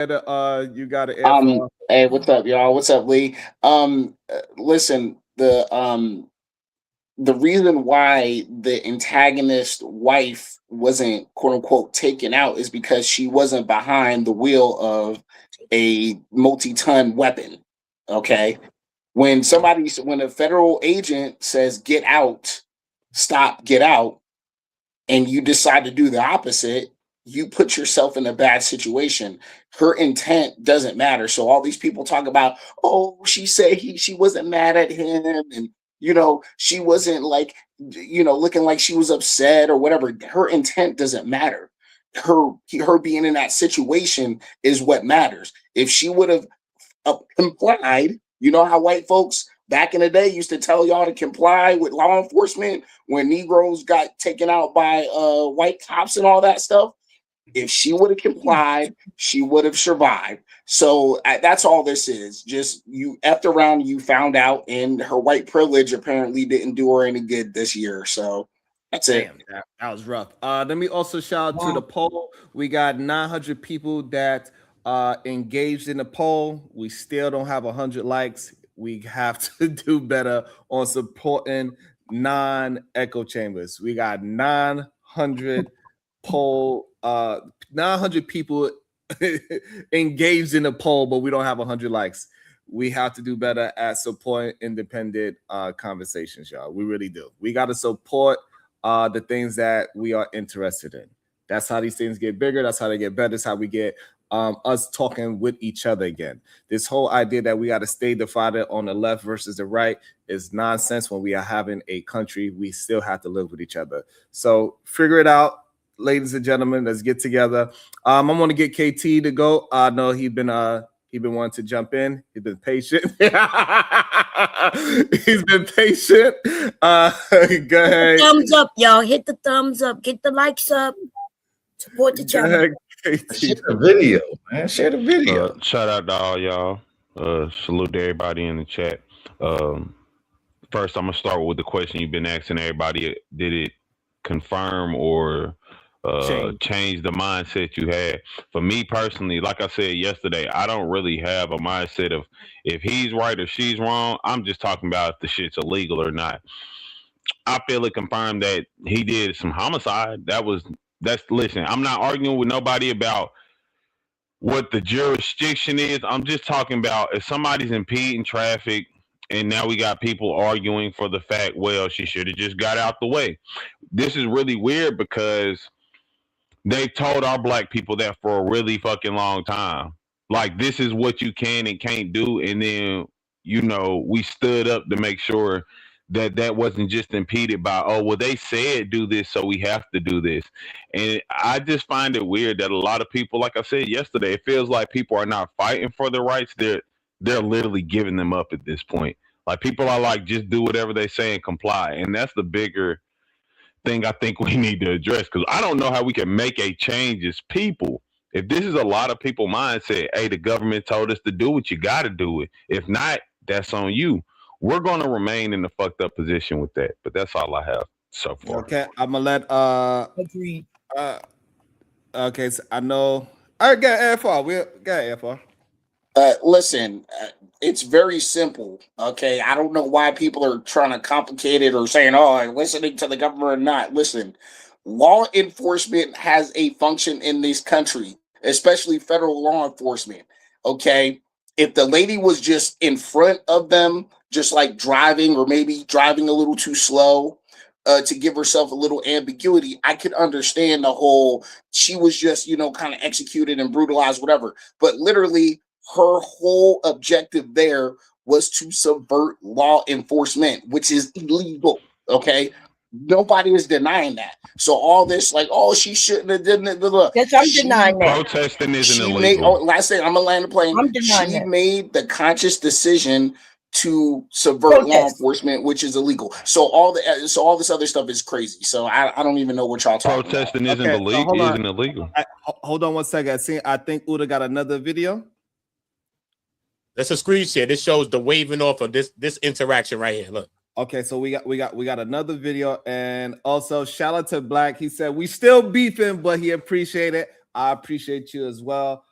You got to air for. Hey, what's up, y'all? What's up, Lee? Listen, the reason why the antagonist wife wasn't quote unquote taken out is because she wasn't behind the wheel of a multi-ton weapon. Okay. When a federal agent says get out, stop, get out, and you decide to do the opposite, you put yourself in a bad situation. Her intent doesn't matter. So all these people talk about, oh, she said she wasn't mad at him, and she wasn't like, looking like she was upset or whatever. Her intent doesn't matter. Her being in that situation is what matters. If she would have complied, you know how white folks back in the day used to tell y'all to comply with law enforcement when Negroes got taken out by white cops and all that stuff. If she would have complied, she would have survived. So that's all this is. Just you effed around, you found out, and her white privilege apparently didn't do her any good this year. So that's it. Damn, that was rough. Let me also shout out to the poll. We got 900 people that engaged in the poll. We still don't have 100 likes. We have to do better on supporting non-echo chambers. We got 900 poll, 900 people engaged in the poll, but we don't have 100 likes. We have to do better at supporting independent conversations, y'all. We really do. We got to support the things that we are interested in. That's how these things get bigger. That's how they get better. That's how we get us talking with each other again. This whole idea that we got to stay divided on the left versus the right is nonsense. When we are having a country, we still have to live with each other. So figure it out, ladies and gentlemen. Let's get together. I'm going to get KT to go. I know he's been wanting to jump in. He's been patient. He's been patient. Go ahead. Thumbs up, y'all. Hit the thumbs up. Get the likes up. Support the channel. Share the video, man. Share the video. Shout out to all y'all. Salute to everybody in the chat. First, I'm gonna start with the question you've been asking everybody. Did it confirm or change the mindset you had? For me personally, like I said yesterday, I don't really have a mindset of if he's right or she's wrong. I'm just talking about if the shit's illegal or not. I feel it confirmed that he did some homicide. Listen, I'm not arguing with nobody about what the jurisdiction is. I'm just talking about if somebody's impeding traffic and now we got people arguing for the fact, well, she should have just got out the way. This is really weird because they've told our black people that for a really fucking long time. Like, this is what you can and can't do. And then, we stood up to make sure that wasn't just impeded by, oh, well, they said do this, so we have to do this. And I just find it weird that a lot of people, like I said yesterday, it feels like people are not fighting for their rights. They're literally giving them up at this point. Like, people are like, just do whatever they say and comply. And that's the bigger thing I think we need to address, because I don't know how we can make a change as people. If this is a lot of people mindset, hey, the government told us to do it, you got to do it. If not, that's on you. We're going to remain in the fucked up position with that. But that's all I have so far. Okay, I'm going to let okay, so I know. I got AFR. We got AFR. Listen, it's very simple. Okay, I don't know why people are trying to complicate it or saying, "Oh, I'm listening to the government or not." Listen, law enforcement has a function in this country, especially federal law enforcement. Okay, if the lady was just in front of them, just like driving or maybe driving a little too slow to give herself a little ambiguity, I could understand the whole she was just, kind of executed and brutalized, whatever. But literally, her whole objective there was to subvert law enforcement, which is illegal. Okay. Nobody is denying that. So all this, like, oh, she shouldn't have done it. Yes, I'm denying that. Protesting isn't illegal. Last thing, I'm gonna land the plane. I'm denying she made the conscious decision to subvert law enforcement, which is illegal. So all this other stuff is crazy. So I don't even know what y'all talking about. Protesting isn't illegal. Hold on one second. I think Uda got another video. That's a screen share. This shows the waving off of this interaction right here. Look. Okay, so we got another video, and also shout out to Black. He said we still beefing, but he appreciated it. I appreciate you as well.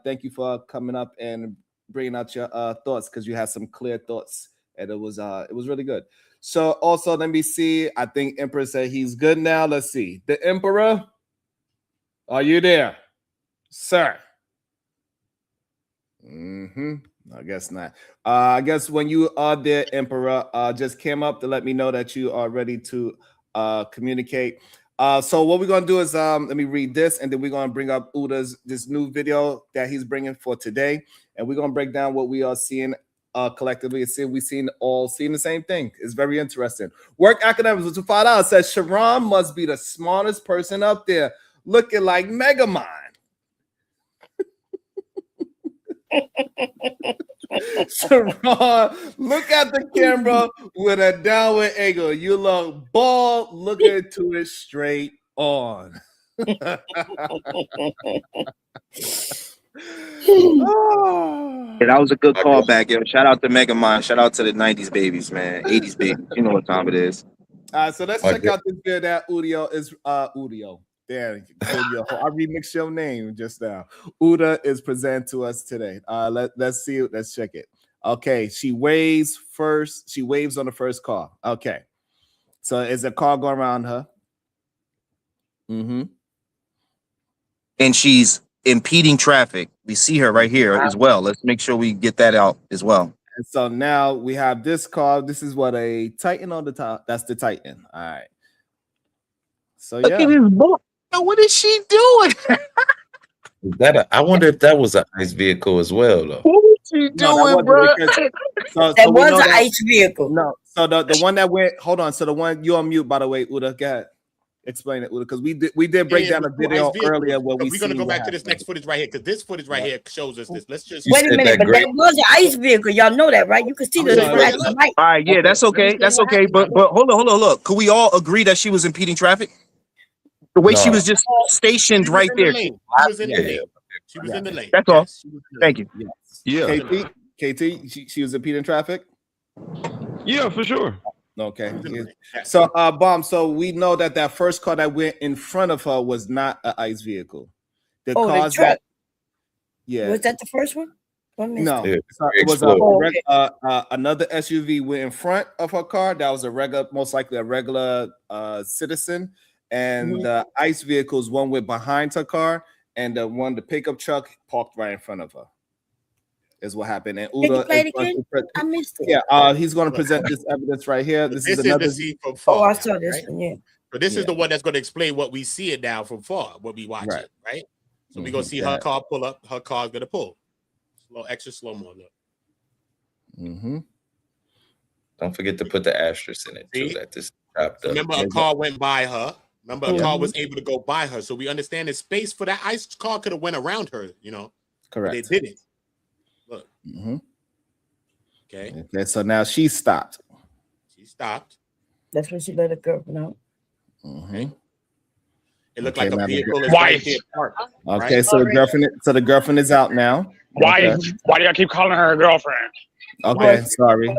Thank you for coming up and bringing out your thoughts, because you had some clear thoughts, and it was really good. So also, let me see. I think Emperor said he's good now. Let's see. The Emperor, are you there, sir? I guess not. I guess when you are there, Emperor, just came up to let me know that you are ready to communicate. So what we're gonna do is let me read this, and then we're gonna bring up Uda's this new video that he's bringing for today, and we're gonna break down what we are seeing collectively and see if we seeing the same thing. It's very interesting. Work Academics with $5 says Sharon must be the smartest person up there, looking like Megamind. Sharon, look at the camera with a downward angle. You look bald, looking to it straight on. Yeah, that was a good callback, yo. Shout out to Megamind. Shout out to the 90s babies, man. 80s babies. You know what time it is. So let's check out this video that Udio is Udio. There, I remixed your name just now. Uda is presented to us today. Let's see. Let's check it. Okay, she waves first. She waves on the first car. Okay, so is a car going around her? And she's impeding traffic. We see her right here as well. Let's make sure we get that out as well. And so now we have this car. This is what a Titan on the top. That's the Titan. All right. So Look at this boy. What is she doing? I wonder if that was an ICE vehicle as well, though. What is she doing, bro? That was an ICE vehicle. No. So the one that went. Hold on. So the one you're on mute, by the way, Uda. Go ahead. Explain it, Uda, because we did break down a video earlier where we're gonna go back to this next footage right here, because this footage right here shows us this. Let's just wait a minute, but that was an ICE vehicle. Y'all know that, right? You can see the flashing light. All right, yeah, that's okay. That's okay. But hold on. Look, could we all agree that she was impeding traffic? The way she was just stationed right there. She was in the lane. She was in the lane. That's all. Thank you. Yeah. KT, she was impeding traffic. Yeah, for sure. Okay. So, Bomb. So we know that first car that went in front of her was not an ICE vehicle. The cars the truck. that, yeah, Was that the first one? no, Yeah, it was another SUV went in front of her car. That was most likely a regular citizen, and the ICE vehicles, one went behind her car, and the pickup truck parked right in front of her. Is what happened. And Uda, I missed it. Yeah, he's going to present this evidence right here. This is another. The scene from far. Oh, I saw this one. Yeah. So this is the one that's going to explain what we see it now from far, what we watch it, right? So we're going to see her car pull up. Her car's going to pull. Extra slow mo. Look. Don't forget to put the asterisk in it too. That this wrapped up. Remember, a car went by her. Remember, a car was able to go by her. So we understand the space for that ICE car could have went around her. Correct. They didn't. Look. Okay. So now she stopped. She stopped. That's when she let her girlfriend out. It looked like a vehicle is right here parked. Okay, so the girlfriend is out now. Why do y'all keep calling her a girlfriend? Okay, sorry.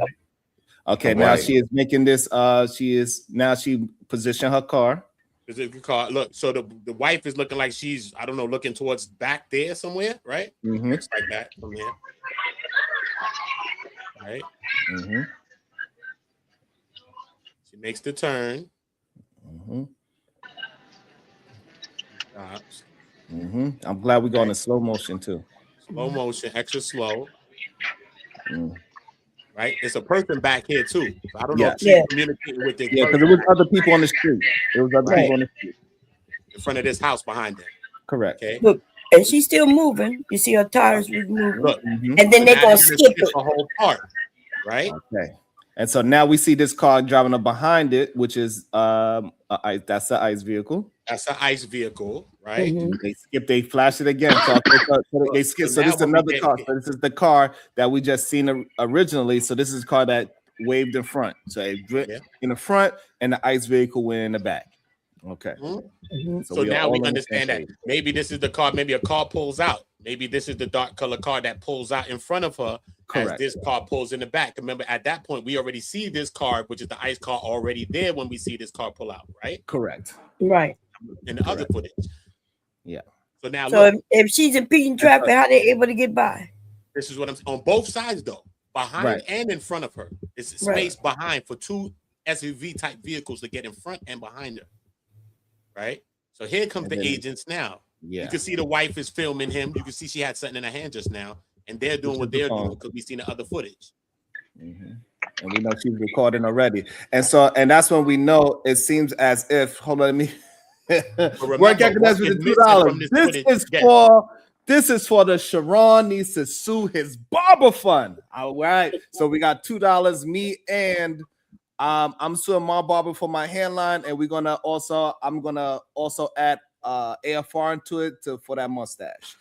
Okay, now she is making this. She positioned her car. Look, so the wife is looking like she's, I don't know, looking towards back there somewhere, right? Looks like that from here. Right? She makes the turn. Stops. I'm glad we're going in slow motion too. Slow motion, extra slow. Right? It's a person back here too. So I don't know if she's communicating with this. Yeah, because there was other people on the street. People on the street. In front of this house behind them. Correct. Okay. Look, and she's still moving. You see her tires moving. Look, and then they're gonna skip it. The whole part, right? Okay. And so now we see this car driving up behind it, which is that's the ICE vehicle. That's an ICE vehicle, right? They skip, they flash it again. So they skip. So this is another car. So this is the car that we just seen originally. So this is the car that waved in front. So it in the front, and the ICE vehicle went in the back. Okay. So now we understand that maybe this is the car. Maybe a car pulls out. Maybe this is the dark color car that pulls out in front of her. Correct. As this car pulls in the back. Remember, at that point, we already see this car, which is the ICE car, already there when we see this car pull out, right? Correct. Right. In the other footage. Yeah. So now So look, if she's impeding traffic, how they able to get by? this is what I'm on both sides though, behind and in front of her. It's space behind for two SUV type vehicles to get in front and behind her. Right. So here comes the agents now. Yeah. You can see the wife is filming him. You can see she had something in her hand just now, and they're doing what they're doing because we've seen the other footage. Mm-hmm. And we know she's recording already. And that's when we know it seems as if, hold on, let me work out with $2. This is for the Sharon needs to sue his barber fund. All right. So we got $2. Me and I'm suing my barber for my hairline, and I'm gonna also add AFR into it for that mustache.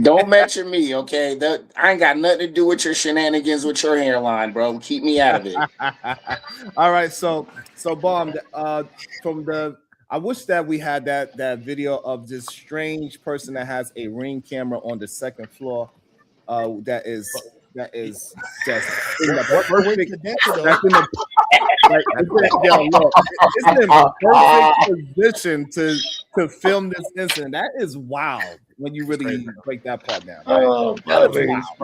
Don't mention me, okay? I ain't got nothing to do with your shenanigans with your hairline, bro. Keep me out of it. All right, so Bomb, I wish that we had that video of this strange person that has a Ring camera on the second floor. That is just in the perfect position to film this incident. That is wild when you really break that part down. Right? But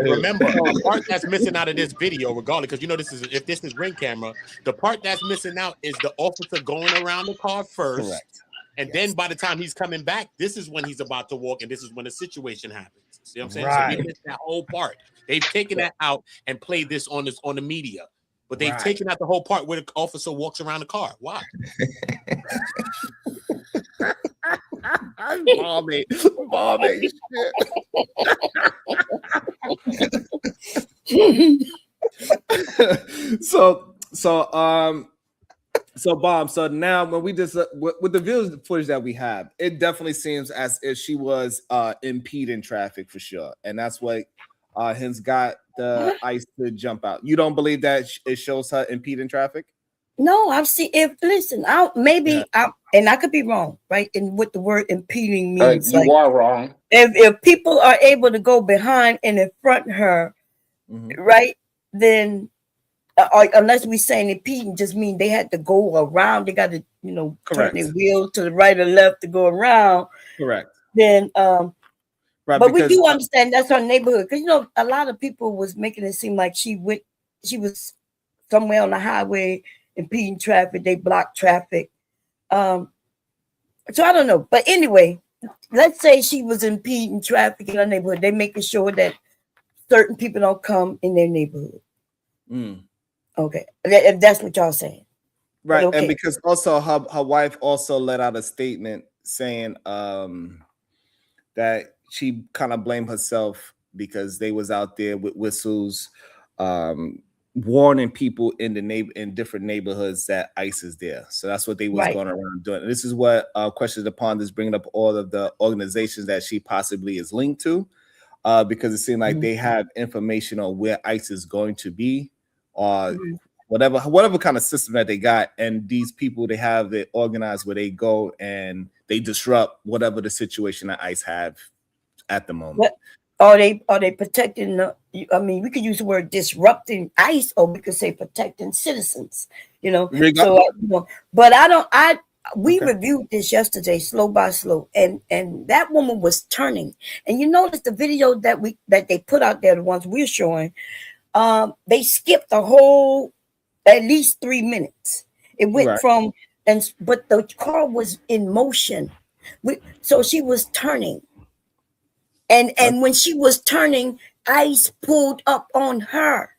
remember, the part that's missing out of this video, regardless, because you know if this is Ring camera, the part that's missing out is the officer going around the car first. Correct. And then by the time he's coming back, this is when he's about to walk, and this is when the situation happens. See what I'm saying? Right. So we missed that whole part. They've taken that out and played this on the media, but they've taken out the whole part where the officer walks around the car. Why? Mommy, shit. So Bob, so now when we just with the video footage that we have, it definitely seems as if she was impeding traffic for sure, and that's what hence got the ICE to jump out. You don't believe that it shows her impeding traffic? No, I've seen. And I could be wrong, right? And what the word impeding means, you are wrong. If people are able to go behind and in front of her, right, then. Unless we're saying impeding just mean they had to go around, they got to, turn their wheel to the right or left to go around. Correct. Then, but we do understand that's our neighborhood because a lot of people was making it seem like she was somewhere on the highway impeding traffic. They blocked traffic. So I don't know, but anyway, let's say she was impeding traffic in our neighborhood. They're making sure that certain people don't come in their neighborhood. Okay, if that's what y'all saying, right? Okay. And because also her wife also let out a statement saying that she kind of blamed herself because they was out there with whistles, warning people in different neighborhoods that ICE is there. So that's what they was going around doing. And this is what Questions Upon is bringing up all of the organizations that she possibly is linked to, because it seemed like they have information on where ICE is going to be. Or whatever kind of system that they got, and these people they have it organized where they go and they disrupt whatever the situation that ICE have at the moment. What, are they protecting? We could use the word disrupting ICE, or we could say protecting citizens. So but we reviewed this yesterday, slow by slow, and that woman was turning, and you notice the video that they put out there, the ones we're showing. They skipped the whole at least 3 minutes. It went but the car was in motion. So she was turning. And when she was turning, ICE pulled up on her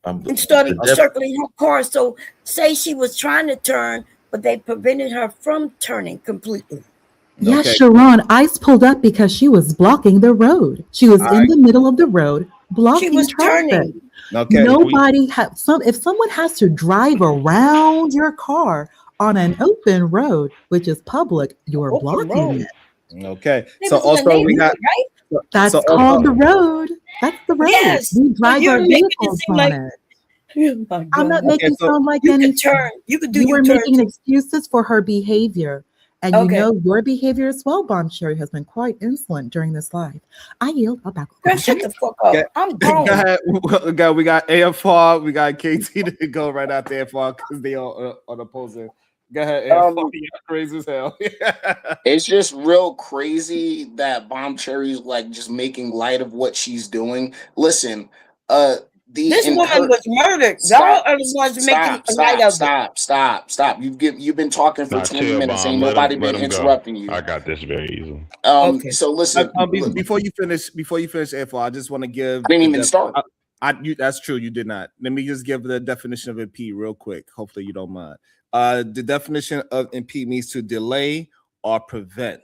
and started circling her car. So say she was trying to turn, but they prevented her from turning completely. Yes, Sharon, ICE pulled up because she was blocking the road. She was in the middle of the road. Blocking she was traffic. Turning. Okay. Nobody if someone has to drive around your car on an open road, which is public, you're blocking it. Okay. So also we got that's called the road. That's the road. Yes. We drive our vehicles on it. I'm not making it sound like anything. You were making excuses for her behavior. And your behavior as well, Bomb Sherry, has been quite insolent during this live. I yield. I'll back. Shut the fuck up. I'm grown. We got AFR. We got KT to go right after AFR because they are on opposing Go ahead. Crazy as hell. It's just real crazy that Bomb Cherry's like just making light of what she's doing. Listen, this woman was murdered. Y'all are the ones making light of it. Stop. You've been talking for 20 minutes. Ain't nobody been interrupting you. I got this very easily. Okay. So listen, before you finish, AFO, I just want to give. I didn't even start. That's true. You did not. Let me just give the definition of impede real quick. Hopefully you don't mind. The definition of impede means to delay or prevent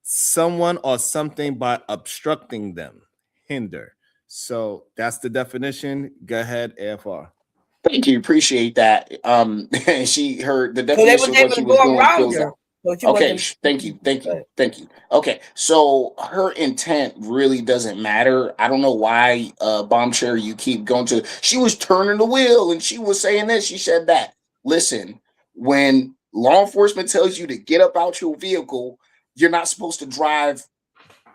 someone or something by obstructing them, hinder. So that's the definition. Go ahead, AFR. Thank you. Appreciate that. She heard the definition of what she was doing. Okay, thank you. Okay, so her intent really doesn't matter. I don't know why, Bomb Cherry, you keep going to. She was turning the wheel and she was saying this. She said that. Listen, when law enforcement tells you to get up out your vehicle, you're not supposed to drive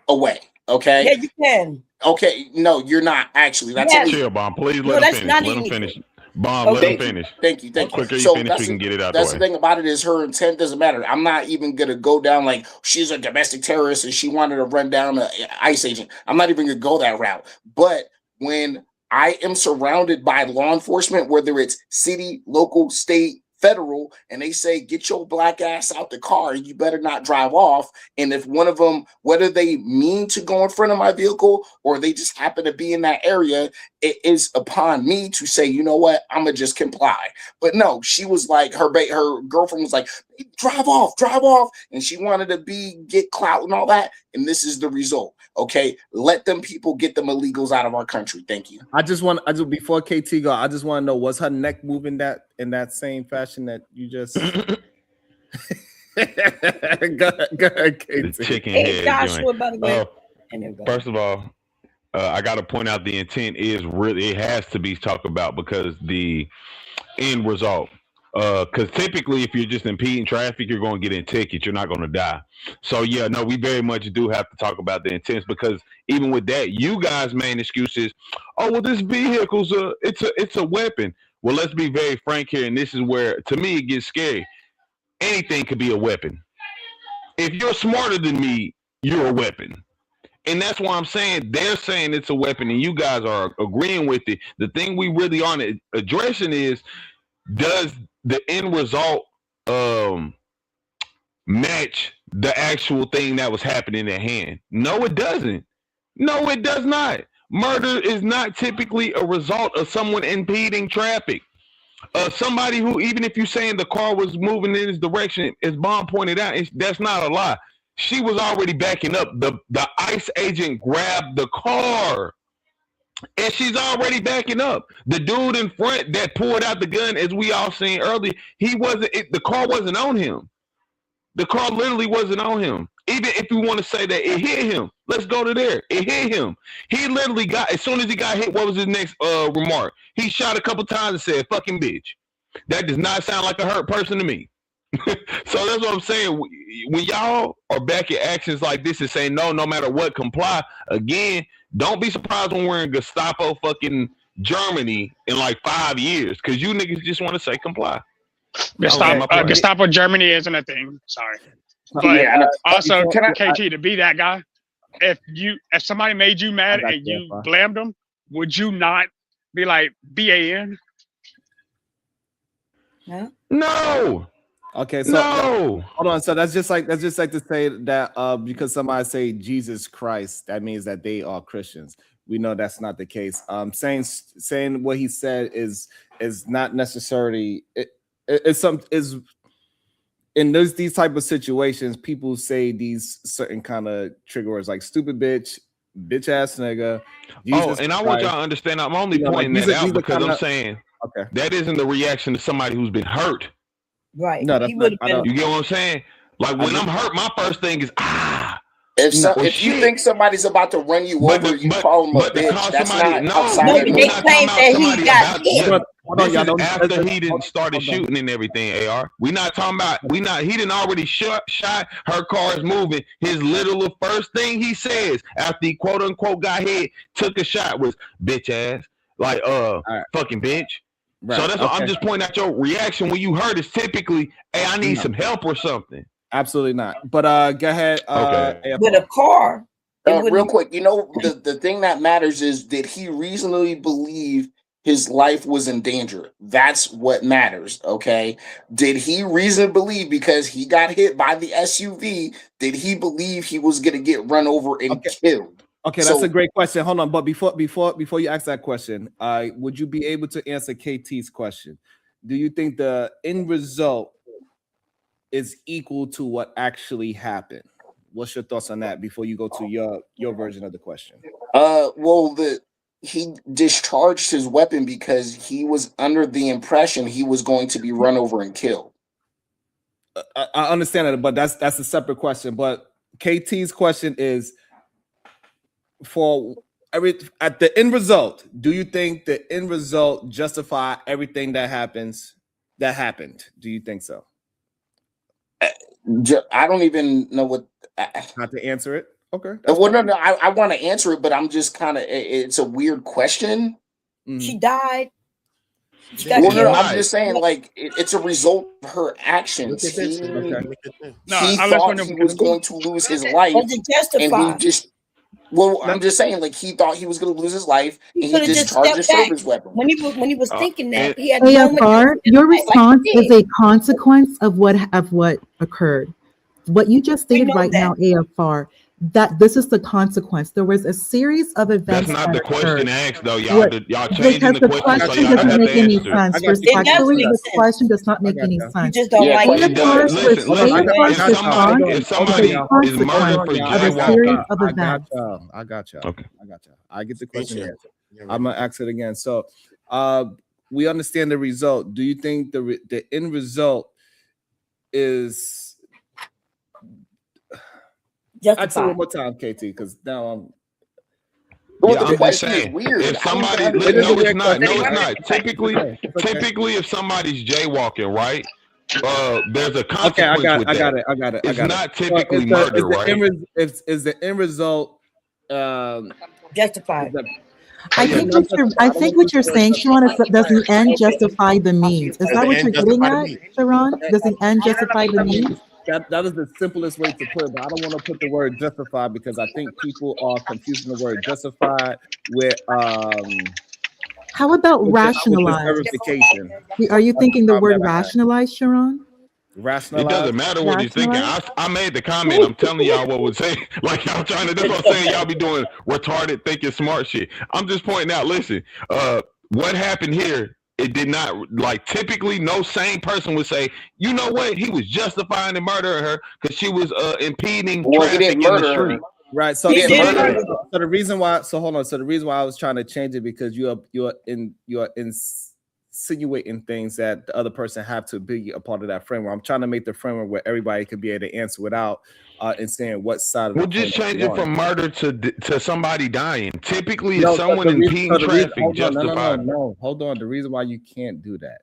away. Okay. Yeah, you can. Okay, no, you're not actually. That's chill, Bomb. Please let him finish. Bomb, let him finish. Thank you. Quicker so you finish, we can get it out. That's the thing about it is her intent doesn't matter. I'm not even gonna go down like she's a domestic terrorist and she wanted to run down an ICE agent. I'm not even gonna go that route. But when I am surrounded by law enforcement, whether it's city, local, state, federal, and they say, get your black ass out the car, you better not drive off. And if one of them, whether they mean to go in front of my vehicle or they just happen to be in that area, it is upon me to say, you know what, I'm gonna just comply. But no, she was like, her girlfriend was like, drive off. And she wanted to get clout and all that. And this is the result. Okay, let them people get them illegals out of our country. Thank you. Before KT go, I just want to know, was her neck moving in that same fashion that you just? go ahead, KT. The chicken head joint. First of all, I got to point out the intent is really, it has to be talked about because the end result. Because typically, if you're just impeding traffic, you're going to get in tickets. You're not going to die. So yeah, no, we very much do have to talk about the intents because even with that, you guys' main excuse is, oh well, this vehicle's it's a weapon. Well, let's be very frank here, and this is where to me it gets scary. Anything could be a weapon. If you're smarter than me, you're a weapon. And that's why I'm saying they're saying it's a weapon, and you guys are agreeing with it. The thing we really aren't addressing is, does the end result match the actual thing that was happening at hand? No, it doesn't. No, it does not. Murder is not typically a result of someone impeding traffic. Somebody who, even if you're saying the car was moving in his direction, as Bomb pointed out, that's not a lie. She was already backing up. The ICE agent grabbed the car. And she's already backing up. The dude in front that pulled out the gun, as we all seen earlier, the car wasn't on him. The car literally wasn't on him. Even if you want to say that it hit him, let's go to there. It hit him. He literally as soon as he got hit, what was his next remark? He shot a couple times and said, fucking bitch. That does not sound like a hurt person to me. So that's what I'm saying. When y'all are back at actions like this and saying no matter what, comply, again, don't be surprised when we're in Gestapo fucking Germany in like 5 years, because you niggas just want to say comply. Gestapo Germany isn't a thing. Sorry. But yeah, also, KT, to be that guy, if somebody made you mad and you blamed them, would you not be like BAN? No. Okay, so hold on. So that's just like to say that because somebody say Jesus Christ, that means that they are Christians. We know that's not the case. Saying what he said is not necessarily is in these type of situations. People say these certain kind of trigger words like stupid bitch ass nigga. Jesus and I want y'all to understand. I'm only pointing that out because I'm saying that isn't the reaction to somebody who's been hurt. Right. No, you get what I'm saying? Like when I'm hurt, my first thing is If you think somebody's about to run you over, you call them a bitch. That's not outside. No, they claim that he got hit. After he didn't started shooting and everything, AR. He didn't already shot her car is moving. His literal first thing he says after he quote unquote got hit, took a shot was bitch ass. Like fucking bitch. Right. So that's what I'm just pointing out. Your reaction when you heard is typically, "Hey, I need some help or something." Absolutely not. But go ahead. Okay. With a car. Real quick, the thing that matters is, did he reasonably believe his life was in danger? That's what matters. Okay. Did he reasonably believe, because he got hit by the SUV, did he believe he was going to get run over and killed? Okay, that's a great question. Hold on, but before you ask that question, would you be able to answer KT's question? Do you think the end result is equal to what actually happened? What's your thoughts on that before you go to your version of the question? Well, he discharged his weapon because he was under the impression he was going to be run over and killed. I understand it, but that's a separate question. But KT's question is, at the end result, do you think the end result justify everything that happened? Do you think so? I don't even know what. Not to answer it. Okay. Well, no, I want to answer it, but I'm just kind of. It's a weird question. She died. I'm just saying, like, it's a result of her actions. He thought he was going to lose his life, and he just. Well, I'm just saying, like, he thought he was going to lose his life, and he discharged his service weapon. When he was thinking that, he had AFR, your response is a consequence of what occurred. What you just stated right now, AFR, that this is the consequence. There was a series of events. That's not the question asked, though. Y'all changing the question. So y'all doesn't make any sense. Respectfully, the question does not make any sense. You just don't like it. If somebody is murdered for jaywalking, I got you. Okay. I get the question answered. I'm gonna ask it again. So, we understand the result. Do you think the end result is? I'd say one more time, KT, because now I'm. The question is weird. If somebody, no, it's not. Typically, if somebody's jaywalking, right? There's a consequence. Okay, I got it. It's not typically murder, right? Is the end result justified? I think what you're saying, Sharon, is does the end justify the means? Is that what you're getting at, Sharon? Does the end justify the means? That is the simplest way to put it, but I don't want to put the word justify because I think people are confusing the word justified with how about rationalize? Are you thinking the word rationalize, Sharon? Rationalize. It doesn't matter what you're thinking. I made the comment. I'm telling y'all what was saying. Like y'all trying to. That's what I'm saying. Y'all be doing retarded thinking smart shit. I'm just pointing out. Listen, what happened here? It did not, like, typically no sane person would say, you know what, he was justifying and murdering her because she was impeding traffic in the street. Right. So the reason why, hold on. So the reason why I was trying to change it because you're insinuating things that the other person have to be a part of that framework. I'm trying to make the framework where everybody could be able to answer without and saying what side of we'll just change it from murder to somebody dying. Typically, if someone impeding traffic justified. No, hold on. The reason why you can't do that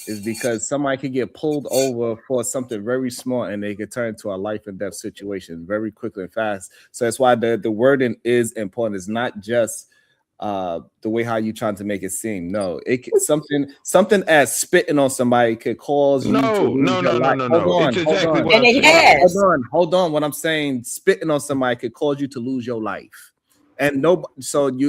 is because somebody could get pulled over for something very small and they could turn into a life and death situation very quickly and fast. So that's why the wording is important. It's not just the way how you trying to make it seem. No, it can, something as spitting on somebody could cause you to lose your life. It's exactly what and it has. Hold on. What I'm saying, spitting on somebody could cause you to lose your life. And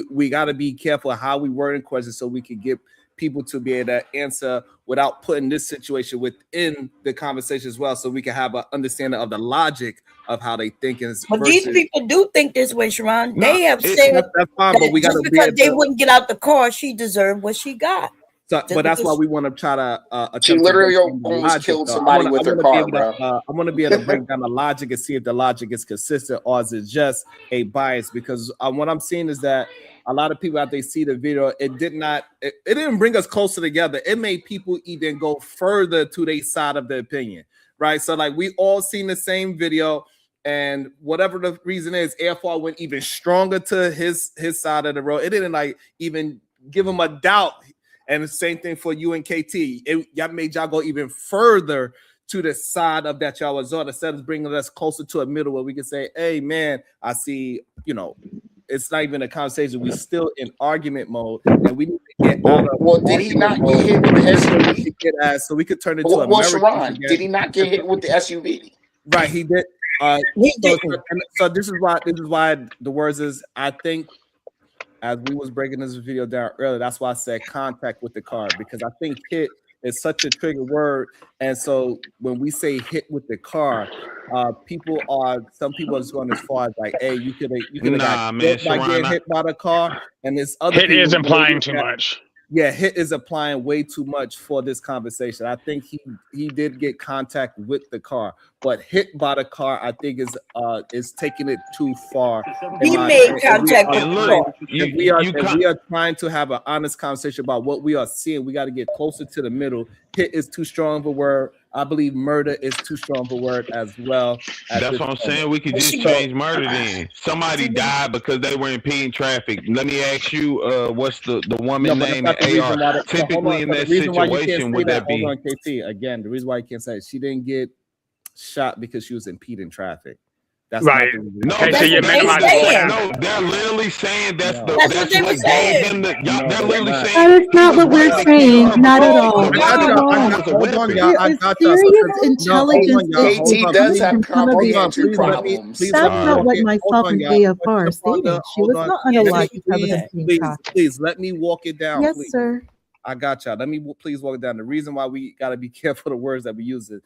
we got to be careful how we word in questions so we can get people to be able to answer without putting this situation within the conversation as well, so we can have an understanding of the logic of how they think. But these people do think this way, Sharon. They have said that's fine, but we got to be because they wouldn't get out the car. She deserved what she got. So, but that's why we want to try to. She literally almost killed somebody with her car, bro. I want to be able to break down the logic and see if the logic is consistent or is it just a bias. Because what I'm seeing is that a lot of people, after they see the video, it didn't bring us closer together. It made people even go further to their side of the opinion, right? So, like, we all seen the same video. And whatever the reason is, AFR went even stronger to his side of the road. It didn't like even give him a doubt. And the same thing for you and KT. Y'all made y'all go even further to the side of that y'all was on, instead of bringing us closer to a middle where we can say, hey, man, I see, it's not even a conversation. We're still in argument mode, and we need to get Well, did he not get hit with the SUV? So we could turn it to Well, Sharon, did he not get hit with the SUV? Right, he did. So this is why the words is, I think, as we was breaking this video down earlier, that's why I said contact with the car, because I think hit is such a trigger word. And so when we say hit with the car, some people are just going as far as like, hey, you could have got hit by getting hit by the car, and this other hit is implying too much. Yeah, hit is applying way too much for this conversation. I think he did get contact with the car, but hit by the car, I think is taking it too far. He made contact with the car. If we are trying to have an honest conversation about what we are seeing, we got to get closer to the middle. Hit is too strong of a word. I believe murder is too strong of a word as well. That's what I'm saying. We could just change murder then. Somebody died because they were impeding traffic. Let me ask you, what's the woman name in AR? Typically in that situation, would that be? Hold on, KT. Again, the reason why you can't say it, she didn't get shot because she was impeding traffic. That's right. No, they're literally saying that's what they were saying. They're literally saying that is not what we're saying. Not at all. I got serious intelligence KT does have comprehension problems. That's not what myself and AFR stated. She was not unalive because of being shot. Please let me walk it down. Yes, please. sir. I got y'all. Let me please walk it down. The reason why we got to be careful the words that we use is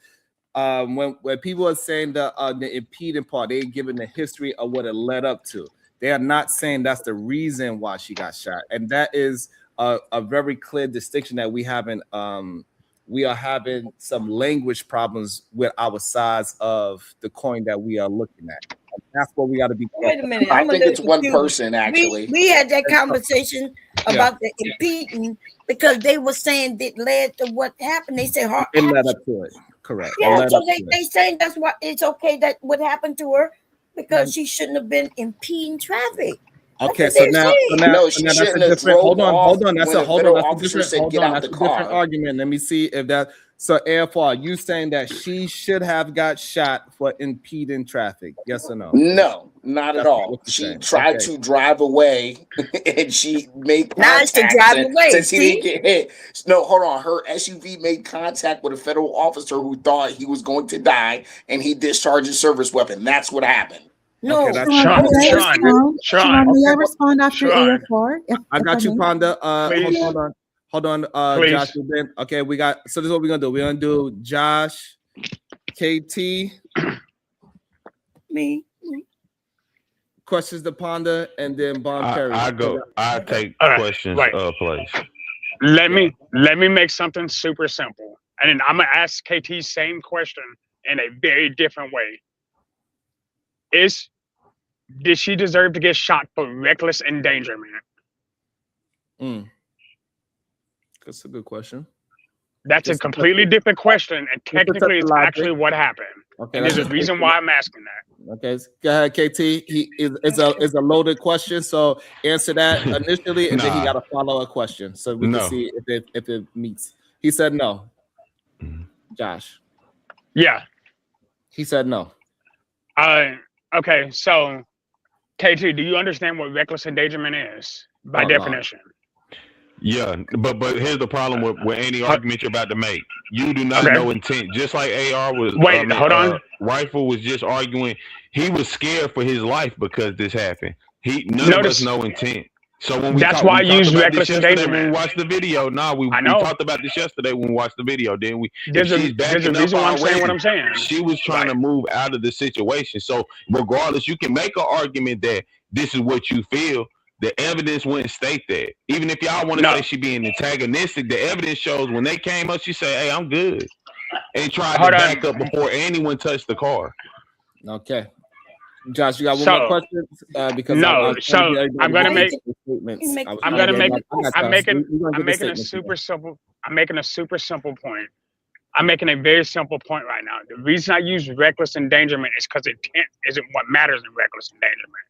when people are saying the impeding part, they're giving the history of what it led up to. They are not saying that's the reason why she got shot, and that is a very clear distinction that we haven't. We are having some language problems with our sides of the coin that we are looking at. And that's what we got to be. Wait a minute. I think it's one person actually. We had that conversation about the impeding because they were saying that led to what happened. They said her it led up to it. Correct. Yeah, so they saying that's why it's okay that what happened to her because she shouldn't have been impeding traffic. Okay, so now she that's shouldn't a have different. Hold drove on. That's when a the hold federal on. officer said, "Get out the car." Different argument. Let me see if that. So, AFR, you saying that she should have got shot for impeding traffic? Yes or no? No, not at all. She tried to drive away, and she made contact. To drive away. Since he didn't get hit. No, hold on. Her SUV made contact with a federal officer who thought he was going to die, and he discharged his service weapon. That's what happened. No, okay, Sean, may I respond after AFR? I got you, Panda. Hold on, Josh. Okay, we got. So this is what we're gonna do. We're gonna do Josh, KT, me. Questions to Panda, and then Bomb Perry. I take questions. Place. Let me make something super simple, and then I'm gonna ask KT same question in a very different way. Did she deserve to get shot for reckless endangerment? That's a good question. That's a completely different question, and technically it's actually what happened. Okay, there's a reason why I'm asking that. Okay, go ahead, KT. It's a loaded question, so answer that initially, and then he got a follow-up question, so we can see if it meets. He said no. Josh. Yeah. He said no. Okay, so KT, do you understand what reckless endangerment is by definition? Yeah, but here's the problem with any argument you're about to make. You do not know intent. Just like AR was. Wait, hold on. Rifle was just arguing. He was scared for his life because this happened. None of us know intent. So when that's why I use reckless endangerment. When we watched the video, we talked about this yesterday when we watched the video. Then we there's a reason why I'm saying what I'm saying. She was trying to move out of the situation. So regardless, you can make an argument that this is what you feel. The evidence wouldn't state that. Even if y'all want to say she being antagonistic, the evidence shows when they came up, she said, "Hey, I'm good," and tried to back up before anyone touched the car. Okay. Josh, you got one more question? Because I'm making a super simple point. I'm making a very simple point right now. The reason I use reckless endangerment is because intent isn't what matters in reckless endangerment.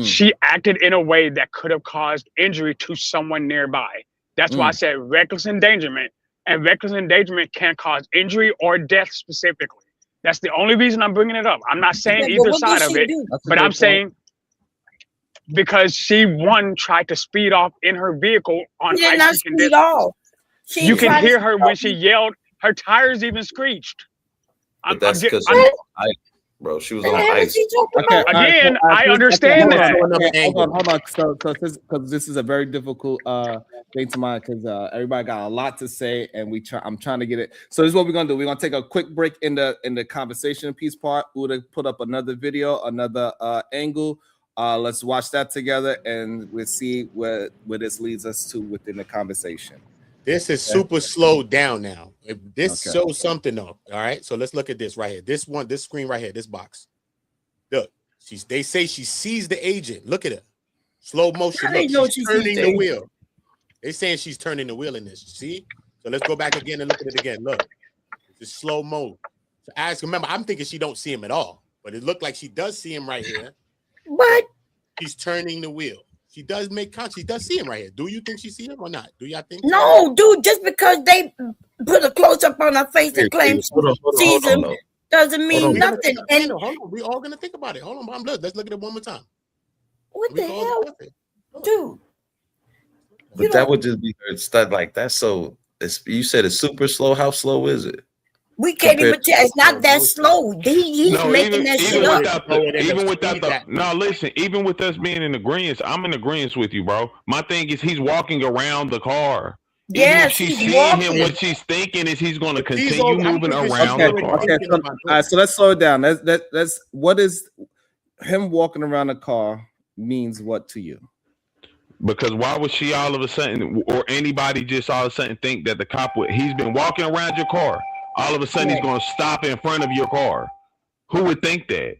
She acted in a way that could have caused injury to someone nearby. That's why I said reckless endangerment, and reckless endangerment can cause injury or death specifically. That's the only reason I'm bringing it up. I'm not saying either side of it, but I'm saying because she tried to speed off in her vehicle on She did not speed off. You can hear her when she yelled. Her tires even screeched. But that's because bro, she was on ice. Okay, again, I understand that. Hold on. So because this is a very difficult thing to mind, because everybody got a lot to say, and I'm trying to get it. So this is what we're gonna do. We're gonna take a quick break in the conversation piece part. Uda put up another video, another angle. Let's watch that together, and we'll see where this leads us to within the conversation. This is super slowed down now. If this shows something up, all right. So let's look at this right here. This screen right here, this box. Look, they say she sees the agent. Look at her. Slow motion. Look, she's turning the wheel. They saying she's turning the wheel in this. See? So let's go back again and look at it again. Look, it's slow mo. So remember, I'm thinking she don't see him at all, but it looked like she does see him right here. What? She's turning the wheel. She does she does see him right here. Do you think she see him or not? Do y'all think? No, dude. Just because they put a close up on her face and claim she sees him doesn't mean nothing. Hold on, we all gonna think about it. Hold on, Mom. Let's look at it one more time. What the hell, dude? But that would just be like that's so. You said it's super slow. How slow is it? We can't even tell. It's not that slow. He's making that shit up. Listen, even with us being in agreement, I'm in agreement with you, bro. My thing is he's walking around the car. Yes, she's seeing him. What she's thinking is he's going to continue moving around the car. So let's slow it down. That's what is him walking around the car means what to you? Because why would she all of a sudden, or anybody just all of a sudden think that the cop he's been walking around your car. All of a sudden, he's going to stop in front of your car. Who would think that?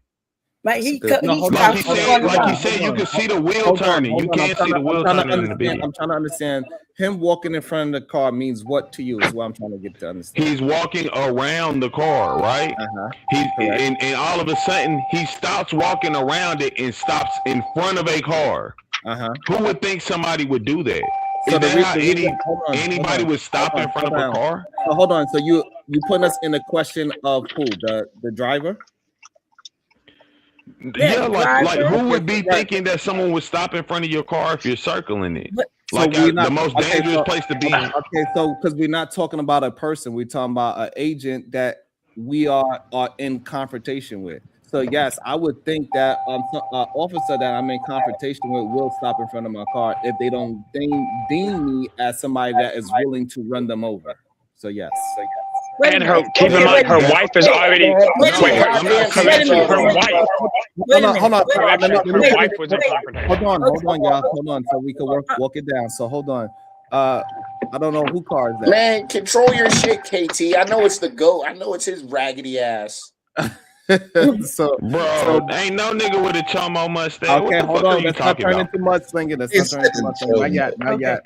Like he said, you can see the wheel turning. You can't see the wheel turning in the video. I'm trying to understand. Him walking in front of the car means what to you? Is what I'm trying to get to understand. He's walking around the car, right? And all of a sudden, he stops walking around it and stops in front of a car. Who would think somebody would do that? So anybody would stop in front of a car? So hold on. So you putting us in the question of who? The driver? Yeah, like who would be thinking that someone would stop in front of your car if you're circling it? The most dangerous place to be. Okay, so because we're not talking about a person, we're talking about an agent that we are in confrontation with. So yes, I would think that an officer that I'm in confrontation with will stop in front of my car if they don't deem me as somebody that is willing to run them over. So yes. And keep in mind, her wife is already. Her wife. Hold on. Her wife was in confrontation. Hold on, y'all. Hold on, so we can walk it down. So hold on. I don't know who car is that. Man, control your shit, KT. I know it's the GOAT. I know it's his raggedy ass. So ain't no nigga with a chomo mustache. Okay, hold on. Let's not turn into mudslinging. Not yet.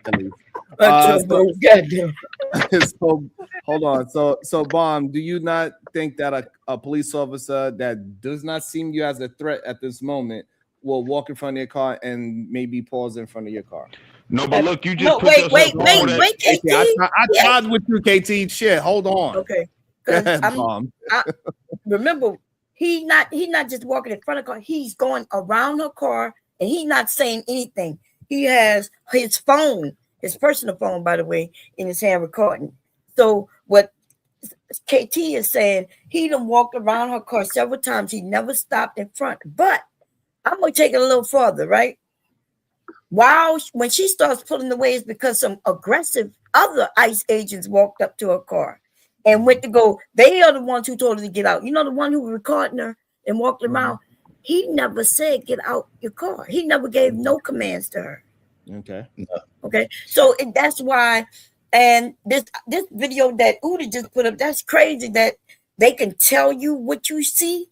So hold on. So Bomb, do you not think that a police officer that does not seem you as a threat at this moment will walk in front of your car and maybe pause in front of your car? No, but look, you just wait, KT. I tried with you, KT. Shit, hold on. Okay. Bomb. Remember, he not just walking in front of the car. He's going around her car, and he's not saying anything. He has his phone, his personal phone, by the way, in his hand recording. So what KT is saying, he done walked around her car several times. He never stopped in front. But I'm gonna take it a little further, right? When she starts pulling away, it's because some aggressive other ICE agents walked up to her car and went to go. They are the ones who told her to get out. You know, the one who was recording her and walked around. He never said, get out your car. He never gave no commands to her. Okay. So that's why, and this video that Uda just put up, that's crazy that they can tell you what you see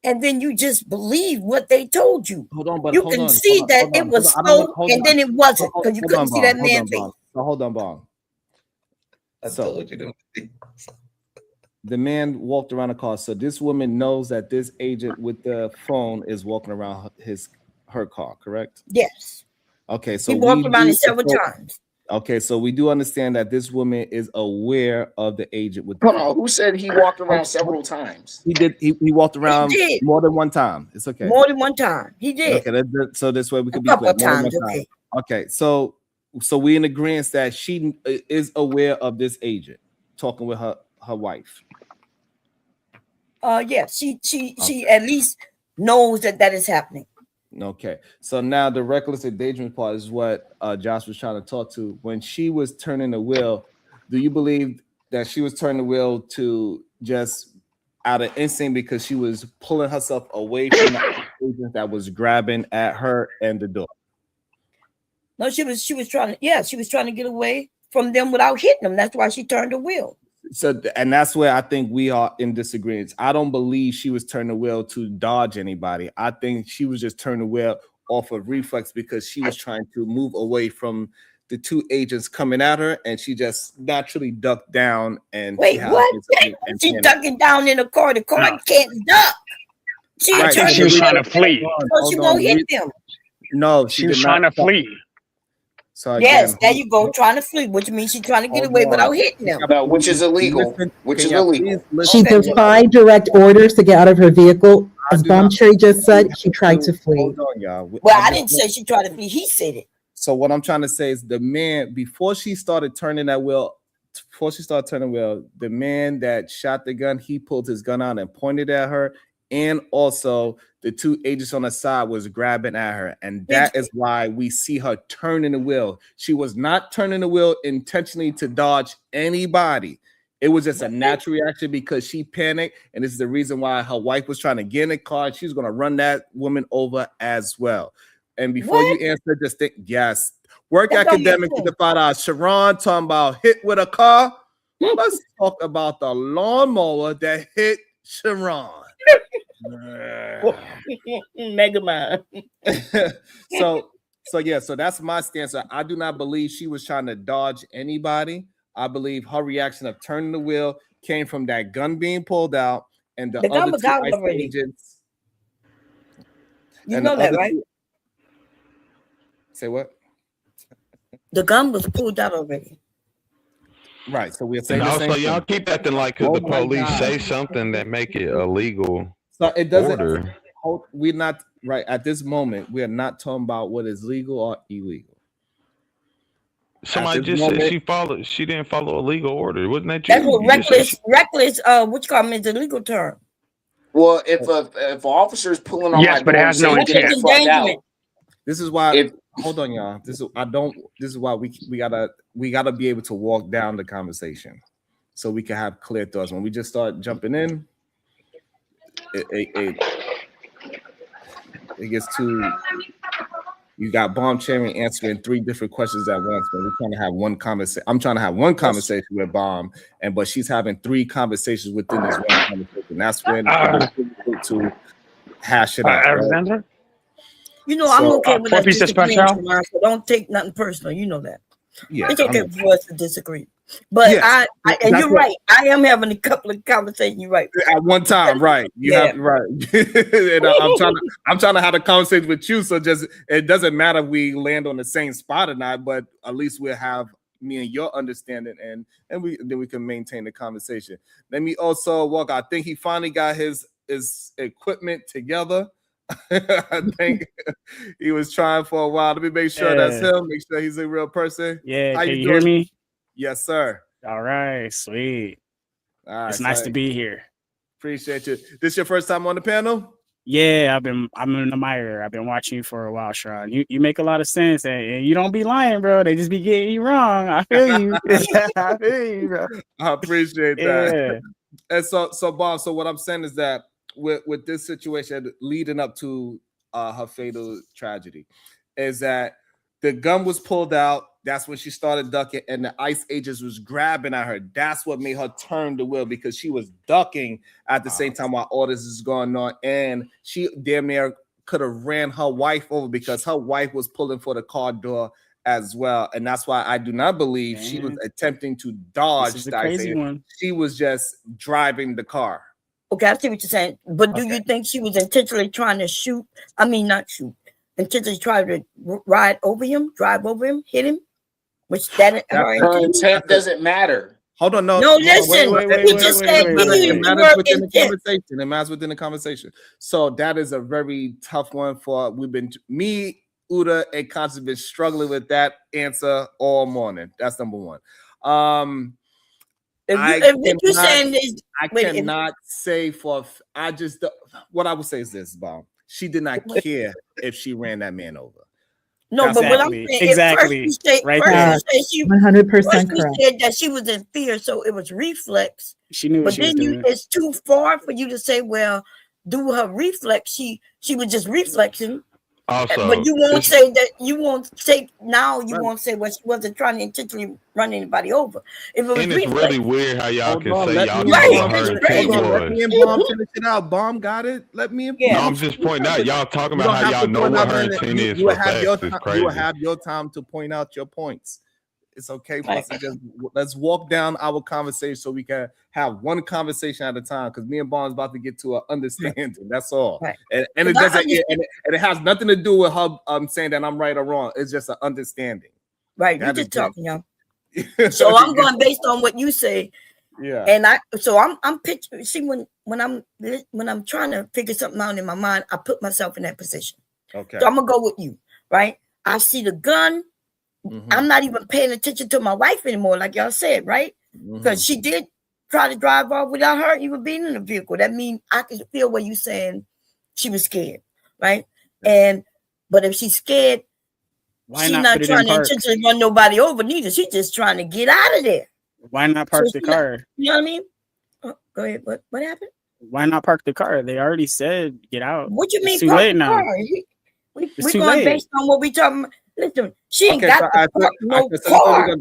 and then you just believe what they told you. You can see that it was slow and then it wasn't because you couldn't see that man's face. Hold on, Bomb. The man walked around the car. So this woman knows that this agent with the phone is walking around her car, correct? Yes. Okay, so he walked around it several times. Okay, so we do understand that this woman is aware of the agent. With Hold on, who said he walked around several times? He did. He walked around more than one time. It's okay. More than one time. He did. Okay, so this way we could be clear. More than one time. Okay, so we in agreement that she is aware of this agent talking with her wife. Yeah, she at least knows that is happening. Okay, so now the reckless endangerment part is what Josh was trying to talk to. When she was turning the wheel, do you believe that she was turning the wheel to just out of instinct because she was pulling herself away from the agent that was grabbing at her and the door? No, she was trying to get away from them without hitting them. That's why she turned the wheel. So, and that's where I think we are in disagreement. I don't believe she was turning the wheel to dodge anybody. I think she was just turning the wheel off of reflex because she was trying to move away from the two agents coming at her, and she just naturally ducked down. And wait, what? She ducking down in the car. The car can't duck. She was trying to flee. So she won't hit them. No, she was trying to flee. So yes, there you go, trying to flee, which means she's trying to get away without hitting them. Which is illegal. She defied direct orders to get out of her vehicle. As Bomb Cherry just said, she tried to flee. Hold on, y'all. Well, I didn't say she tried to flee. He said it. So what I'm trying to say is the man, before she started turning the wheel, the man that shot the gun, he pulled his gun out and pointed at her. And also the two agents on the side was grabbing at her. And that is why we see her turning the wheel. She was not turning the wheel intentionally to dodge anybody. It was just a natural reaction because she panicked. And this is the reason why her wife was trying to get in the car. She's going to run that woman over as well. And before you answer, just think, yes. Work academic to find out. Sharon talking about hit with a car. Let's talk about the lawnmower that hit Sharon. Mega Man. So that's my stance. I do not believe she was trying to dodge anybody. I believe her reaction of turning the wheel came from that gun being pulled out and the other two ICE agents. You know that, right? Say what? The gun was pulled out already. Right. So we're saying. And also, y'all keep acting like the police say something that make it illegal. So it doesn't. Order. We're not right at this moment. We are not talking about what is legal or illegal. Somebody just said she didn't follow a legal order. Wasn't that you? That's what reckless. Which call is a legal term. Well, if an officer is pulling on, yes, but it has no intent. This is why. Hold on, y'all. This is why we gotta be able to walk down the conversation, so we can have clear thoughts. When we just start jumping in, it gets too. You got Bomb Cherry answering 3 different questions at once, but we're trying to have one conversation. I'm trying to have one conversation with Bomb, but she's having 3 conversations within this one conversation. That's when to hash it out. Alexander? You know, I'm okay with that. So don't take nothing personal. You know that. Yeah, it's okay for us to distree. But yes, and you're right. I am having a couple of conversations. You're right. At one time, right. You have right. And I'm trying to have a conversation with you. So just it doesn't matter if we land on the same spot or not, but at least we'll have me and your understanding and then we can maintain the conversation. Let me also walk. I think he finally got his equipment together. I think he was trying for a while. Let me make sure that's him. Make sure he's a real person. Yeah, can you hear me? Yes, sir. All right, sweet. All right, it's nice to be here. Appreciate you. This your first time on the panel? Yeah, I'm an admirer. I've been watching you for a while, Sharon. You make a lot of sense, and you don't be lying, bro. They just be getting you wrong. I feel you. I feel you, bro. I appreciate that. And so Bob. So what I'm saying is that with this situation leading up to her fatal tragedy, is that the gun was pulled out. That's when she started ducking, and the ICE agents was grabbing at her. That's what made her turn the wheel, because she was ducking at the same time while all this is going on, and she damn near could have ran her wife over because her wife was pulling for the car door as well. And that's why I do not believe she was attempting to dodge. This is a crazy one. She was just driving the car. Okay, I see what you're saying. But do you think she was intentionally trying to shoot? I mean, not shoot. Intentionally trying to drive over him, hit him? Which that her intent doesn't matter. Hold on, no, listen. We just said it matters within the conversation. It matters within the conversation. So that is a very tough one for me, Uda, and Constance have been struggling with that answer all morning. That's number one. I cannot say for what I would say is this, Bob. She did not care if she ran that man over. No, exactly. But what I'm saying, exactly, right there, 100% correct. Said that she was in fear, so it was reflex. She knew, but then it's too far for you to say, well, do her reflex. She was just reflexing. Also, but you won't say that. You won't say now. You won't say well, she wasn't trying to intentionally run anybody over. If it was and it's really weird how y'all can say y'all know what her intent was. Let me and Bomb finish it out. Bomb got it. Let me. No, I'm just pointing out. Y'all talking about how y'all know what her intent is. You will have your time to point out your points. It's okay for us to just let's walk down our conversation so we can have one conversation at a time, because me and Bond's about to get to an understanding. That's all. Right. And it doesn't and it has nothing to do with her saying that I'm right or wrong. It's just an understanding. Right. We're just talking, y'all. So I'm going based on what you say. Yeah. And I'm picturing. See, when I'm trying to figure something out in my mind, I put myself in that position. Okay. So I'm gonna go with you, right? I see the gun. Mm-hmm. I'm not even paying attention to my wife anymore, like y'all said, right? Because she did try to drive off without her even being in the vehicle. That means I can feel what you're saying. She was scared, right? But if she's scared, she's not trying to intentionally run nobody over neither. She's just trying to get out of there. Why not park the car? You know what I mean? Oh, go ahead. What happened? Why not park the car? They already said get out. What you mean? It's too late now. We're going based on what we talking about. Listen, she ain't got no car.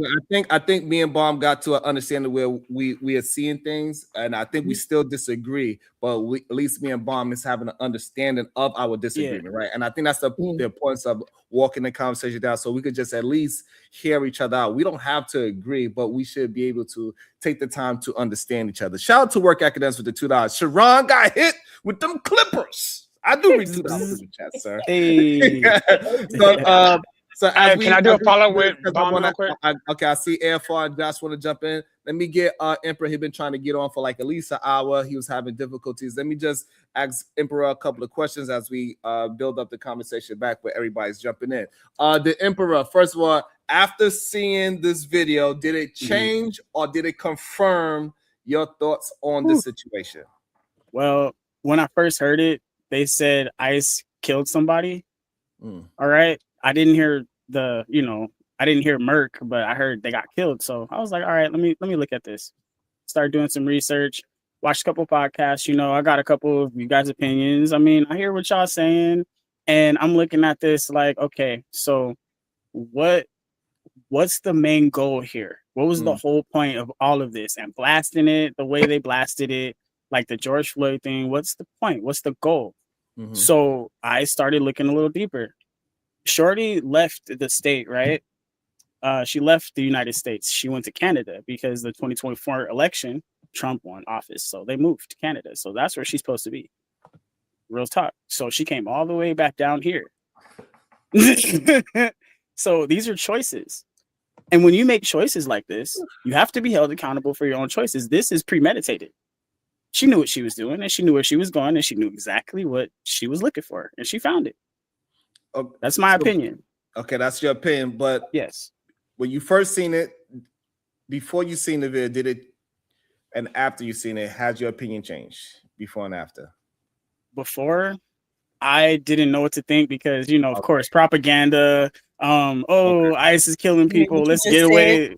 I think me and Bomb got to an understanding where we are seeing things, and I think we still disagree, but at least me and Bomb is having an understanding of our disagreement, right? And I think that's the importance of walking the conversation down, so we could just at least hear each other out. We don't have to agree, but we should be able to take the time to understand each other. Shout out to Work Academics with the $2. Sharon got hit with them clippers. I do read $2 in the chat, sir. Hey. So can I do a follow with Bomb real quick? Okay, I see Air Far and Josh want to jump in. Let me get Emperor. He's been trying to get on for like at least an hour. He was having difficulties. Let me just ask Emperor a couple of questions as we build up the conversation back where everybody's jumping in. The Emperor, first of all, after seeing this video, did it change or did it confirm your thoughts on the situation? Well, when I first heard it, they said ICE killed somebody. All right. I didn't hear I didn't hear Merck, but I heard they got killed. So I was like, all right, let me look at this. Start doing some research, watch a couple podcasts. I got a couple of you guys' opinions. I mean, I hear what y'all saying, and I'm looking at this like, okay, so what's the main goal here? What was the whole point of all of this? And blasting it the way they blasted it, like the George Floyd thing. What's the point? What's the goal? So I started looking a little deeper. Shorty left the state, right? She left the United States. She went to Canada because the 2024 election, Trump won office. So they moved to Canada. So that's where she's supposed to be. Real talk. So she came all the way back down here. So these are choices. And when you make choices like this, you have to be held accountable for your own choices. This is premeditated. She knew what she was doing, and she knew where she was going, and she knew exactly what she was looking for, and she found it. That's my opinion. Okay, that's your opinion. But yes, when you first seen it, before you seen the video, did it, and after you seen it, has your opinion changed before and after? Before, I didn't know what to think because, of course, propaganda. ICE is killing people. Let's do away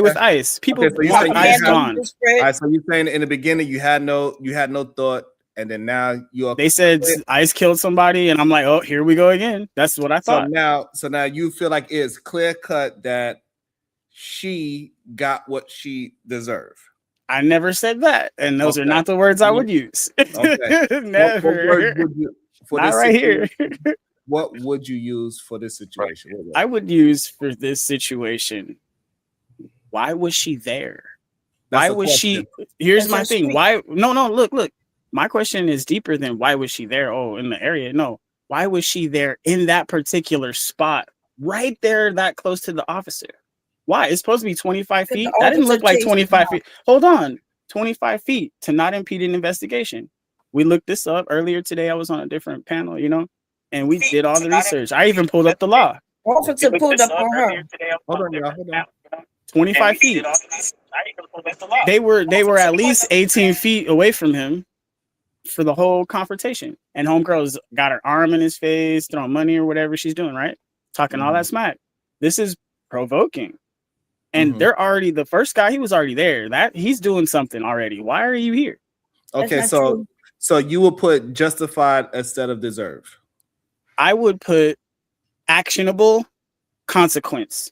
with ICE. People want ICE gone. All right, so you're saying in the beginning you had no thought, and then now they said ICE killed somebody, and I'm like, oh, here we go again. That's what I thought. So now you feel like it's clear cut that she got what she deserved. I never said that, and those are not the words I would use. Okay. Never. What words would you, for not this right here. What would you use for this situation? I would use for this situation. Why was she there? Why was she? Here's my thing. Why? No. Look. My question is deeper than why was she there? Oh, in the area. No. Why was she there in that particular spot, right there, that close to the officer? Why? It's supposed to be 25 feet. That didn't look like 25 feet. Hold on. 25 feet to not impede an investigation. We looked this up earlier today. I was on a different panel, and we did all the research. I even pulled up the law. Officer pulled up on her. Hold on, y'all. Hold on. 25 feet. They were at least 18 feet away from him for the whole confrontation. And homegirl's got her arm in his face, throwing money or whatever she's doing, right? Talking all that smack. This is provoking. And they're already, the first guy, he was already there. That he's doing something already. Why are you here? Okay, so you will put justified instead of deserved. I would put actionable consequence.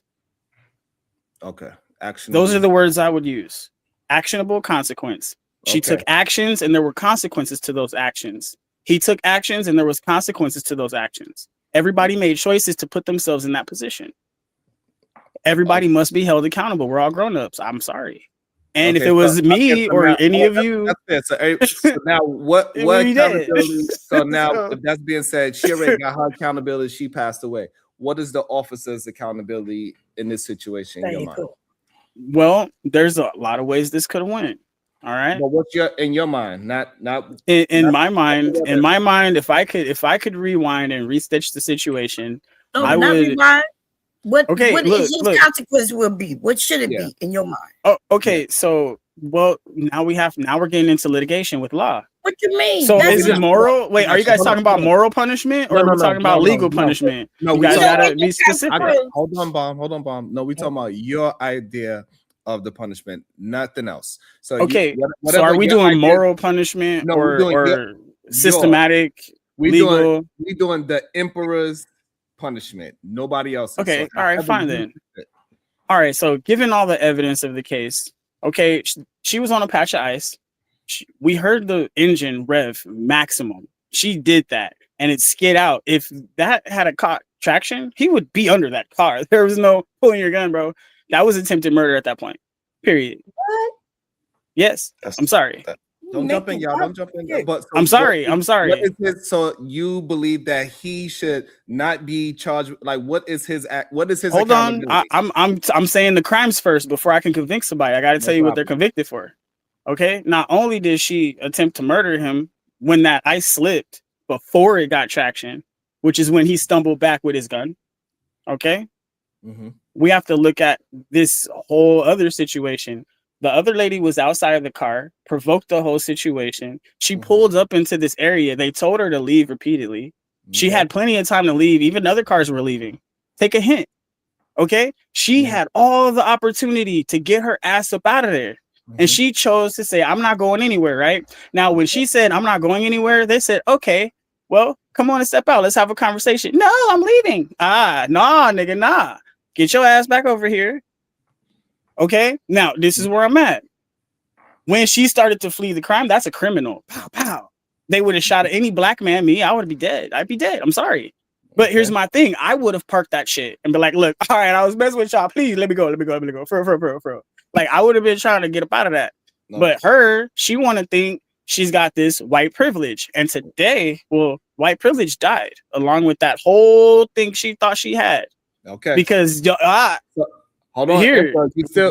Okay. Actionable. Those are the words I would use. Actionable consequence. She took actions and there were consequences to those actions. He took actions and there was consequences to those actions. Everybody made choices to put themselves in that position. Everybody must be held accountable. We're all grown-ups. I'm sorry. And if it was me or any of you, so now what accountability? So now with that being said, she already got her accountability. She passed away. What is the officer's accountability in this situation in your mind? Well, there's a lot of ways this could have went. All right. But what's in your mind? Not in my mind. In my mind, if I could rewind and restitch the situation, I would. Rewind. What his consequence will be? What should it be in your mind? Oh, okay. So, well, now we're getting into litigation with law. What you mean? So is it moral? Wait, are you guys talking about moral punishment or are we talking about legal punishment? No, you guys gotta be specific. Hold on, Bomb. No, we're talking about your idea of the punishment, nothing else. So okay, so are we doing moral punishment or systematic legal? We doing the emperor's punishment, nobody else. Okay, all right, fine then. All right, so given all the evidence of the case, okay, she was on a patch of ice. We heard the engine rev maximum. She did that and it skid out. If that had a caught traction, he would be under that car. There was no pulling your gun, bro. That was attempted murder at that point. Period. What? Yes. I'm sorry. Don't jump in, y'all. Don't jump in. But I'm sorry. So you believe that he should not be charged? Like, what is his act? What is his? Hold on. I'm saying the crimes first before I can convict somebody. I got to tell you what they're convicted for. Okay. Not only did she attempt to murder him when that ice slipped before it got traction, which is when he stumbled back with his gun. Okay. We have to look at this whole other situation. The other lady was outside of the car, provoked the whole situation. She pulled up into this area. They told her to leave repeatedly. She had plenty of time to leave. Even other cars were leaving. Take a hint. Okay. She had all the opportunity to get her ass up out of there. And she chose to say, I'm not going anywhere. Right now, when she said, I'm not going anywhere, they said, okay, well, come on and step out. Let's have a conversation. No, I'm leaving. Nah, nigga, nah. Get your ass back over here. Okay. Now, this is where I'm at. When she started to flee the crime, that's a criminal. Pow, pow. They would have shot any black man, me, I would be dead. I'd be dead. I'm sorry. But here's my thing. I would have parked that shit and be like, look, all right, I was messing with y'all. Please let me go. For. Like, I would have been trying to get up out of that. No. But she want to think she's got this white privilege. And today, well, white privilege died along with that whole thing she thought she had. Okay. Because hold on. Here,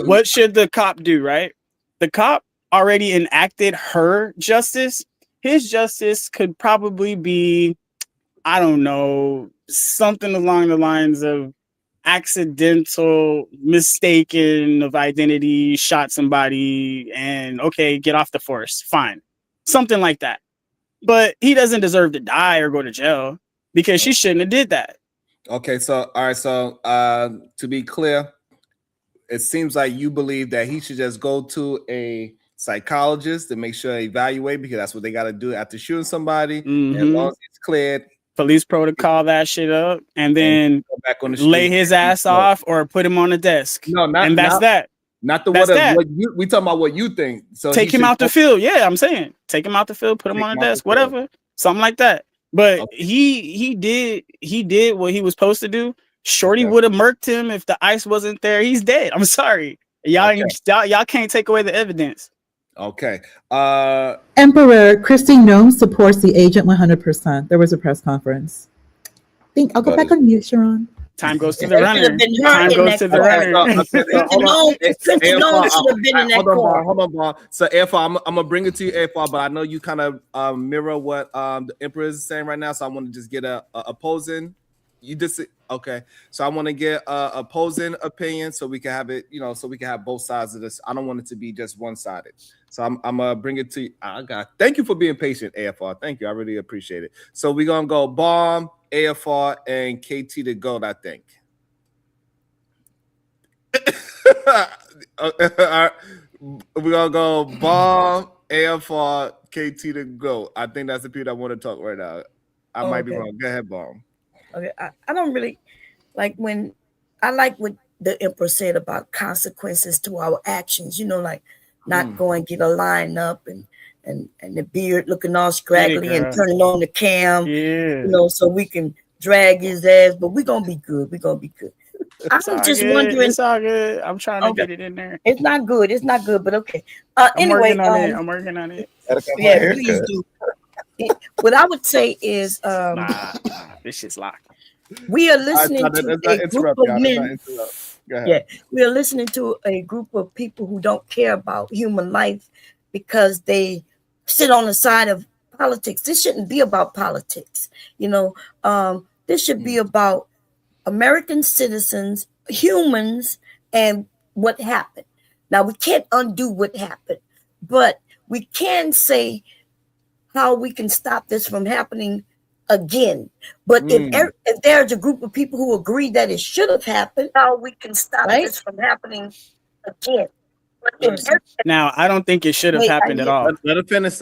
what should the cop do, right? The cop already enacted her justice. His justice could probably be, I don't know, something along the lines of accidental mistaken of identity, shot somebody, and okay, get off the force. Fine. Something like that. But he doesn't deserve to die or go to jail because she shouldn't have did that. Okay, so all right, so to be clear, it seems like you believe that he should just go to a psychologist to make sure they evaluate, because that's what they got to do after shooting somebody. And as long as it's cleared, police protocol that shit up, and then go back on the street, lay his ass off or put him on the desk. No, and that's that. Not the what you, we talking about what you think. So take him out the field. Yeah, I'm saying take him out the field, put him on the desk, whatever, something like that. But okay. he did what he was supposed to do. Shorty would have murked him if the ice wasn't there. He's dead. I'm sorry. Y'all can't take away the evidence. Okay. Emperor Kristi Noem supports the agent 100%. There was a press conference. I'll go back on mute, Sharon. Time goes to the runner. Time goes to the runner. Hold on, Bob. So, Airfall, I'm gonna bring it to you, Airfall, but I know you kind of mirror what the Emperor is saying right now, so I want to just get a opposing. You just okay. So I want to get opposing opinion, so we can have it, so we can have both sides of this. I don't want it to be just one-sided. So I'm gonna bring it to you. Thank you for being patient, AFR. Thank you. I really appreciate it. So we're gonna go Bomb, AFR, and KT to GOAT, I think. We're gonna go Bomb, AFR, KT to GOAT. I think that's the people that want to talk right now. I might be wrong. Go ahead, Bomb. Okay, I don't really like when I like what the Emperor said about consequences to our actions. Like not going get a line up and the beard looking all scraggly and turning on the cam. Yeah. So we can drag his ass, but we're gonna be good. We're gonna be good. I'm just wondering. It's all good. I'm trying to get it in there. It's not good. It's not good, but okay. Anyway, I'm working on it. Yeah, please do. What I would say is, this shit's locked. We are listening to a group of men. Yeah, we are listening to a group of people who don't care about human life because they sit on the side of politics. This shouldn't be about politics. This should be about American citizens, humans, and what happened. Now, we can't undo what happened, but we can say how we can stop this from happening again. But if there's a group of people who agree that it should have happened, how we can stop this from happening again. Now, I don't think it should have happened at all. Let her finish.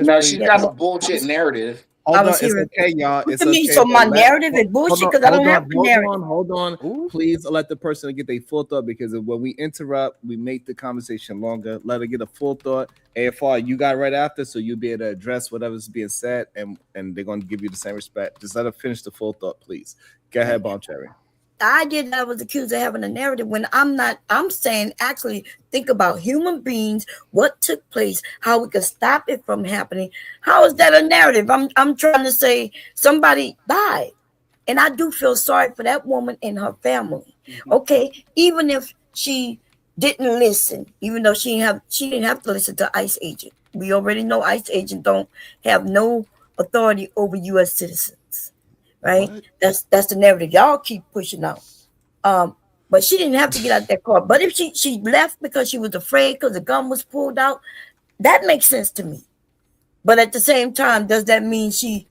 No, she's got a bullshit narrative. Hold on, it's okay, y'all. It's okay. So my narrative is bullshit because I don't have the narrative. Hold on. Please let the person get their full thought, because when we interrupt, we make the conversation longer. Let her get a full thought. AFR, you got right after, so you'll be able to address whatever's being said, and they're going to give you the same respect. Just let her finish the full thought, please. Go ahead, Bomb Cherry. I was accused of having a narrative when I'm not. I'm saying actually think about human beings, what took place, how we could stop it from happening. How is that a narrative? I'm trying to say somebody died, and I do feel sorry for that woman and her family. Okay, even if she didn't listen, even though she didn't have to listen to ICE agent. We already know ICE agent don't have no authority over U.S. citizens. Right, what? That's the narrative y'all keep pushing out. But she didn't have to get out that car. But if she left because she was afraid because the gun was pulled out, that makes sense to me. But at the same time, does that mean she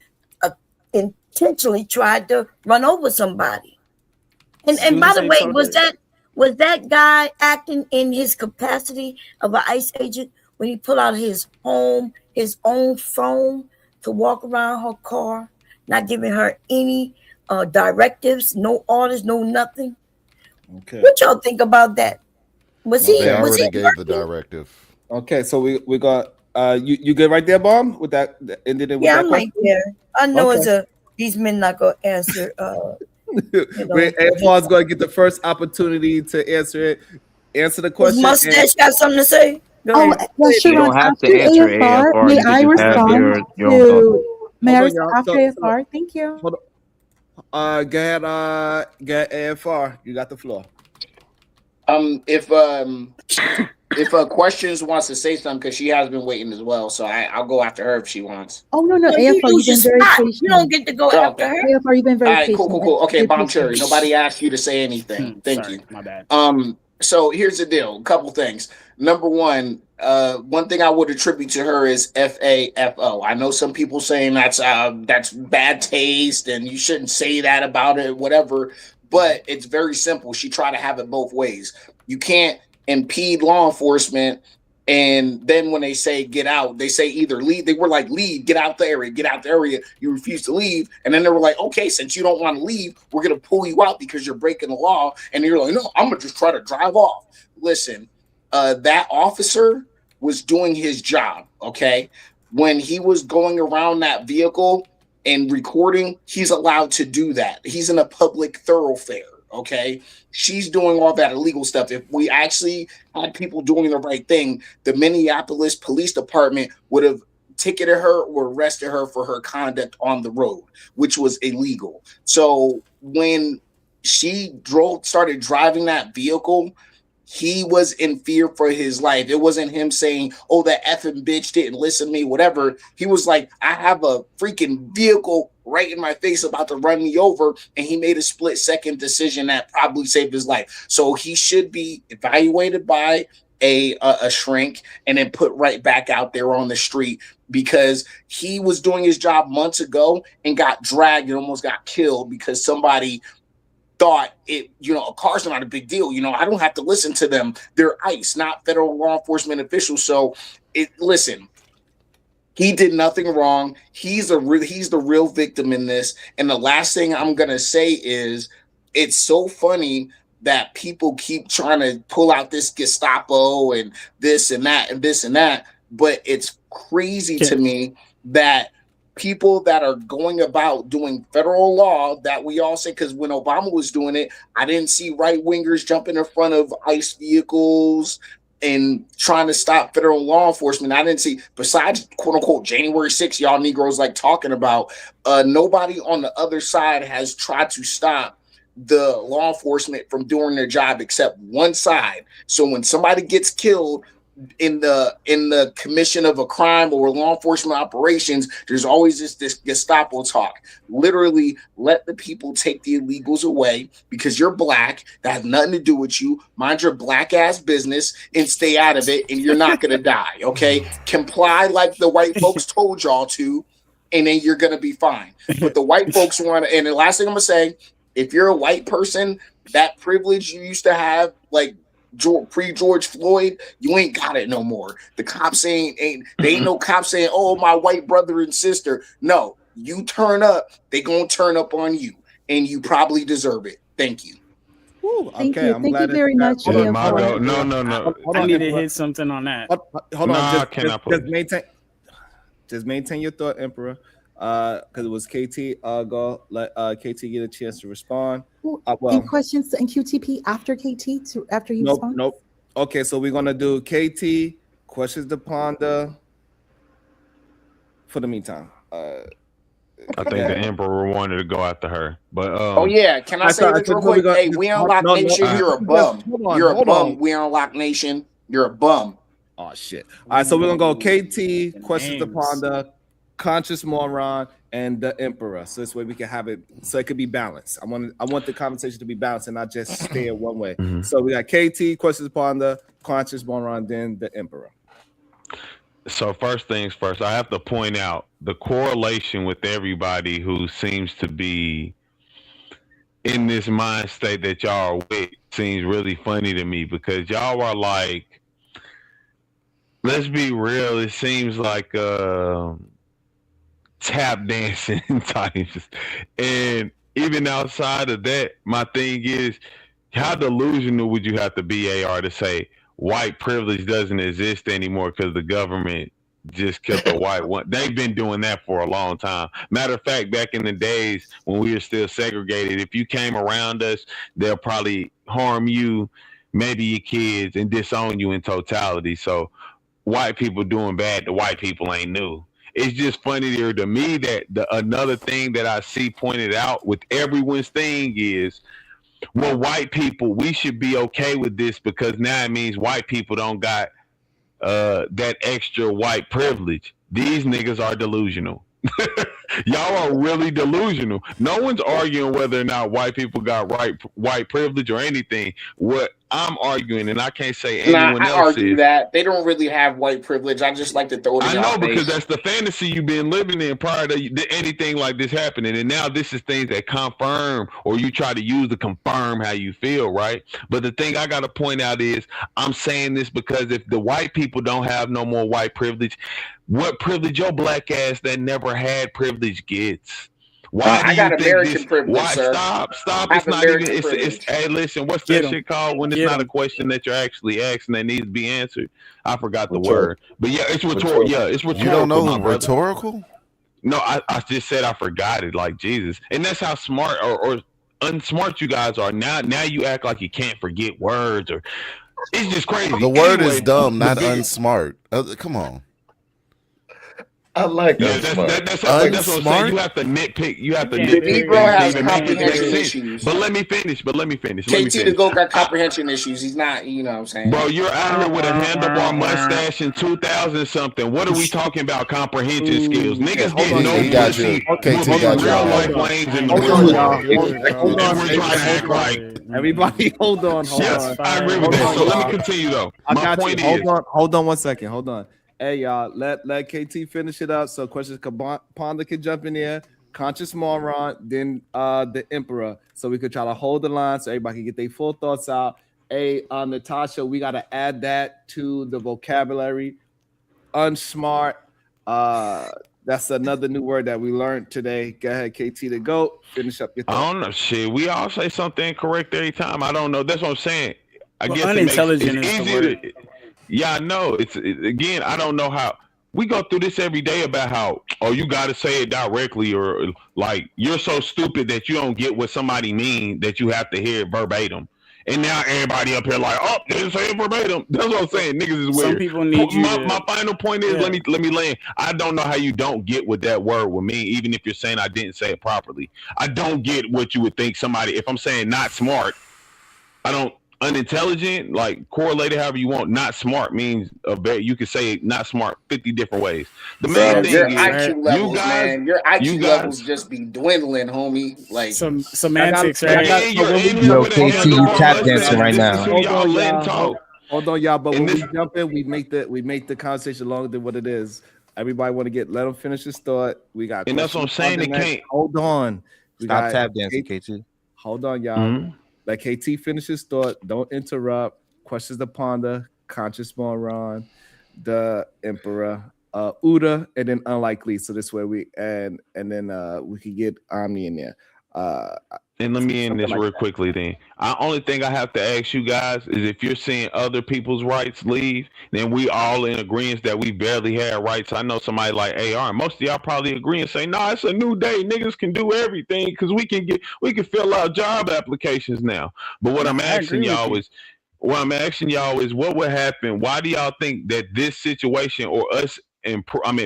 intentionally tried to run over somebody? And by the way, was that guy acting in his capacity of an ICE agent when he pulled out his own phone to walk around her car? Not giving her any directives, no orders, no nothing. Okay. What y'all think about that? They already gave the directive. Okay, so we got you good right there, Bomb? With that ended it with that I'm right there. I know these men not gonna answer. AFR is gonna get the first opportunity to answer it. Answer the question. Mustache got something to say? Well, you don't have to answer AFR. May I respond to? May I respond after AFR? Thank you. Hold on. Go ahead, AFR. You got the floor. If Questions wants to say something, because she has been waiting as well, so I'll go after her if she wants. Oh no, AFR, you've been very patient. You don't get to go after her. AFR, you've been very patient. All right, cool. Okay, Bomb Cherry. Nobody asked you to say anything. Thank you. My bad. So here's the deal. A couple things. Number one thing I would attribute to her is FAFO. I know some people saying that's bad taste and you shouldn't say that about it, whatever. But it's very simple. She tried to have it both ways. You can't impede law enforcement, and then when they say get out, they say either leave. They were like, leave, get out the area. You refuse to leave, and then they were like, okay, since you don't want to leave, we're gonna pull you out because you're breaking the law. And you're like, no, I'm gonna just try to drive off. Listen, that officer was doing his job. Okay, when he was going around that vehicle and recording, he's allowed to do that. He's in a public thoroughfare. Okay, she's doing all that illegal stuff. If we actually had people doing the right thing, the Minneapolis Police Department would have ticketed her or arrested her for her conduct on the road, which was illegal. So when she started driving that vehicle, he was in fear for his life. It wasn't him saying, oh, that effing bitch didn't listen to me, whatever. He was like, I have a freaking vehicle right in my face about to run me over. And he made a split-second decision that probably saved his life. So he should be evaluated by a shrink and then put right back out there on the street, because he was doing his job months ago and got dragged and almost got killed because somebody thought it, a car's not a big deal. I don't have to listen to them. They're ICE, not federal law enforcement officials. So listen, he did nothing wrong. He's the real victim in this. And the last thing I'm going to say is, it's so funny that people keep trying to pull out this Gestapo and this and that and this and that. But it's crazy to me that people that are going about doing federal law, that we all say, because when Obama was doing it, I didn't see right-wingers jumping in front of ICE vehicles and trying to stop federal law enforcement. I didn't see, besides quote-unquote January 6th, y'all Negroes like talking about, nobody on the other side has tried to stop the law enforcement from doing their job except one side. So when somebody gets killed in the commission of a crime or law enforcement operations, there's always this Gestapo talk. Literally, let the people take the illegals away because you're black. That has nothing to do with you. Mind your black ass business and stay out of it, and you're not gonna die. Okay, comply like the white folks told y'all to, and then you're gonna be fine. But the white folks want to. And the last thing I'm gonna say, if you're a white person, that privilege you used to have, like pre-George Floyd, you ain't got it no more. The cops ain't no cops saying, oh, my white brother and sister. No, you turn up, they gonna turn up on you, and you probably deserve it. Thank you. Ooh, thank you. Thank you very much. No. I need to hit something on that. Hold on. Just maintain your thought, Emperor. Because it was KT. Go let KT get a chance to respond. Any questions and QTP after KT after you respond? Nope. Okay, so we're gonna do KT questions to ponder for the meantime. I think the Emperor wanted to go after her, but can I say this real quick? Hey, We Unlock Nation, you're a bum. You're a bum. We Unlock Nation, you're a bum. Oh shit! All right, so we're gonna go KT questions to ponder, Conscious Moron, and the Emperor. So this way we can have it, so it could be balanced. I want the conversation to be balanced and not just stay in one way. Mm-hmm. So we got KT questions upon the Conscious Moron, then the Emperor. So first things first, I have to point out the correlation with everybody who seems to be in this mind state that y'all are with seems really funny to me, because y'all are like, let's be real, it seems like tap dancing types. And even outside of that, my thing is, how delusional would you have to be, AR, to say white privilege doesn't exist anymore because the government just kept a white one? They've been doing that for a long time. Matter of fact, back in the days when we were still segregated, if you came around us, they'll probably harm you, maybe your kids, and disown you in totality. So white people doing bad to white people ain't new. It's just funny there to me that another thing that I see pointed out with everyone's thing is, well, white people, we should be okay with this because now it means white people don't got that extra white privilege. These niggas are delusional. Y'all are really delusional. No one's arguing whether or not white people got white privilege or anything. What I'm arguing, and I can't say anyone else argue that they don't really have white privilege. I just like to throw it in. I know, because that's the fantasy you've been living in prior to anything like this happening, and now this is things that confirm, or you try to use to confirm how you feel, right? But the thing I got to point out is, I'm saying this because if the white people don't have no more white privilege, what privilege your black ass that never had privilege gets? Why I got American privilege, why, sir. Stop. It's not even. It's. Hey, listen. What's that shit called when it's not a question that you're actually asking that needs to be answered? I forgot the word, but yeah, it's rhetorical. Yeah, it's rhetorical. You don't know rhetorical? No, I just said I forgot it. Like Jesus, and that's how smart or unsmart you guys are. Now you act like you can't forget words, or it's just crazy. The word is dumb, not unsmart. Come on. I like Yeah, that's what I'm saying. You have to nitpick. You have to nitpick. The Negro has to make it make comprehension sense. issues. But let me finish. KT the GOAT got comprehension issues. He's not, you know what I'm saying? Bro, you're out here with a handlebar mustache in 2000 something. What are we talking about? Comprehension skills. Niggas get no pussy. KT got real life lanes in the world. Hold on, we're trying to act like. Everybody, hold on. Yes, I agree with that. So let me continue though. My point is. Hold on 1 second. Hold on. Hey y'all, let KT finish it up. So questions Ponda can jump in there. Conscious Moron, then the Emperor. So we could try to hold the line so everybody can get their full thoughts out. Hey, Natasha, we gotta add that to the vocabulary. Unsmart. That's another new word that we learned today. Go ahead, KT the GOAT. Finish up your thoughts. I don't know. Shit, we all say something incorrect every time. I don't know. That's what I'm saying. I guess unintelligent it's is the easier word. Yeah, I know. Again, I don't know how we go through this every day about how, you got to say it directly, or like you're so stupid that you don't get what somebody mean that you have to hear it verbatim. And now everybody up here like, they didn't say it verbatim. That's what I'm saying. Niggas is weird. Some people need you. My final point is, let me land. I don't know how you don't get what that word would mean, even if you're saying I didn't say it properly. I don't get what you would think somebody, if I'm saying not smart, I don't. Unintelligent, like correlated, however you want. Not smart means you could say not smart 50 different ways. The main thing your is IQ levels, you guys, man. Your IQ levels just be dwindling, homie. Like some semantics, right? Yo, KT, you tap dancing right now. Hold on, y'all. But when we jump in, we make the conversation longer than what it is. Everybody want to let him finish his thought. We got, and that's what I'm saying. It can't. Hold on. Stop tap dancing, KT. Hold on, y'all. Mm-hmm. Let KT finish his thought. Don't interrupt. Questions to Ponder, Conscious Moron, the Emperor, Uda, and then Unlikely. So this way we and then we can get Omni in there. And let me end this real quickly then. Only thing I have to ask you guys is if you're seeing other people's rights leave, then we all in agreement that we barely had rights. I know somebody like AR, most of y'all probably agree and say, no, it's a new day. Niggas can do everything because we can fill out job applications now. But what I'm asking y'all is, what would happen? Why do y'all think that this situation or us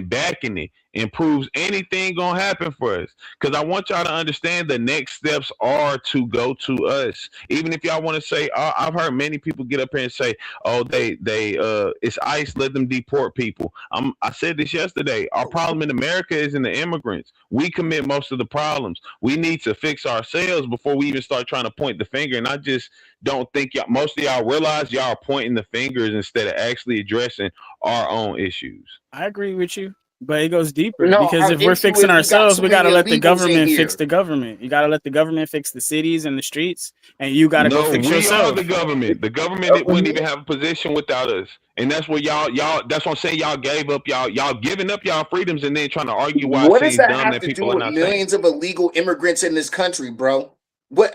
backing it improves anything gonna happen for us? Because I want y'all to understand the next steps are to go to us. Even if y'all want to say, I've heard many people get up here and say, it's ICE, let them deport people. I said this yesterday. Our problem in America isn't the immigrants. We commit most of the problems. We need to fix ourselves before we even start trying to point the finger. And I just don't think most of y'all realize y'all are pointing the fingers instead of actually addressing our own issues. I agree with you, but it goes deeper because if we're fixing ourselves, we got to let the government fix the government. You got to let the government fix the cities and the streets, and you got to go fix yourself. The government wouldn't even have a position without us, and that's what y'all. That's what I'm saying. Y'all gave up y'all giving up y'all freedoms, and then trying to argue why. What does that have to do with millions of illegal immigrants in this country, bro? What?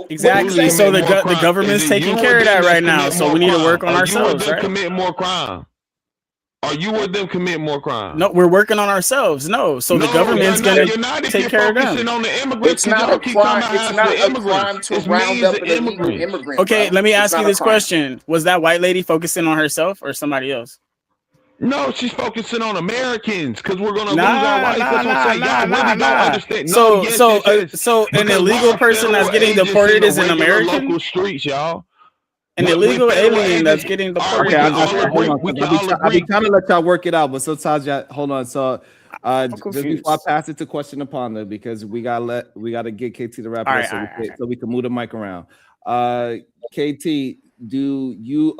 Exactly. So the government's taking care of that right now. So we need to work on ourselves, right? Commit more crime. Are you or them commit more crime? No, we're working on ourselves. No, so the government's going to take care of them. On the immigrants, it's not a crime. It's not a crime to round up an illegal immigrant. Okay, let me ask you this question: was that white lady focusing on herself or somebody else? No, she's focusing on Americans because we're gonna lose our rights. That's what I'm saying. Y'all really don't understand. So an illegal person that's getting deported is an American. Local streets, y'all. An illegal alien that's getting deported. I'll be trying to let y'all work it out, but sometimes y'all hold on. So just before I pass it to question upon them, because we gotta get KT to wrap it up so we can move the mic around. KT, do you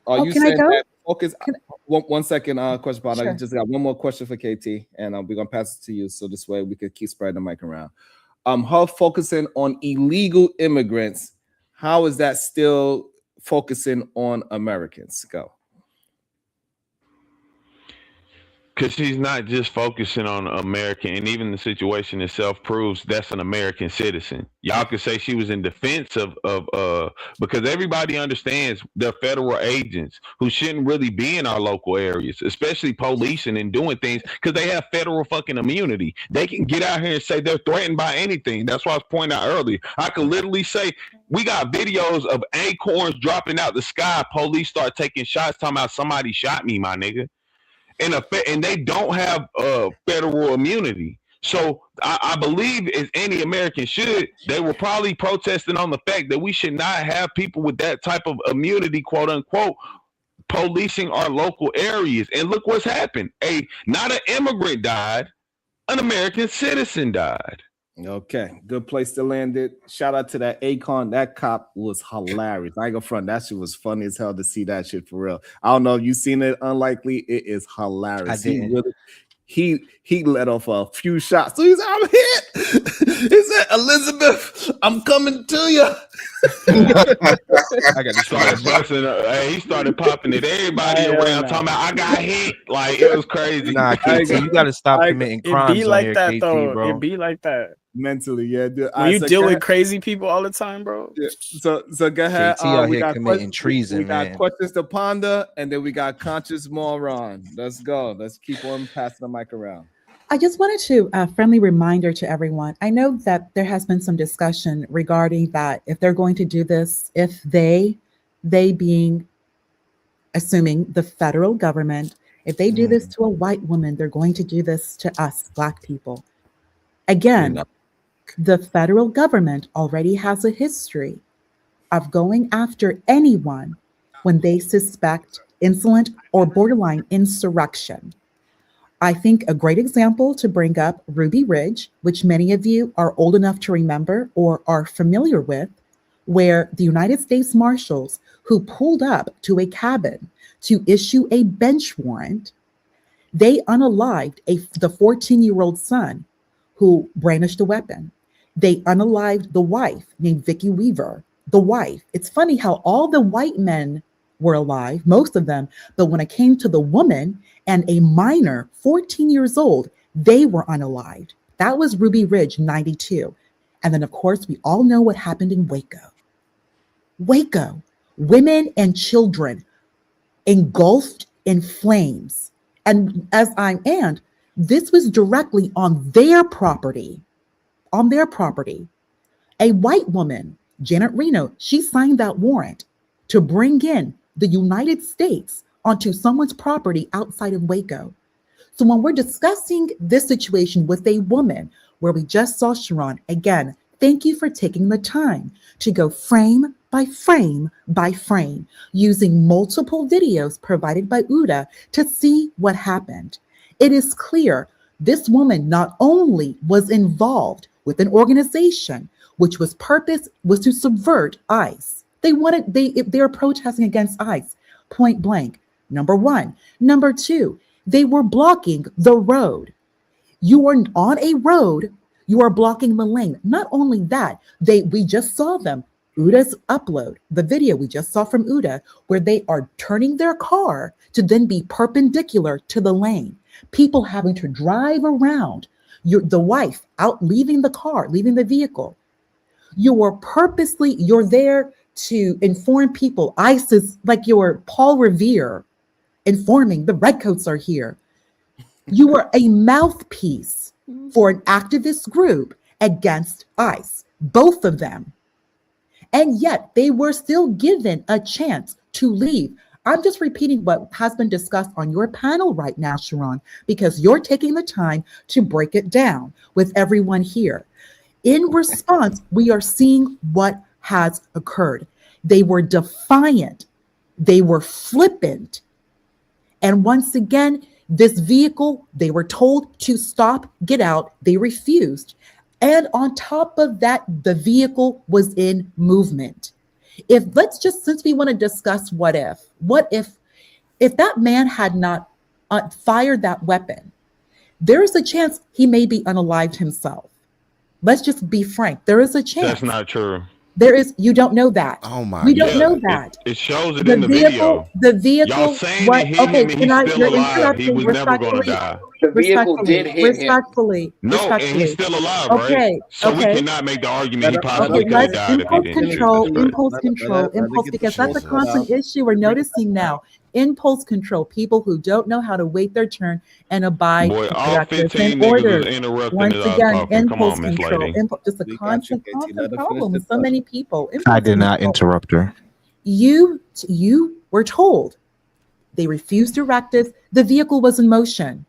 are you saying that focus? One second, question upon. Sure. I just got one more question for KT, and we're gonna pass it to you, so this way we could keep spreading the mic around. Her focusing on illegal immigrants. How is that still focusing on Americans? Go. Because she's not just focusing on American, and even the situation itself proves that's an American citizen. Y'all could say she was in defense of because everybody understands they're federal agents who shouldn't really be in our local areas, especially policing and doing things because they have federal fucking immunity. They can get out here and say they're threatened by anything. That's what I was pointing out earlier. I could literally say we got videos of acorns dropping out the sky. Police start taking shots, talking about somebody shot me, my nigga. and they don't have federal immunity. So I believe, as any American should, they were probably protesting on the fact that we should not have people with that type of immunity, quote unquote, policing our local areas. And look what's happened. Not an immigrant died, an American citizen died. Okay, good place to land it. Shout out to that Akon. That cop was hilarious. I ain't gonna front. That shit was funny as hell to see that shit for real. I don't know if you seen it. Unlikely, it is hilarious. He let off a few shots. So he's I'm hit. He said, Elizabeth, I'm coming to you. I got to start busting. He started popping it. Everybody around talking about I got hit. Like it was crazy. Nah, KT, you got to stop committing crimes. It be like on that KT, though. bro. It be like that. Mentally, yeah. Dude. When you deal with crazy people all the time, bro. Yeah. So go ahead. KT out we here got committing treason, we got man. questions to ponder, and then we got conscious moron. Let's go. Let's keep on passing the mic around. I just wanted to friendly reminder to everyone. I know that there has been some discussion regarding that if they're going to do this, if they being assuming the federal government, if they do this to a white woman, they're going to do this to us Black people. Again, the federal government already has a history of going after anyone when they suspect insolent or borderline insurrection. I think a great example to bring up Ruby Ridge, which many of you are old enough to remember or are familiar with, where the United States Marshals who pulled up to a cabin to issue a bench warrant, they unalived the 14-year-old son who brandished a weapon. They unalived the wife named Vicky Weaver, the wife. It's funny how all the white men were alive, most of them, but when it came to the woman and a minor, 14 years old, they were unalived. That was Ruby Ridge, 92. And then, of course, we all know what happened in Waco. Waco, women and children engulfed in flames. And this was directly on their property. On their property. A white woman, Janet Reno, she signed that warrant to bring in the United States onto someone's property outside of Waco. So when we're discussing this situation with a woman where we just saw Sharon, again, thank you for taking the time to go frame by frame by frame, using multiple videos provided by UDA to see what happened. It is clear this woman not only was involved with an organization which was to subvert ICE. They were protesting against ICE, point blank. Number one. Number two, they were blocking the road. You are on a road, you are blocking the lane. Not only that, we just saw them. UDA's upload, the video we just saw from UDA, where they are turning their car to then be perpendicular to the lane. People having to drive around. The wife out leaving the car, leaving the vehicle. You're there to inform people. ICE is like your Paul Revere informing the redcoats are here. You are a mouthpiece for an activist group against ICE, both of them. And yet they were still given a chance to leave. I'm just repeating what has been discussed on your panel right now, Sharon, because you're taking the time to break it down with everyone here. In response, we are seeing what has occurred. They were defiant. They were flippant. And once again, this vehicle, they were told to stop, get out. They refused. And on top of that, the vehicle was in movement. Since we want to discuss what if that man had not fired that weapon, there is a chance he may be unalived himself. Let's just be frank. There is a chance. That's not true. You don't know that. Oh my! We don't know that. It shows it in the video. The vehicle. Y'all saying that hit him and he's still alive. He was never going to die. The vehicle did hit him. No, and he's still alive, right? So we cannot make the argument he possibly could have died if he didn't. Impulse control, because that's a constant issue we're noticing now. Impulse control, people who don't know how to wait their turn and abide Boy, all 15 niggas was interrupting. Once again, impulse control, just a constant problem with so many people. I did not interrupt her. You were told They refused directives. The vehicle was in motion.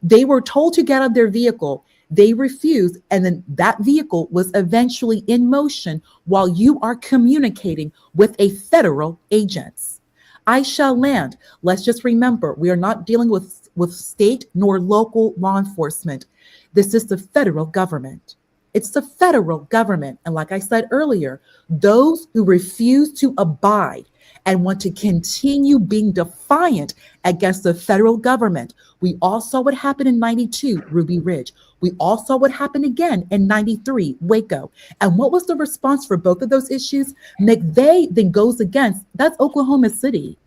They were told to get out of their vehicle. They refused, and then that vehicle was eventually in motion while you are communicating with a federal agent. I shall land. Let's just remember, we are not dealing with state nor local law enforcement. This is the federal government. It's the federal government. And like I said earlier, those who refuse to abide and want to continue being defiant against the federal government. We all saw what happened in 92, Ruby Ridge. We all saw what happened again in 93, Waco. And what was the response for both of those issues? McVeigh then goes against, that's Oklahoma City.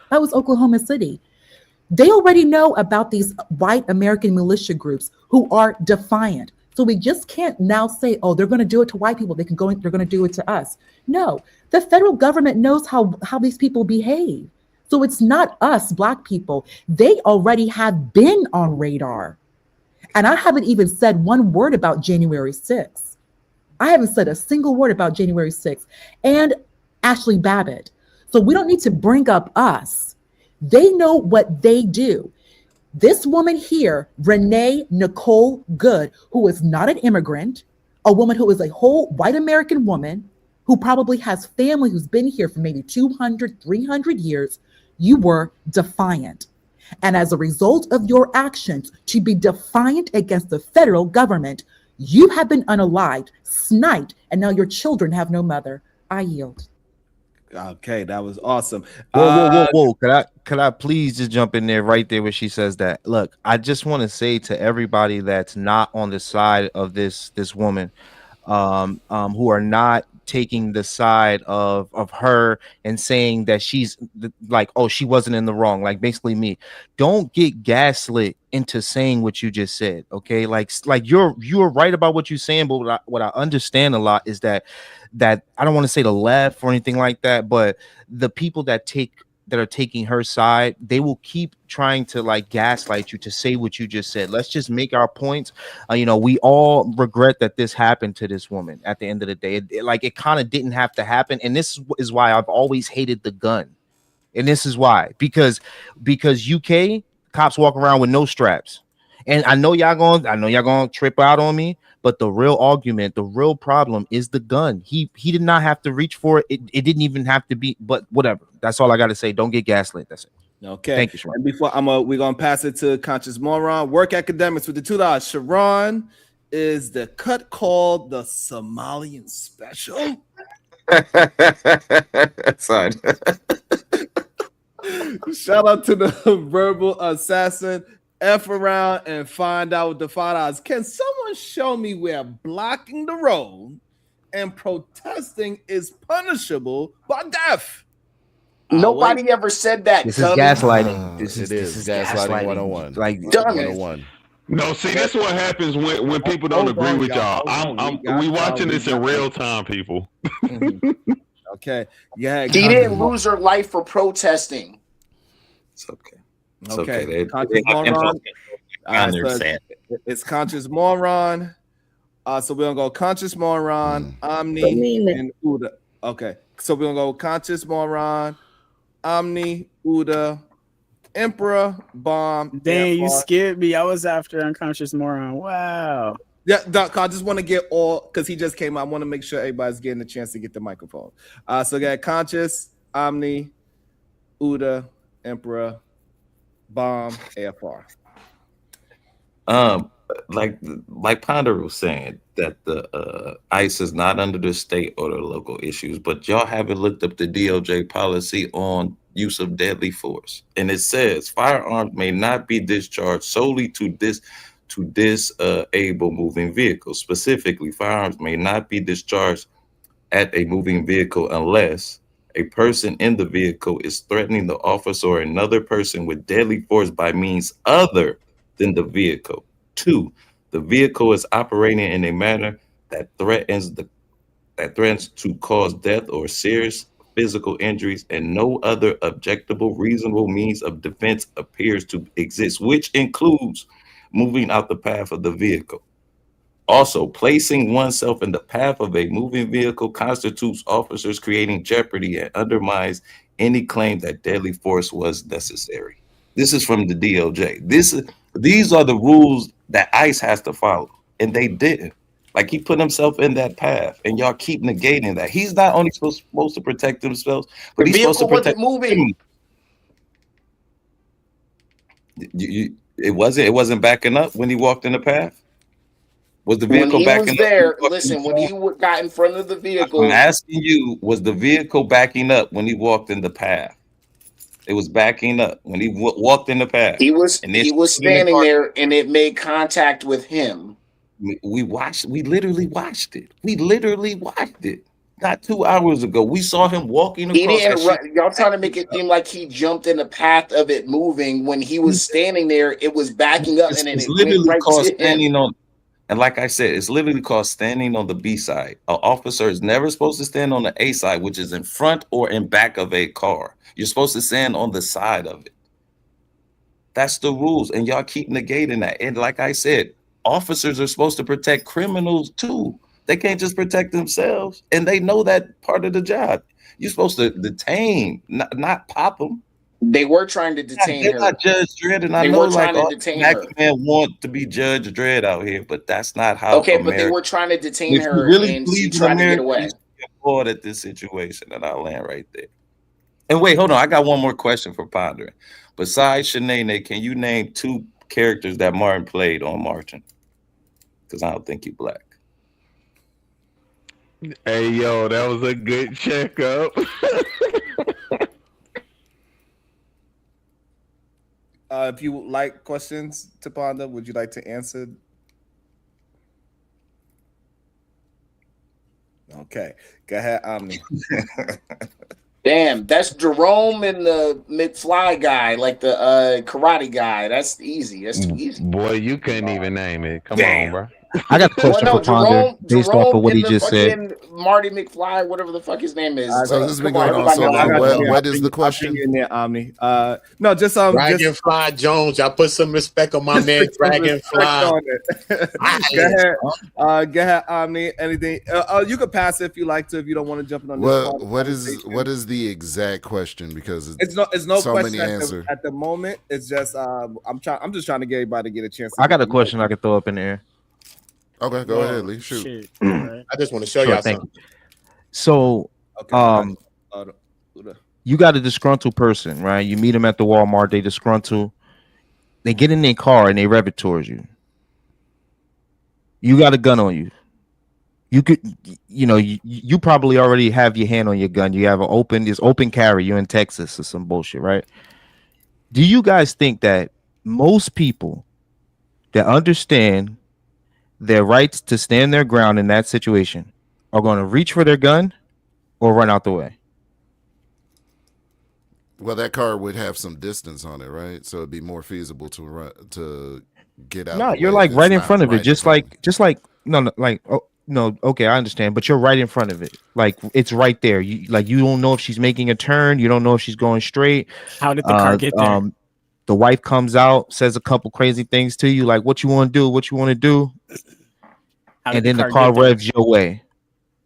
That was Oklahoma City. They already know about these white American militia groups who are defiant. So we just can't now say, oh, they're going to do it to white people. They're going to do it to us. No, the federal government knows how these people behave. So it's not us, Black people. They already have been on radar. And I haven't even said one word about January 6th. I haven't said a single word about January 6th and Ashley Babbitt. So we don't need to bring up us. They know what they do. This woman here, Renee Nicole Good, who is not an immigrant, a woman who is a whole white American woman who probably has family who's been here for maybe 200, 300 years, you were defiant. And as a result of your actions to be defiant against the federal government, you have been unalived, sniped, and now your children have no mother. I yield. Okay, that was awesome. Whoa. Could I please just jump in there right there where she says that? Look, I just want to say to everybody that's not on the side of this woman, who are not taking the side of her and saying that she's like, oh, she wasn't in the wrong, like basically me. Don't get gaslit into saying what you just said. Okay, like you're right about what you're saying, but what I understand a lot is that I don't want to say the left or anything like that, but the people that are taking her side, they will keep trying to like gaslight you to say what you just said. Let's just make our points. We all regret that this happened to this woman at the end of the day. It kind of didn't have to happen. And this is why I've always hated the gun. And this is why, because UK cops walk around with no straps. And I know y'all gonna trip out on me, but the real argument, the real problem is the gun. He did not have to reach for it. It didn't even have to be, but whatever. That's all I got to say. Don't get gaslit. That's it. Okay. Thank you, Sharon. And before we're gonna pass it to Conscious Moron. Work Academics with the $2. Sharon, is the cut called the Somalian Special? Sorry. Shout out to the verbal assassin. F around and find out what the $5. Can someone show me where blocking the road and protesting is punishable by death? Nobody ever said that. This is gaslighting. This is gaslighting 101. Like 101. No, see, that's what happens when people don't agree with y'all. We watching this in real time, people. Okay. Yeah. He didn't lose her life for protesting. It's okay. It's okay. I understand. It's Conscious Moron. So we're gonna go Conscious Moron, Omni, and Uda. Okay. So we're gonna go Conscious Moron, Omni, Uda, Emperor, Bomb. Dang, you skipped me. I was after Unconscious Moron. Wow. Yeah, Doc, I just want to get all because he just came out. I want to make sure everybody's getting a chance to get the microphone. So got Conscious, Omni, Uda, Emperor, Bomb, AFR. Like Ponder was saying that the ICE is not under the state or the local issues, but y'all haven't looked up the DOJ policy on use of deadly force, and it says firearms may not be discharged solely to disable moving vehicles. Specifically, firearms may not be discharged at a moving vehicle unless a person in the vehicle is threatening the officer or another person with deadly force by means other than the vehicle. 2, the vehicle is operating in a manner that threatens to cause death or serious physical injuries, and no other objectable, reasonable means of defense appears to exist, which includes moving out the path of the vehicle. Also, placing oneself in the path of a moving vehicle constitutes officers creating jeopardy and undermines any claim that deadly force was necessary. This is from the DOJ. These are the rules that ICE has to follow, and they didn't. Like, he put himself in that path, and y'all keep negating that. He's not only supposed to protect themselves, but he's supposed to protect moving. It wasn't backing up when he walked in the path. Was the vehicle backing up? When he got in front of the vehicle, I'm asking you, was the vehicle backing up when he walked in the path? It was backing up when he walked in the path. He was standing there, and it made contact with him. We literally watched it. Not 2 hours ago. We saw him walking across. He didn't run. Y'all trying to make it seem like he jumped in the path of it moving. When he was standing there, it was backing up, and it literally went called right standing on. And like I said, it's literally called standing on the B side. An officer is never supposed to stand on the A side, which is in front or in back of a car. You're supposed to stand on the side of it. That's the rules, and y'all keep negating that. And like I said, officers are supposed to protect criminals too. They can't just protect themselves, and they know that part of the job. You're supposed to detain, not pop them. They were trying to detain they're her. not Judge Dredd, and I know like man want to be Judge Dredd out here, but that's not how. Okay, but they were trying to detain her, and she tried to get away. Forward at this situation, and I'll land right there. And wait, hold on, I got one more question for pondering. Besides Shanae, can you name 2 characters that Martin played on Martin? Because I don't think you black. Hey, yo, that was a good checkup. If you like questions to ponder, would you like to answer? Okay, go ahead, Omni. Damn, that's Jerome and the McFly guy, like the karate guy. That's easy. That's too easy. Boy, you couldn't even name it. Come on, bro. I got a question for Ponder based off of what he just said. Marty McFly, whatever the fuck his name is. So this has been going on so long. What is the question? In there, Omni. No, just Dragonfly Jones. Y'all put some respect on my man Dragonfly. Go ahead, Omni. Anything? You could pass it if you like to. If you don't want to jump in on this. What is the exact question? Because it's no so question many answers at the moment. It's just I'm just trying to get everybody to get a chance. I got a question I can throw up in the air. Okay, go ahead, Lee. Shoot. I just want to show y'all something. So, you got a disgruntled person, right? You meet them at the Walmart. They disgruntled. They get in their car and they rev it towards you. You got a gun on you. You could, you probably already have your hand on your gun. You have open carry. You're in Texas or some bullshit, right? Do you guys think that most people that understand their rights to stand their ground in that situation are going to reach for their gun or run out the way? Well, that car would have some distance on it, right? So it'd be more feasible to get out. No, you're like right in front of it, just like okay, I understand, but you're right in front of it, like it's right there. You don't know if she's making a turn, you don't know if she's going straight. How did the car get there? The wife comes out, says a couple crazy things to you, like what you want to do, and then the car revs your way.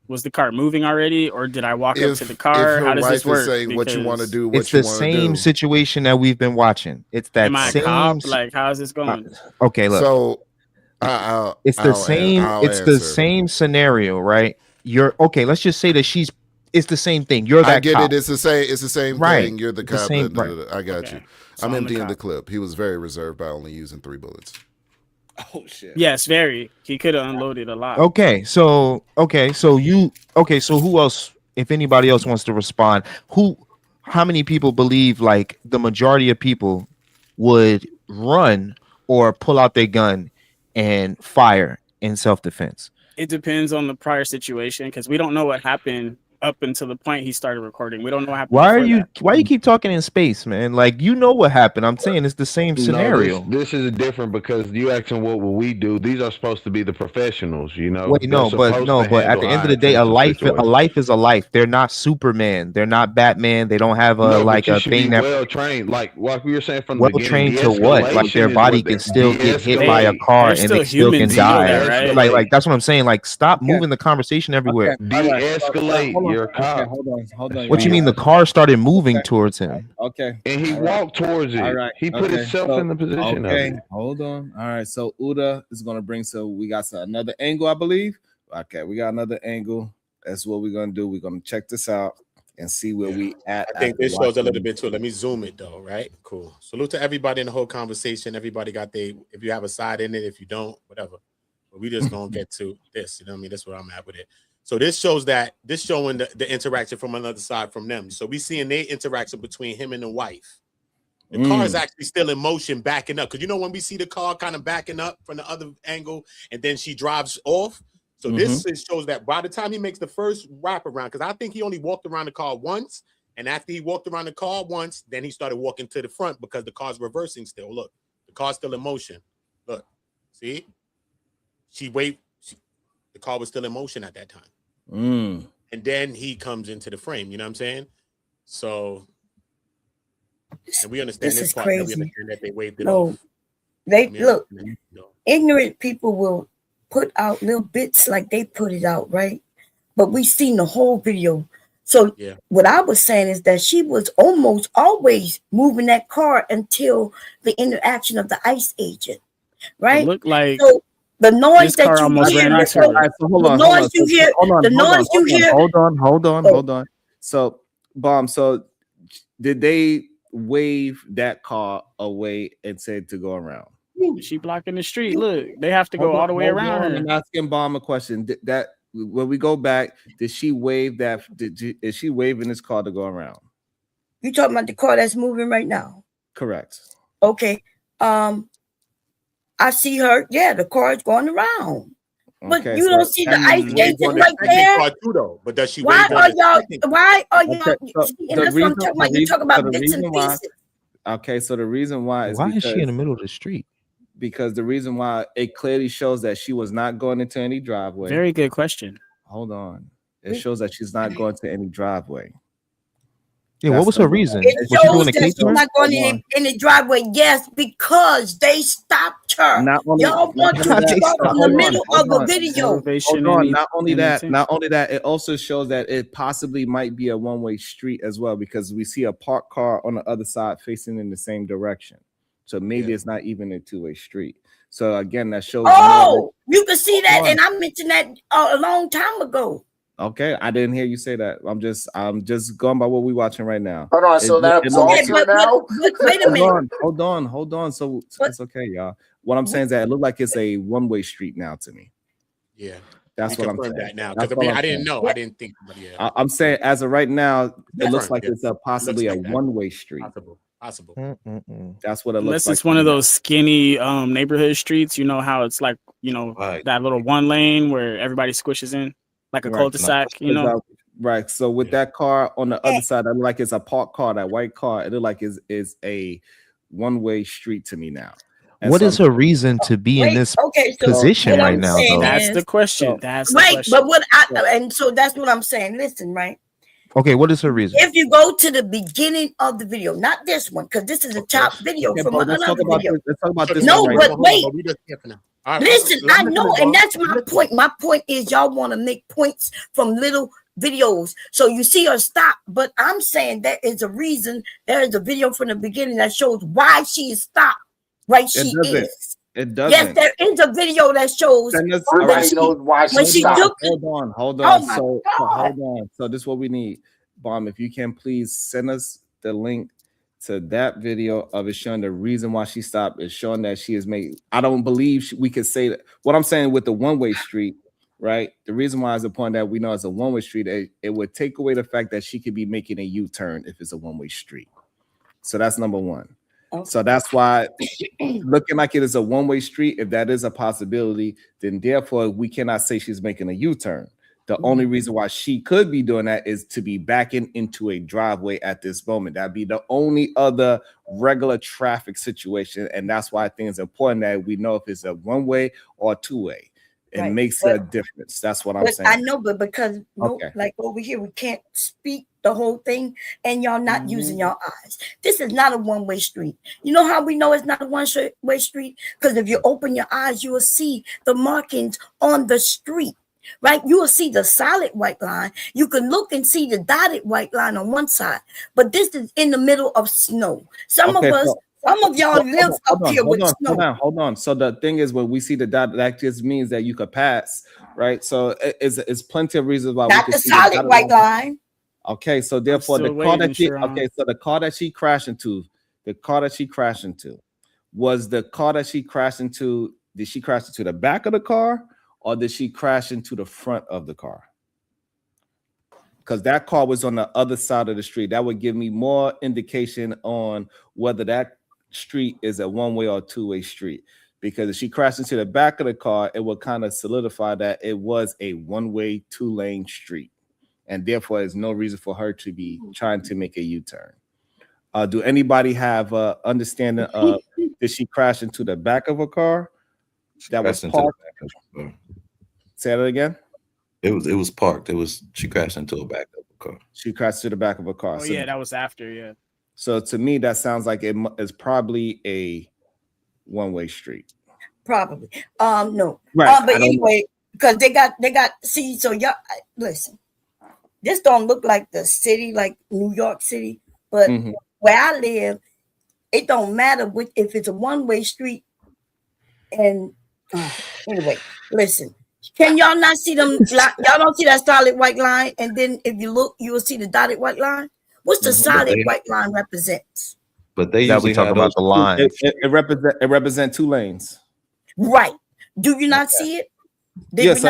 Was the car moving already, or did I walk up to the car? How does this work? Say what you want to do. It's the same situation that we've been watching. It's that same. Like, how is this going? Okay, look. So it's the same. It's the same scenario, right? You're okay. Let's just say that it's the same thing. You're that. I get cop. it. It's the same. It's the same right. thing. You're the cop. Right. I got you. So I'm emptying the clip. He was very reserved by only using 3 bullets. Oh shit. Yes, very. He could have unloaded a lot. So who else? If anybody else wants to respond, how many people believe like the majority of people would run or pull out their gun and fire in self-defense? It depends on the prior situation because we don't know what happened up until the point he started recording. We don't know what happened. Why you keep talking in space, man? Like, you know what happened. I'm saying it's the same scenario. No, this is different because you asking what will we do. These are supposed to be the professionals, you know. Wait, but at the end of the day, a life is a life. They're not Superman. They're not Batman. They don't have a thing that well trained. Like we were saying from the well beginning, trained to what? Like their body can still get hit by a car and they still can die. Right? Like that's what I'm saying. Like, stop moving the conversation everywhere. De-escalate your car. Hold on. What you mean the car started moving towards him? Okay. And he walked towards it. All right. He put himself in the position of it. Hold on. All right. So Uda is gonna bring. So we got another angle, I believe. Okay, we got another angle. That's what we're gonna do. We're gonna check this out and see where we at. I think this shows a little bit too. Let me zoom it though. Right. Cool. Salute to everybody in the whole conversation. Everybody got if you have a side in it, if you don't, whatever. But we just gonna get to this. You know what I mean? That's where I'm at with it. So this shows showing the interaction from another side from them. So we seeing their interaction between him and the wife. The car is actually still in motion, backing up. Because you know when we see the car kind of backing up from the other angle, and then she drives off. So this shows that by the time he makes the first wrap around, because I think he only walked around the car once, and after he walked around the car once, then he started walking to the front because the car's reversing still. Look, the car's still in motion. Look, see? The car was still in motion at that time. And then he comes into the frame, you know what I'm saying? So, and we understand this part. Crazy. We understand that they waved it no, off. Look, ignorant people will put out little bits like they put it out, right? But we seen the whole video. So what I was saying is that she was almost always moving that car until the interaction of the ICE agent, right? It looked like so the noise that you hear, the noise you hear. Hold on. So, Bomb, so did they wave that car away and said to go around? She blocking the street. Look, they have to go all the way around her. I'm asking Bomb a question. That when we go back, did she wave that? Is she waving this car to go around? You talking about the car that's moving right now? Correct. Okay. I see her. Yeah, the car is going around. But okay, you don't see the ICE agent right there. Too, though. But does she? Why are y'all? Why are y'all? Okay, so and that's what I'm talking about. You talk about bits and pieces. Okay, so the reason why is is she in the middle of the street? Because the reason why it clearly shows that she was not going into any driveway. Very good question. Hold on. It shows that she's not going to any driveway. Yeah, what was her reason? It shows that she's not going in the driveway. Yes, because they stopped her. Y'all want to stop in the middle of the video. Hold on. Not only that, it also shows that it possibly might be a one-way street as well, because we see a parked car on the other side facing in the same direction. So maybe it's not even a two-way street. So again, that shows. Oh, you can see that, and I mentioned that a long time ago. Okay, I didn't hear you say that. I'm just going by what we're watching right now. Hold on, so that absolves her now. Wait a minute. Hold on. So it's okay, y'all. What I'm saying is that it looked like it's a one-way street now to me. Yeah, that's what I'm saying. That now, because I didn't know. I didn't think. Yeah. I'm saying as of right now, it looks like it's possibly a one-way street. Possible. That's what it looks like. Unless it's one of those skinny neighborhood streets. You know how it's like, that little one lane where everybody squishes in. Like a cul-de-sac, Right. So with that car on the other side, I look like it's a parked car, that white car. It look like is a one-way street to me now. And what is her reason to be in this position right now? Though? That's the question. That's the question. But so that's what I'm saying. Listen, right? Okay, what is her reason? If you go to the beginning of the video, not this one, because this is a chopped video from another video. Let's talk about this. No, but wait. Right, listen, I know, and that's my point. My point is y'all want to make points from little videos. So you see her stop, but I'm saying there is a reason. There is a video from the beginning that shows why she is stopped. Right, she is. It doesn't. Yes, there is a video that shows when she took it. Hold on. Oh hold on. So this is what we need. Bomb, if you can please send us the link to that video of it showing the reason why she stopped. Is showing that she is made. I don't believe we could say that. What I'm saying with the one-way street, right? The reason why is the point that we know it's a one-way street. It would take away the fact that she could be making a U-turn if it's a one-way street. So that's number one. So that's why looking like it is a one-way street, if that is a possibility, then therefore we cannot say she's making a U-turn. The only reason why she could be doing that is to be backing into a driveway at this moment. That'd be the only other regular traffic situation. And that's why I think it's important that we know if it's a one-way or a two-way. It makes a difference. That's what I'm saying. I know, but because like over here, we can't speak the whole thing, and y'all not using your eyes. This is not a one-way street. You know how we know it's not a one-way street? Because if you open your eyes, you will see the markings on the street. Right, you will see the solid white line. You can look and see the dotted white line on one side, but this is in the middle of snow. Some of y'all live up here with snow. Hold on. So the thing is, when we see the dot, that just means that you could pass, right? So it's plenty of reasons why not we the solid white line. Okay, so therefore the car that she crashed into, was the car that she crashed into. Did she crash into the back of the car? Or did she crash into the front of the car? Because that car was on the other side of the street. That would give me more indication on whether that street is a one-way or two-way street. Because if she crashed into the back of the car, it would kind of solidify that it was a one-way, two-lane street. And therefore, there's no reason for her to be trying to make a U-turn. Do anybody have an understanding of, did she crash into the back of a car that was parked? Say that again. It was parked. She crashed into the back of a car. She crashed to the back of a car. Oh, so, yeah, that was after, yeah. So to me, that sounds like it is probably a one-way street. Probably. No. Right. But anyway, because they got see, so y'all listen. This don't look like the city, like New York City, but where I live, it don't matter if it's a one-way street. And anyway, listen. Can y'all not see them? Y'all don't see that solid white line, and then if you look, you will see the dotted white line. What's the solid white line represents? But they usually talk about the line. It represent two lanes. Right? Do you not see it? Yes,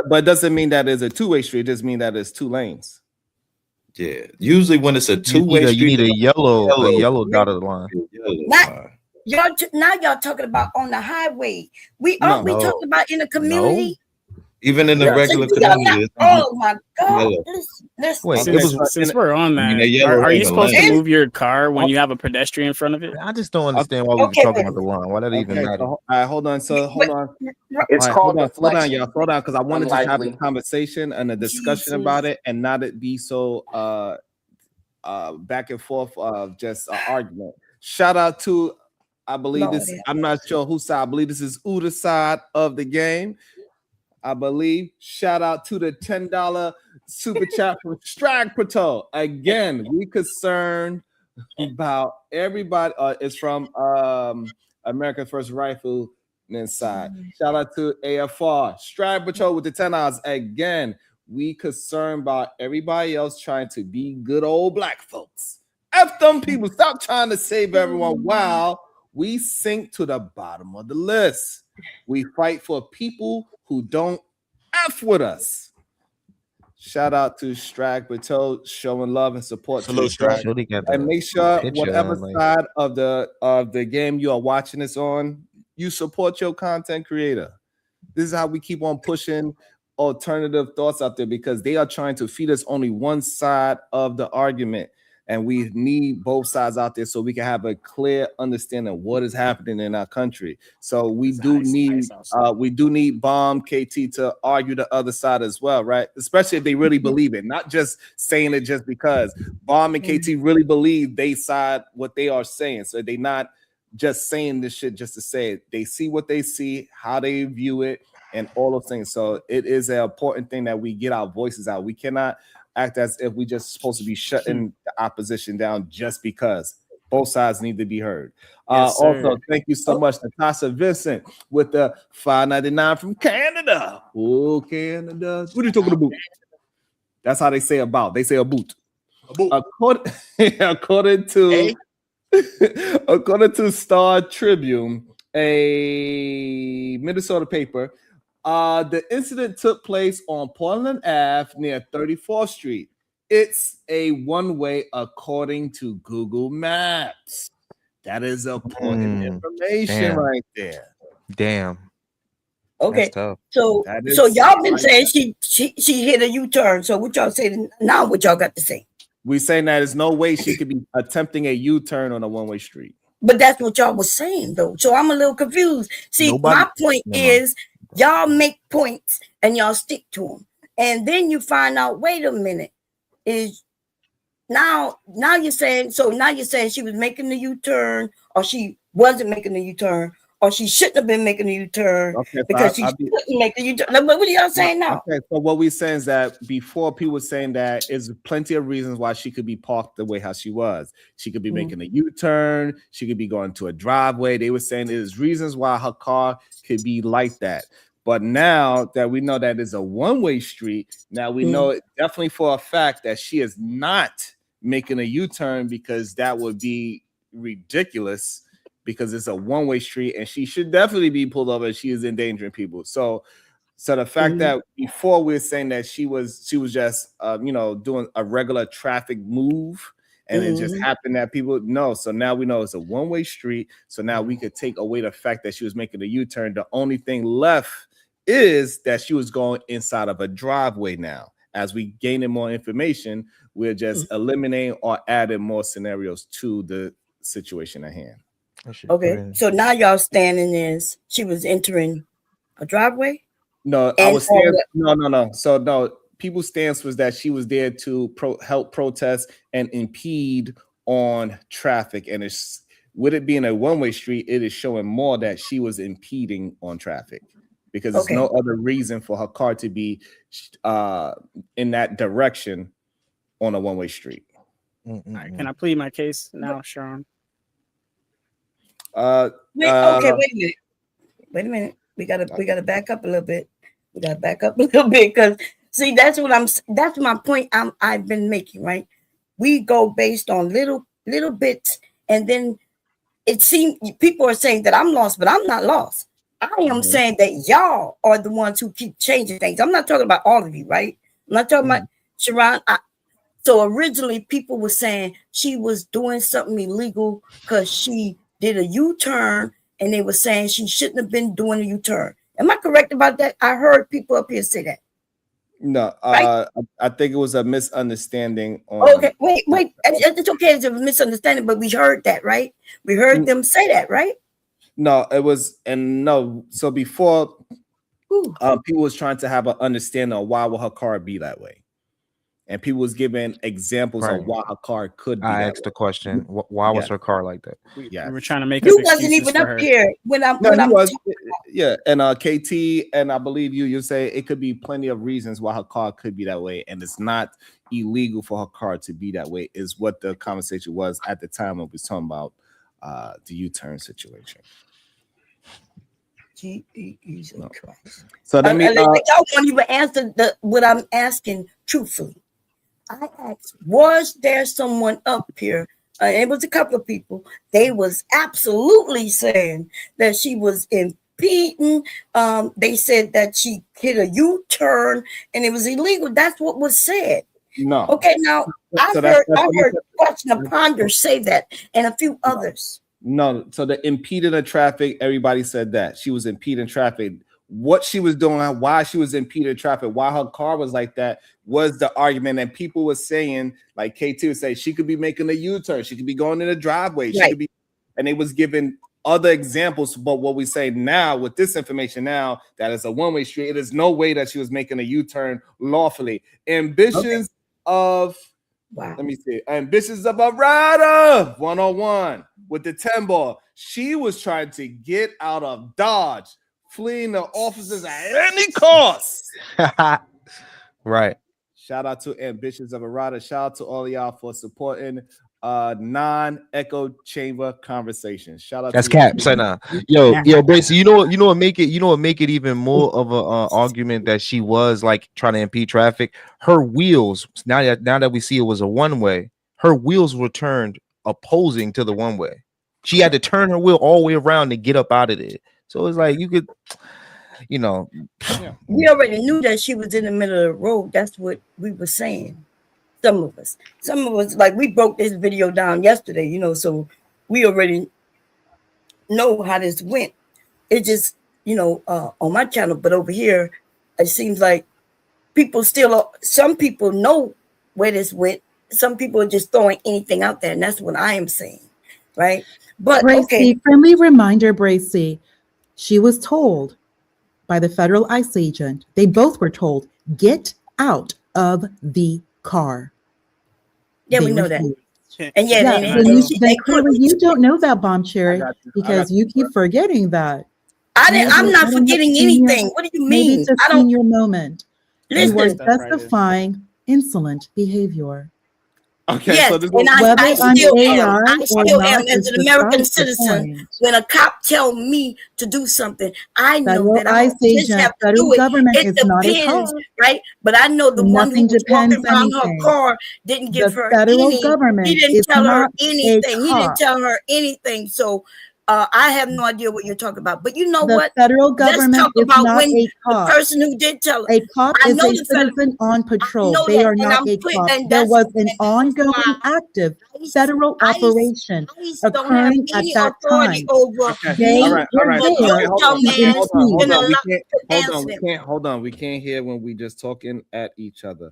but it doesn't mean that it's a two-way street. It just means that it's two lanes. Yeah. Usually when it's a two-way street, you need a yellow dotted line. Y'all talking about on the highway. We talking about in the community. Even in the regular community. Oh my God! Listen. Wait, since we're on that, are you supposed to move your car when you have a pedestrian in front of it? I just don't understand why we're talking about the line. Why that even matter? All right, hold on. So hold on. It's called slow down, y'all. Slow down, because I wanted to have a conversation and a discussion about it, and not it be so back and forth of just an argument. Shout out to, I believe this. I'm not sure whose side. I believe this is Uda's side of the game. I believe. Shout out to the $10 super chat from Strag Patrol. Again, we concerned about everybody. It's from American First Rifleman side. Shout out to AFR. Strag Patrol with the $10. Again, we concerned about everybody else trying to be good old black folks. F them people. Stop trying to save everyone while we sink to the bottom of the list. We fight for people who don't F with us. Shout out to Strag Patrol showing love and support. Salute, Strag. And make sure whatever side of the game you are watching this on, you support your content creator. This is how we keep on pushing alternative thoughts out there, because they are trying to feed us only one side of the argument. And we need both sides out there so we can have a clear understanding of what is happening in our country. So we do need Bomb KT to argue the other side as well, right? Especially if they really believe it, not just saying it just because. Bomb and KT really believe they side what they are saying. So they not just saying this shit just to say it. They see what they see, how they view it, and all those things. So it is an important thing that we get our voices out. We cannot act as if we just supposed to be shutting the opposition down just because. Both sides need to be heard. Also, thank you so much, Natasha Vincent, with the $5.99 from Canada. Oh, Canada. What are you talking about? That's how they say about. They say a boot. According to Star Tribune, a Minnesota paper, the incident took place on Portland Ave near 34th Street. It's a one-way according to Google Maps. That is important information right there. Damn. Okay. tough. So y'all been saying she hit a U-turn. So what y'all saying now? What y'all got to say? We saying that there's no way she could be attempting a U-turn on a one-way street. But that's what y'all was saying though. So I'm a little confused. See, my point is y'all make points and y'all stick to them. And then you find out, wait a minute, is now you're saying she was making the U-turn, or she wasn't making the U-turn, or she shouldn't have been making the U-turn because she couldn't make the U-turn. Like, what are y'all saying now? Okay, so what we're saying is that before people were saying that is plenty of reasons why she could be parked the way how she was. She could be making a U-turn, she could be going to a driveway. They were saying there's reasons why her car could be like that. But now that we know that it's a one-way street, now we know it definitely for a fact that she is not making a U-turn, because that would be ridiculous, because it's a one-way street and she should definitely be pulled over. She is endangering people. So the fact that before we were saying that she was just doing a regular traffic move, and it just happened that people know. So now we know it's a one-way street. So now we could take away the fact that she was making a U-turn. The only thing left is that she was going inside of a driveway. Now, as we gaining more information, we're just eliminating or adding more scenarios to the situation at hand. Okay, so now y'all standing is she was entering a driveway? No, I was saying no. So no, people's stance was that she was there to help protest and impede on traffic, and with it being a one-way street, it is showing more that she was impeding on traffic, because there's no other reason for her car to be in that direction on a one-way street. Can I plead my case now, Sean? Wait a minute. We gotta back up a little bit. Because see, that's my point I've been making, right? We go based on little bits, and then it seems people are saying that I'm lost, but I'm not lost. I am saying that y'all are the ones who keep changing things. I'm not talking about all of you, right? I'm not talking about Sharon. So originally people were saying she was doing something illegal because she did a U-turn, and they were saying she shouldn't have been doing a U-turn. Am I correct about that? I heard people up here say that. No, right? I think it was a misunderstanding. Okay, wait. It's okay, it's a misunderstanding, but we heard that, right? We heard them say that, right? No, it was, and no. So before, people was trying to have an understanding of why would her car be that way, and people was giving examples of why her car could be. I asked the question, why was her car like that? We were trying to make. You wasn't even up here when I'm. Yeah, and KT, and I believe you say it could be plenty of reasons why her car could be that way, and it's not illegal for her car to be that way. Is what the conversation was at the time when we was talking about the U-turn situation. Jesus Christ. So that means y'all won't even answer what I'm asking truthfully. I asked, was there someone up here? It was a couple of people. They was absolutely saying that she was impeding. They said that she hit a U-turn and it was illegal. That's what was said. No. Okay, now I heard Question of Ponder say that, and a few others. No, so the impeding the traffic, everybody said that she was impeding traffic. What she was doing, why she was impeding traffic, why her car was like that, was the argument. And people were saying, like KT would say, she could be making a U-turn, she could be going in the driveway, she could be, and they was giving other examples. But what we say now with this information now, that it's a one-way street, it is no way that she was making a U-turn lawfully. Ambitions of let me see. Ambitions of a rider 101 with the 10 ball. She was trying to get out of Dodge, fleeing the officers at any cost. Right. Shout out to Ambitions of a rider. Shout out to all of y'all for supporting non-echo chamber conversation. Shout out. That's cap. Say nah. Yo, Bracy. You know what make it even more of a argument that she was like trying to impede traffic. Her wheels, now that we see it was a one-way, her wheels were turned opposing to the one-way. She had to turn her wheel all the way around to get up out of it. So it's like you could, we already knew that she was in the middle of the road. That's what we were saying. Some of us, like we broke this video down yesterday, so we already know how this went. It just on my channel, but over here, it seems like some people know where this went. Some people are just throwing anything out there, and that's what I am saying, right? But Bracy, friendly reminder, Bracy, she was told by the federal ICE agent, they both were told, get out of the car. Yeah, we know that. And then clearly you don't know that, Bomb Cherry, because you keep forgetting that. I'm not forgetting anything. What do you mean? Maybe it's a senior moment. Listen, you are justifying insolent behavior. Okay, yes, so this and I still am as an American citizen. When a cop tell me to do something, I know that I just have to do it. It depends, right? But I know the one who was walking around her car didn't give her any. He didn't tell her anything. He didn't tell her anything. So I have no idea what you're talking about. But you know what? The federal government is not a cop. The person who did tell her. A cop is a citizen on patrol. They are not a cop. There was an ongoing active federal operation occurring at that time. Hold on. We can't hear when we just talking at each other.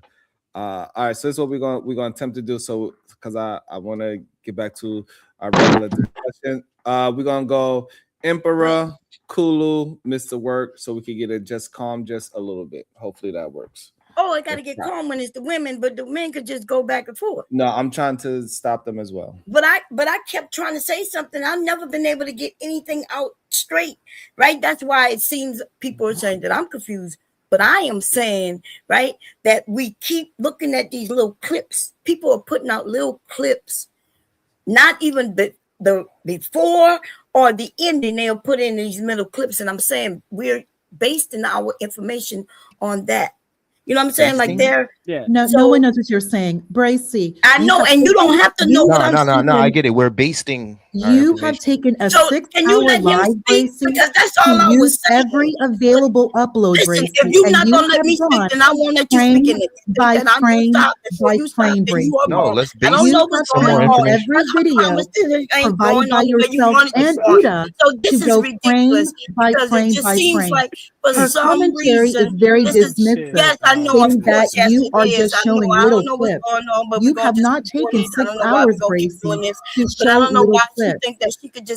All right, so this is what we're gonna attempt to do. So because I want to get back to our regular discussion. We're gonna go Emperor, Kulu, Mr. Work, so we can get it just calm just a little bit. Hopefully that works. Oh, I gotta get calm when it's the women, but the men could just go back and forth. No, I'm trying to stop them as well. But I kept trying to say something. I've never been able to get anything out straight, right? That's why it seems people are saying that I'm confused. But I am saying, right, that we keep looking at these little clips. People are putting out little clips, not even the before or the ending. They'll put in these middle clips, and I'm saying we're basing our information on that. You know what I'm saying? Like no one knows what you're saying. Bracy. I know, and you don't have to know what I'm saying. No, I get it. We're basing. You have taken a 6-hour live, Bracy, because that's all I was saying. Every available upload, Bracy. If you're not gonna let me speak, then I won't let you speak in it. By frame by frame, Bracy. No, let's base I don't know what's going on. Every video provided by yourself and Buddha to go frame by frame by frame. Her commentary is very dismissive. Yes, I know. Saying that you are just showing little clips. You have not taken 6 hours, Bracy, to show little clips.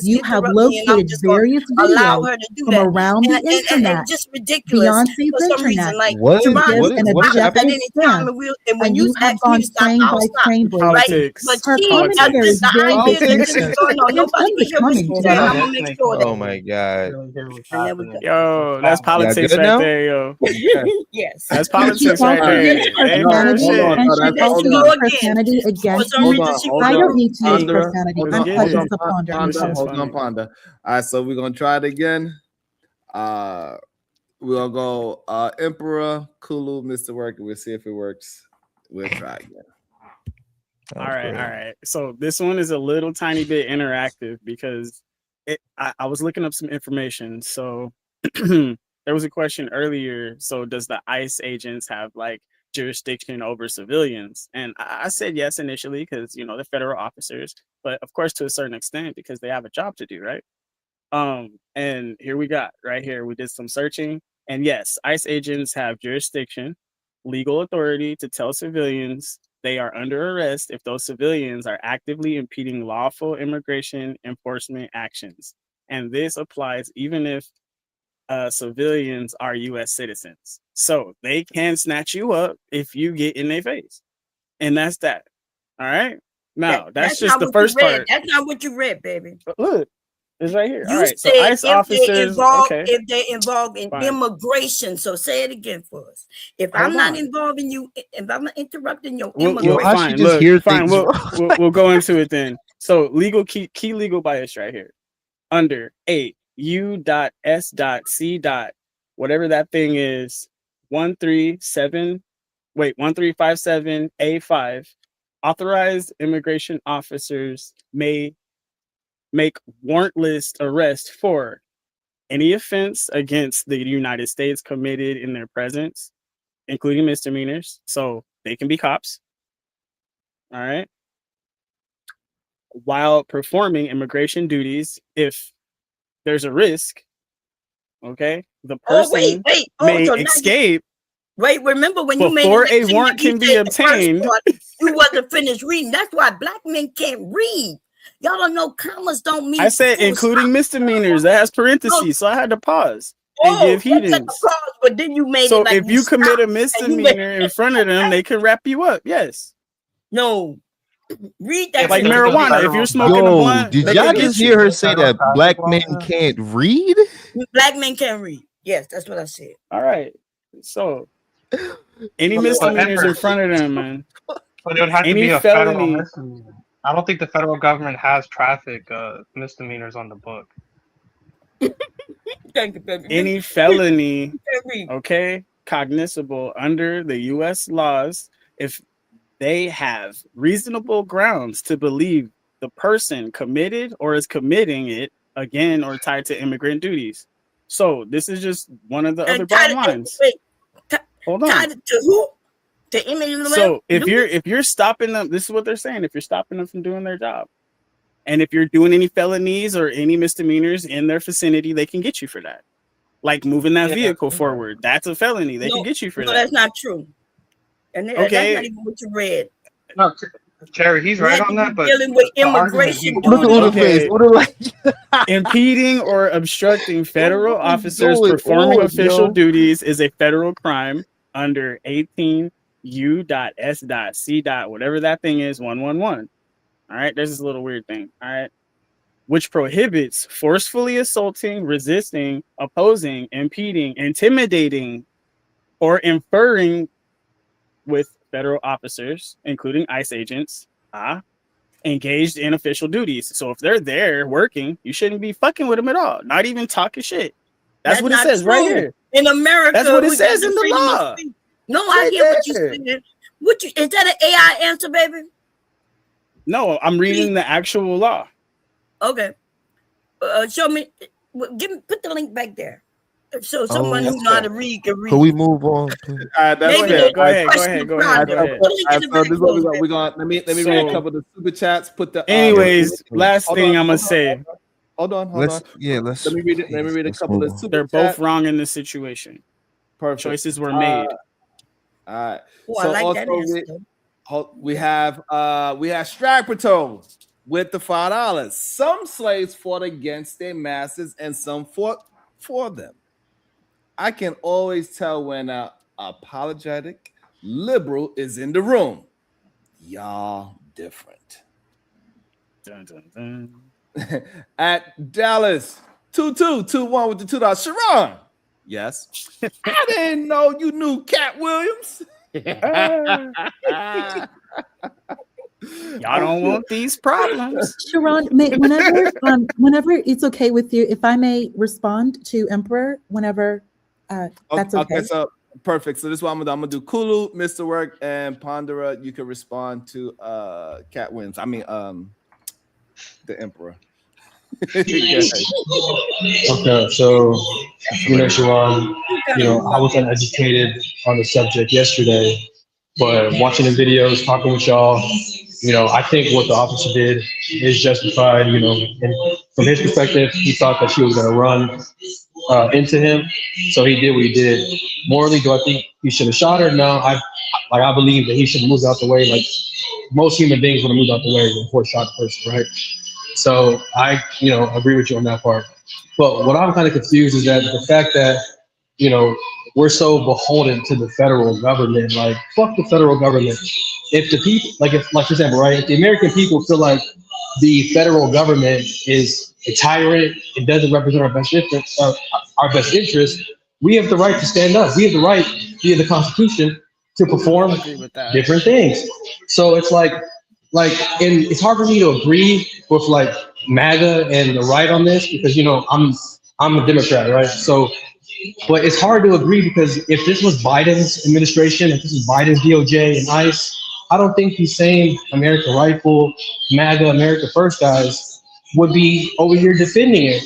You have located various videos from around the internet, Beyonce's internet, to give an objective stance, and you have gone frame by frame, Bracy. Her commentary is very dismissive. Oh my God. Yo, that's politics right there, yo. Yes. That's politics right there. Profanity against me. I don't need to use profanity. I'm pleasant to ponder. Hold on, ponder. All right, so we're gonna try it again. We'll go Emperor, Kulu, Mr. Work, and we'll see if it works. We'll try again. All right. So this one is a little tiny bit interactive because I was looking up some information. So there was a question earlier. So does the ICE agents have like jurisdiction over civilians? And I said yes initially because they're federal officers, but of course to a certain extent because they have a job to do, right? And here we got right here. We did some searching, and yes, ICE agents have jurisdiction, legal authority to tell civilians they are under arrest if those civilians are actively impeding lawful immigration enforcement actions. And this applies even if civilians are U.S. citizens. So they can snatch you up if you get in their face. And that's that. All right? Now, that's just the first part. That's not what you read, baby. But look, it's right here. You all right, said so ICE officers, if they're involved in immigration. So say it again for us. If I'm not involving you, if I'm not interrupting your immigration. Fine. We'll go into it then. So legal key legal bias right here. Under 8 U.S.C. whatever that thing is, 1357 A5, authorized immigration officers may make warrantless arrest for any offense against the United States committed in their presence, including misdemeanors. So they can be cops. All right. While performing immigration duties, if there's a risk, Okay, the person may escape. Wait, remember when you made before a warrant can be obtained? You wasn't finished reading. That's why black men can't read. Y'all don't know commas don't mean. I said including misdemeanors. That has parentheses, so I had to pause and give heedance. But then you made so it like if you commit a misdemeanor in front of them, they can wrap you up. Yes. No. Read that. Like marijuana. If you're smoking a blunt, did y'all just hear her say that black men can't read? Black men can't read. Yes, that's what I said. All right. So any misdemeanors in front of them, man. But it would have to be a federal misdemeanor. I don't think the federal government has traffic misdemeanors on the book. Any felony, okay, cognizable under the U.S. laws, if they have reasonable grounds to believe the person committed or is committing it again or tied to immigrant duties. So this is just one of the other bottom lines. Hold on. Tied to who? To immigrant. So if you're stopping them, this is what they're saying. If you're stopping them from doing their job, and if you're doing any felonies or any misdemeanors in their vicinity, they can get you for that. Like moving that vehicle forward, that's a felony. They can get you for that. No, that's not true. And that's not even what you read. No, Jerry, he's right on that. But dealing with immigration, impeding or obstructing federal officers performing official duties is a federal crime under 18 U.S.C. whatever that thing is 111. All right, there's this little weird thing. All right, which prohibits forcefully assaulting, resisting, opposing, impeding, intimidating, or inferring with federal officers, including ICE agents, engaged in official duties. So if they're there working, you shouldn't be fucking with them at all. Not even talking shit. That's what it says right here. In America, that's what it says in the law. No, I hear what you're saying. Is that an AI answer, baby? No, I'm reading the actual law. Okay. Show me. Put the link back there. So someone who know how to read can read. Can we move on? Go ahead. So this is what we're going. Let me read a couple of the super chats. Put the. Anyways, last thing I'm gonna say. Hold on. Yeah, let's. Let me read it. Let me read a couple of super. They're both wrong in this situation. Perfect. Choices were made. All right. Oh, so I like that answer. We have Strike Patrol with the $5. Some slaves fought against their masters and some fought for them. I can always tell when an apologetic liberal is in the room. Y'all different. Dun, dun, dun. At Dallas 2221 with the $2. Sharon. Yes. I didn't know you knew Cat Williams. Y'all don't want these problems. Sharon, whenever it's okay with you, if I may respond to Emperor, whenever that's okay. Okay, so perfect. So this is what I'm gonna do. Kulu, Mr. Work, and Pondera, you can respond to Cat Williams. I mean the Emperor. Okay, so Sharon, I was uneducated on the subject yesterday, but watching the videos, talking with y'all, I think what the officer did is justified. And from his perspective, he thought that she was going to run into him, so he did what he did. Morally, do I think he should have shot her? No, I believe that he should have moved out the way. Like most human beings would have moved out the way before shot the person, right? So I, agree with you on that part. But what I'm kind of confused is that the fact that, we're so beholden to the federal government, like fuck the federal government. If the people, like for example, right, if the American people feel like the federal government is a tyrant and doesn't represent our best interest, we have the right to stand up. We have the right via the Constitution to perform different things. So it's like, and it's hard for me to agree with like MAGA and the right on this because I'm a Democrat, right? So, but it's hard to agree because if this was Biden's administration, if this was Biden's DOJ and ICE, I don't think these same American Rifle, MAGA, America First guys would be over here defending it.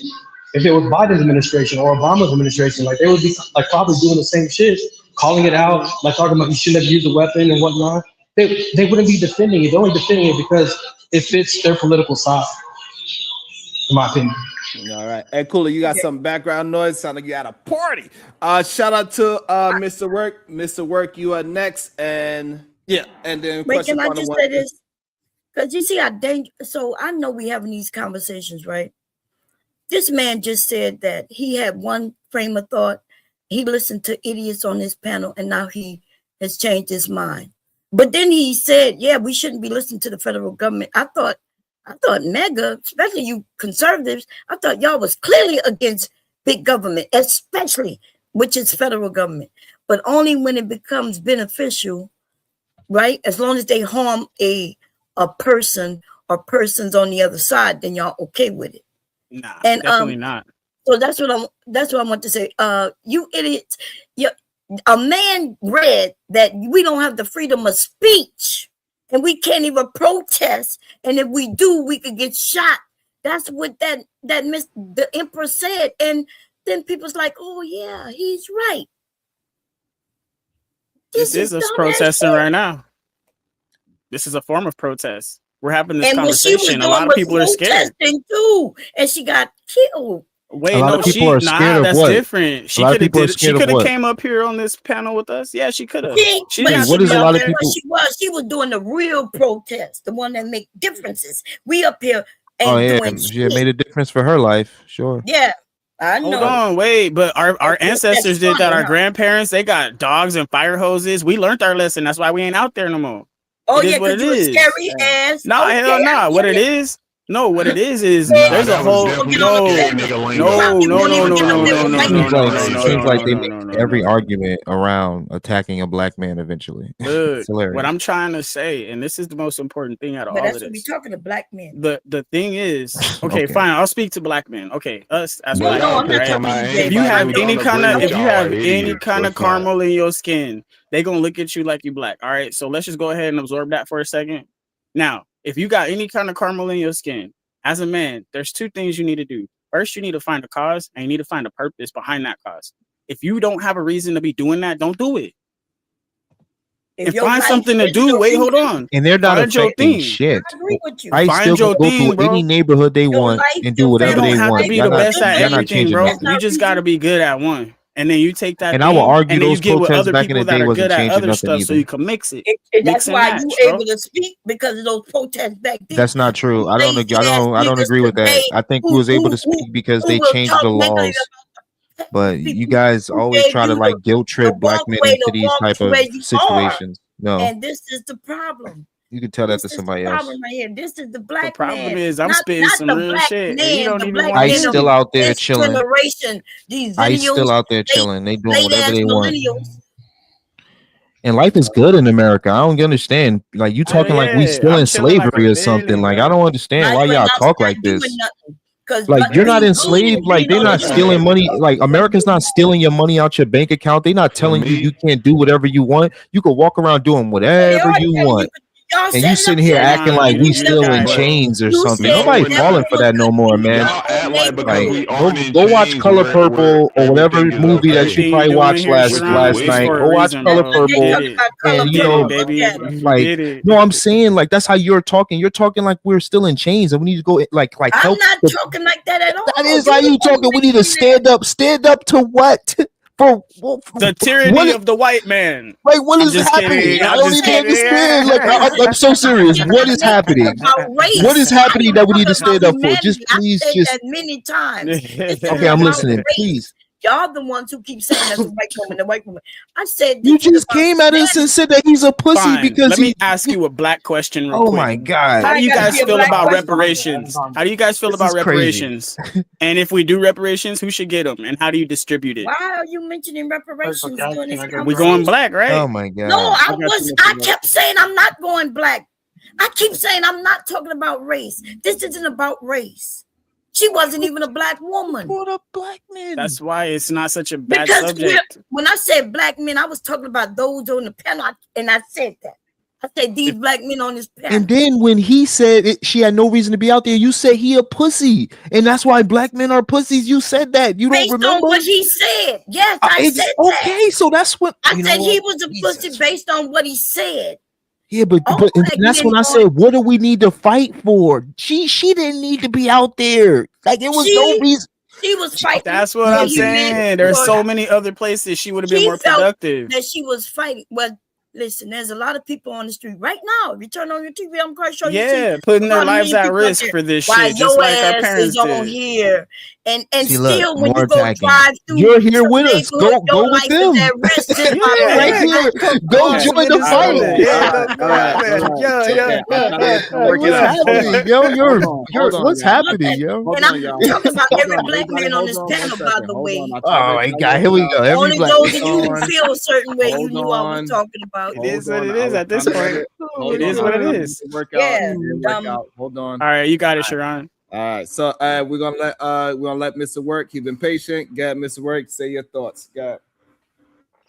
If it was Biden's administration or Obama's administration, like they would be like probably doing the same shit, calling it out, like talking about you shouldn't have used a weapon and whatnot. They wouldn't be defending it. They're only defending it because it fits their political side, in my opinion. All right. Hey, Cooler, you got some background noise. Sound like you at a party. Shout out to Mr. Work. Mr. Work, you are next. And yeah, and then wait, can I just say this? Because you see how dangerous. So I know we having these conversations, right? This man just said that he had one frame of thought. He listened to idiots on this panel, and now he has changed his mind. But then he said, yeah, we shouldn't be listening to the federal government. I thought MAGA, especially you conservatives, I thought y'all was clearly against big government, especially which is federal government, but only when it becomes beneficial, right? As long as they harm a person or persons on the other side, then y'all okay with it. Nah, and definitely not. So that's what I want to say. You idiots, a man read that we don't have the freedom of speech and we can't even protest. And if we do, we could get shot. That's what the emperor said. And then people's like, oh yeah, he's right. This is us protesting right now. This is a form of protest. We're having this conversation. A lot of people are scared too, and she got killed. Wait, no, that's different. She could have came up here on this panel with us. Yeah, she could have. What is a lot of people? She was doing the real protest, the one that make differences. We up here. She made a difference for her life. Sure. Yeah. I know. Hold on, wait, but our ancestors did that. Our grandparents, they got dogs and fire hoses. We learned our lesson. That's why we ain't out there no more. Oh yeah, because you're a scary ass. No, hell no. What it is? No, what it is there's a whole no. Seems like they make every argument around attacking a black man eventually. It's hilarious. What I'm trying to say, and this is the most important thing out of all of this. We're talking to black men. The thing is, okay, fine. I'll speak to black men. Okay, us as black men. Right? If you have any kind of caramel in your skin, they gonna look at you like you black. All right, so let's just go ahead and absorb that for a second. Now, if you got any kind of caramel in your skin, as a man, there's two things you need to do. First, you need to find a cause, and you need to find a purpose behind that cause. If you don't have a reason to be doing that, don't do it. If find something to do, wait, hold on. And they're not affecting shit. I agree with you. I still can go to any neighborhood they want and do whatever they want. You don't have to be the best at everything, bro. You just got to be good at one. And then you take that, and I will argue and those you get with protests other back in people the day that are wasn't good at changing other nothing stuff, either. so you can mix it. That's why you able to speak because of those protests back then. That's not true. I don't agree with that. I think we was able to speak because they changed the laws. But you guys always try to like guilt trip black men into these type of situations. No, and this is the problem. You can tell that to somebody else. Right here. This is the black the problem man. Is I'm spitting some real shit. You don't even want I still out there chilling. I still out there chilling. They doing whatever they want. And life is good in America. I don't understand. Like you talking like we still in slavery or something. Like I don't understand why y'all talk like this. Like you're not enslaved. Like they're not stealing money. Like America's not stealing your money out your bank account. They're not telling you can't do whatever you want. You can walk around doing whatever you want. And you sitting here acting like we still in chains or something. Nobody falling for that no more, man. Like, go watch Color Purple or whatever movie that you probably watched last night. Go watch Color Purple, and you know, like, no, I'm saying like that's how you're talking. You're talking like we're still in chains, and we need to go like help. I'm not talking like that at all. That is how you talking. We need to stand up. Stand up to what? For the tyranny of the white man. Like, what is happening? I don't even understand. Like, I'm so serious. What is happening? What is happening that we need to stand up for? Just please, just many times. Okay, I'm listening. Please. Y'all the ones who keep saying that's the white woman. I said you just came at us and said that he's a pussy because let me ask you a black question real quick. My god. How do you guys feel about reparations? How do you guys feel about reparations? And if we do reparations, who should get them and how do you distribute it? Why are you mentioning reparations during this conversation? We going black, right? Oh my god. No, I kept saying I'm not going black. I keep saying I'm not talking about race. This isn't about race. She wasn't even a black woman. What a black man. That's why it's not such a bad subject. When I said black men, I was talking about those on the panel, and I said that. I said these black men on this panel. And then when he said she had no reason to be out there, you said he a pussy, and that's why black men are pussies. You said that. You don't remember on what he said? Yes, I said that. Okay, so that's what I said. He was a pussy based on what he said. Yeah, but and that's when I said, what do we need to fight for? She didn't need to be out there. Like there was no reason. She was fighting. That's what I'm saying. There's so many other places she would have been more productive. That she was fighting. Well, listen, there's a lot of people on the street right now. If you turn on your TV, I'm quite sure you see putting their lives at risk for this shit, just like our parents did. On here. And see, still, look, when you go drive through, you're here with us. Go with them. Right here. Go join the fight. What's happening, yo? And I'm talking about every black man on this panel, by the way. Oh my God, here we go. Only those of you who feel a certain way, you knew I was talking about. It is what it is at this point. It is what it is. Yeah. Hold on. All right, you got it, Sharon. All right, so we're gonna let Mr. Work. He's been patient. Go ahead, Mr. Work. Say your thoughts. Go ahead.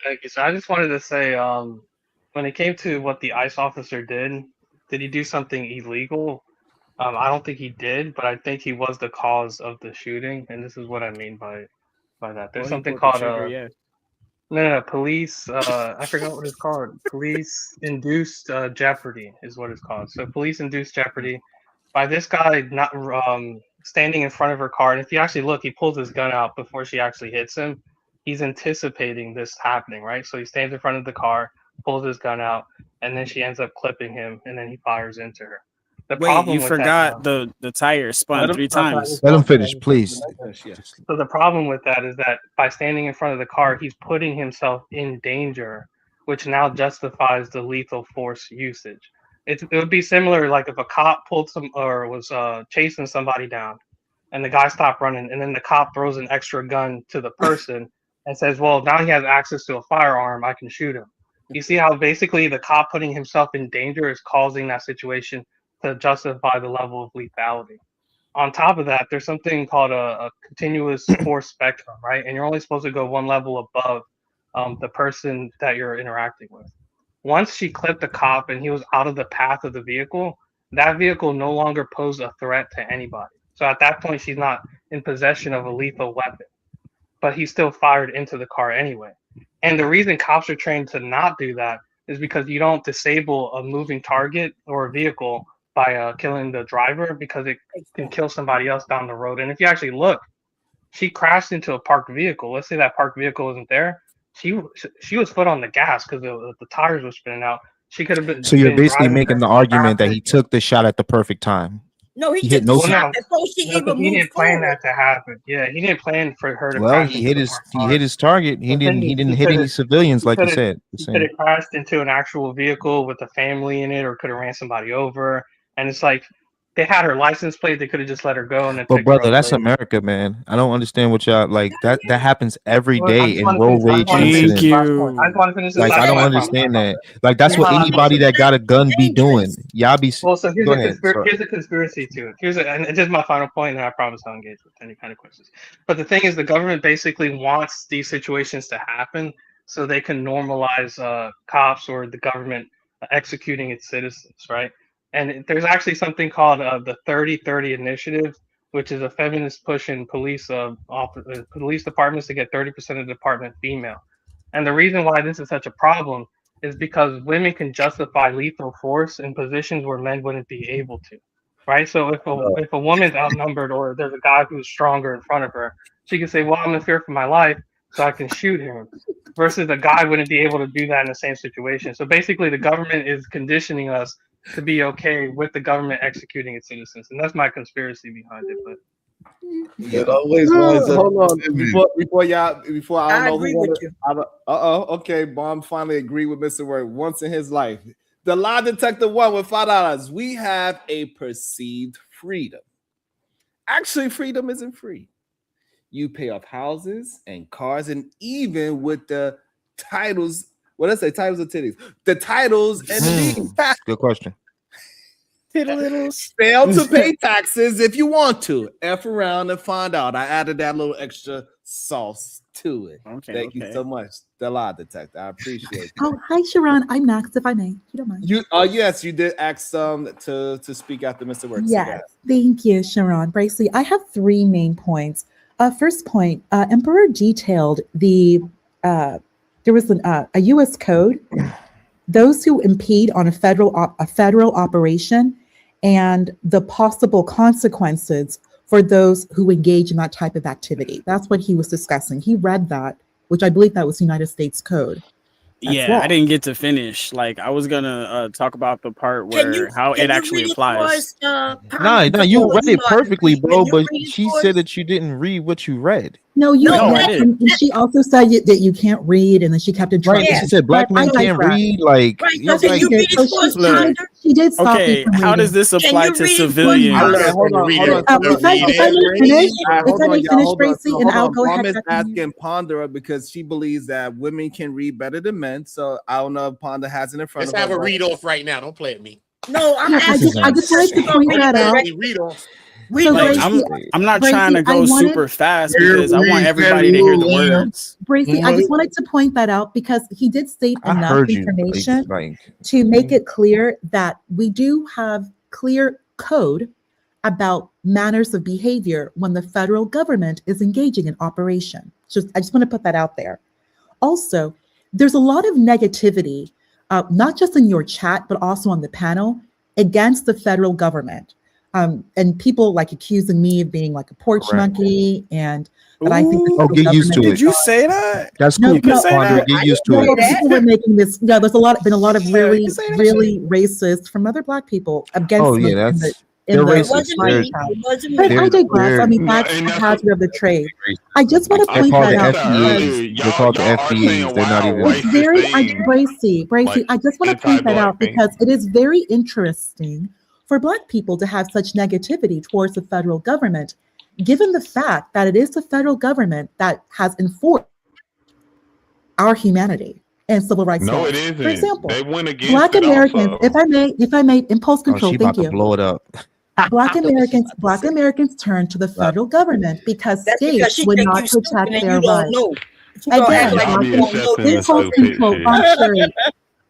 Thank you. So I just wanted to say, when it came to what the ICE officer did he do something illegal? I don't think he did, but I think he was the cause of the shooting, and this is what I mean by that. There's something called police. I forgot what it's called. Police induced jeopardy is what it's called. So police induced jeopardy. By this guy not standing in front of her car, and if you actually look, he pulls his gun out before she actually hits him. He's anticipating this happening, right? So he stands in front of the car, pulls his gun out, and then she ends up clipping him, and then he fires into her. You forgot the tire spun 3 times. Let him finish, please. So the problem with that is that by standing in front of the car, he's putting himself in danger, which now justifies the lethal force usage. It would be similar like if a cop pulled was chasing somebody down and the guy stopped running and then the cop throws an extra gun to the person and says, well, now he has access to a firearm, I can shoot him. You see how basically the cop putting himself in danger is causing that situation to justify the level of lethality. On top of that, there's something called a continuous force spectrum, right? And you're only supposed to go one level above the person that you're interacting with. Once she clipped the cop and he was out of the path of the vehicle, that vehicle no longer posed a threat to anybody. So at that point, she's not in possession of a lethal weapon, but he still fired into the car anyway. And the reason cops are trained to not do that is because you don't disable a moving target or a vehicle by killing the driver, because it can kill somebody else down the road. And if you actually look, she crashed into a parked vehicle. Let's say that parked vehicle isn't there. She was foot on the gas because the tires were spinning out. She could have been. So you're basically making the argument that he took the shot at the perfect time. No, he hit no shot before she even moved. He didn't plan that to happen. Yeah, he didn't plan for her to. Well, he hit his target. He didn't hit any civilians, like you said. He could have crashed into an actual vehicle with a family in it, or could have ran somebody over. And it's like, they had her license plate. They could have just let her go. And then but brother, that's America, man. I don't understand what y'all like. That happens every day in road rage incidents. Like I don't understand that. Like that's what anybody that got a gun be doing. Y'all be. Well, so here's a conspiracy to it. And this is my final point, and I promise I'll engage with any kind of questions. But the thing is, the government basically wants these situations to happen so they can normalize cops or the government executing its citizens, right? And there's actually something called the 30-30 initiative, which is a feminist push in police departments to get 30% of the department female. And the reason why this is such a problem is because women can justify lethal force in positions where men wouldn't be able to, right? So if a woman's outnumbered or there's a guy who's stronger in front of her, she can say, well, I'm in fear for my life, so I can shoot him. Versus a guy wouldn't be able to do that in the same situation. So basically the government is conditioning us to be okay with the government executing its citizens, and that's my conspiracy behind it. But it always was. Hold on, before I don't know who wanted. Okay, Bomb finally agreed with Mr. Word once in his life. The lie detector one with $5. We have a perceived freedom. Actually, freedom isn't free. You pay off houses and cars, and even with the titles. What did I say? Titles or titties? The titles and the good question. Fail to pay taxes if you want to. F around and find out. I added that little extra sauce to it. Thank you so much. The lie detector. I appreciate it. Oh, hi, Sharon. I'm Max, if I may. You don't mind. Yes, you did ask to speak after Mr. Works. Yes, thank you, Sharon. Bracely, I have 3 main points. First point, Emperor detailed there was a U.S. code those who impede on a federal operation and the possible consequences for those who engage in that type of activity. That's what he was discussing. He read that, which I believe that was United States Code. I didn't get to finish. Like I was gonna talk about the part where how it actually applies. No, you read it perfectly, bro. But she said that you didn't read what you read. No, I did. And she also said that you can't read, and then she kept it trying. She said black men can't read. Like, she did stop me from how does this apply to civilians? Hold on. If I may finish, Gracie, and I'll go ahead. Mom is asking Pondera because she believes that women can read better than men. So I don't know if Pondera has it in front of her. Let's have a read off right now. Don't play at me. No, I just wanted to point that out. Read off. I'm not trying to go super fast because I want everybody to hear the words. Gracie, I just wanted to point that out because he did state enough information to make it clear that we do have clear code about manners of behavior when the federal government is engaging in operation. I just want to put that out there. Also, there's a lot of negativity, not just in your chat, but also on the panel against the federal government. And people like accusing me of being like a porch monkey, and that I think get used to it. Did you say that? That's cool. Get used to it. People were making this. Yeah, there's been a lot of really racist from other Black people against. Oh yeah, they're racist. But I digress. I mean, that's the hazard of the trade. I just want to point that out. They're called the FBAs. They're not even. It's very Bracy. I just want to point that out because it is very interesting for Black people to have such negativity towards the federal government, given the fact that it is the federal government that has enforced our humanity and civil rights laws. It isn't. For example, they went against Black Americans, if I may, impulse control, thank you. Blow it up. Black Americans turn to the federal government because states would not protect their rights. Again, impulse control. I'm sorry.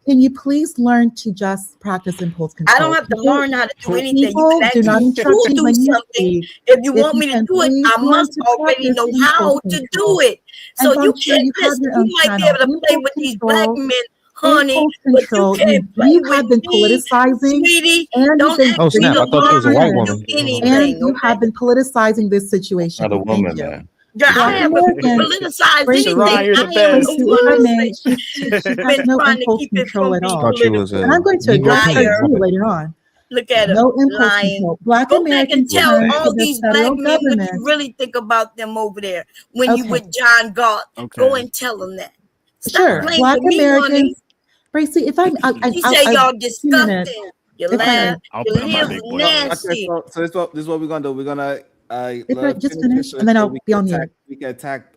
Can you please learn to just practice impulse control? I don't have to learn how to do anything. People do not instruct me when you speak. If you want me to do it, I must already know how to do it. So you can't listen. You might be able to play with these Black men, honey, but you can't play you have been politicizing, sweetie. Oh snap! I thought it was a white woman. And you have been politicizing this situation. Not a woman, man. I haven't politicized anything. She has no impulse control at all. And I'm going to address her later on. Look at her. No impulse control. Black Americans tell all these Black men what you really think about them over there when you with John Galt. Go and tell them that. Sure. Black Americans. Bracy, if I'm, you say y'all disgusting. You laugh. Your lips nasty. So this is what we're gonna do. We're gonna just finish and then I'll be on mute. We can attack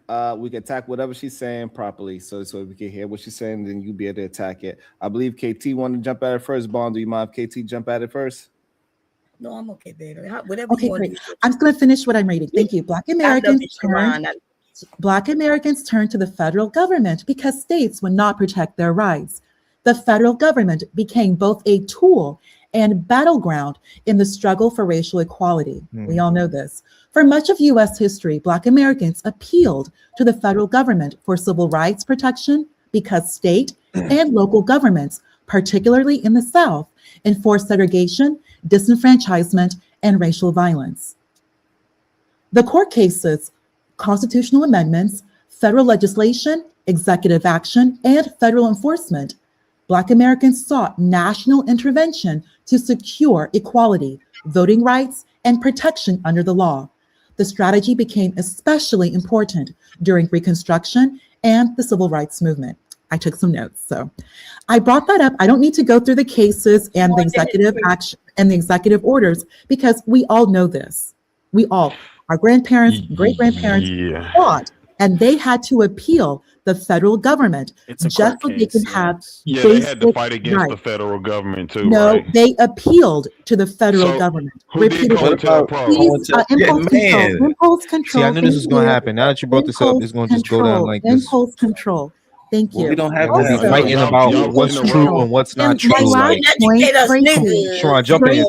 whatever she's saying properly, so we can hear what she's saying, then you'll be able to attack it. I believe KT wanted to jump at it first. Bond, do you mind if KT jump at it first? No, I'm okay, baby. Whatever. Okay, great. I'm just going to finish what I'm reading. Thank you. Black Americans turn to the federal government because states would not protect their rights. The federal government became both a tool and battleground in the struggle for racial equality. We all know this. For much of U.S. history, Black Americans appealed to the federal government for civil rights protection because state and local governments, particularly in the South, enforced segregation, disenfranchisement, and racial violence. The court cases, constitutional amendments, federal legislation, executive action, and federal enforcement, Black Americans sought national intervention to secure equality, voting rights, and protection under the law. The strategy became especially important during Reconstruction and the Civil Rights Movement. I took some notes, so I brought that up. I don't need to go through the cases and the executive action and the executive orders because we all know this. Our grandparents, great-grandparents fought, and they had to appeal the federal government just so they can have they had to fight against the federal government too. No, they appealed to the federal government. Impulse control. See, I knew this was going to happen. Now that you brought this up, it's going to just go down like this. Impulse control. Thank you. We don't have to be fighting about what's true and what's not true. Sean, jump in.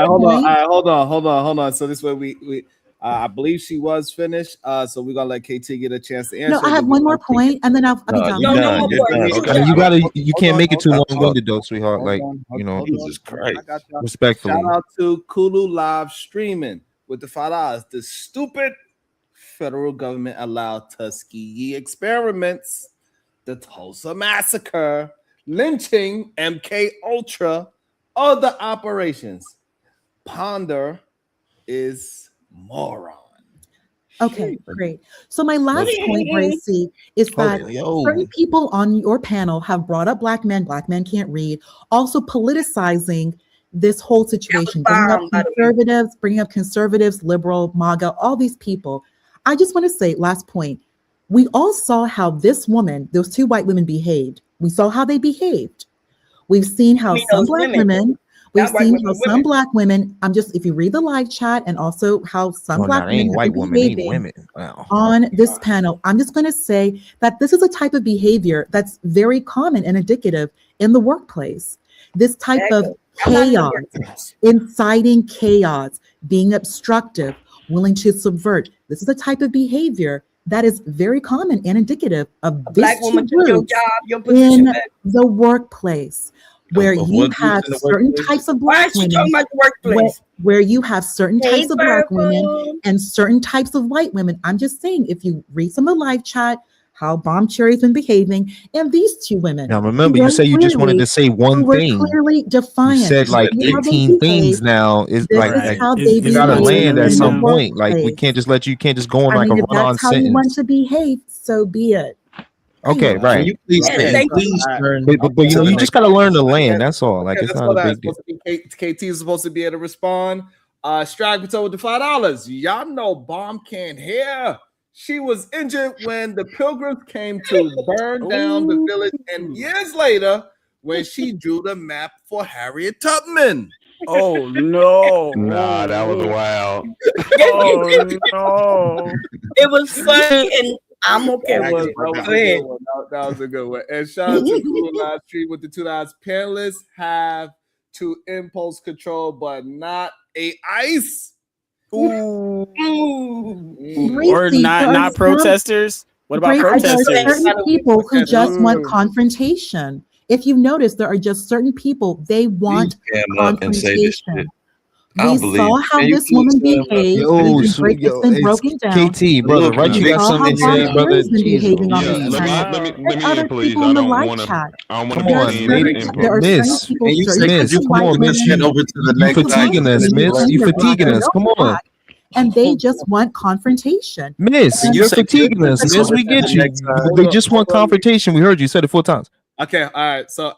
Hold on. So this way we I believe she was finished. So we're gonna let KT get a chance to answer. No, I have one more point, and then I'll be done. You can't make it too long-winded though, sweetheart. Like, you know, Jesus Christ. Respectfully. Shout out to Kulu Live Streaming with the $5. The stupid federal government allowed Tuskegee experiments, the Tulsa massacre, lynching, MK Ultra, other operations. Ponder is moron. Okay, great. So my last point, Gracie, is that certain people on your panel have brought up black men can't read, also politicizing this whole situation, bringing up conservatives, liberal, MAGA, all these people. I just want to say, last point, we all saw how this woman, those two white women behaved. We saw how they behaved. We've seen how some black women, some black women, if you read the live chat, and also how some black women white women, on this panel, I'm just going to say that this is a type of behavior that's very common and indicative in the workplace. This type of chaos, inciting chaos, being obstructive, willing to subvert. This is a type of behavior that is very common and indicative of this in the workplace, where you have certain types of black women, where you have certain types of black women and certain types of white women. I'm just saying, if you read some of the live chat, how Bomb Cherry's been behaving, and these two women. Now remember, you say you just wanted to say one thing. Clearly defiant. You said like 18 things now. Is like you gotta land at some point. Like we can't just let you can't just go on like a run-on sentence. That's how you want to behave. So be it. Okay, right. Can you please but you know, you just gotta learn to land. That's all. Like it's not a big deal. KT is supposed to be able to respond. Strike with the $5. Y'all know Bomb can't hear. She was injured when the Pilgrims came to burn down the village, and years later, when she drew the map for Harriet Tubman. Oh no! Nah, that was wild. Oh no! It was funny, and I'm okay with it. Go ahead. That was a good one. And shout out to Google Live Stream with the $2. Panelists have to impulse control, but not a ice. Or not protesters. What about protesters? There are certain people who just want confrontation. If you notice, there are just certain people, they want confrontation. We saw how this woman behaved. It's been broken down. KT, brother, right? You got something to say, brother. Let me in, please. I don't want to. Come on, Miss. Come on, Miss. Get over to the next. You fatiguing us, Miss. You fatiguing us. Come on. And they just want confrontation. Miss, you're fatiguing us. Miss, we get you. They just want confrontation. We heard you said it 4 times. Okay, all right. So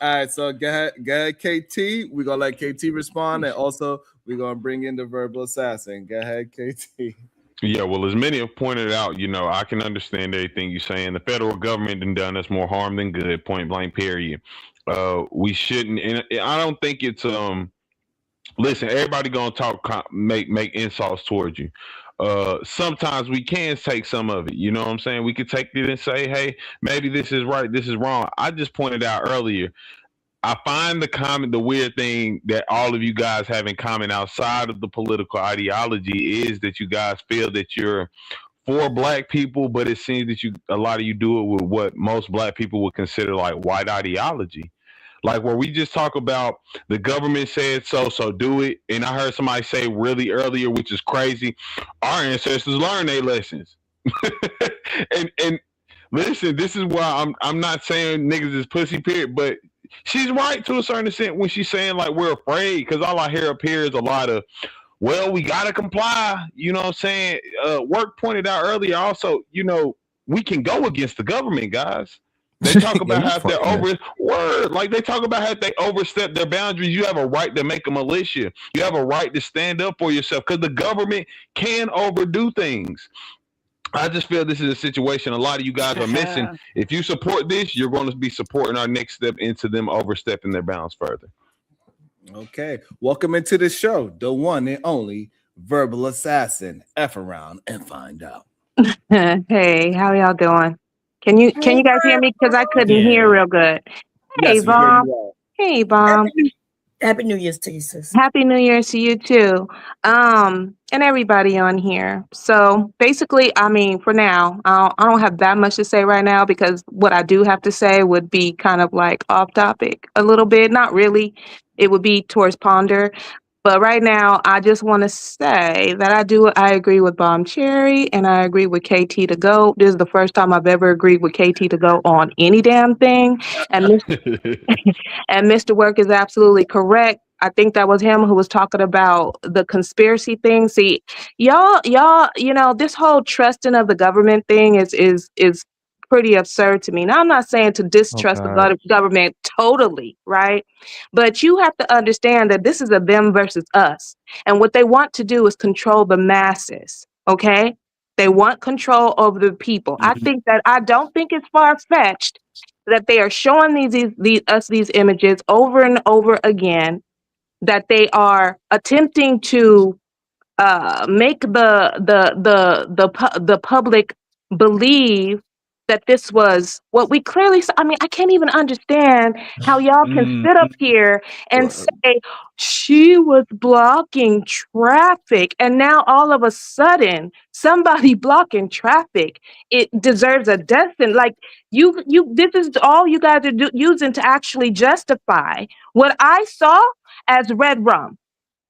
go ahead, KT. We're gonna let KT respond, and also we're gonna bring in the verbal assassin. Go ahead, KT. Yeah, well, as many have pointed out, you know, I can understand everything you're saying. The federal government done us more harm than good, point blank, period. We shouldn't, and I don't think it's listen, everybody gonna talk, make insults towards you. Sometimes we can take some of it. You know what I'm saying? We could take it and say, hey, maybe this is right, this is wrong. I just pointed out earlier, I find the weird thing that all of you guys have in common outside of the political ideology is that you guys feel that you're for black people, but it seems that a lot of you do it with what most black people would consider like white ideology. Like where we just talk about the government said so do it. And I heard somebody say really earlier, which is crazy, our ancestors learned their lessons. and listen, this is why I'm not saying niggas is pussy, period, but she's right to a certain extent when she's saying like we're afraid, because all I hear up here is a lot of, well, we gotta comply. You know what I'm saying? Work pointed out earlier also, you know, we can go against the government, guys. They talk about how they talk about how they overstep their boundaries. You have a right to make a militia. You have a right to stand up for yourself because the government can overdo things. I just feel this is a situation a lot of you guys are missing. If you support this, you're going to be supporting our next step into them overstepping their bounds further. Okay. Welcome into the show, the one and only verbal assassin. F around and find out. Hey, how y'all doing? Can you guys hear me? Because I couldn't hear real good. Hey, Yes, Bomb. Hey, Bomb. Happy New Year's to you, sis. Happy New Year's to you too. And everybody on here. So basically, I mean, for now, I don't have that much to say right now because what I do have to say would be kind of like off topic a little bit. Not really. It would be towards ponder. But right now, I just want to say that I agree with Bomb Cherry and I agree with KT to go. This is the first time I've ever agreed with KT to go on any damn thing. And and Mr. Work is absolutely correct. I think that was him who was talking about the conspiracy thing. See, y'all, you know, this whole trusting of the government thing is pretty absurd to me. Now, I'm not saying to distrust the government totally, right? But you have to understand that this is a them versus us. And what they want to do is control the masses, okay? They want control over the people. I don't think it's far-fetched that they are showing these images over and over again, that they are attempting to make the public believe that this was what we clearly saw. I mean, I can't even understand how y'all can sit up here and say she was blocking traffic, and now all of a sudden somebody blocking traffic, it deserves a death sentence. Like you this is all you guys are using to actually justify what I saw as red rum.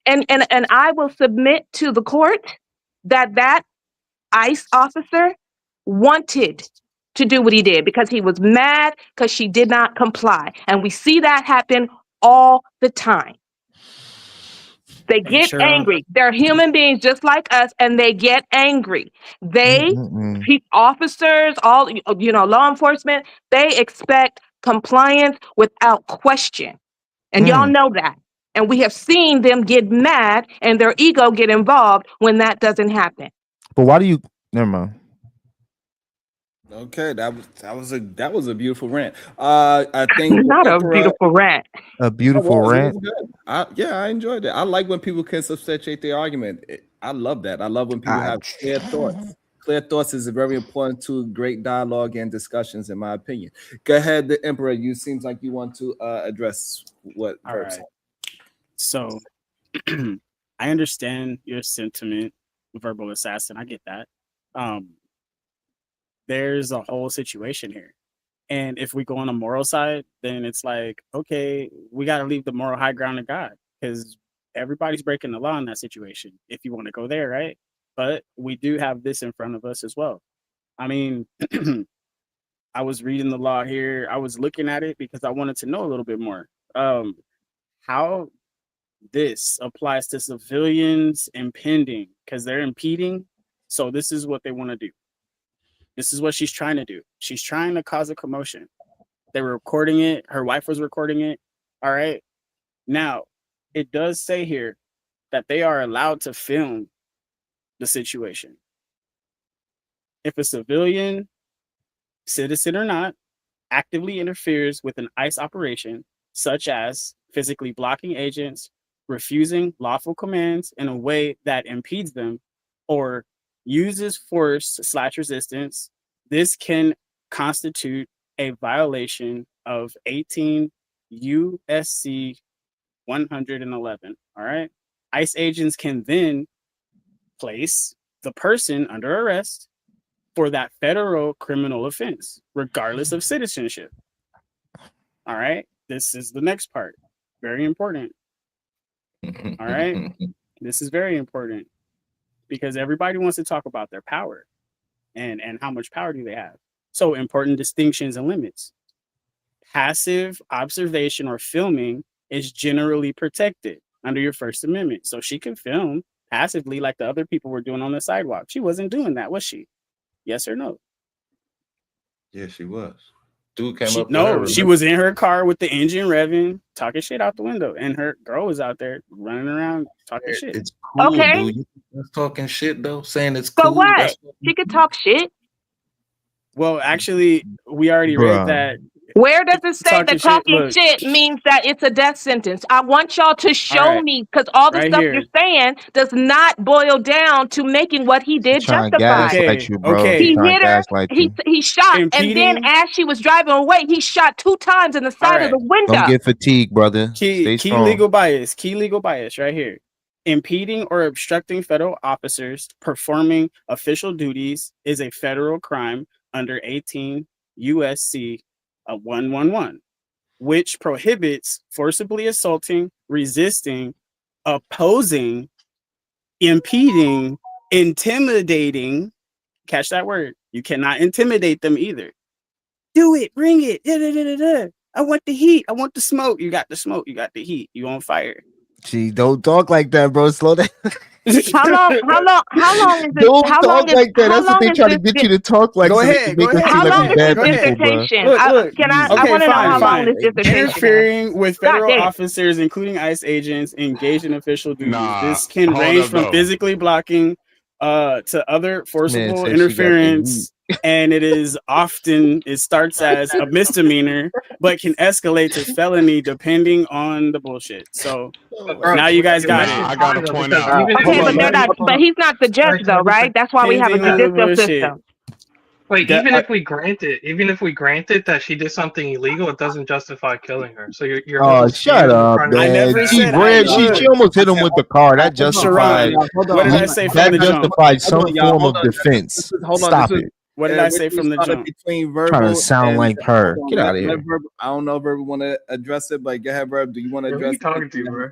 And I will submit to the court that ICE officer wanted to do what he did because he was mad because she did not comply. And we see that happen all the time. They get angry. They're human beings just like us, and they get angry. Officers, all, you know, law enforcement, they expect compliance without question. And y'all know that. And we have seen them get mad and their ego get involved when that doesn't happen. But why do you? Never mind. Okay, that was a beautiful rant. I think not a beautiful rant. A beautiful rant. I enjoyed it. I like when people can substantiate their argument. I love that. I love when people have clear thoughts. Clear thoughts is very important to great dialogue and discussions, in my opinion. Go ahead, the Emperor. You seems like you want to address what. All right. So, I understand your sentiment, verbal assassin. I get that. There's a whole situation here. And if we go on a moral side, then it's like, okay, we got to leave the moral high ground to God because everybody's breaking the law in that situation, if you want to go there, right? But we do have this in front of us as well. I mean, I was reading the law here. I was looking at it because I wanted to know a little bit more. How this applies to civilians impeding, because they're impeding. So this is what they want to do. This is what she's trying to do. She's trying to cause a commotion. They were recording it. Her wife was recording it. All right. Now, it does say here that they are allowed to film the situation. If a civilian, citizen or not, actively interferes with an ICE operation, such as physically blocking agents, refusing lawful commands in a way that impedes them, or uses force / resistance, this can constitute a violation of 18 USC 111. All right. ICE agents can then place the person under arrest for that federal criminal offense, regardless of citizenship. All right. This is the next part. Very important. All right. This is very important because everybody wants to talk about their power and how much power do they have. So important distinctions and limits. Passive observation or filming is generally protected under your First Amendment. So she can film passively like the other people were doing on the sidewalk. She wasn't doing that, was she? Yes or no? Yeah, she was. Dude came up. No, she was in her car with the engine revving, talking shit out the window, and her girl was out there running around talking shit. It's cool, okay. Dude. That's talking shit though, saying it's cool. So what? She could talk shit. Well, actually, we already read that Where does it say Talking that shit, talking look. shit means that it's a death sentence? I want y'all to show right. me, because all the Right stuff here. you're saying does not boil down to making what he did Trying to justified. gaslight you, bro. Okay. He He trying hit to her. gaslight you. He shot, and then Impeding. as she was driving away, he shot 2 times in the side of right. the window. Don't get fatigued, brother. Key Stay strong. legal bias. Key legal bias right here. Impeding or obstructing federal officers performing official duties is a federal crime under 18 USC 111, which prohibits forcibly assaulting, resisting, opposing, impeding, intimidating. Catch that word. You cannot intimidate them either. Do it, bring it. Da, da, da, da, da. I want the heat. I want the smoke. You got the smoke. You got the heat. You on fire. Gee, don't talk like that, bro. Slow down. How long is this? Don't How talk long is, like that. how That's what long they is try to this get you to talk like. Go so they ahead, can make go us ahead. seem How like long we is bad this people, bro. dissertation? Look. Can I Okay, want to know fine, how long fine. this dissertation is. Interfering with federal Goddamn. officers, including ICE agents, engaged in official duties. Nah, This can hold range up, from though. physically blocking to other Man forcible said she got the interference, and it starts as a misdemeanor, but can escalate to felony depending on the bullshit. So now you guys got Nah, it. I gotta point out. Okay, but they're not. But he's not the judge, though, right? That's why we have a Pending on the judicial bullshit. system. Wait, That- even if we grant it that she did something illegal, it doesn't justify killing her. So you're Oh, almost shut up, I man. never She said red. I She almost hit him with the car. That justified. What did I say from That the jump? justified some Hold on, y'all. form Hold of on. defense. Hold on. Stop This is- it. What did I say from the jump? Between Trying verbal to sound and- like her. hold on, Get out of let here. Verbal, I don't know if Verbal want to address it, but go ahead, Verb. Do you want to Who are address you talking to, bro?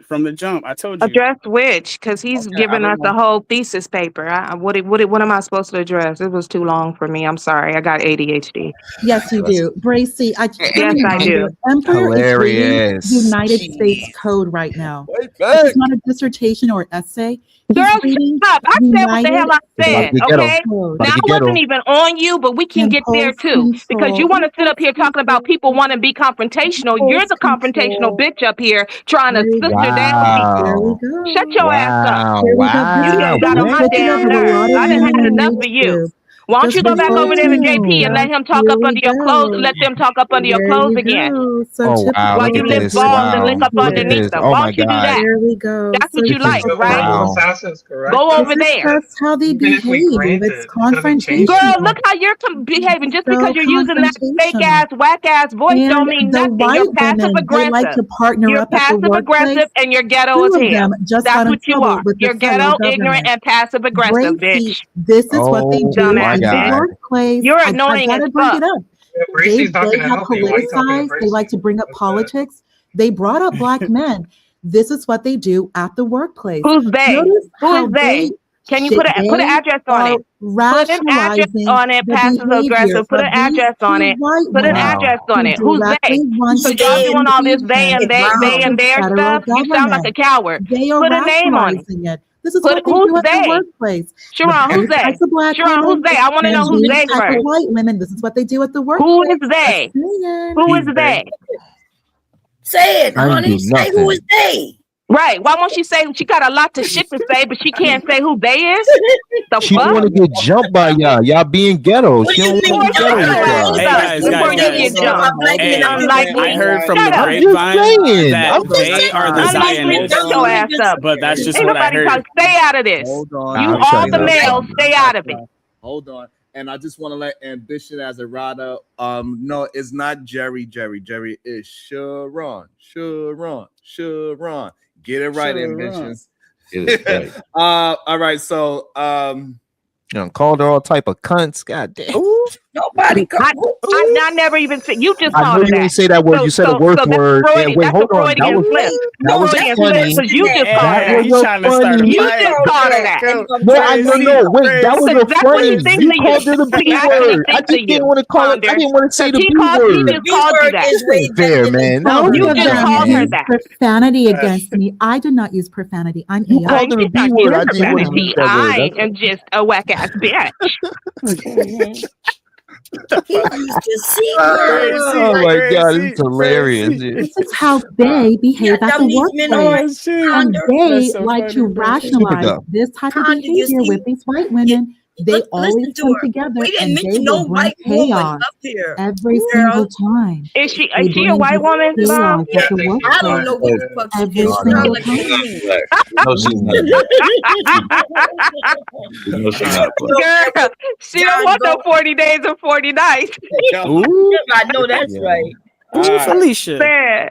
From the jump, I told you. Address which? Because he's Okay, giving I us don't the know. whole thesis paper. What am I supposed to address? It was too long for me. I'm sorry. I got ADHD. Yes, you do. Bracy, I just Yes, I do. Emperor is reading Hilarious. United Jeez. States Code right now. Wait This back. is not a dissertation or essay. He's Girl, shut reading up. I said what the hell I United said, About to get 'em. okay? Code. About Now, to I get wasn't 'em. even on you, but we can get there too. Because you want to sit up here talking about people want to be confrontational. You're the confrontational bitch up here trying to sister down people. There we Wow. go. Shut your ass up. Here we go. Wow. You just got on my Picking up damn with a nerves. lot of I done women had on enough of you. YouTube. Why don't Just you go back over there to JP and let him talk Here up we under your clothes? go. Let them talk up under your There clothes we again. go. So Oh typical wow! While Look you at lift this! balls and lick Wow! up Look at underneath this! them. Oh Why my don't you do God! that? There we go. That's So what you This is like, right? wow. Assassins, correct? Go over this is there. just how they Even if we behave. grant It's it, it doesn't change Girl, confrontation. look how you're behaving. Just So because you're using that fake ass, whack ass voice don't mean And the nothing. white You're passive women, they like aggressive. to partner You're up at the passive workplace. aggressive and you're ghetto Two as of hell. them just That's got in what you trouble are. with the You're federal ghetto, ignorant, government. and passive aggressive, Bracy, bitch. this is what they do Dumbass Oh my in the bitch. God! workplace. You're I annoying gotta as bring fuck. it up. Bracy's not They gonna have help you. Why are you talking to politicized. They like Bracy? to bring up That's politics. They brought up black men. This is what they do at the workplace. Who's they? Notice Who how is they? Can you put an they address on are it? Put an address rationalizing on it, the passive behavior aggressive. Put of an these address on two it. white Put an women address on who it. Who's they? directly want So to y'all doing all this they impede and they the and their federal stuff? You sound like a government. coward. They are Put a name on it. rationalizing it. This is Put what they who's do at the they? workplace. Sharon, who's These they? types of black Sharon, who's women they? I want to know and who's these they type of first. white women. This is what they do at the Who workplace. is they? Just saying. Who is they? Say it, I ain't honey. do Say who is nothing. they? Right. Why won't she say she got a lot to shit to say, but she can't say who they is? The She don't fuck? want to get jumped by y'all. Y'all being ghetto. What She do you don't mean? want to get Boy, ghetto shut with your y'all. ass Hey up guys, before you get jumped. Hey, Unlikely. I heard from Shut the up. I'm just grapevine saying. that I'm just they are the Unlikely. Zionists, Shut your ass up. but that's just Ain't what I nobody talking. heard. Stay out of this. Hold on. You I'm all shutting the up. males, stay out of it. Hold on. And I just want to let Ambition as a rider. No, it's not Jerry. Jerry is Sharon. Get it right, Sharon. Ambitions. Get it right. All right. So You know, called her all type of cunts. God damn. Nobody. I never even said. You just I called know her you that. didn't say that word. You said a worse that's word. Freudian- And wait, that's hold a on. Freudian slip. That was Freudian funny. slip, 'cause you just called her That He's was trying to start a funny. You fight. just called her that. No, I no. Wait, that was a That's what he phrase. thinks You of you. called her the B He actually word. I thinks just of didn't you, want to call it. I Ponder. didn't want to say the He B just word. called you that. is way Fair, man. That Both was You of just them called her use that. profanity against me. I did not use profanity. I'm You AI. called her the She's B not word. using I didn't want to profanity. use that word. I am just a whack ass bitch. He used to see Oh my God, it's hilarious. This is how they behave at the workplace. And they like to rationalize this type of behavior with these white women They always come together and they will bring chaos every single time. Is she a white woman, Mom? I don't know what the fuck she Every is. single No, she's not. No, she's not. Girl, she don't want no 40 days and 40 nights. Ooh, I know that's right. Ooh, Felicia. Man.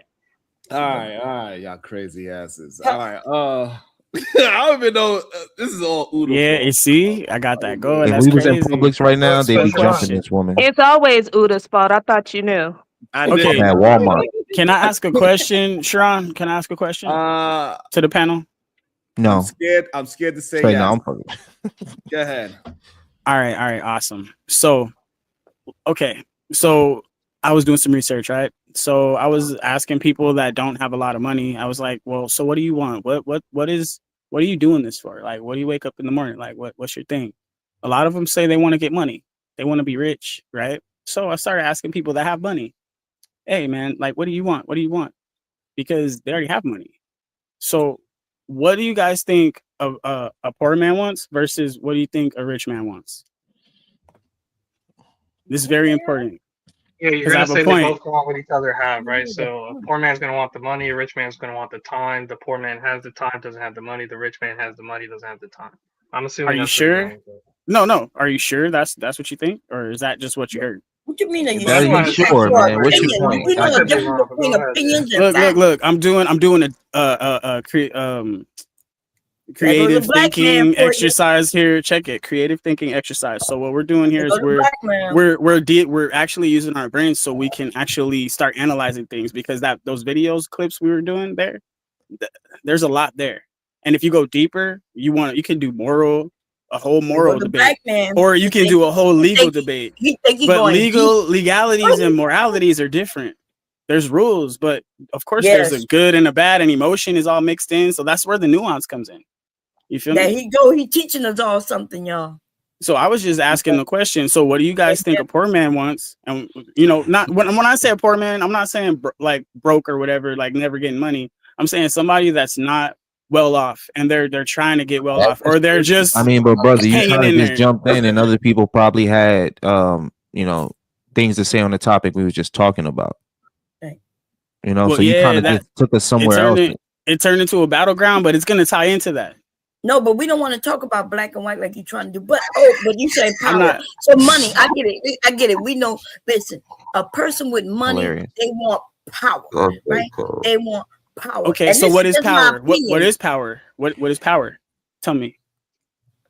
All right, y'all crazy asses. All right, I don't even know. This is all Udo. Yeah, you see, I got that going. If That's we was in crazy. Publix right now, they'd be jumping this woman. It's always Uda's fault. I thought you knew. Okay, At Walmart. can I ask a question, Sharon? Can I ask a question to the panel? No. I'm scared to say Straight yes. now, I'm fucking. Go ahead. All right, awesome. So, okay, so I was doing some research, right? So I was asking people that don't have a lot of money. I was like, well, so what do you want? What are you doing this for? Like, what do you wake up in the morning? Like, what's your thing? A lot of them say they want to get money. They want to be rich, right? So I started asking people that have money, hey man, like, what do you want? What do you want? Because they already have money. So what do you guys think of a poor man wants versus what do you think a rich man wants? This is very important. Yeah, you're 'Cause I gonna have a say they point. both want what each other have, right? So a poor man's gonna want the money, a rich man's gonna want the time. The poor man has the time, doesn't have the money. The rich man has the money, doesn't have the time. I'm assuming. Are you that's what you're sure? going with. No. Are you sure that's what you think, or is that just what you heard? What you mean? Are you Are you sure, man? What's your point? We know the difference between opinions and facts. Look. I'm doing creative thinking exercise here. Check it. Creative thinking exercise. So what we're doing here is we're actually using our brains so we can actually start analyzing things, because those videos clips we were doing there's a lot there. And if you go deeper, you can do a whole moral debate, or you can do a whole legal debate. But legalities and moralities are different. There's rules, but of course there's a good and a bad, and emotion is all mixed in. So that's where the nuance comes in. You feel me? There he go. He teaching us all something, y'all. So I was just asking the question. So what do you guys think a poor man wants? And not when I say a poor man, I'm not saying like broke or whatever, like never getting money. I'm saying somebody that's not well off and they're trying to get well off, or they're just. I mean, but brother, you hanging kind of in just there. jumped in, and other people probably had things to say on the topic we was just talking about. Well, so you kind of just took us somewhere else. It turned into a battleground, but it's gonna tie into that. No, but we don't want to talk about black and white like you're trying to do. But you say power. not- So money, I get it. We know. Listen, a person with money, Hilarious. they want power, right? They want power. Okay, And so this what is just my power? What opinion. is power? What is power? Tell me.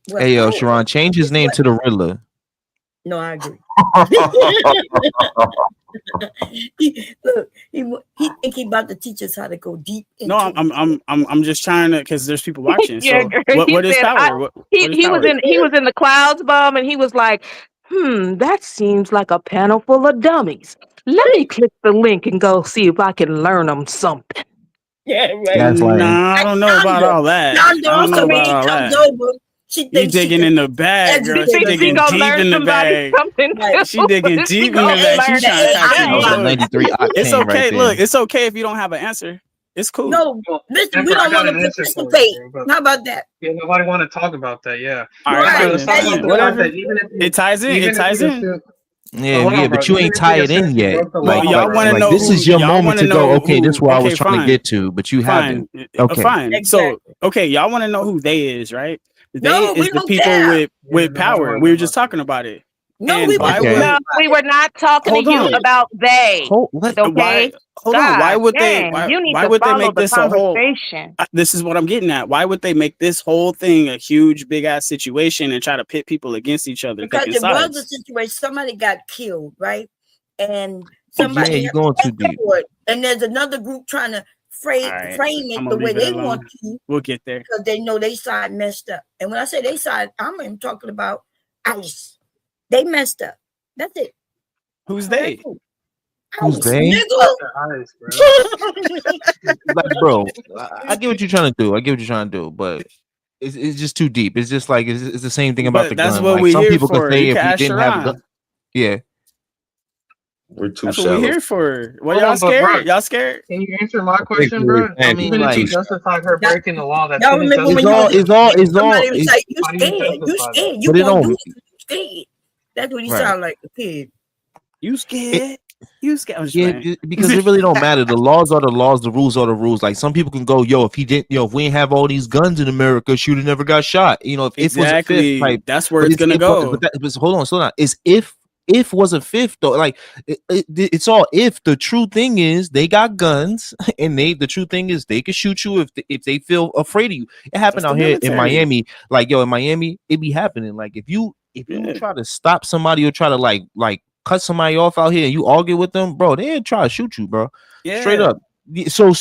Well, Hey, power Sharon, change his is name what- to the Riddler. No, I agree. he think he about to teach us how to go deep. No, I'm just trying to, because there's people watching. Yeah, So girl, what he is said, power? What he is was power? in the clouds, Bum, and he was like, that seems like a panel full of dummies. Let me click the link and go see if I can learn them something. Yeah, right. Gaslighting. Nah, I don't know about all that. I Yonder don't know also when about he all comes that. over, she You thinks she digging can in the bag, girl. She educate us. digging deep in the bag. She digging deep in the bag. She's trying to That was talk a to 93 you. octane It's okay. right there. Look, it's okay if you don't have an answer. It's cool. No, listen, we Emperor, I don't got want to an answer for you, participate. bro, but How about that? yeah, nobody want to talk about that. Yeah. All right, Right. Let's talk There you about go. the fact whatever. that even if It ties in. It ties in. Yeah, hold on, but bro. you Even ain't if tied you it in just yet. broke the Well, law, y'all right? want to Like know this who, is your y'all moment want to go. know Okay, who, this is where I was okay, trying fine. to get to, but you haven't. Fine. Okay. Fine. Exactly. So, okay, y'all want to know who they is, right? They No, we is the don't people care. with Yeah, nobody power. wanna We know were just about talking about it. No, And we why wasn't Okay. would No, we were not talking hold to you on? about they. What? Okay. Hold on. Why God would they? dang, you need Why to would they follow make the this a whole? conversation. This is what I'm getting at. Why would they make this whole thing a huge, big ass situation and try to pit people against each other, because picking it was a sides? situation. Somebody got killed, right? And Yeah, somebody you're has going to too pay deep. for it. And there's another group trying to frame All right, it I'm the gonna way leave it they alone. want to, We'll get there. because they know they side messed up. And when I say they side, I'm even talking about ICE. They messed up. That's it. Who's they? Who's ICE, they? nigga. Like, bro, I get what you're trying to do. I get what you're trying to do, but it's just too deep. It's just like it's the same thing about But the that's gun. what Like we some here people could for. say You if can we ask didn't have a gun, Sharon. yeah. We're too That's shallow. what we're here for. What Hold y'all on, but scared? bro, Y'all scared? Can you answer my question, bro? I mean, Even if you like, justify her breaking the law, that Y'all shouldn't remember when justify somebody was like, "You How do you scared? You justify scared? that? You but it gonna do don't. it? You scared?" That's what he Right. sound like, a kid. You scared? You scared? I'm just Yeah, playing. because it really don't matter. The laws are the laws. The rules are the rules. Like some people can go, yo, if he didn't, if we didn't have all these guns in America, she would have never got shot. You know, if was a fifth, Exactly. like That's where it's gonna go. But hold on, slow down. It's if was a fifth though. Like it's all if. The true thing is they got guns, and the true thing is they can shoot you if they feel afraid of you. It happened That's out the here in military. Miami. Like in Miami, it be happening. Like if you try to stop somebody or try to like cut somebody off out here and you argue with them, bro, they'll try to shoot you, bro. Straight Yeah. up. So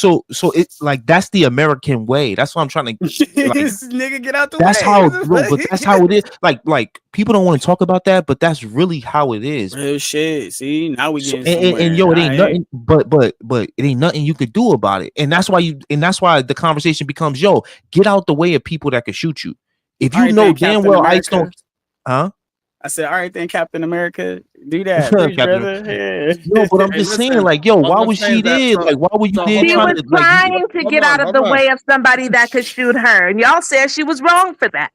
it's like that's the American way. That's what I'm trying to like, This nigga get out the that's way. how but that's how it is. Like people don't want to talk about that, but that's really how it is. Real shit. See, now we So, getting somewhere. and yo, it ain't Alright. nothing, but it ain't nothing you could do about it. And that's why the conversation becomes, yo, get out the way of people that can shoot you. If you Alright know then, damn Captain well ICE America. don't, I said, all right then, Captain America, do that, please, Captain- brother. Yeah. No, but I'm just saying, like, yo, why was she there? Like, why were you there She trying was to like? trying to get out of the way of somebody that could shoot her, and y'all said she was wrong for that.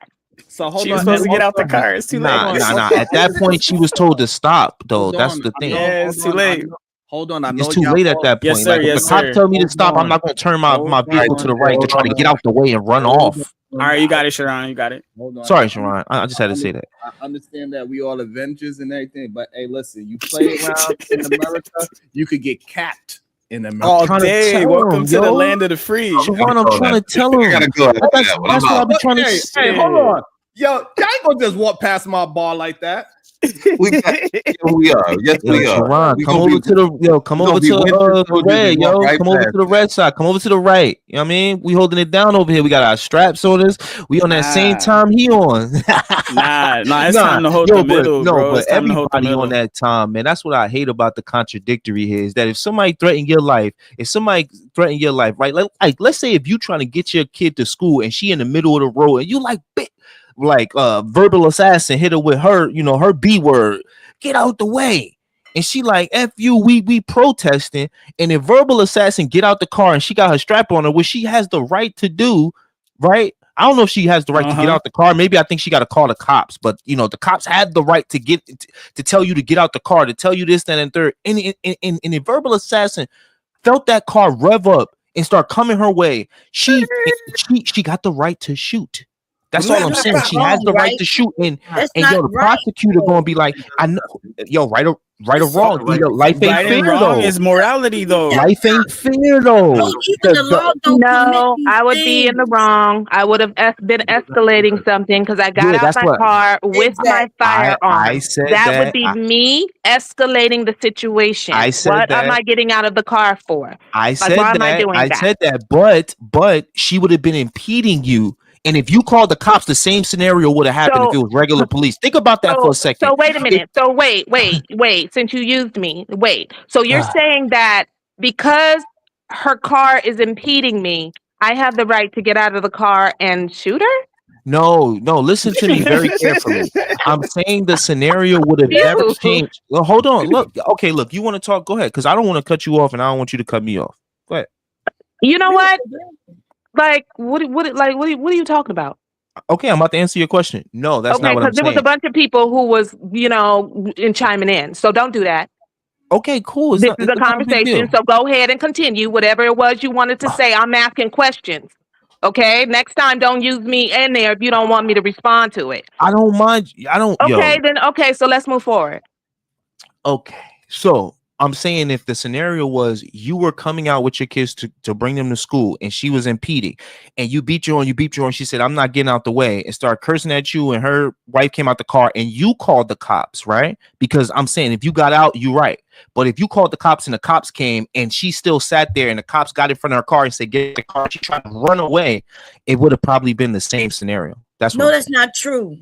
So hold She on. was supposed to get hold out the on. car. It's too late. Nah. At that point, she was told to stop. Though Hold that's on, the I thing. know- Yeah, it's too late. Hold on, I know It's too y'all late at all- that point. Yes, sir, Like, yes, if the cop sir. tell me to Hold stop, on. I'm not gonna turn my Hold vehicle on. to the right to try to get out the way and run Hold off. All right, you got it, Sharon. You got it. Hold on. Sorry, Sharon. I just had to say that. I understand that we all Avengers and everything, but hey, listen, you play around in America, you could get capped in America. All trying to day. tell Welcome him, to the yo. land of the free. Sharon, I'm trying to tell him. I gotta go after That's that one. what I'm I've been out. trying to Hey, say. hey, hold on. Yo, y'all ain't gonna just walk past my bar like that. We are. Yes, Yo, we are. Sharon, We come gonna over be- to the come we over gonna be to winter the soldiers red, and walk yo. right Come over past to the red side. Come over to the right. You know what I mean? We holding it down over here. We got our straps on us. We on that same Nah. time he on. Nah, it's time to hold the middle, bro. But It's time to hold the everybody middle. on that time, man. That's what I hate about the contradictory here is that if somebody threaten your life, right? Like let's say if you trying to get your kid to school and she in the middle of the road and you like verbal assassin hit her with her, her B word, get out the way. And she like, F you, we protesting. And if verbal assassin get out the car and she got her strap on her, which she has the right to do, right? I don't know if she has the right to get out the car. Maybe I think she got to call the cops, but the cops have the right to to tell you to get out the car, to tell you this, that, and third. And if verbal assassin felt that car rev up and start coming her way, she got the right to shoot. That's all I'm saying. She has the right to shoot, and the prosecutor gonna be like, I know, yo, right or wrong, life ain't Right fair and wrong though. is morality, though. Life ain't fair though. No, I would be in the wrong. I would have been escalating something because I got Yeah, out that's my what- car with my firearm. I said that that. would be me escalating the situation. I said what am that. I getting out of the car for? I said why am I that. doing I that? said that, but she would have been impeding you. And if you called the cops, the same scenario would have happened if it was regular police. Think about that for a second. So wait a minute. So wait. Since you used me, wait. So you're saying that because her car is impeding me, I have the right to get out of the car and shoot her? No, listen to me very carefully. I'm saying the scenario would have never changed. Well, hold on. Look, you want to talk? Go ahead, because I don't want to cut you off and I don't want you to cut me off. Go ahead. You know what? Like, what are you talking about? Okay, I'm about to answer your question. No, that's not what I'm because there was saying. a bunch of people who was, in chiming in. So don't do that. Okay, cool. This is a conversation. So go ahead and continue whatever it was you wanted to say. I'm asking questions. Okay. Next time, don't use me in there if you don't want me to respond to it. I don't mind. I don't. Okay, then. Okay, so let's move forward. Okay, so I'm saying if the scenario was you were coming out with your kids to bring them to school and she was impeding and you beat her and she said, I'm not getting out the way and started cursing at you and her wife came out the car and you called the cops, right? Because I'm saying if you got out, you're right. But if you called the cops and the cops came and she still sat there and the cops got in front of her car and said, get the car, she tried to run away, it would have probably been the same scenario. That's not true.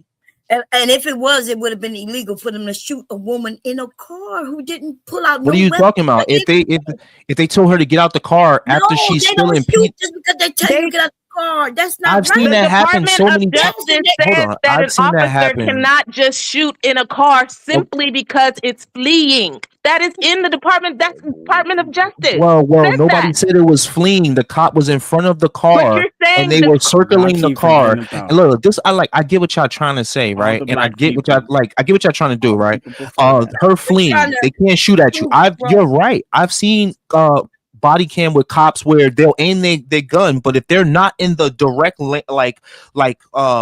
And if it was, it would have been illegal for them to shoot a woman in a car who didn't pull out. What are you talking about? If they told her to get out the car after she's still impeded, just because they tell you to get out the car. That's not I've right. seen that happen so many times. Justice Hold says on, that I've an seen that officer happen. cannot just shoot in a car simply because it's fleeing. That is in the Department. That's Department of Justice. Well, Says nobody that. said it was fleeing. The cop was in front of the But car, you're saying and they the were circling the keep car. forgetting about And look, this I get what y'all trying to say, all right? the And I black get what y'all people. like. I get what y'all trying to do, right? People before that. Her fleeing, they can't shoot at you. You're right. I've seen body cam with cops where they'll aim their gun, but if they're not in the direct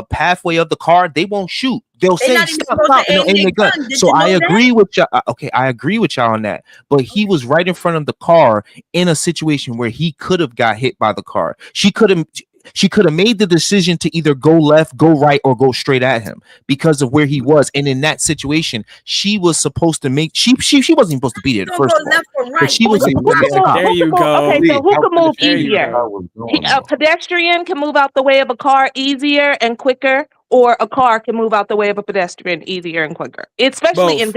pathway of the car, they won't shoot. They'll say stop, and they'll aim their gun. So I agree with y'all. Okay, I agree with y'all on that. But he was right in front of the car in a situation where he could have got hit by the car. She could have made the decision to either go left, go right, or go straight at him because of where he was. And in that situation, she was supposed to make she wasn't supposed to be there the first of all. But she was supposed to stop. There you go. Okay, so who can move There you easier? go. A pedestrian can move out the way of a car easier and quicker, or a car can move out the way of a pedestrian easier and quicker. Especially in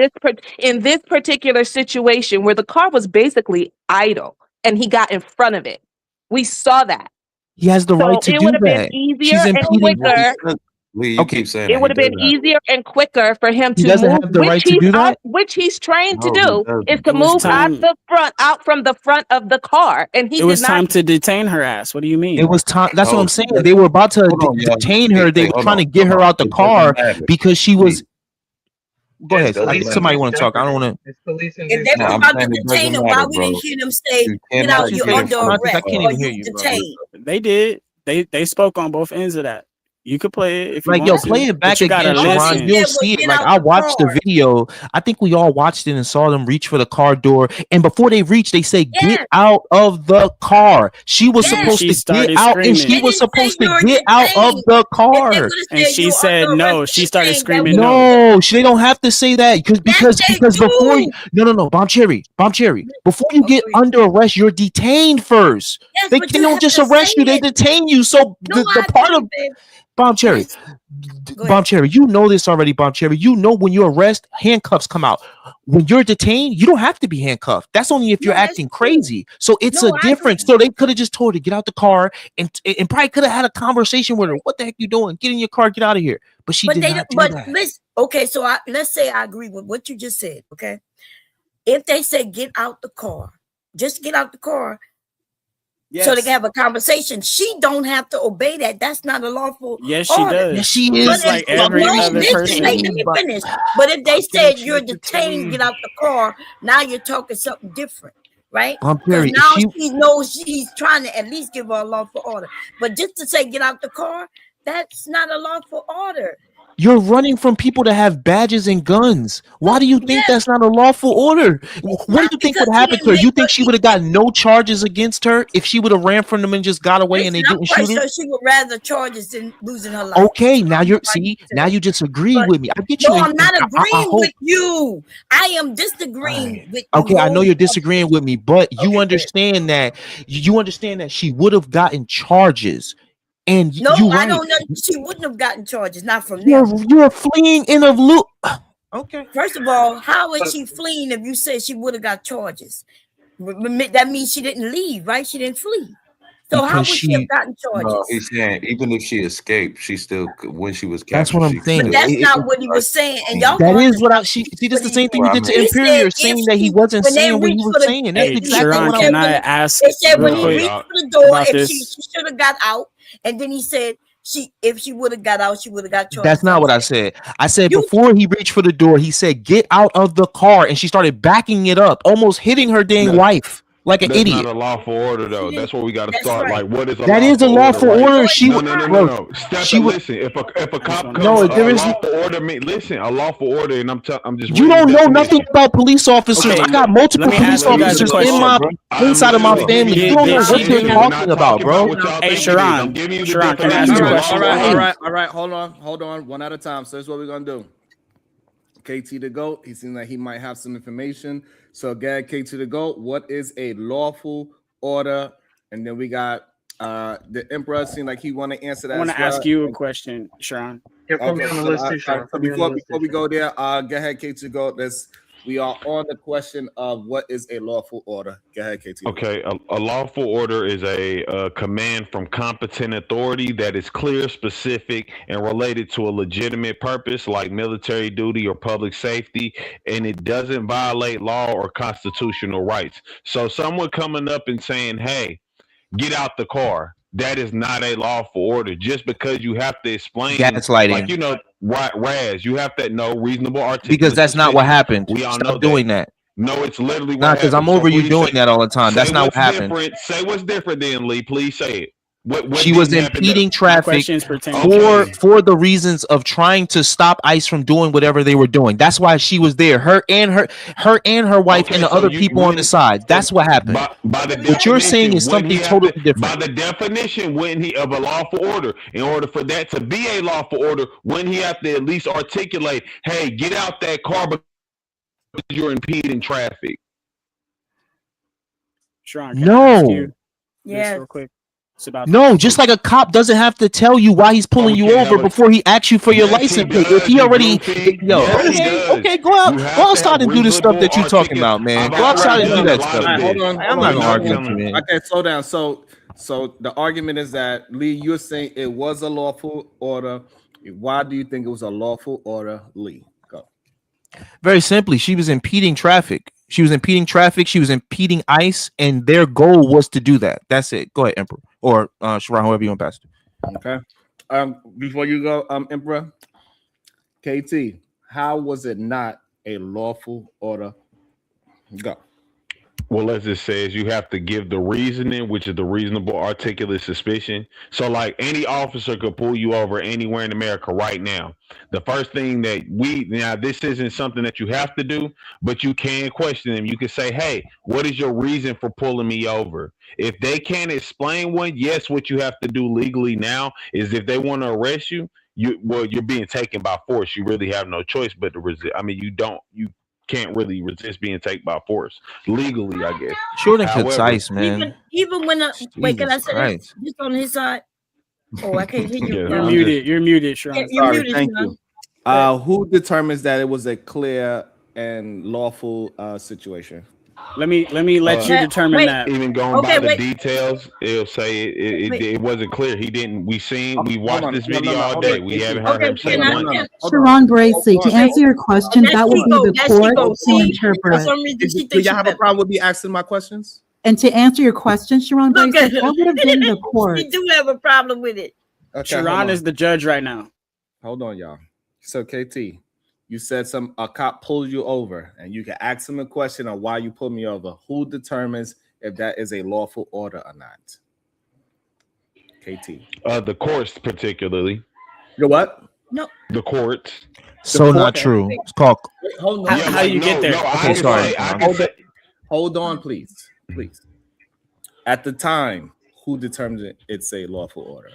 this particular situation where the car was basically idle and he got in front of it. We saw that. He has the right to it do would have been that. easier She's and impeding. quicker. Okay, It would have been easier and quicker for him He to doesn't move, have the right to do that? which he's trained to No, he do, doesn't. is to It was move time- out from the front of the car, and he It was did time not. to detain her ass. What do you mean? It was time. That's what I'm saying. They were about to detain her. They were trying to get her out the car because she was. Go ahead. Somebody want to talk. I don't want to. If they were about to detain him, why we didn't hear them say, "Get out, you're under arrest," I can't or even hear you you, bro. detained? They did. They spoke on both ends of that. You could play it if you Like, want yo, to, play it but back you again, gotta Sharon. listen. You'll see it. Like, I watched the video. I think we all watched it and saw them reach for the car door. And before they reached, they say, "Get out of the car." She was supposed She to started get out, and she screaming. was supposed to get out of the car. And she said no. She started screaming no. No, they don't have to say that because before no, Bomb Cherry, before you get under arrest, you're detained first. Yes, They but you don't have just to arrest say you; they it. detain you. So the part of Bomb Cherry, you know this already, Bomb Cherry. You know when you arrest, handcuffs come out. When you're detained, you don't have to be handcuffed. That's only if you're acting crazy. So it's a difference. So they could have just told her to get out the car and probably could have had a conversation with her. What the heck you doing? Get in your car, get out of here. But she did not do that. Listen, okay, so let's say I agree with what you just said. Okay, if they say get out the car, just get out the car. Yes. So they can have a conversation. She don't have to obey that. That's not a lawful. Yes, she order. does. Yes, she But is. if- like every other person. Let me finish. But if they said you're detained, get out the car. Now you're talking something different, right? Bomb Because Cherry, now she- she knows she's trying to at least give her a lawful order. But just to say get out the car, that's not a lawful order. You're running from people that have badges and guns. Why do you think that's not a lawful order? What do you think would happen to her? You think she would have gotten no charges against her if she would have ran from them and just got away and they I'm didn't quite shoot her? sure she would rather charges than losing her life. Okay, now you disagree with me. I get you. No, and- I'm not and I agreeing hope- with you. I am disagreeing with you. Okay, I know you're disagreeing with me, but you understand that she would have gotten charges. And No, you I right. don't know. She wouldn't have gotten charges, not from You're them. you're fleeing in a loop. Okay. First of all, how is she fleeing if you said she would have got charges? That means she didn't leave, right? She didn't flee. So how would Because she have gotten charges? No, he's saying even if she escaped, she still when she was captured. That's what I'm she could saying. But still- that's not what he was saying. And y'all That going is to- what I see. That's the same thing you did to He Imperior, said saying if that he she- wasn't when they saying what he reached was for the- saying. That's Hey, exactly Sharon, what can I'm I saying. ask They said when real he quick reached for the door, about if this? she should have got out, and then he said if she would have got out, she would have got charged. That's not what I said. I said before he reached for the door, he said, "Get out of the car," and she started backing it up, almost hitting her dang wife like an That's idiot. not a lawful order, though. That's where we got to That's start. right. Like, what is a That is a lawful right? order. She no, would- no, no, bro, no, no. Step she and would- listen. If a cop comes, No, there a is- lawful order. Listen, a lawful order, and I'm just. You don't reading the know definition. nothing about police officers. Okay, I got multiple let me police ask you guys a officers in question, my bro. inside of my literally family. giving You don't know Did what she you're do- talking about, bro. Hey, Sharon, Sharon, can I ask you a question? All right. Hold on. One at a time. So this is what we're gonna do. KT the GOAT. He seems like he might have some information. So, Gag KT the GOAT. What is a lawful order? And then we got the Emperor. Seemed like he want to answer that. I want to as well. ask you a question, Sharon. Yeah, put me on the list too, Sean. Put me on the Before list we go there, go ahead, KT the GOAT. Let's We are on the question of what is a lawful order. Go ahead, KT. Okay, a lawful order is a command from competent authority that is clear, specific, and related to a legitimate purpose like military duty or public safety, and it doesn't violate law or constitutional rights. So someone coming up and saying, hey, get out the car, that is not a lawful order. Just because you have to explain, Gaslighting. like, you know, Raz, you have to know reasonable articulation. Because that's not what happened. We all Stop know doing that. No, it's literally Not because I'm over you doing that all the time. That's not what happened. Say what's different then, Lee. Please say it. What She was impeding traffic for the reasons of trying to stop ICE from doing whatever they were doing. That's why she was there. Her and her wife and the other people on the side. That's what happened. What you're saying is something totally different. By the definition, when he of a lawful order, in order for that to be a lawful order, when he have to at least articulate, hey, get out that car because you're impeding traffic. Sharon, No. Yes. Real quick. It's about No, just like a cop doesn't have to tell you why he's pulling you over before he asks you for your license plate. If he already, okay, go outside and do the stuff that you're talking about, man. Go outside and do that stuff. Hold on. I'm not gonna argue with you, man. Okay, slow down. So the argument is that, Lee, you're saying it was a lawful order. Why do you think it was a lawful order, Lee? Go. Very simply, she was impeding traffic. She was impeding ICE, and their goal was to do that. That's it. Go ahead, Emperor, or Sharon, whoever you want, Pastor. Okay. Before you go, Emperor, KT, how was it not a lawful order? Go. Well, as it says, you have to give the reasoning, which is the reasonable articulate suspicion. So like any officer could pull you over anywhere in America right now. The first thing that this isn't something that you have to do, but you can question them. You can say, hey, what is your reason for pulling me over? If they can't explain one, yes, what you have to do legally now is if they want to arrest you, you're being taken by force. You really have no choice but to resist. I mean, you can't really resist being taken by force legally, I guess. Short and concise, man. Even when wait, can I say that? Just on his side? Oh, I can't hear you. You're muted. You're muted, Sharon. Yeah, you're muted. Thank you. Who determines that it was a clear and lawful situation? Let me let you determine that. Even going by the details, it'll say it wasn't clear. He didn't. We watched this video all day. We haven't heard him say one. Sharon Gracie, to answer your question, that would be the court to interpret. Do y'all have a problem with me asking my questions? And to answer your question, Sharon Gracie, that would have been the court. We do have a problem with it. Okay, Sharon is the judge right now. Hold on, y'all. So KT, you said a cop pulled you over, and you can ask him a question on why you pulled me over. Who determines if that is a lawful order or not? KT. The courts, particularly. The what? No. The courts. So not true. It's called. Hold on. How you get there? Okay, sorry. Hold on, please. At the time, who determines it's a lawful order?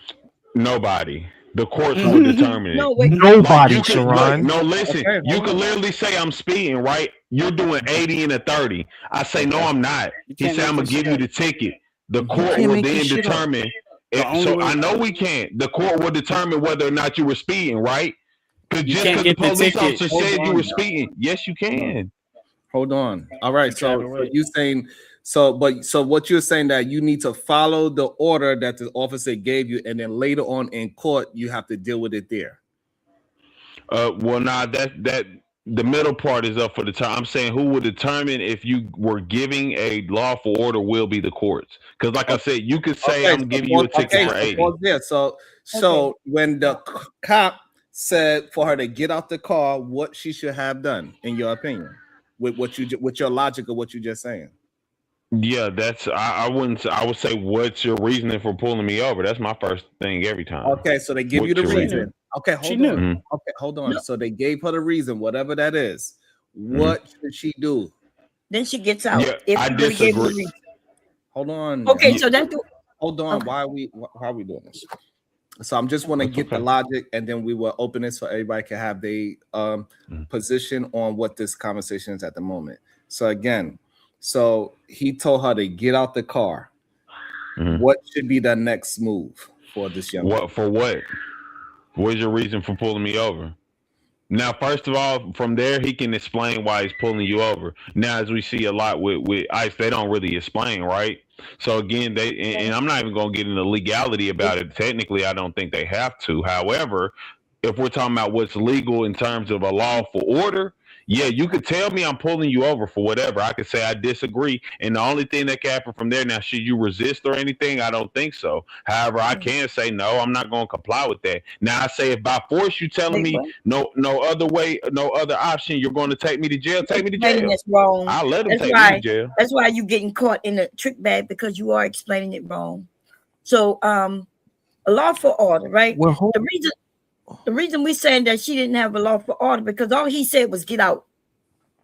Nobody. The courts will determine it. Nobody, Sharon. No, listen. Okay, you can literally say I'm speeding, right? You're doing 80 and a 30. I say no, I'm not. He said I'm gonna give you the ticket. The court will then determine. So I know we can't. The court will determine whether or not you were speeding, right? Because just because the police officer said you were speeding, yes, you can. Hold on. All right. So you saying so what you're saying that you need to follow the order that the officer gave you, and then later on in court you have to deal with it there. Well, nah, that the middle part is up for the time. I'm saying who will determine if you were giving a lawful order will be the courts. Because like I said, you could say I'm giving you a ticket for 80. So when the cop said for her to get out the car, what she should have done, in your opinion, with your logic of what you're just saying. Yeah, I would say, what's your reasoning for pulling me over? That's my first thing every time. Okay, so they give you the reason. Okay, hold on. Mm-hmm. Okay, hold on. No. So they gave her the reason, whatever that is. What should she do? Then she gets out. Yeah, I disagree. Hold on. Okay, so that's hold on. Okay. Why are we doing this? So I'm just want to get the logic, and then we will open it so everybody can have their position on what this conversation is at the moment. So again, so he told her to get out the car. Mm-hmm. What should be the next move for this young lady? For what? What's your reason for pulling me over? Now, first of all, from there he can explain why he's pulling you over. Now, as we see a lot with ICE, they don't really explain, right? So again, and I'm not even going to get into legality about it. Technically, I don't think they have to. However, if we're talking about what's legal in terms of a lawful order, yeah, you could tell me I'm pulling you over for whatever. I could say I disagree, and the only thing that can happen from there. Now, should you resist or anything? I don't think so. However, I can say no. I'm not going to comply with that. Now, I say if by force you telling me no other way, no other option, you're going to take me to jail. Take me to jail. That's wrong. I'll let them That's take why, me to jail. That's why you're getting caught in a trick bag, because you are explaining it wrong. So, a lawful order, right? Well, The reason we're saying that she didn't have a lawful order, because all he said was get out,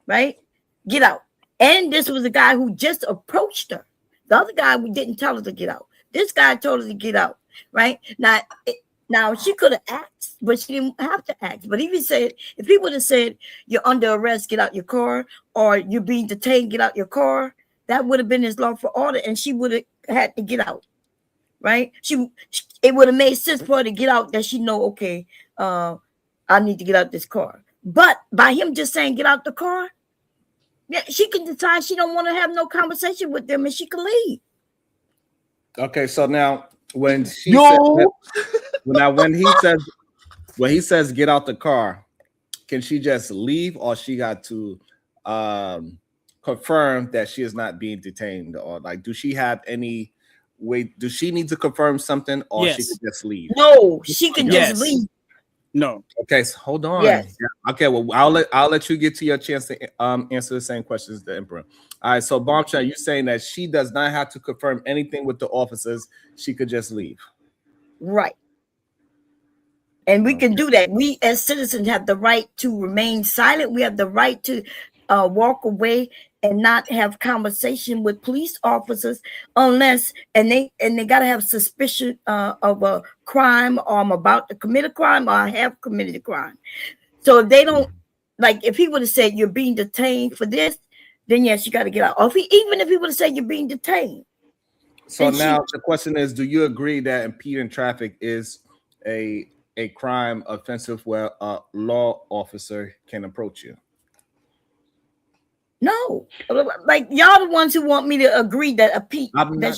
right? Get out. And this was a guy who just approached her. The other guy, we didn't tell her to get out. This guy told her to get out, right? Now she could have asked, but she didn't have to ask. But if he would have said, you're under arrest, get out your car, or you're being detained, get out your car, that would have been his lawful order, and she would have had to get out. Right? It would have made sense for her to get out, that she know, okay, I need to get out this car. But by him just saying get out the car, yeah, she can decide she don't want to have no conversation with them, and she can leave. Okay, so now when she when he says get out the car, can she just leave, or she got to confirm that she is not being detained, or like do she have any? Wait, does she need to confirm something, or she could just leave? No, she can just leave. No. Okay, so hold on. Yes. Yeah. Okay, well, I'll let you get to your chance to answer the same questions as the Emperor. All right, so Bombshell, you're saying that she does not have to confirm anything with the officers; she could just leave. Right. And we can do that. We as citizens have the right to remain silent. We have the right to walk away and not have conversation with police officers unless they got to have suspicion of a crime, or I'm about to commit a crime, or I have committed a crime. So if they don't, like if he would have said you're being detained for this, then yes, you got to get out. Or even if he would have said you're being detained. So now the question is, do you agree that impeding traffic is a crime offensive where a law officer can approach you? No, like y'all the ones who want me to agree that she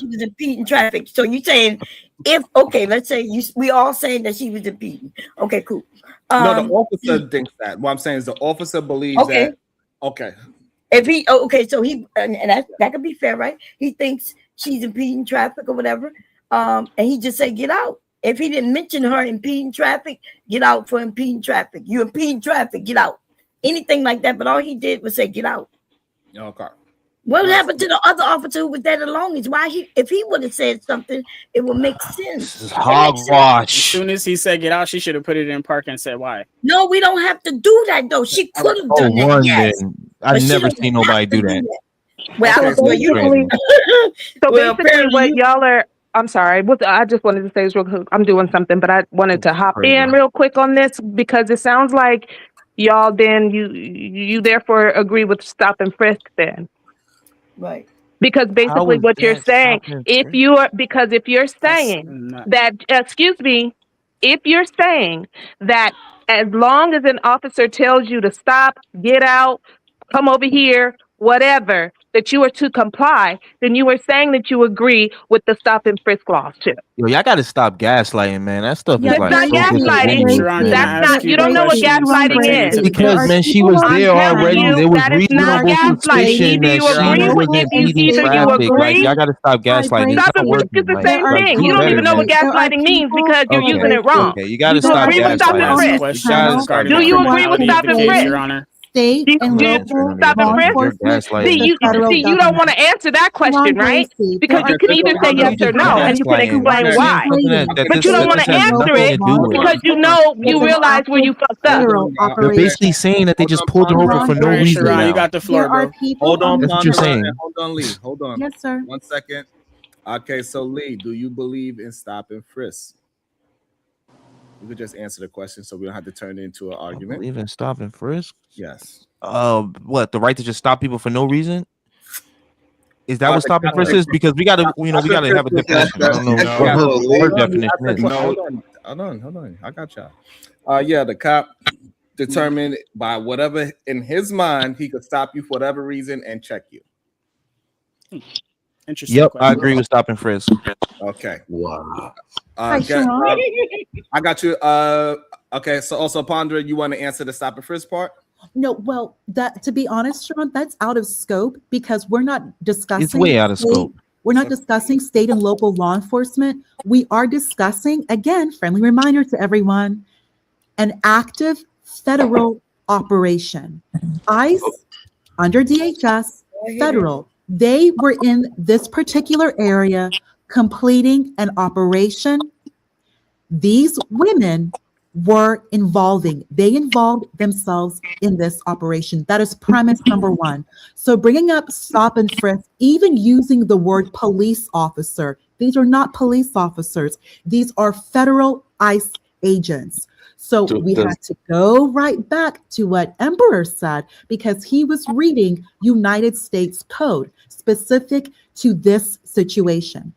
was impeding traffic. So you saying let's say we all saying that she was impeding. Okay, cool. No, the officer thinks that. What I'm saying is the officer believes that. Okay. If he so he and that could be fair, right? He thinks she's impeding traffic or whatever, and he just say get out. If he didn't mention her impeding traffic, get out for impeding traffic. You impeding traffic, get out. Anything like that, but all he did was say get out. Okay. What happened to the other officer who was there alone? Is why if he would have said something, it would make sense. This is hogwash. As soon as he said get out, she should have put it in park and said why. No, we don't have to do that though. She could have done that. Yes. I've never seen nobody do that. Well, so basically what y'all are. I'm sorry. I just wanted to say this real quick. I'm doing something, but I wanted to hop in real quick on this because it sounds like y'all then you therefore agree with stop and frisk then. Right. Because basically what you're saying, if you're saying that, if you're saying that as long as an officer tells you to stop, get out, come over here, whatever, that you are to comply, then you are saying that you agree with the stop and frisk laws too. Yo, y'all got to stop gaslighting, man. That stuff is like not gaslighting. That's not. You don't know what gaslighting is. Because man, she was there already. There was reasonable suspicion that she was impeding traffic. Like y'all got to stop gaslighting. Stop and frisk is the same thing. You don't even know what gaslighting means because you're using it wrong. Okay, you got to stop gaslighting. Do you agree with stop and frisk? Your Honor. State and local stop and frisk. See, you don't want to answer that question, right? Because you can either say yes or no, and you can explain why. But you don't want to answer it because you realize where you fucked up. You're basically saying that they just pulled her over for no reason. You got the floor, bro. Hold on, that's what you're saying. Hold on, Lee. Hold on. Yes, sir. 1 second. Okay, so Lee, do you believe in stop and frisk? You could just answer the question so we don't have to turn it into an argument. Believe in stop and frisk? Yes. What, the right to just stop people for no reason? Is that what stop and frisk is? Because we gotta have a definition. I don't know what her definition is. Hold on. I got y'all. Yeah, the cop determine by whatever in his mind he could stop you for whatever reason and check you. Interesting. Yep, question. I agree with stop and frisk. Okay. Wow. Hi, Sharon. I got you. Okay, so also Ponder, you want to answer the stop and frisk part? No, well, that to be honest, Sharon, that's out of scope because we're not discussing. It's way out of scope. We're not discussing state and local law enforcement. We are discussing, again, friendly reminder to everyone, an active federal operation. ICE under DHS, federal. They were in this particular area completing an operation. These women were they involved themselves in this operation. That is premise number one. So bringing up stop and frisk, even using the word police officer, these are not police officers. These are federal ICE agents. So we had to go right back to what Emperor said because he was reading United States Code specific to this situation.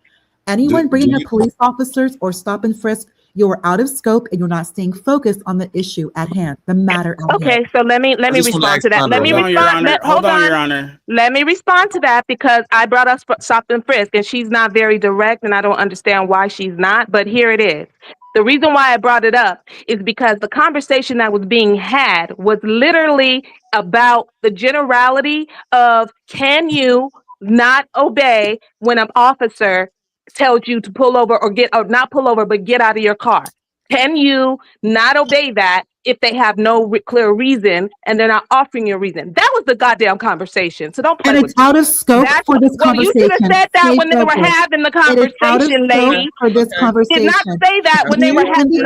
Anyone bringing up police officers or stop and frisk, you're out of scope and you're not staying focused on the issue at hand, the matter at hand. Okay, so let me respond to that. Let me respond. Hold on, Your Honor. Let me respond to that because I brought up stop and frisk and she's not very direct and I don't understand why she's not, but here it is. The reason why I brought it up is because the conversation that was being had was literally about the generality of can you not obey when an officer tells you to pull over or not pull over, but get out of your car? Can you not obey that if they have no clear reason and they're not offering you a reason? That was the goddamn conversation. So don't play And with it's out of scope for this conversation. You should have said that when they were having the conversation, lady. For this conversation. Did not say that when they were having the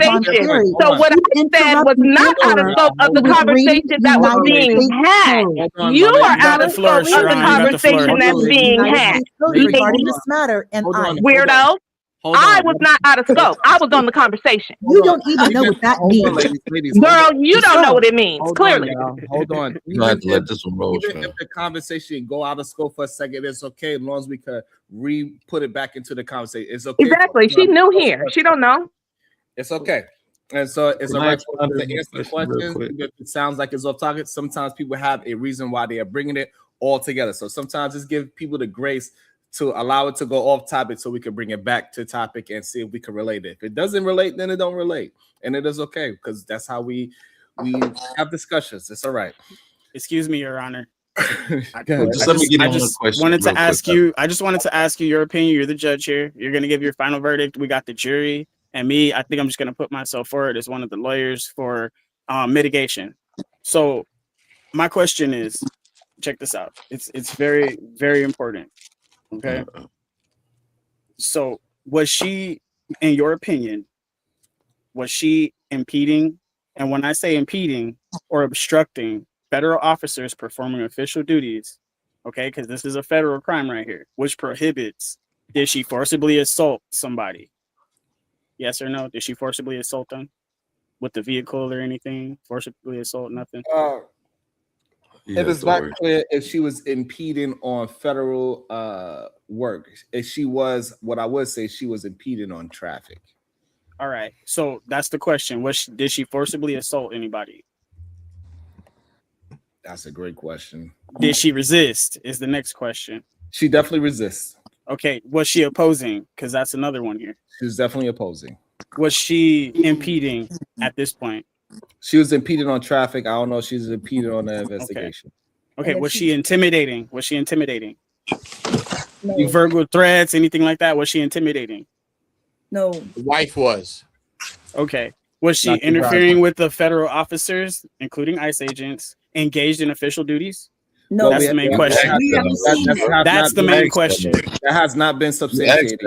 conversation. So what I said was not out of scope of the conversation that was being had. You are out of scope of the conversation that's being had. Regarding this matter, and Weirdo. I was not out of scope. I was on the conversation. You don't even know what that means. Girl, you don't know what it means, clearly. Hold on. You have to let this one roll. Even if the conversation go out of scope for a second, it's okay as long as we could put it back into the conversation. It's okay. Exactly. She new here. She don't know. It's okay. And so it's all right to answer the question. If it sounds like it's off target, sometimes people have a reason why they are bringing it all together. So sometimes just give people the grace to allow it to go off topic so we can bring it back to topic and see if we can relate it. If it doesn't relate, then it don't relate. And it is okay because that's how we have discussions. It's all right. Excuse me, Your Honor. I just wanted to ask you your opinion. You're the judge here. You're going to give your final verdict. We got the jury and me. I think I'm just going to put myself forward as one of the lawyers for mitigation. So my question is, check this out. It's very, very important. Okay. So was she, in your opinion, was she impeding? And when I say impeding or obstructing federal officers performing official duties, okay, because this is a federal crime right here, which prohibits, did she forcibly assault somebody? Yes or no? Did she forcibly assault them with the vehicle or anything? Forcibly assault, nothing? It is not clear if she was impeding on federal work. If she was, what I would say, she was impeding on traffic. All right. So that's the question. Did she forcibly assault anybody? That's a great question. Did she resist is the next question. She definitely resists. Okay. Was she opposing? Because that's another one here. She was definitely opposing. Was she impeding at this point? She was impeding on traffic. I don't know if she's impeding on the investigation. Okay. Was she intimidating? Was she intimidating? No. Verbal threats, anything like that? Was she intimidating? No. The wife was. Okay. Was she interfering with the federal officers, including ICE agents, engaged in official duties? No. That's the main question. That's the main question. That has not been substantiated.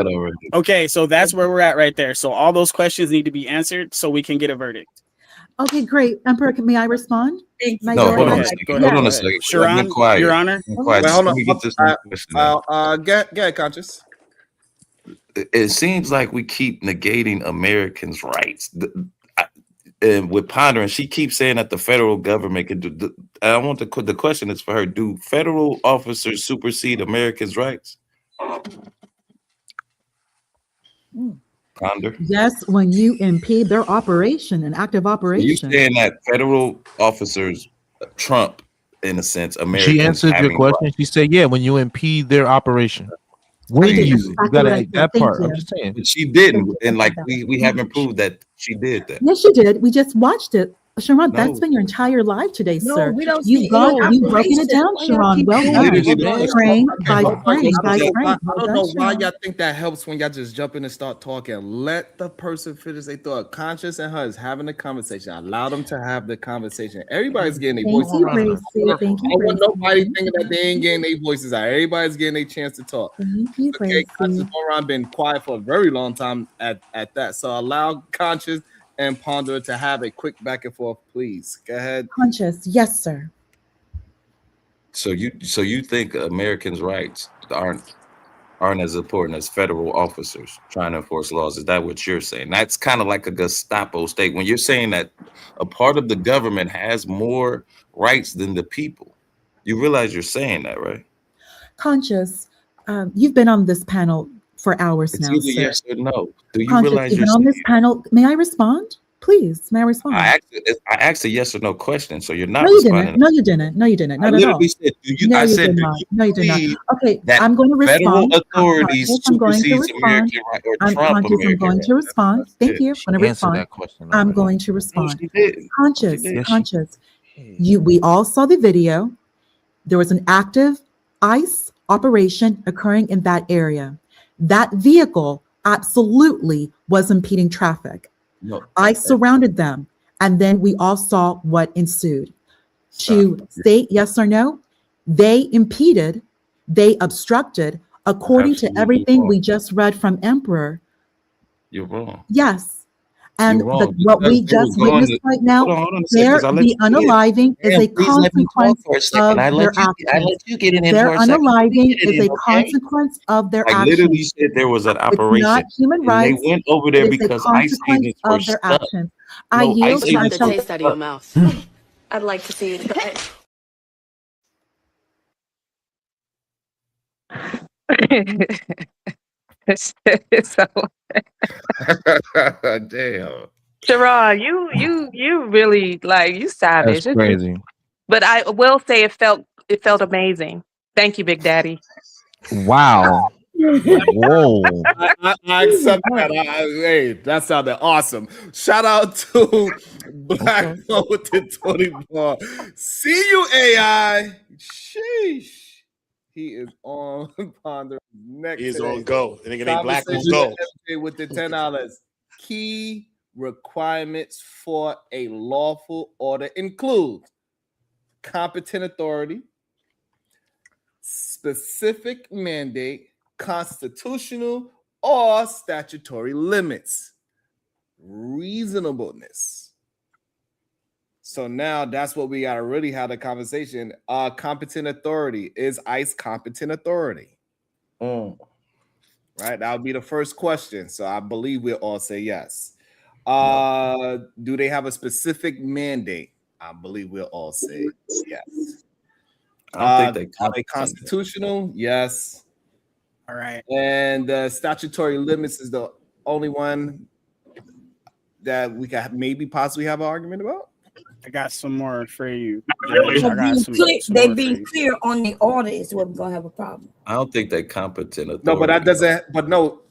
Okay, so that's where we're at right there. So all those questions need to be answered so we can get a verdict. Okay, great. Emperor, may I respond? No, hold on a second. Hold on a second. Sharon, Your Honor. Quiet. Hold on. Get get conscious. It seems like we keep negating Americans' rights. And with Pondering, she keeps saying that the federal government can do. I want the question is for her: do federal officers supersede Americans' rights? Ponder. Yes, when you impede their operation, an active You operation. saying that federal officers trump, in a sense, Americans She answered your having question. rights? She said, "Yeah, when you impede their operation." When I did. you That's exactly gotta what I said. that Thank part. I'm you. just saying. But she Thank didn't, you. and I like said we that. haven't proved that she did that. Yes, you did. We just watched it. Sharon, that's No, been your entire life today, No, sir. we don't You've see gone, any you've broken it operation. down, Why y'all Sharon. keep Well doing done. literally that? did. Frame by Hold on, frame I by don't know frame. why, I Well don't done, know why Sharon. y'all think that helps when y'all just jump in and start talking. Let the person finish their thought. Conscious and her is having a conversation. Allow them to have the conversation. Everybody's getting their Thank voices you, out. Gracie. Thank I you, don't want Gracie. nobody thinking that they ain't getting their voices out. Everybody's getting a chance to talk. Thank you, Okay, Conscious Gracie. Moron been quiet for a very long time at that. So allow Conscious and Ponder to have a quick back and forth, please. Go ahead. Conscious. Yes, sir. So you think Americans' rights aren't as important as federal officers trying to enforce laws? Is that what you're saying? That's kind of like a Gestapo state. When you're saying that a part of the government has more rights than the people, you realize you're saying that, right? Conscious. You've been on this panel for hours It's now, either sir. yes or no. Do you Conscious, realize you've you're been on saying? this panel. May I respond? Please, may I respond? I asked a yes or no question, so you're not No, you responding. didn't. No, you didn't. No, you didn't. I Not at all. literally said, "Do you?" No, I you said, did "Do not. you No, you did not. believe Okay, that I'm going to federal respond. authority Conscious, I'm going to supersedes respond. American right or I'm trump conscious. I'm American going right?" to respond. Thank you. She I'm going to answered respond. that question I'm already. going to No, respond. she didn't. Conscious. Yes, she Conscious. We all saw the video. There was an active ICE operation occurring in that area. That vehicle absolutely was impeding traffic. No, I surrounded them, and then we all saw what ensued. To state yes or no, they impeded, they obstructed, according to absolutely everything wrong. we just read from Emperor. You're wrong. Yes. And You're wrong what because we they were just going witnessed to. right now, Hold on a second, because I let the you get in. unaliving is Ma'am, a please let me talk consequence for a second. of their I actions. let you get it in Their for a second. Let me unaliving get it is in, a okay? consequence of their I literally actions. said there was an It's not operation, human and they rights. went over It there is a because ICE consequence agents were of their stuck. actions. I No, yield. ICE I agents shall. were Taste out of your stuck. mouth. I'd like to see you try it. So, Damn. Sharon, you really like you savage. That's crazy. But I will say it felt amazing. Thank you, Big Daddy. Wow. Whoa. I accept that. Hey, that sounded awesome. Shout out to Black Mo with the 20 ball. See you, AI. Sheesh. He is on Ponder next. He is today. on go. And they're gonna Black on Conversation go. with the $10. Key requirements for a lawful order include competent authority, specific mandate, constitutional or statutory limits, reasonableness. So now that's what we got to really have the conversation. Competent authority. Is ICE competent authority? Right? That would be the first question. So I believe we'll all say yes. Do they have a specific mandate? I believe we'll all say yes. I don't think are they constitutional? Yes. All right. And statutory limits is the only one that we can maybe possibly have an argument about. I got some more for you. They being clear on the order is what we're gonna have a problem. I don't think they're competent authority. No, but that doesn't. But no,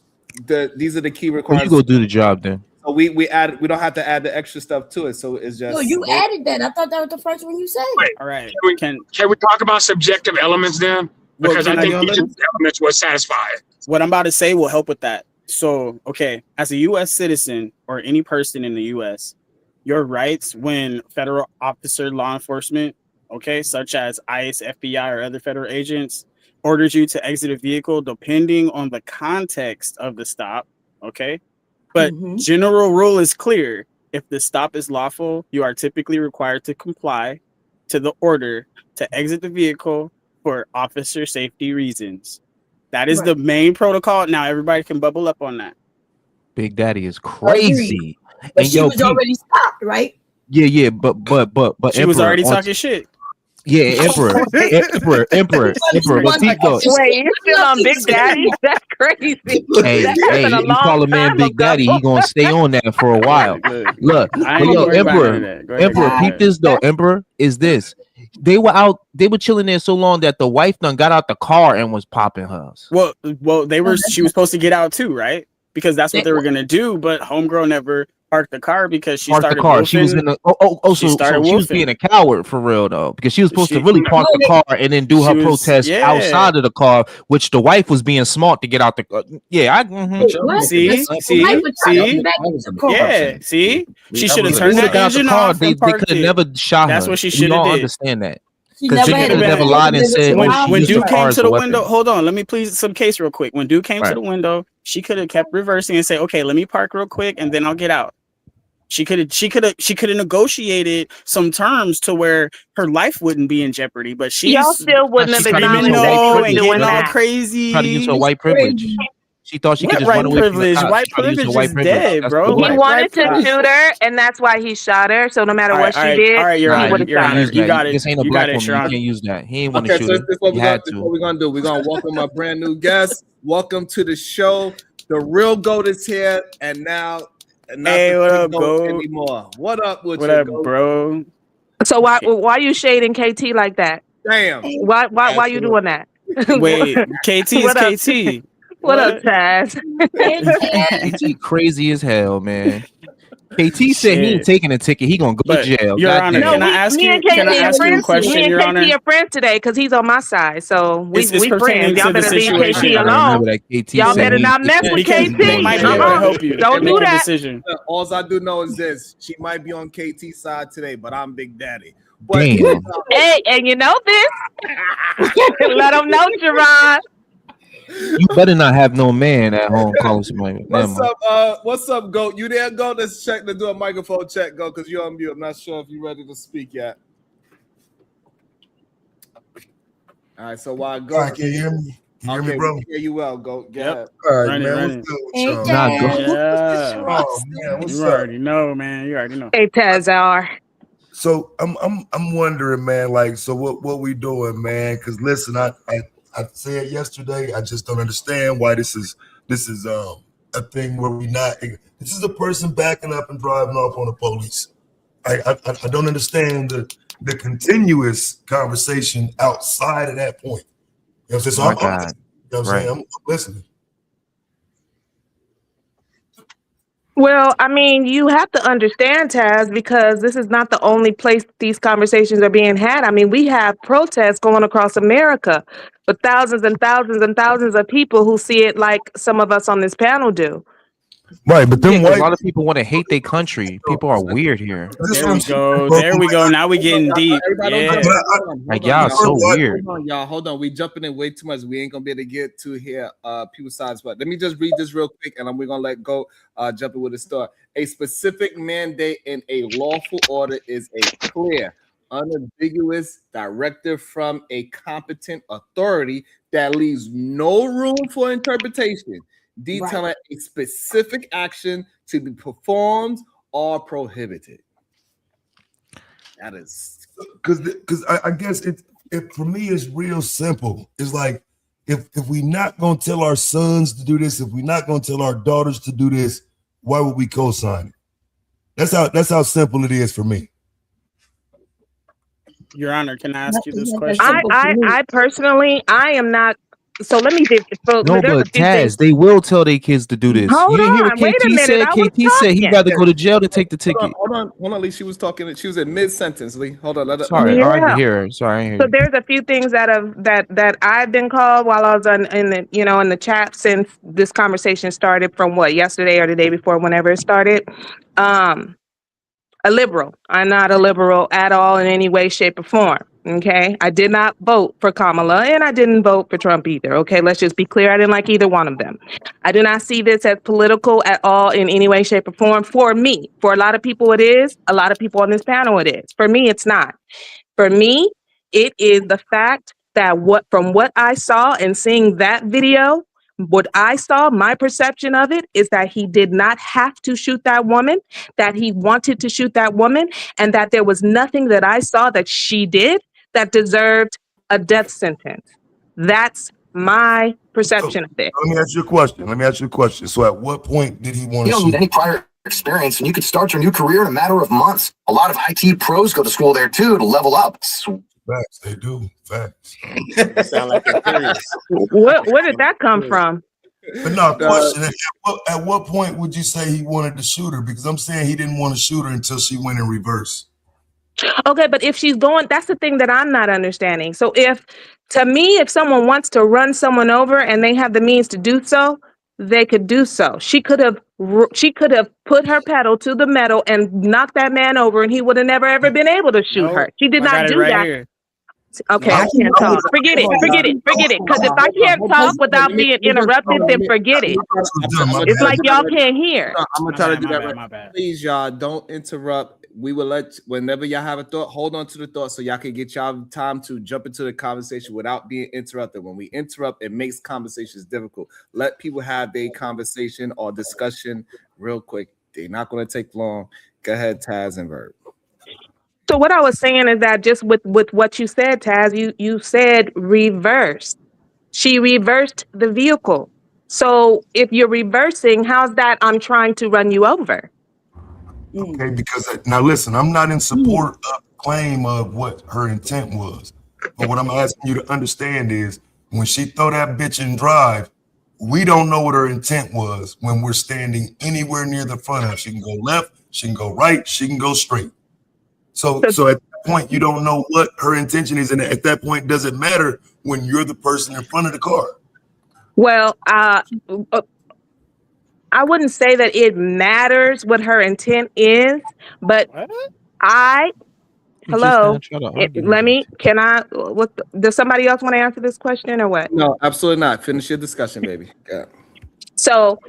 these are the key Well, requirements. you go do the job then. So we add. We don't have to add the extra stuff to it. So it's just. No, you added that. I thought that was the first one you said. All right. Can we talk about subjective elements then? Because I think each of the elements will satisfy it. What I'm about to say will help with that. So, okay, as a U.S. citizen or any person in the U.S., your rights when federal officer, law enforcement, okay, such as ICE, FBI, or other federal agents, orders you to exit a vehicle depending on the context of the stop, okay? But general rule is clear. If the stop is lawful, you are typically required to comply to the order to exit the vehicle for officer safety reasons. That is the main protocol. Now everybody can bubble up on that. Big Daddy is crazy. But she was already stopped, right? Yeah, but she was already talking shit. Yeah, Emperor. But peep though. Wait, you're still on Big Daddy? That's crazy. Hey, That hey, happened a you call long a man time Big ago. Daddy, he gonna stay on that for a while. Look, I but ain't yo, worried about none of Emperor, that. Go ahead, Emperor, go peep ahead. this though. Emperor is this. They were chilling there so long that the wife done got out the car and was popping hers. Well, she was supposed to get out too, right? Because that's what they were gonna do, but homegirl never parked the car because she Parked the started car. wolfing. She was in the She so started she was wolfing. being a coward for real though, because she was supposed to She- really park the car and then do She her was- protest yeah. outside of the car, which the wife was being smart to get out the car. Yeah, See, yeah, see, she should have turned that engine off They and parked could have it. never shot her. That's what she We should have all did. understand that. She Because she never could had have a never lied and said, when, "Oh, she when used Duke the car came as to a the weapon." window, hold on, let me please some case real quick. When Duke came to Right. the window, she could have kept reversing and say, "Okay, let me park real quick, and then I'll get out." She could have negotiated some terms to where her life wouldn't be in jeopardy. But she's Y'all still wouldn't have screaming acknowledged no that and she was getting doing all that. crazy. Try to use her white privilege. She thought she could What just white run away privilege? from the cops. White She tried to use her privilege white is privilege. dead, That's bro. the He white wanted to privilege. shoot her, and that's why he shot her. So no matter what she did, all right, he Your would Honor, have Your shot Honor, her. Use you that. got it. This ain't a You black got it, woman. You Sharon. can't use that. He ain't want Okay, to so shoot her. this is what You had to. we're gonna do. We're gonna welcome our brand new guest. Welcome to the show. The real GOAT is here, and now not Hey, the what fake up, GOAT GOAT? anymore. What up with What you, up, GOAT? bro? So why you shading KT like that? Damn. Why you doing that? Wait, KT is What up? KT. What up, What? Taz? KT crazy as hell, man. KT said he ain't Shit. taking a ticket. He gonna go But, to jail. Your Honor, Goddamn. can I ask me you? and Can I KT are ask you a friends. question, Me and Your KT Honor? are friends today because he's on my side. So we It's pertaining friends. Y'all to the better leave situation. KT I alone. remember that KT Y'all said better he not ain't mess taking with that Because KT. KT. they might be able to help you Don't make do a that. decision. All I do know is this: she might be on KT's side today, but I'm Big Daddy. But Damn. Hey, and you know this? Let them know, Jerron. You better not have no man at home calling somebody. Never What's mind. up? What's up, GOAT? You there, GOAT? Let's check to do a microphone check, GOAT, because you're on mute. I'm not sure if you're ready to speak yet. All right, so while GOAT, All right, can you hear me? Can you hear me, bro? we hear you well, GOAT. Go ahead. All right, Run it, man. run What's it. good with y'all? Nah, go. Yeah. Oh man, what's You up? already know, man. You already know. Hey, Tazar. So I'm wondering, man. Like, so what we doing, man? Because listen, I said yesterday, I just don't understand why this is a thing where we not. This is a person backing up and driving off on the police. I don't understand the continuous conversation outside of that point. You know what I'm saying? So My I'm God. listening. You know what I'm saying? I'm listening. Well, I mean, you have to understand, Taz, because this is not the only place these conversations are being had. I mean, we have protests going across America with thousands and thousands and thousands of people who see it like some of us on this panel do. Right, but Yeah, them 'cause a white lot of people want to hate their country. People are weird here. There we go. There we go. Now we getting deep. Everybody don't Yeah. jump in. Hold Like on, y'all so weird. Hold on, y'all. Hold on. We jumping in way too much. We ain't gonna be able to get to here people's sides. But let me just read this real quick, and we're gonna let go. Jump in with a story. A specific mandate in a lawful order is a clear, unambiguous directive from a competent authority that leaves no room for interpretation, detailing a specific action to be performed or prohibited. That is because I guess it for me it's real simple. It's like if we not gonna tell our sons to do this, if we not gonna tell our daughters to do this, why would we co-sign it? That's how simple it is for me. Your Honor, can I ask you this question? I personally, I am not. So let me. So No, there's a but few things. Taz, they will tell their kids to do this. Hold You didn't hear what on, wait a KT minute, said? I was KT said he'd talking. rather go to jail than take the ticket. Hold on, Lee. She was talking. She was in mid-sentence, Lee. Hold on. Sorry, Yeah. I didn't hear her. Sorry, I didn't hear So you. there's a few things that I've been called while I was in the chat since this conversation started from yesterday or the day before, whenever it started. A liberal. I'm not a liberal at all in any way, shape, or form. Okay, I did not vote for Kamala, and I didn't vote for Trump either. Okay, let's just be clear. I didn't like either one of them. I do not see this as political at all in any way, shape, or form. For me, for a lot of people, it is. A lot of people on this panel, it is. For me, it's not. For me, it is the fact that from what I saw and seeing that video, what I saw, my perception of it is that he did not have to shoot that woman, that he wanted to shoot that woman, and that there was nothing that I saw that she did that deserved a death sentence. That's my perception of it. Let me ask you a question. So at what point did he want to You don't need any prior experience, and you could start your new career in a matter of months. A lot of IT pros go to school there too to level up. Facts, they do. Facts. Sound like they're curious. Where did that come from? But no, question. At what point would you say he wanted to shoot her? Because I'm saying he didn't want to shoot her until she went in reverse. Okay, but if she's going, that's the thing that I'm not understanding. So if someone wants to run someone over and they have the means to do so, they could do so. She could have put her pedal to the metal and knocked that man over, and he would have never ever been able to shoot her. She did not do that. Here. Okay, I can't talk. Forget it. Because if I can't talk without being interrupted, then forget it. It's like y'all can't hear. I'm gonna try to do that. Right. Please, y'all, don't interrupt. We will let whenever y'all have a thought, hold on to the thought so y'all can get y'all time to jump into the conversation without being interrupted. When we interrupt, it makes conversations difficult. Let people have their conversation or discussion real quick. They're not going to take long. Go ahead, Taz and Verb. So what I was saying is that just with what you said, Taz, you said reverse. She reversed the vehicle. So if you're reversing, how's that I'm trying to run you over? Okay, because now listen, I'm not in support of the claim of what her intent was. But what I'm asking you to understand is when she throw that bitch in drive, we don't know what her intent was when we're standing anywhere near the front of her. She can go left, she can go right, she can go straight. So at that point, you don't know what her intention is. And at that point, does it matter when you're the person in front of the car? Well, I wouldn't say that it matters what her intent is, but does somebody else want to answer this question or what? No, absolutely not. Finish your discussion, baby. Yeah. So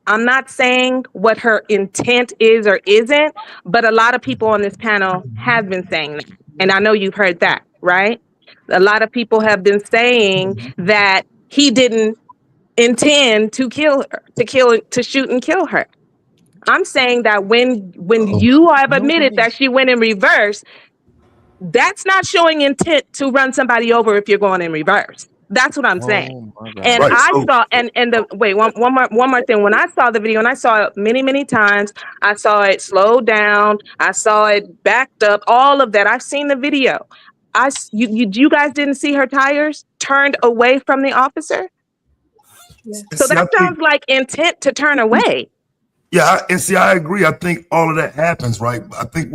I'm not saying what her intent is or isn't, but a lot of people on this panel have been saying that. And I know you've heard that, right? A lot of people have been saying that he didn't intend to kill her, to shoot and kill her. I'm saying that when you have admitted that she went in reverse, that's not showing intent to run somebody over if you're going in reverse. That's what I'm saying. And one more thing. When I saw the video, and I saw it many times, I saw it slowed down, I saw it backed up, all of that. I've seen the video. You guys didn't see her tires turned away from the officer? Yeah. So that sounds like intent to turn away. Yeah, I agree. I think all of that happens, right? I think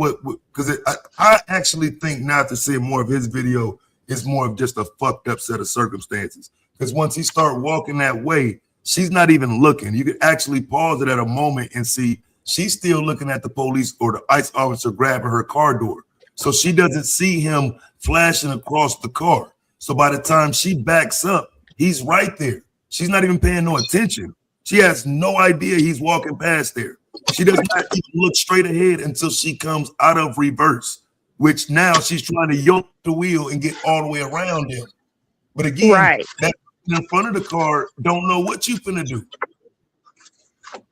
I actually think now to see more of his video is more of just a fucked up set of circumstances. Because once he start walking that way, she's not even looking. You could actually pause it at a moment and see she's still looking at the police or the ICE officer grabbing her car door. So she doesn't see him flashing across the car. So by the time she backs up, he's right there. She's not even paying no attention. She has no idea he's walking past there. She does not even look straight ahead until she comes out of reverse, which now she's trying to yoke the wheel and get all the way around him. But again, that in front of the car don't know what you finna do.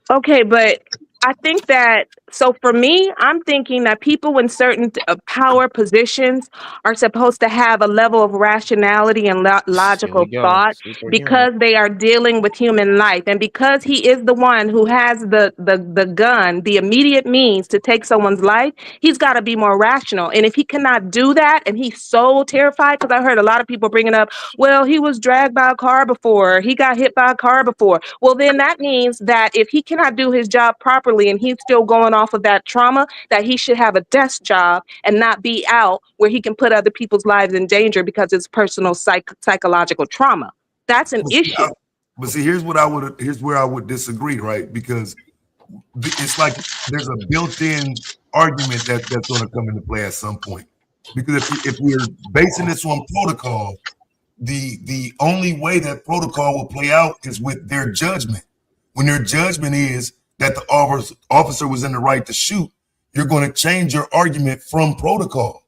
Okay, but I think that, so for me, I'm thinking that people in certain power positions are supposed to have a level of rationality and logical thought because they are dealing with human life. And because he is the one who has the gun, the immediate means to take someone's life, he's got to be more rational. And if he cannot do that, and he's so terrified, because I heard a lot of people bringing up, well, he was dragged by a car before, he got hit by a car before. Well, then that means that if he cannot do his job properly, and he's still going off of that trauma, that he should have a desk job and not be out where he can put other people's lives in danger because it's personal psychological trauma. That's an issue. But see, here's where I would disagree, right? Because it's like there's a built-in argument that's going to come into play at some point. Because if we're basing this on protocol, the only way that protocol will play out is with their judgment. When their judgment is that the officer was in the right to shoot, you're going to change your argument from protocol,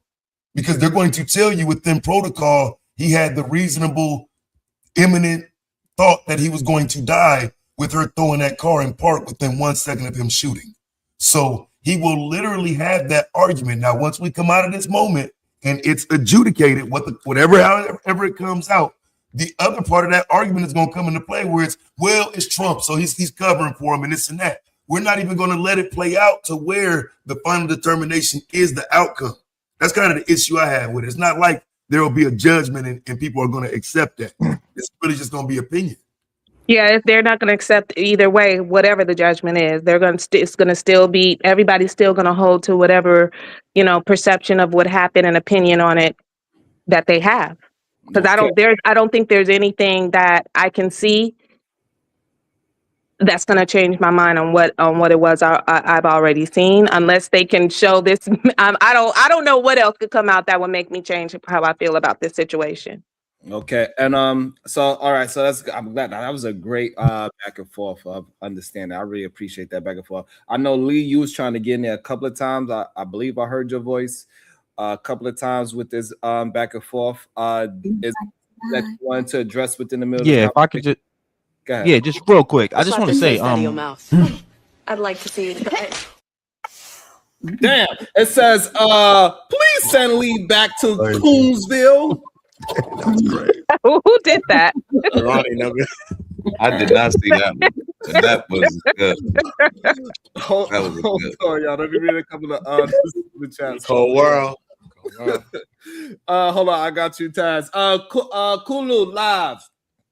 because they're going to tell you within protocol he had the reasonable, imminent thought that he was going to die with her throwing that car in park within 1 second of him shooting. So he will literally have that argument. Now, once we come out of this moment and it's adjudicated, however it comes out, the other part of that argument is going to come into play where it's Trump, so he's covering for him and this and that. We're not even going to let it play out to where the final determination is the outcome. That's kind of the issue I have with it. It's not like there will be a judgment and people are going to accept that. It's really just going to be opinion. Yeah, if they're not going to accept either way, whatever the judgment is, it's going to still be, everybody's still going to hold to whatever, perception of what happened and opinion on it that they have. Because I don't think there's anything that I can see that's going to change my mind on what it was I've already seen, unless they can show this. I don't know what else could come out that would make me change how I feel about this situation. Okay, and so all right, so I'm glad that was a great back and forth of understanding. I really appreciate that back and forth. I know Lee, you was trying to get in there a couple of times. I believe I heard your voice a couple of times with this back and forth. Is that you wanted to address within the middle? Yeah, if I could just go ahead. Yeah, just real quick. I just want to say I'd like to see you try it. Damn, it says please send Lee back to Coonsville. That's great. Who did that? I did not see that one. And that was good. Hold on, y'all. Let me read a couple of the chats. Cold world. Hold on, I got you, Taz. Kulu live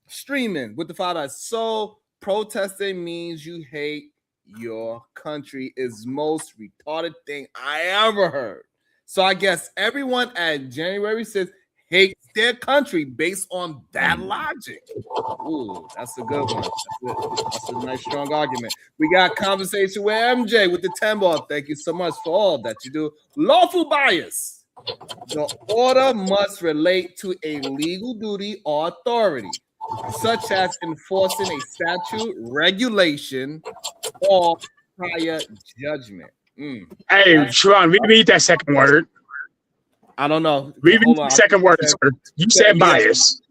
streaming with the father. So protesting means you hate your country is most retarded thing I ever heard. So I guess everyone at January 6th hates their country based on that logic. Ooh, that's a good one. That's a nice, strong argument. We got conversation with MJ with the 10 ball. Thank you so much for all that you do. Lawful bias. The order must relate to a legal duty or authority, such as enforcing a statute, regulation, or prior judgment. Hey, Sharon, read that second word. I don't know. Read the second word, sir. You said bias.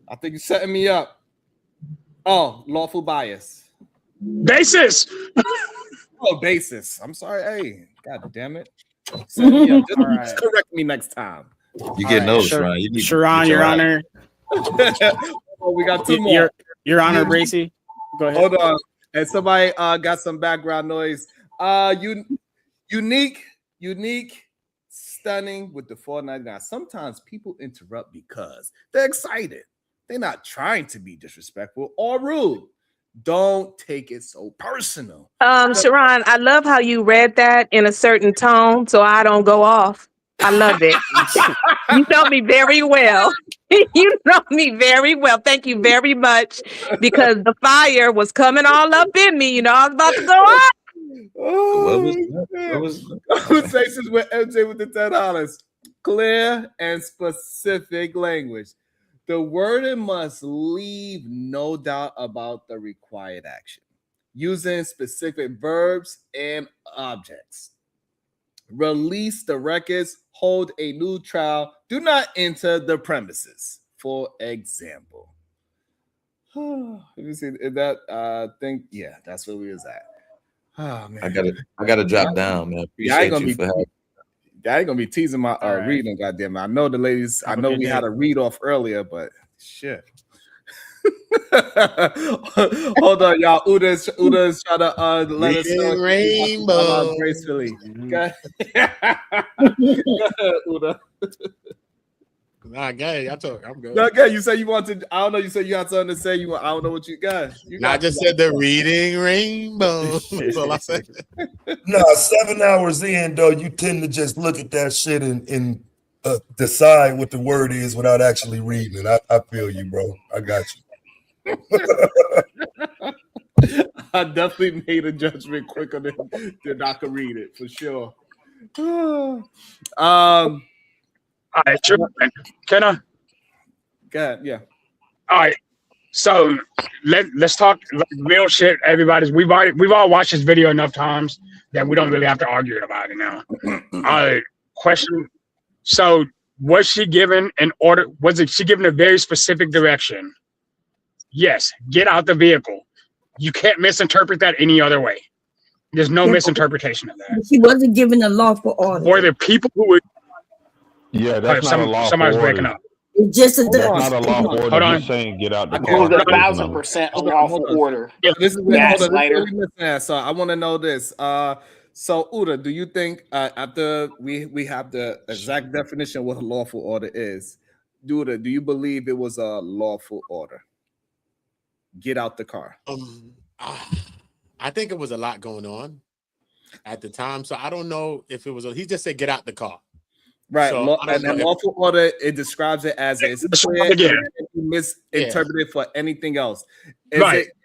I think you're setting me up. Oh, lawful bias. Basis. Oh, basis. I'm sorry. Hey, God damn it. Set me up. Just correct me next time. You get those, Sharon. Sharon, Your Honor. Oh, we got two more. Your Honor, Bracy. Go ahead. Hold on. And somebody got some background noise. Unique, stunning with the $4.99. Sometimes people interrupt because they're excited. They're not trying to be disrespectful or rude. Don't take it so personal. Sharon, I love how you read that in a certain tone, so I don't go off. I love it. You know me very well. You know me very well. Thank you very much, because the fire was coming all up in me. I was about to go off. What was conversations with MJ with the $10? Clear and specific language. The wording must leave no doubt about the required action, using specific verbs and objects. Release the records, hold a new trial, do not enter the premises. For example. Let me see that thing. Yeah, that's where we was at. Oh man, I gotta drop down, man. Appreciate you for having. I ain't gonna be teasing my reading, goddamn it. I know the ladies. I know we had a read off earlier, but shit. Hold on, y'all. Uda's trying to let us know rainbow gracefully. Uda. Nah, gay. I'm good. No, gay. You say you want to. I don't know. You said you got something to say. I don't know what you got. I just said the reading rainbow. That's all I said. No, 7 hours in though, you tend to just look at that shit and decide what the word is without actually reading it. I feel you, bro. I got you. I definitely made a judgment quicker than I could read it for sure. All right, sure. Can I? Go ahead, yeah. All right. So let's talk real shit. We've all watched this video enough times that we don't really have to argue about it now. All right. Question. So was she given an order? She given a very specific direction? Yes. Get out the vehicle. You can't misinterpret that any other way. There's no misinterpretation of that. She wasn't given a lawful order. Or the people who would. Yeah, that's not a lawful somebody's order. breaking up. It's just a That's not a lawful order. Hold on. Just saying get out the It car. was 1,000% a lawful order. This is what Gaslighter. we missing at. So I want to know this. So Uda, do you think after we have the exact definition of what a lawful order is, Uda, do you believe it was a lawful order? Get out the car. I think it was a lot going on at the time, so I don't know if it was. He just said get out the car. Right, So, and lawful order, it describes it as it's clear and you misinterpret it for anything else. Is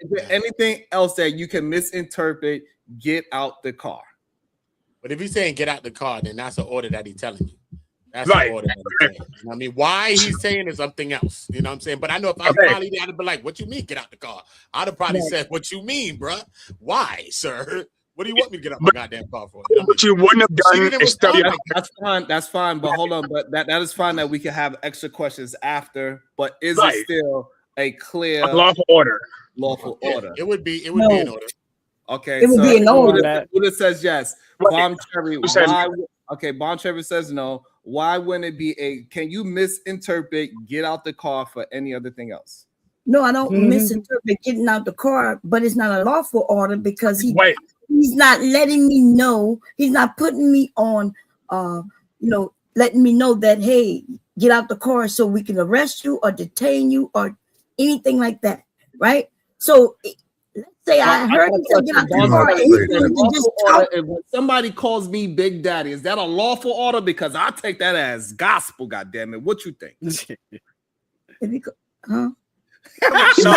there anything else that you can misinterpret? Get out the car. But if he's saying get out the car, then that's an order that he's telling you. That's Right. the order that he's saying. You know what I mean, why he's saying is something else. You know what I'm saying? But I know if I was probably there, I'd have been like, "What you mean get out the car?" I'd have probably said, "What you mean, bruh? Why, sir? What do you want me to get out my goddamn car for?" You know what you wouldn't have done is stuff. That's fine. That's fine. But hold on. But that is fine that we can have extra questions after. But is it still a clear lawful order? Lawful order. It would be. It would be an order. Okay. It would be an order. Uda says yes. Bomb Cherry. Who says Why? Okay. Bomb Cherry says no. Why wouldn't it be a? Can you misinterpret get out the car for any other thing else? No, I don't misinterpret getting out the car, but it's not a lawful order because he's not letting me know. He's not putting me on, letting me know that, hey, get out the car so we can arrest you or detain you or anything like that, right? So let's say I heard him say get out the car and he just talk. When somebody calls me Big Daddy, is that a lawful order? Because I take that as gospel, goddammit. What you think? Huh? Shout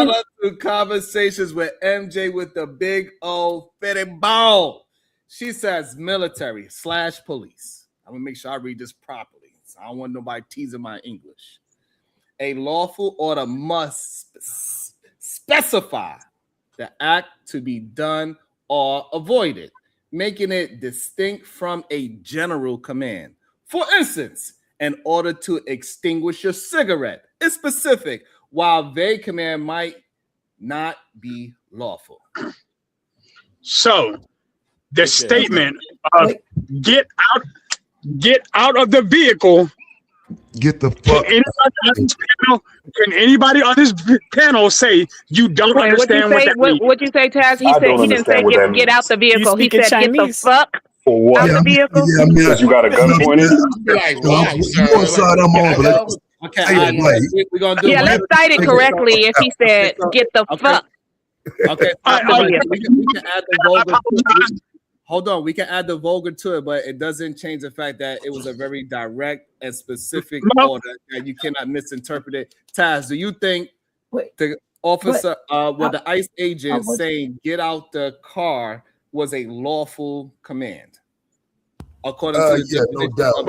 out to Conversations with MJ with the big old fitted ball. She says military / police. I'm gonna make sure I read this properly. So I don't want nobody teasing my English. A lawful order must specify the act to be done or avoided, making it distinct from a general command. For instance, an order to extinguish your cigarette is specific, while vague command might not be lawful. So the statement of get out of the vehicle. Get the fuck. Can anybody on this panel say you don't understand what that means? What'd you say, Taz? He didn't say get out the vehicle. He said get the fuck for what? out the vehicle. Yeah, I mean, Because you got a gun pointed. One side I'm on, but Okay, we're gonna do. Let's cite it correctly. If he said get the fuck. Okay, we can add the vulgar. Hold on, we can add the vulgar to it, but it doesn't change the fact that it was a very direct and specific order that you cannot misinterpret it. Taz, do you think the officer, the ICE agent saying "get out the car" was a lawful command? According to the no doubt.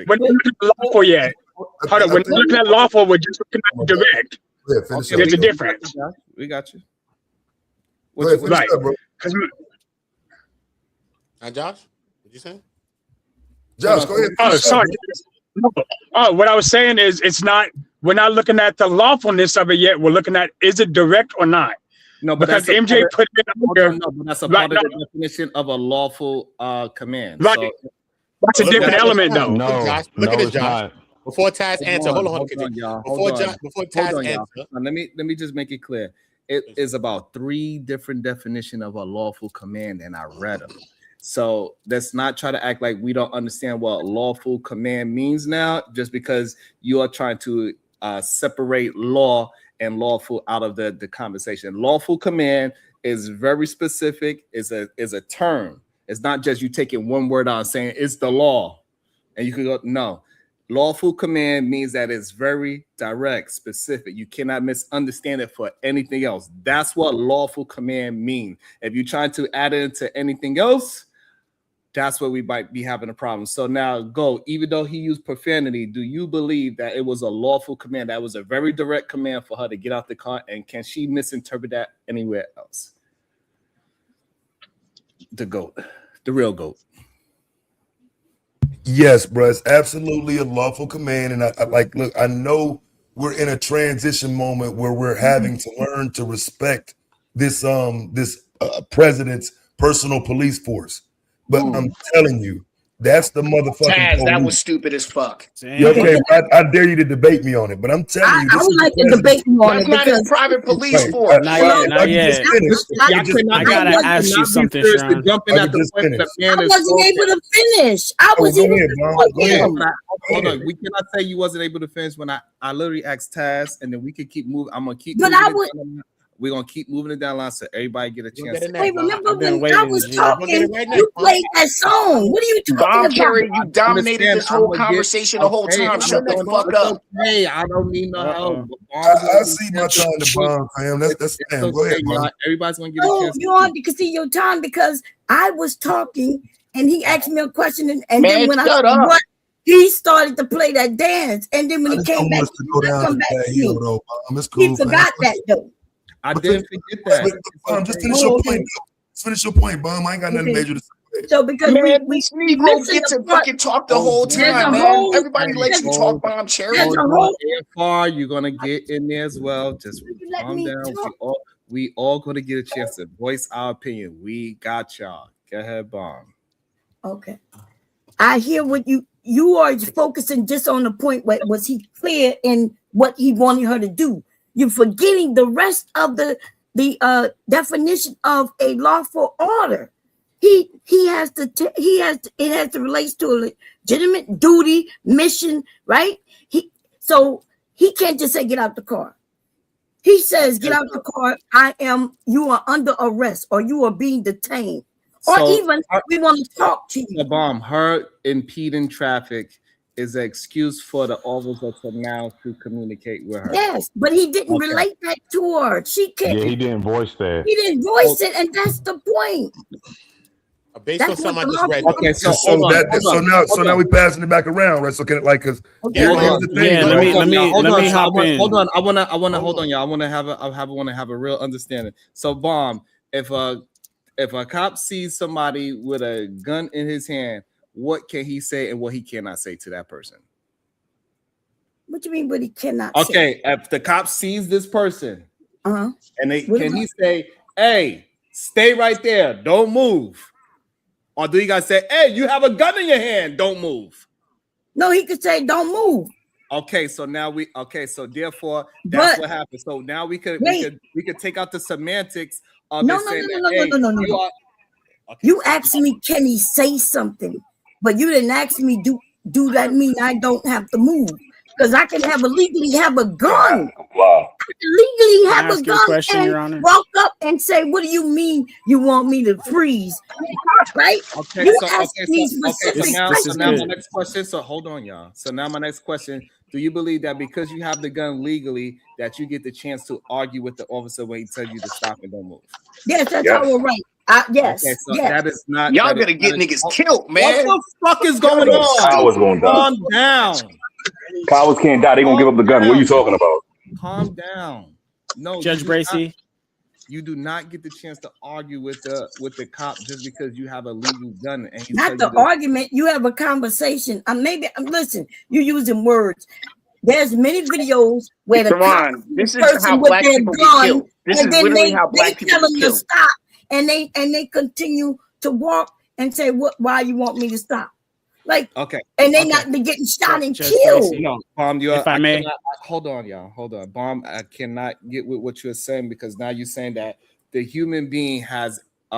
We're not lawful yet. Hold on, we're not looking at lawful. We're just looking at direct. There's a difference. We got you. Right. Josh, what you saying? Josh, go ahead. Oh, sorry. Oh, what I was saying is we're not looking at the lawfulness of it yet. We're looking at is it direct or not? No, but because MJ put it under. No, but that's a part of the definition of a lawful command. Right. So, that's a different element, though. No, Josh, look at this, Josh. Before Taz answer, hold on, y'all. Before Taz answer, let me just make it clear. It is about 3 different definitions of a lawful command, and I read them. So let's not try to act like we don't understand what lawful command means now, just because you are trying to separate law and lawful out of the conversation. Lawful command is very specific, is a term. It's not just you taking one word out and saying it's the law. And you can go, no. Lawful command means that it's very direct, specific. You cannot misunderstand it for anything else. That's what lawful command means. If you're trying to add it into anything else, that's where we might be having a problem. So now go, even though he used profanity, do you believe that it was a lawful command? That was a very direct command for her to get out the car, and can she misinterpret that anywhere else? the GOAT, the real GOAT. Yes, bro. It's absolutely a lawful command. And I like, look, I know we're in a transition moment where we're having to learn to respect this president's personal police force. But I'm telling you, that's the motherfucking Taz, that police. was stupid as fuck. Yeah, okay, I dare you to debate me on it, but I'm telling you, I would like to debate you on it That's not his because private police force. Not yet. I gotta ask you something, Sean. I wasn't able to finish. I was even Hold on. We cannot say you wasn't able to finish when I literally asked Taz, and then we can keep moving. I'm gonna keep. But I would. We're gonna keep moving it down line so everybody get a chance. Hey, remember when I was talking, you played that song. What are you talking Bomb about? Cherry, you dominated this whole conversation the whole time. Shut the fuck up. Hey, I don't need no help. I see my time to bomb, fam. That's fam. Go ahead, bro. Everybody's gonna get a chance. You can see your time because I was talking and he asked me a question and Man, then when I shut said up. what, he started to play that dance and then when he came back, come back to me. He forgot that though. I didn't forget that. Just finish your point. Just finish your point, Bum. I ain't got nothing major to say. So because man, this Negro get to fucking talk the whole time, man. Everybody lets you talk, Bomb Cherry. Far, you're gonna get in there as well. Just calm down. We all gonna get a chance to voice our opinion. We got y'all. Go ahead, Bomb. Okay. I hear what you are focusing just on the point where was he clear in what he wanted her to do. You're forgetting the rest of the definition of a lawful order. It has to relate to a legitimate duty, mission, right? So he can't just say get out the car. He says get out the car. You are under arrest or you are being detained. Or even we want to talk to you. The Bomb, her impeding traffic is an excuse for the officer now to communicate with her. Yes, but he didn't relate that to her. She can't. Yeah, he didn't voice that. He didn't voice it, and that's the point. Based on something I just read. Okay, so now we're passing it back around, right? So can it like because here's the thing. Let me hop in. Hold on. I wanna hold on, y'all. I wanna have a real understanding. So, Bomb, if a cop sees somebody with a gun in his hand, what can he say and what he cannot say to that person? What do you mean what he cannot say? Okay, if the cop sees this person, and he say, hey, stay right there, don't move? Or do you guys say, hey, you have a gun in your hand, don't move? No, he could say, don't move. Okay, so therefore that's what happened. So now we could take out the semantics of No. Okay. You asked me, can he say something? But you didn't ask me, do that mean I don't have to move? Because I can legally have a gun. Wow. I can legally have a gun question, and walk up and say, what do you mean you want me to freeze? Right? Okay, you so now my next question. So hold on, y'all. So now my next question. Do you believe that because you have the gun legally, that you get the chance to argue with the officer when he tells you to stop and don't move? Yes, that's all right. Yes. Okay, so that is not. Y'all gonna get niggas killed, man. What the fuck is going on? Cowards gonna die. Calm down. Cowards can't die. They gonna give up the gun. What are you talking about? Calm down. No, Judge Bracey. You do not get the chance to argue with the cop just because you have a legal gun. And not the argument. You have a conversation. Listen. You're using words. There's many videos where the cop this is how black people get killed. This is literally how black people tell them get to killed. stop, and they continue to walk and say, "What? Why you want me to stop?" Like, okay, and they not be getting shot and killed. No, Bomb, if I may, hold on, y'all, hold on, Bomb. I cannot get with what you're saying because now you're saying that the human being has we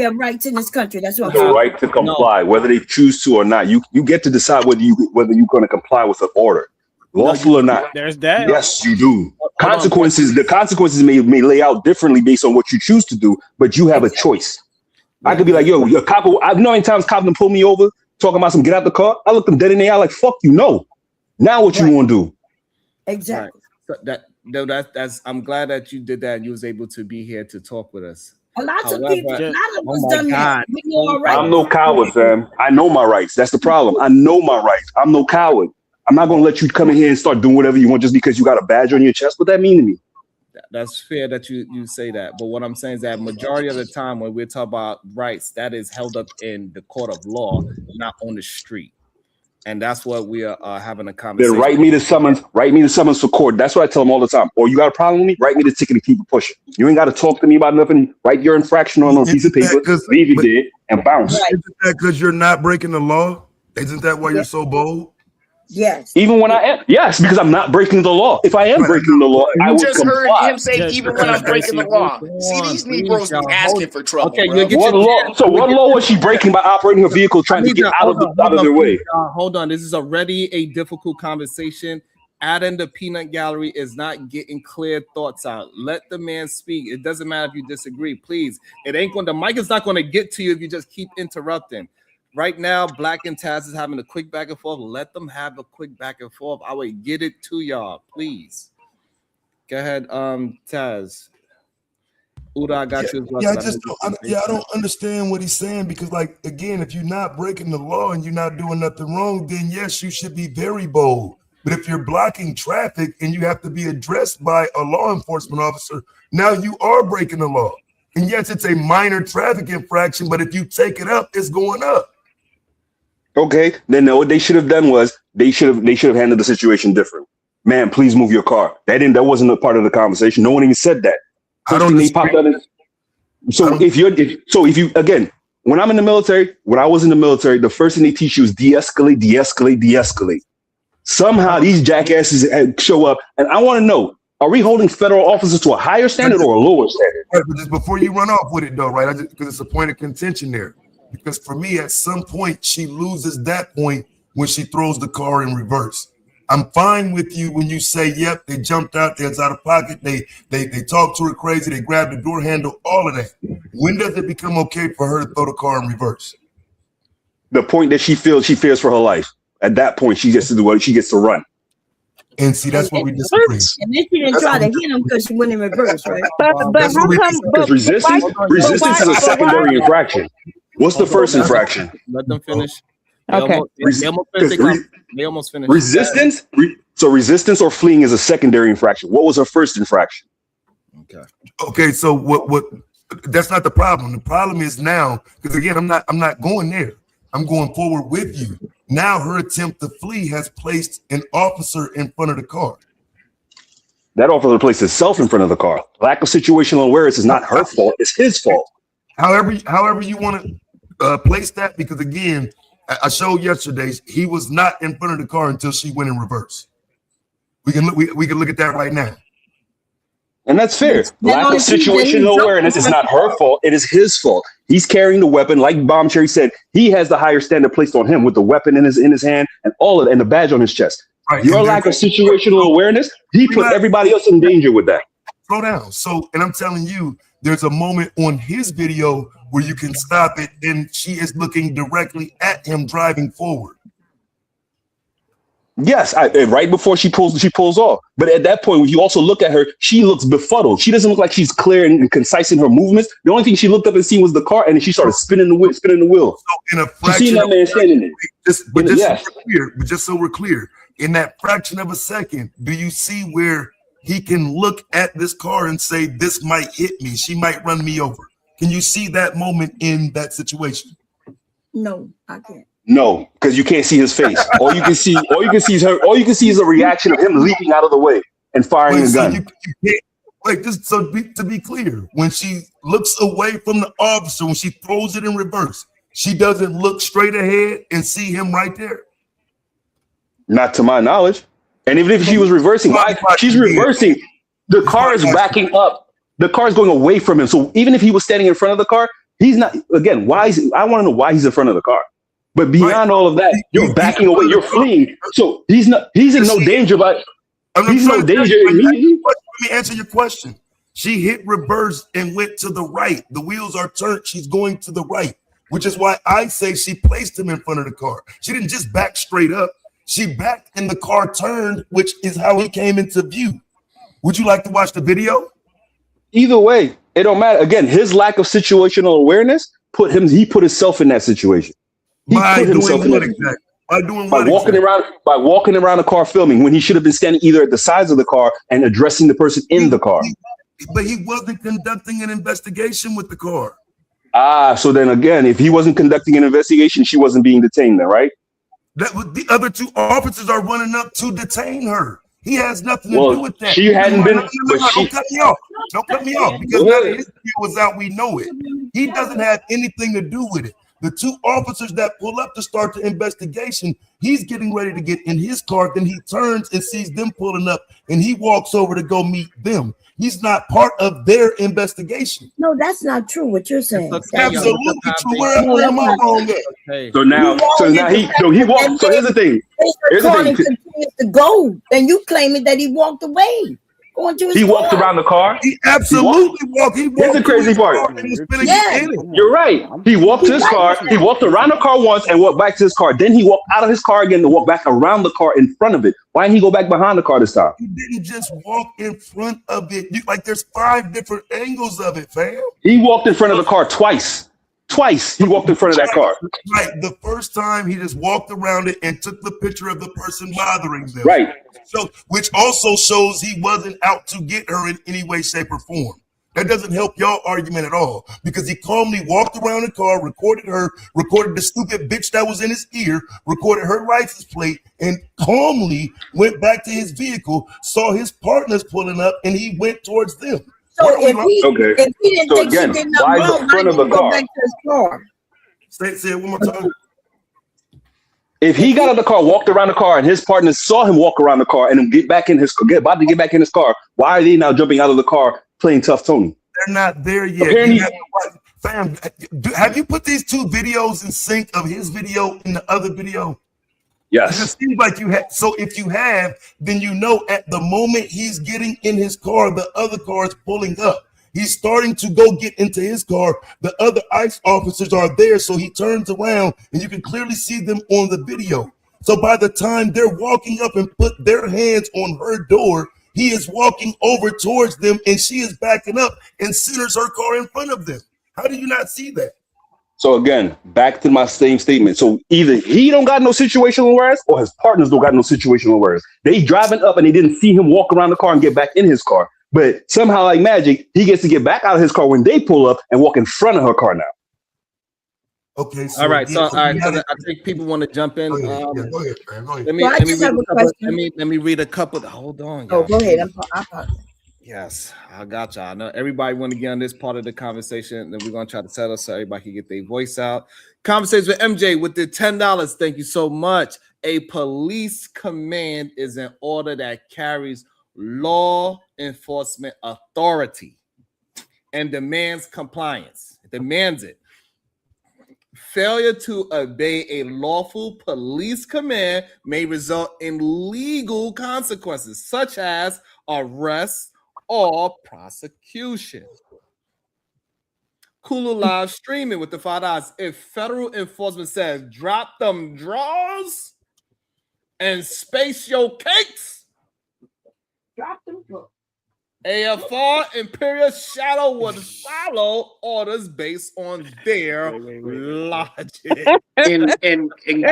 have rights in this country. That's what The right to comply, whether they choose to or not. You get to decide whether you're going to comply with an order, lawful or not. There's that. Yes, you do. The consequences may lay out differently based on what you choose to do, but you have a choice. I could be like, yo, your cop. I've known times cops done pull me over talking about some get out the car. I look them dead in the eye like, fuck you, no. Now what you want to do? Exactly. Right. So that's. I'm glad that you did that and you was able to be here to talk with us. A lot of us done that. I'm no coward, fam. I know my rights. That's the problem. I know my rights. I'm no coward. I'm not gonna let you come in here and start doing whatever you want just because you got a badge on your chest. What that mean to me? That's fair that you say that. But what I'm saying is that majority of the time when we're talking about rights, that is held up in the court of law, not on the street. And that's what we are having a conversation. Then write me the summons for court. That's what I tell them all the time. Or you got a problem with me? Write me the ticket and keep it pushing. You ain't got to talk to me about nothing. Write your infraction on a piece of paper, leave you there, and bounce. Isn't that because you're not breaking the law? Isn't that why you're so bold? Yes. Even when I am, yes, because I'm not breaking the law. If I am breaking the law, I would just heard comply. him say, even when I'm breaking the law. See, these Negroes be asking for trouble. Okay, bro. What law? So what law was she breaking by operating her vehicle, trying to get out of their way? Hold on, this is already a difficult conversation. Adding the peanut gallery is not getting clear thoughts out. Let the man speak. It doesn't matter if you disagree. Please, it ain't going. The mic is not going to get to you if you just keep interrupting. Right now, Black and Taz is having a quick back and forth. Let them have a quick back and forth. I will get it to y'all, please. Go ahead, Taz. Uda, I got you. Yeah, I don't understand what he's saying because, like, again, if you're not breaking the law and you're not doing nothing wrong, then yes, you should be very bold. But if you're blocking traffic and you have to be addressed by a law enforcement officer, now you are breaking the law. And yes, it's a minor traffic infraction, but if you take it up, it's going up. Okay, then what they should have done was they should have handled the situation different. Man, please move your car. That wasn't a part of the conversation. No one even said that. I don't. They popped out. If you again, when I'm in the military, when I was in the military, the first thing they teach you is de-escalate, de-escalate, de-escalate. Somehow these jackasses show up, and I want to know: are we holding federal officers to a higher standard or a lower standard? Right, but just before you run off with it, though, right? Because it's a point of contention there. Because for me, at some point, she loses that point when she throws the car in reverse. I'm fine with you when you say, yep, they jumped out, they was out of pocket, they talked to her crazy, they grabbed the door handle, all of that. When does it become okay for her to throw the car in reverse? The point that she fears for her life. At that point, she gets to do what she gets to run. And see, that's what we disagree. And then she didn't try to hit him because she went in reverse, right? But how come? Because resistance is a secondary infraction. What's the first infraction? Let them finish. Okay. They almost finished. Resistance. So resistance or fleeing is a secondary infraction. What was her first infraction? Okay. So what? That's not the problem. The problem is now, because again, I'm not going there. I'm going forward with you. Now her attempt to flee has placed an officer in front of the car. That officer placed himself in front of the car. Lack of situational awareness is not her fault. It's his fault. However you want to place that, because again, I showed yesterday he was not in front of the car until she went in reverse. We can look at that right now. And that's fair. Lack of situational awareness is not her fault. It is his fault. He's carrying the weapon, like Bomb Cherry said. He has the higher standard placed on him with the weapon in his hand and and the badge on his chest. Right. Your lack of situational awareness, he put everybody else in danger with that. Slow down. So, and I'm telling you, there's a moment on his video where you can stop it, and she is looking directly at him driving forward. Yes, right before she pulls off. But at that point, when you also look at her, she looks befuddled. She doesn't look like she's clear and concise in her movements. The only thing she looked up and seen was the car, and then she started spinning the wheel. So in a fraction that man standing there. Just so we're clear, in that fraction of a second, do you see where he can look at this car and say, this might hit me, she might run me over? Can you see that moment in that situation? No, I can't. No, because you can't see his face. All you can see is a reaction of him leaping out of the way and firing a gun. To be clear, when she looks away from the officer, when she throws it in reverse, she doesn't look straight ahead and see him right there. Not to my knowledge. And even if she was reversing, she's reversing. The car is backing up. The car is going away from him. So even if he was standing in front of the car, he's not. Again, I want to know why he's in front of the car. But beyond all of that, you're backing away. You're fleeing. So he's in no danger. But he's no danger. Let me answer your question. She hit reverse and went to the right. The wheels are turned. She's going to the right, which is why I say she placed him in front of the car. She didn't just back straight up. She backed and the car turned, which is how he came into view. Would you like to watch the video? Either way, it don't matter. Again, his lack of situational awareness put himself in that situation. By walking around the car filming when he should have been standing either at the sides of the car and addressing the person in the car. But he wasn't conducting an investigation with the car. So then again, if he wasn't conducting an investigation, she wasn't being detained then, right? That was, the other two officers are running up to detain her. He has nothing to do with that. She hadn't been. Don't cut me off. Don't cut me off because now that his deal was out, we know it. He doesn't have anything to do with it. The two officers that pull up to start the investigation, he's getting ready to get in his car. Then he turns and sees them pulling up, and he walks over to go meet them. He's not part of their investigation. No, that's not true. What you're saying? Absolutely true. Where am I wrong at? So now he walked. So here's the thing. Continues to go, and you claiming that he walked away. He walked around the car. He absolutely walked. Here's the crazy part. You're right. He walked to his car. He walked around the car once and walked back to his car. Then he walked out of his car again to walk back around the car in front of it. Why didn't he go back behind the car this time? He didn't just walk in front of it. Like there's 5 different angles of it, fam. He walked in front of the car twice. Twice he walked in front of that car. Right. The first time he just walked around it and took the picture of the person bothering them. Right. So, which also shows he wasn't out to get her in any way, shape, or form. That doesn't help y'all argument at all because he calmly walked around the car, recorded her, recorded the stupid bitch that was in his ear, recorded her license plate, and calmly went back to his vehicle, saw his partners pulling up, and he went towards them. So if he didn't think she did nothing wrong, why did he go back to his car? Say it one more time. If he got out of the car, walked around the car, and his partners saw him walk around the car and about to get back in his car, why are they now jumping out of the car playing tough Tony? They're not there yet. Apparently, fam, have you put these 2 videos in sync of his video and the other video? Yes. It seems like you have. So if you have, then you know at the moment he's getting in his car, the other car is pulling up. He's starting to go get into his car. The other ICE officers are there. So he turns around and you can clearly see them on the video. So by the time they're walking up and put their hands on her door, he is walking over towards them and she is backing up and centers her car in front of them. How do you not see that? So again, back to my same statement. So either he don't got no situational awareness or his partners don't got no situational awareness. They driving up and they didn't see him walk around the car and get back in his car. But somehow, like magic, he gets to get back out of his car when they pull up and walk in front of her car now. Okay. So, all right. So I think people want to jump in. Go ahead, man. Go ahead. Let me read a couple. Hold on. Oh, go ahead. Yes, I got y'all. I know everybody want to get on this part of the conversation. Then we're gonna try to settle so everybody can get their voice out. Conversation with MJ with the $10. Thank you so much. A police command is an order that carries law enforcement authority and demands compliance. It demands it. Failure to obey a lawful police command may result in legal consequences, such as arrest or prosecution. Kulu live streaming with the $5. If federal enforcement says drop them drawers and space your cakes, drop them drawers. AFR Imperial Shadow would follow orders based on their logic. And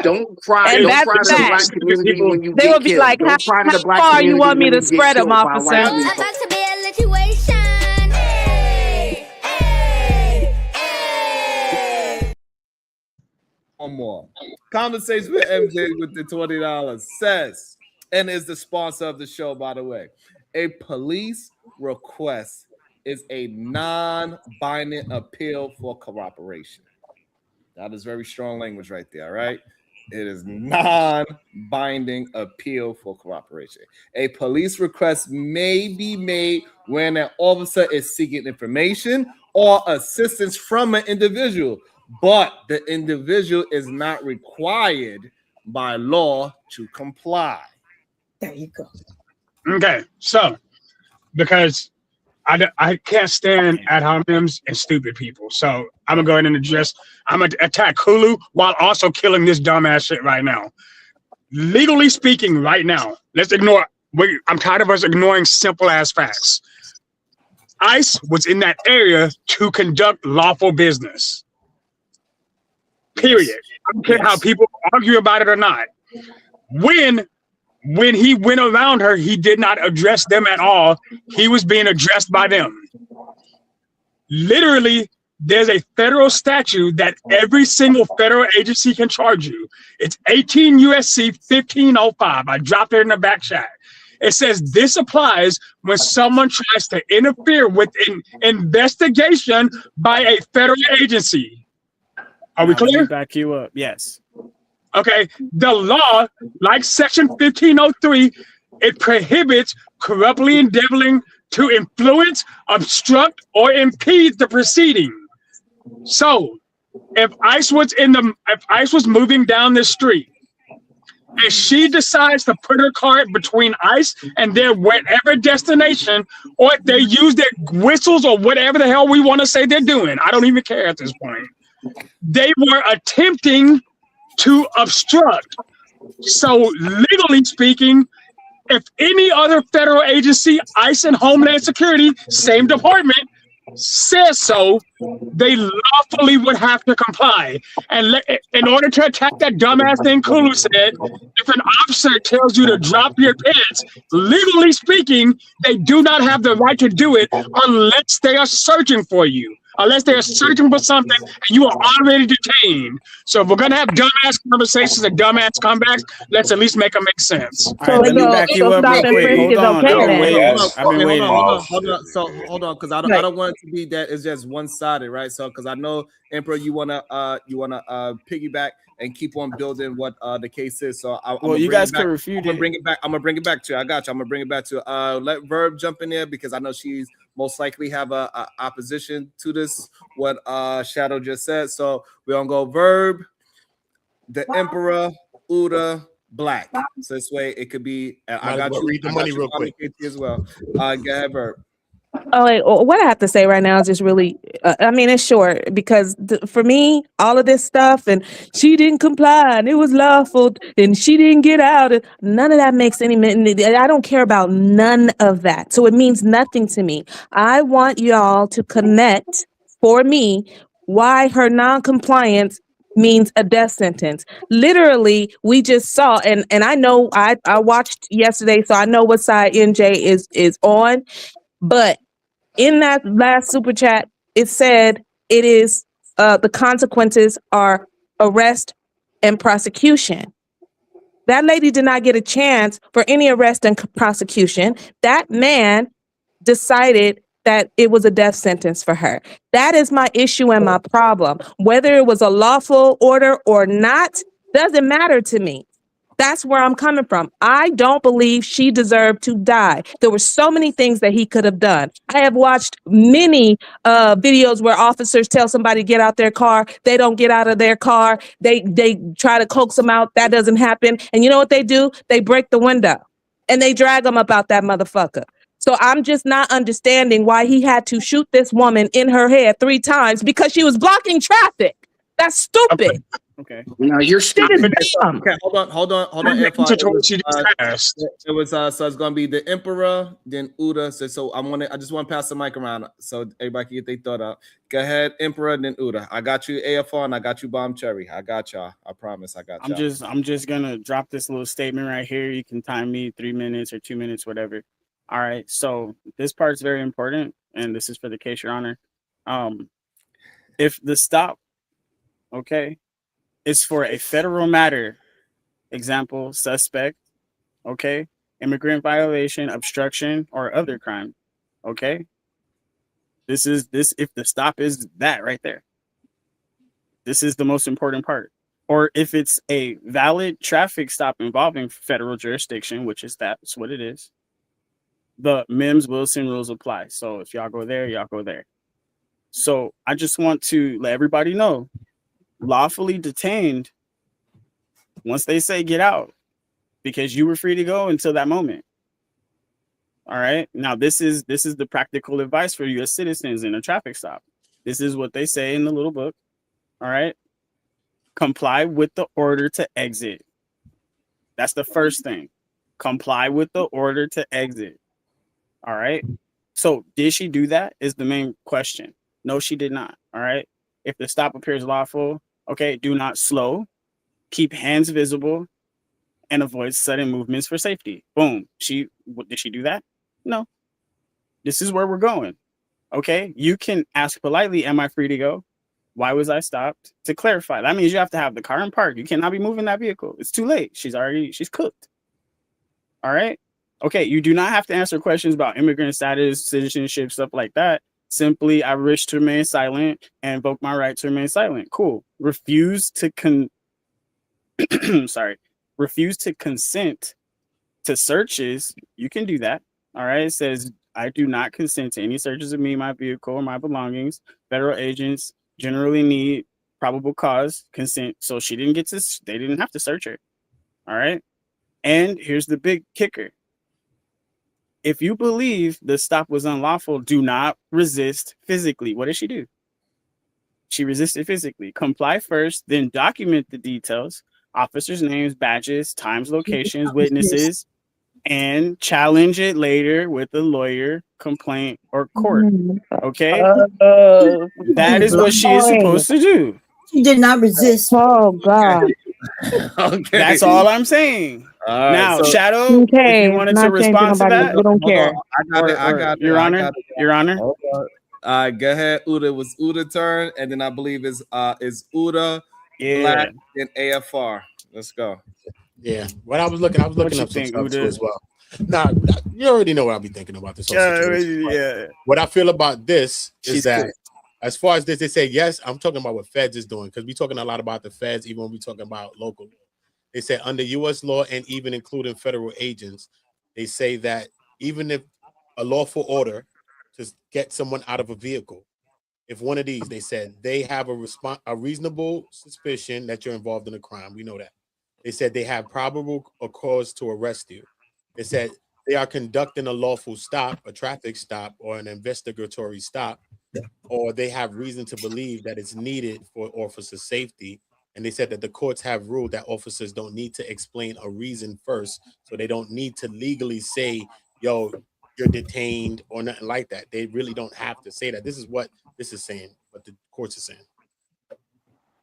don't cry. And don't that's cry to the black community when you they get will be killed. like, Don't cry to the how black far community you want me when to you get spread them, killed by officer? white people. About to be a situation. Hey, hey, hey. One more. Conversation with MJ with the $20 says, and is the sponsor of the show, by the way. A police request is a non-binding appeal for cooperation. That is very strong language right there, all right? It is non-binding appeal for cooperation. A police request may be made when an officer is seeking information or assistance from an individual, but the individual is not required by law to comply. There you go. Okay, so because I can't stand ad hominems and stupid people, so I'm gonna go ahead and I'm gonna attack Kulu while also killing this dumbass shit right now. Legally speaking, right now, let's ignore. I'm tired of us ignoring simple ass facts. ICE was in that area to conduct lawful business. Period. I don't care how people argue about it or not. When when he went around her, he did not address them at all. He was being addressed by them. Literally, there's a federal statute that every single federal agency can charge you. It's 18 USC 1505. I dropped it in the back chat. It says this applies when someone tries to interfere with an investigation by a federal agency. Are we clear? Let me back you up. Yes. Okay. The law, like Section 1503, it prohibits corruptly endeavoring to influence, obstruct, or impede the proceeding. So, if ICE was moving down the street, and she decides to put her car between ICE and their whatever destination, or if they use their whistles or whatever the hell we want to say they're doing, I don't even care at this point. They were attempting to obstruct. So, legally speaking, if any other federal agency, ICE and Homeland Security, same department, says so, they lawfully would have to comply. And in order to attack that dumbass thing Kulu said, if an officer tells you to drop your pants, legally speaking, they do not have the right to do it unless they are searching for you. Unless they are searching for something and you are already detained. So if we're gonna have dumbass conversations and dumbass comebacks, let's at least make them make sense. All right, let me back you up real quick. Hold on. I've been waiting. Hold on. So hold on, because I don't want it to be that it's just one-sided, right? So because I know Emperor, you wanna piggyback and keep on building what the case is. So you guys can refute it. I'm gonna bring it back to you. I got you. I'm gonna bring it back to you. Let Verb jump in there because I know she's most likely have a opposition to this, what Shadow just said. So we're gonna go Verb, the Emperor, Uda, Black. So this way it could be. I got you. Read the money real quick as well. Go ahead, Verb. Oh, wait, what I have to say right now is just really, I mean, it's short because for me, all of this stuff and she didn't comply and it was lawful and she didn't get out. And none of that makes any, I don't care about none of that. So it means nothing to me. I want y'all to connect for me why her non-compliance means a death sentence. Literally, we just saw, and I know I watched yesterday, so I know what side NJ is on, but in that last super chat, it said it is the consequences are arrest and prosecution. That lady did not get a chance for any arrest and prosecution. That man decided that it was a death sentence for her. That is my issue and my problem. Whether it was a lawful order or not, doesn't matter to me. That's where I'm coming from. I don't believe she deserved to die. There were so many things that he could have done. I have watched many videos where officers tell somebody to get out their car. They don't get out of their car. They try to coax them out. That doesn't happen. And you know what they do? They break the window and they drag them about that motherfucker. So I'm just not understanding why he had to shoot this woman in her head 3 times because she was blocking traffic. That's stupid. Okay. No, you're stupid. Okay, hold on. It was so it's gonna be the Emperor, then Uda. So I just want to pass the mic around so everybody can get their thought out. Go ahead, Emperor, then Uda. I got you AFR and I got you Bomb Cherry. I got y'all. I promise I got y'all. I'm just gonna drop this little statement right here. You can time me 3 minutes or 2 minutes, whatever. All right. So this part's very important, and this is for the case, Your Honor. If the stop, okay, is for a federal matter, example, suspect, okay, immigrant violation, obstruction, or other crime, okay? If the stop is that right there, this is the most important part. Or if it's a valid traffic stop involving federal jurisdiction, which is that's what it is, the Mims-Wilson rules apply. So if y'all go there, y'all go there. So I just want to let everybody know, lawfully detained, once they say get out, because you were free to go until that moment. All right. Now this is the practical advice for U.S. citizens in a traffic stop. This is what they say in the little book. All right. Comply with the order to exit. That's the first thing. Comply with the order to exit. All right. So did she do that is the main question. No, she did not. All right. If the stop appears lawful, okay, do not slow, keep hands visible, and avoid sudden movements for safety. Boom. Did she do that? No. This is where we're going. Okay. You can ask politely, am I free to go? Why was I stopped? To clarify, that means you have to have the car in park. You cannot be moving that vehicle. It's too late. She's cooked. All right. Okay. You do not have to answer questions about immigrant status, citizenship, stuff like that. Simply, I wish to remain silent and invoke my right to remain silent. Cool. Refuse to consent to searches. You can do that. All right. It says, I do not consent to any searches of me, my vehicle, or my belongings. Federal agents generally need probable cause consent. So they didn't have to search her. All right. And here's the big kicker. If you believe the stop was unlawful, do not resist physically. What did she do? She resisted physically. Comply first, then document the details, officers' names, badges, times, locations, witnesses, and challenge it later with a lawyer, complaint, or court. Okay? That is what she is supposed to do. She did not resist. Oh, God. Okay. That's all I'm saying. All right, now, so- Shadow, if you wanted to respond to that, we don't care. I got it. Your Honor. Your Honor. Hold on. Go ahead, Uda. It was Uda's turn, and then I believe is Uda, Black, and AFR. Let's go. Yeah. What I was looking up some stuff too as well. Nah, you already know what I'll be thinking about this whole situation. Yeah. What I feel about this is She's that good. as far as this, they say yes. I'm talking about what Feds is doing because we're talking a lot about the Feds, even when we're talking about local. They said under U.S. law and even including federal agents, they say that even if a lawful order to get someone out of a vehicle, if one of these, they said they have a reasonable suspicion that you're involved in a crime. We know that. They said they have probable cause to arrest you. They said they are conducting a lawful stop, a traffic stop, or an investigatory stop, or they have reason to believe that it's needed for officer safety. And they said that the courts have ruled that officers don't need to explain a reason first. So they don't need to legally say, yo, you're detained or nothing like that. They really don't have to say that. This is what this is saying, what the courts are saying.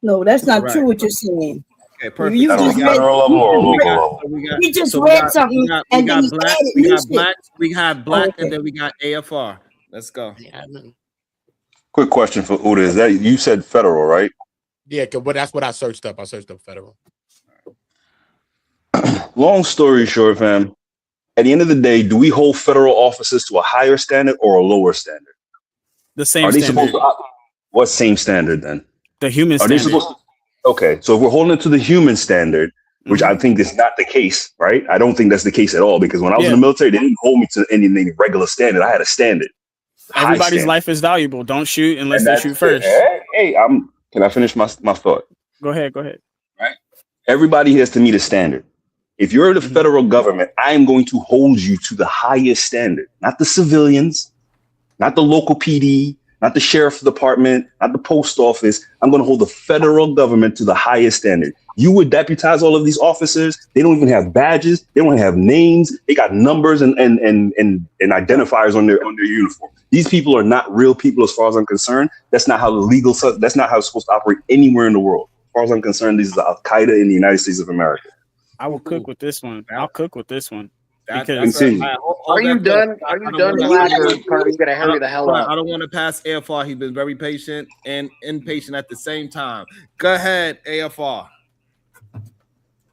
No, that's not Right. true what you're saying. Okay, perfect. You just read, you just read something and then you Black, added we got music. Black, we got Black, Okay. and then we got AFR. Let's go. Quick question for Uda: is that you said federal, right? Yeah, but that's what I searched up. I searched up federal. Long story short, fam. At the end of the day, do we hold federal officers to a higher standard or a lower standard? The same Are they standard. supposed to? What same standard then? The human Are they standard. supposed to? Okay, so if we're holding it to the human standard, which I think is not the case, right? I don't think that's the case at all because when I was in the military, they didn't hold me to any regular standard. I had a standard. High Everybody's standard. life is valuable. Don't shoot unless And they that's shoot it. first. Hey, can I finish my thought? Go ahead. Go ahead. Everybody has to meet a standard. If you're the federal government, I am going to hold you to the highest standard, not the civilians, not the local PD, not the sheriff's department, not the post office. I'm going to hold the federal government to the highest standard. You would deputize all of these officers. They don't even have badges. They don't have names. They got numbers and identifiers on their uniform. These people are not real people as far as I'm concerned. That's not how that's not how it's supposed to operate anywhere in the world. As far as I'm concerned, this is Al-Qaeda in the United States of America. I will cook with this one. I'll cook with this one. Because Continue. Are you done? Are you done, Black? Or are you gonna hurry the hell up? I don't want to pass AFR. He's been very patient and impatient at the same time. Go ahead, AFR.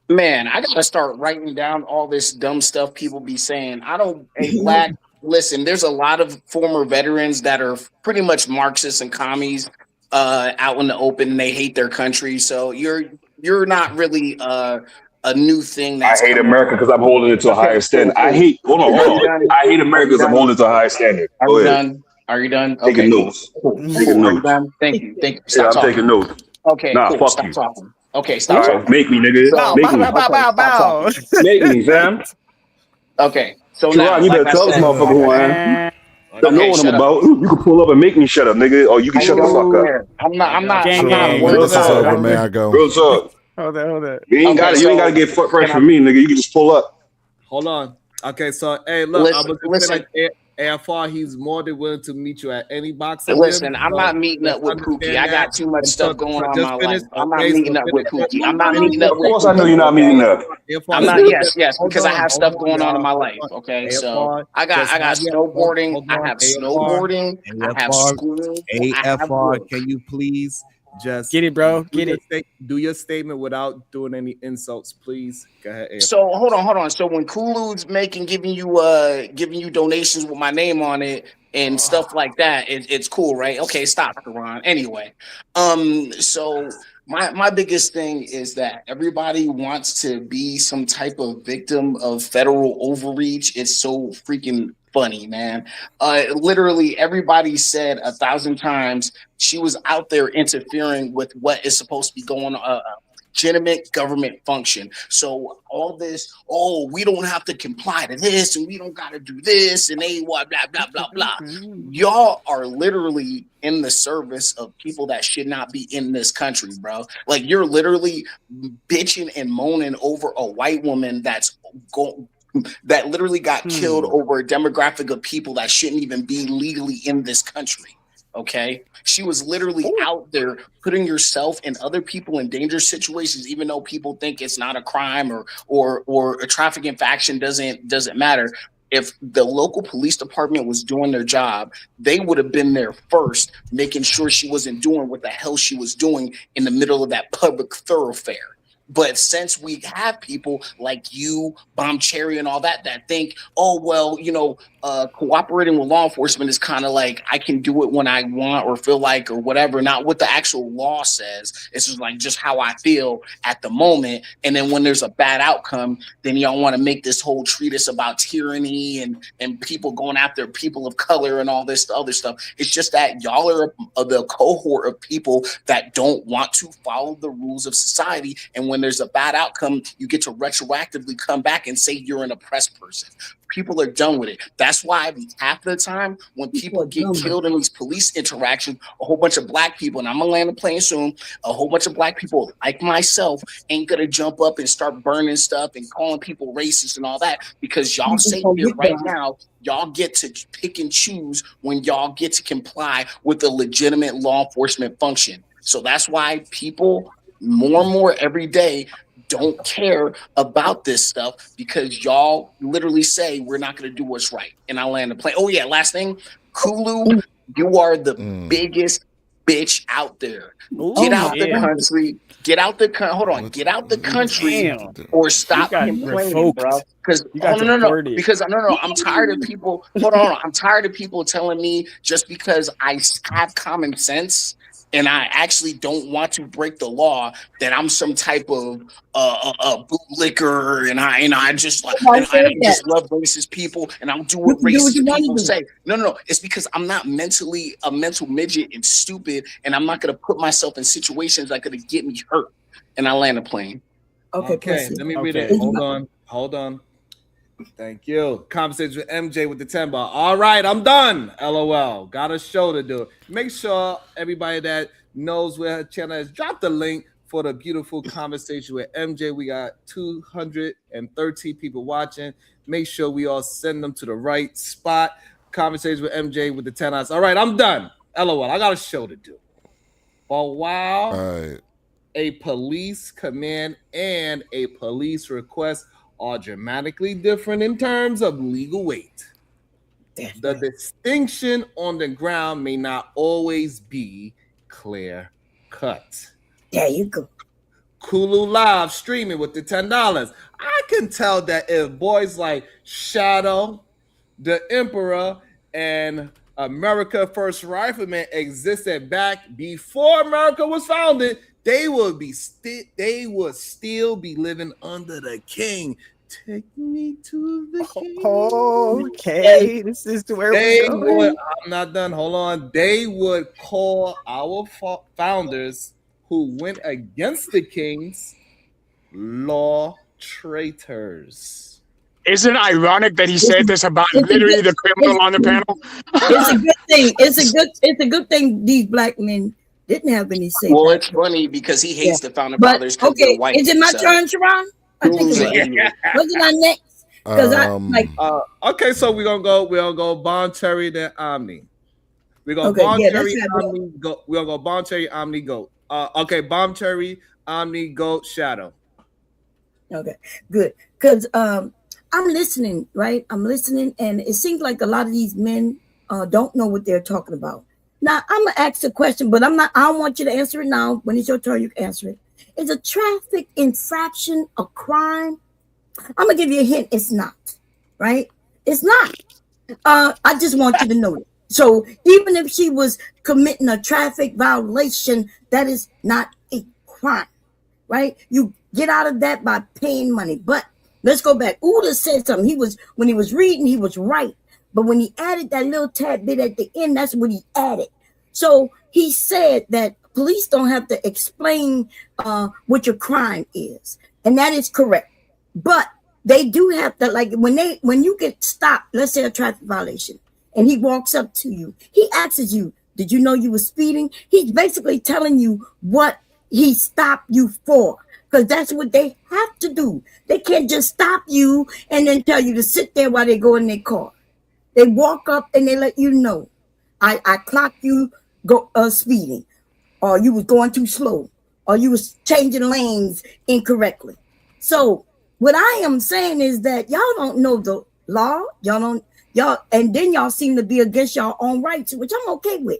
Man, I gotta start writing down all this dumb stuff people be saying. Hey, Black, listen, there's a lot of former veterans that are pretty much Marxists and commies out in the open, and they hate their country. So you're not really a new thing. I hate America because I'm holding it to a higher standard. I hate I hate America because I'm holding it to a higher standard. Are Go you ahead. done? Are you done? Taking notes. Taking notes. Thank you. Thank you. Yeah, Stop I'm talking. taking notes. Okay, Nah, cool. fuck Stop you. talking. Okay, All stop right, talking. make me, nigga. So- Make me. Bow. Make me, fam. Okay, so now, Sharon, you better like I tell this said- motherfucker who I am. Don't Okay, know what shut I'm up. about. You can pull up and make me shut up, nigga, or you can shut the fuck up. I'm not Gang, worried This is about over, it. man. I go. Real talk. Hold it. You ain't Okay, got to. You ain't got to get fresh from me, nigga. You can just pull up. Hold on. Okay, so hey, look, I was just Listen. saying, AFR, he's more than willing to meet you at any boxing Listen, gym. I'm not meeting up with Pookie. I got too much stuff going on in my life. I'm not meeting up with Pookie. I'm not meeting up Of with course, I know you're not meeting up. I'm not. Yes, because I have stuff going on in my life. Okay, so I got snowboarding. I have snowboarding. I have school. AFR, can you please just get it, bro? Get it. Do your statement without doing any insults, please. Go ahead. AFR. So hold on. So when Kulu's giving you donations with my name on it and stuff like that, it's cool, right? Okay, stop, Ron. Anyway, so my biggest thing is that everybody wants to be some type of victim of federal overreach. It's so freaking funny, man. Literally everybody said 1,000 times she was out there interfering with what is supposed to be going on, legitimate government function. So all this, we don't have to comply to this and we don't got to do this and blah blah blah blah. Y'all are literally in the service of people that should not be in this country, bro. Like, you're literally bitching and moaning over a white woman that literally got killed over a demographic of people that shouldn't even be legally in this country. Okay, she was literally out there putting yourself and other people in dangerous situations, even though people think it's not a crime or a traffic infraction doesn't matter. If the local police department was doing their job, they would have been there first, making sure she wasn't doing what the hell she was doing in the middle of that public thoroughfare. But since we have people like you, Bomb Cherry, and all that think, cooperating with law enforcement is kind of like I can do it when I want or feel like or whatever, not what the actual law says. It's just how I feel at the moment. And then when there's a bad outcome, then y'all want to make this whole treatise about tyranny and people going after people of color and all this other stuff. It's just that y'all are the cohort of people that don't want to follow the rules of society. And when there's a bad outcome, you get to retroactively come back and say you're an oppressed person. People are done with it. That's why half the time when people get killed in these police interactions, a whole bunch of black people, and I'm gonna land the plane soon, a whole bunch of black people like myself ain't gonna jump up and start burning stuff and calling people racist and all that, because y'all say here right now, y'all get to pick and choose when y'all get to comply with the legitimate law enforcement function. So that's why people more and more every day don't care about this stuff, because y'all literally say we're not going to do what's right. And I land the plane. Oh yeah, last thing, Kulu, you are the biggest bitch out there. Get out the country. Get out the Get out the country, or stop complaining, bro. Because no. I'm tired of people. I'm tired of people telling me just because I have common sense and I actually don't want to break the law that I'm some type of bootlicker and I just love racist people and I'll do what racist people say. No. It's because I'm not mentally a mental midget and stupid, and I'm not gonna put myself in situations that could get me hurt. And I land a plane. Okay. Let me read it. Hold on. Thank you. Conversation with MJ with the 10 bar. All right, I'm done. LOL. Got a show to do. Make sure everybody that knows where her channel is, drop the link for the beautiful conversation with MJ. We got 213 people watching. Make sure we all send them to the right spot. Conversation with MJ with the 10 eyes. All right, I'm done. LOL. I got a show to do. For while a police command and a police request are dramatically different in terms of legal weight, the distinction on the ground may not always be clear cut. There you go. Kulu Live streaming with the $10. I can tell that if boys like Shadow, the Emperor, and America First Rifleman existed back before America was founded, they would still be living under the king. Take me to the king. Okay, this is where we're going. I'm not done. Hold on. They would call our founders who went against the kings law traitors. Isn't it ironic that he said this about literally the criminal on the panel? It's a good thing. It's a good thing these black men didn't have any say. Well, it's funny because he hates the founder fathers because they're white. Is it my turn, Sharon? Wasn't I next? Because I like. Okay, so we're gonna go Bon Cherry then Omni. We're gonna Okay, Bon yeah, Cherry that's not Omni Goat. We're gonna go Bon Cherry Omni Goat. Okay, Bon Cherry Omni Goat Shadow. Okay, good. Because I'm listening, right? I'm listening, and it seems like a lot of these men don't know what they're talking about. Now, I'm gonna ask a question, but I don't want you to answer it now. When it's your turn, you can answer it. Is a traffic infraction a crime? I'm gonna give you a hint. It's not, right? It's not. I just want you to know it. So even if she was committing a traffic violation, that is not a crime, right? You get out of that by paying money. But let's go back. Uda said something. When he was reading, he was right. But when he added that little tad bit at the end, that's what he added. So he said that police don't have to explain what your crime is. And that is correct. But they do have to, like, when you get stopped, let's say a traffic violation, and he walks up to you, he asks you, did you know you were speeding? He's basically telling you what he stopped you for, because that's what they have to do. They can't just stop you and then tell you to sit there while they go in their car. They walk up and they let you know, I clocked you speeding, or you was going too slow, or you was changing lanes incorrectly. So what I am saying is that y'all don't know the law. And then y'all seem to be against y'all own rights, which I'm okay with.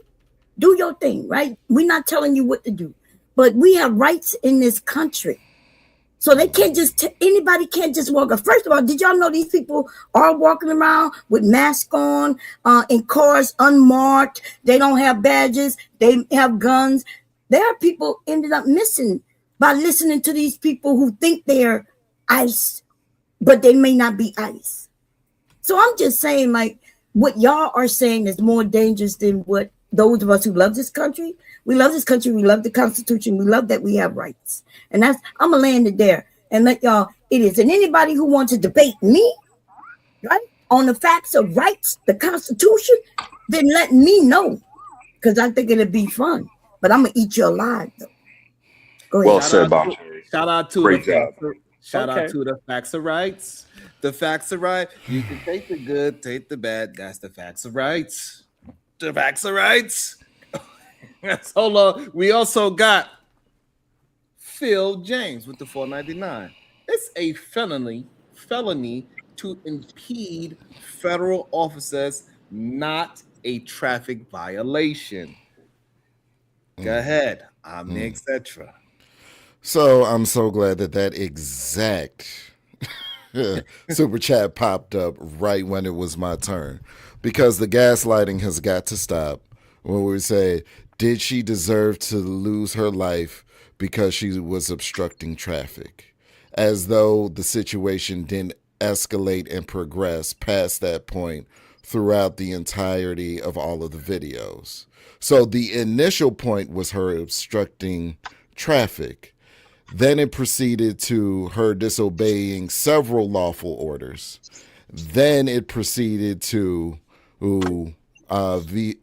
Do your thing, right? We're not telling you what to do, but we have rights in this country. So they can't just, anybody can't just walk up. First of all, did y'all know these people are walking around with masks on, in cars unmarked? They don't have badges. They have guns. There are people ended up missing by listening to these people who think they're ICE, but they may not be ICE. So I'm just saying, like, what y'all are saying is more dangerous than what those of us who love this country. We love this country. We love the Constitution. We love that we have rights. And I'm going to land it there and let y'all, it is. And anybody who wants to debate me, right, on the facts of rights, the Constitution, then let me know, because I think it'll be fun. But I'm going to eat you alive, though. Go ahead. Well said, Bob. Shout out to Great job. Shout out to the facts of rights. The facts of right. You can take the good, take the bad. That's the facts of rights. The facts of rights. Hold on. We also got Phil James with the 499. It's a felony to impede federal officers, not a traffic violation. Go ahead. Etc. So I'm so glad that exact super chat popped up right when it was my turn, because the gaslighting has got to stop. When we say, did she deserve to lose her life because she was obstructing traffic? As though the situation didn't escalate and progress past that point throughout the entirety of all of the videos. So the initial point was her obstructing traffic. Then it proceeded to her disobeying several lawful orders. Then it proceeded to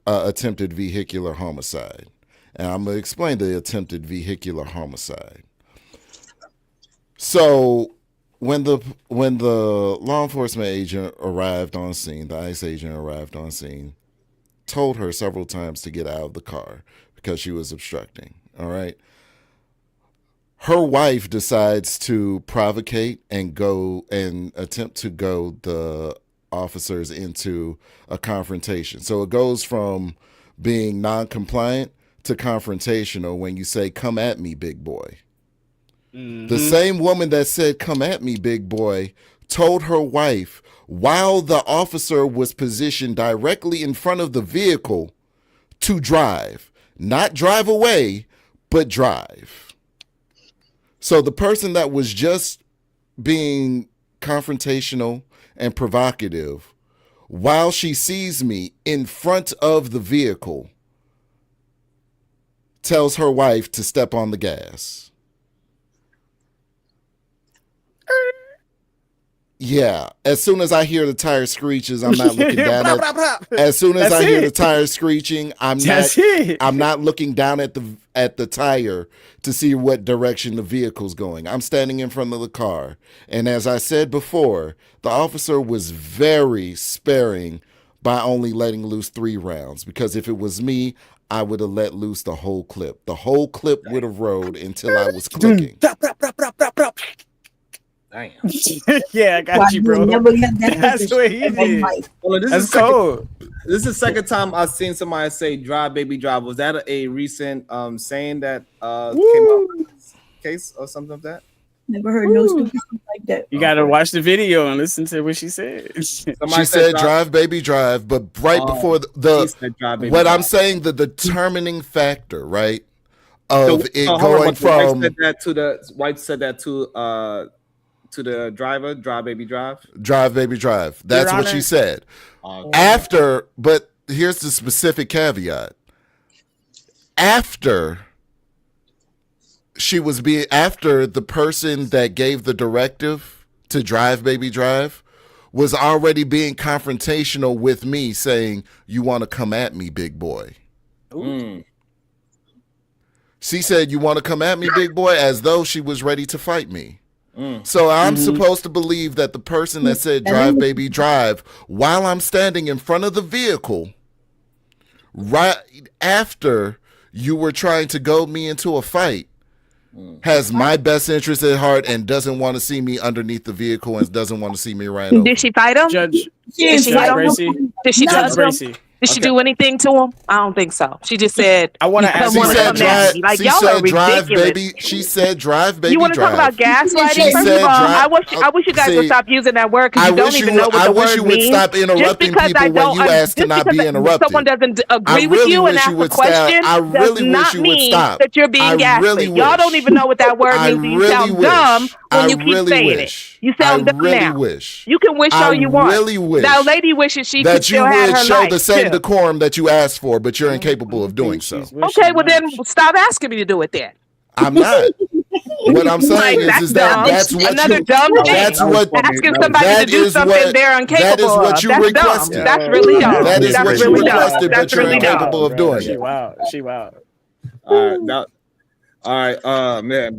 attempted vehicular homicide. And I'm going to explain the attempted vehicular homicide. So when the law enforcement agent arrived on scene, the ICE agent arrived on scene, told her several times to get out of the car because she was obstructing. All right. Her wife decides to provocate and go and attempt to go the officers into a confrontation. So it goes from being non-compliant to confrontational when you say, come at me, big boy. Mm-hmm. The same woman that said, come at me, big boy, told her wife while the officer was positioned directly in front of the vehicle to drive, not drive away, but drive. So the person that was just being confrontational and provocative, while she sees me in front of the vehicle, tells her wife to step on the gas. Yeah, as soon as I hear the tire screeches, I'm not looking down at. As soon as I hear the tire screeching, I'm not looking down at at the tire to see what direction the vehicle's going. I'm standing in front of the car. And as I said before, the officer was very sparing by only letting loose 3 rounds, because if it was me, I would have let loose the whole clip. The whole clip would have rolled until I was clicking. Damn. Yeah, I got you, bro. That's what he did. Well, this That's is second, cold. This is the second time I've seen somebody say "drive, baby, drive." Was that a recent saying that came up in this case or something like that? Never heard no stupid stuff like that. You got to watch the video and listen to what she said. She said drive, baby, drive, but right before what I'm saying, the determining factor, right, of it going from White said that to the driver, drive, baby, drive. Drive, baby, drive. That's what she said. After, but here's the specific caveat. After the person that gave the directive to drive, baby, drive was already being confrontational with me, saying, "You want to come at me, big boy." She said, "You want to come at me, big boy," as though she was ready to fight me. So I'm supposed to believe that the person that said drive, baby, drive, while I'm standing in front of the vehicle, right after you were trying to goad me into a fight, has my best interest at heart and doesn't want to see me underneath the vehicle and doesn't want to see me ran over. Did she fight him? Did she fight him? Did she touch him? Did she do anything to him? I don't think so. She just said, "I want to ask." She said, "Like y'all are ridiculous." Baby. She said, "Drive, baby." You want to talk about gaslighting? First of all, I wish you guys would stop using that word because you don't even know what the word means. I wish you would stop interrupting people when you ask to not be interrupted. Someone doesn't agree with you and ask a question does not mean that you're being gaslit. Y'all don't even know what that word means. You sound dumb when you keep saying it. You sound dumb now. You can wish all you want. That lady wishes she could still have her life. The same decorum that you asked for, but you're incapable of doing so. Okay, well then stop asking me to do it then. I'm not. What I'm saying is that that's what another dumb thing. That's what asking somebody to do something they're incapable that is what you of. That's requested. dumb. That's really dumb. That is That's what you really requested, dumb. but you're incapable of doing She it. wild. She wild. All right, man.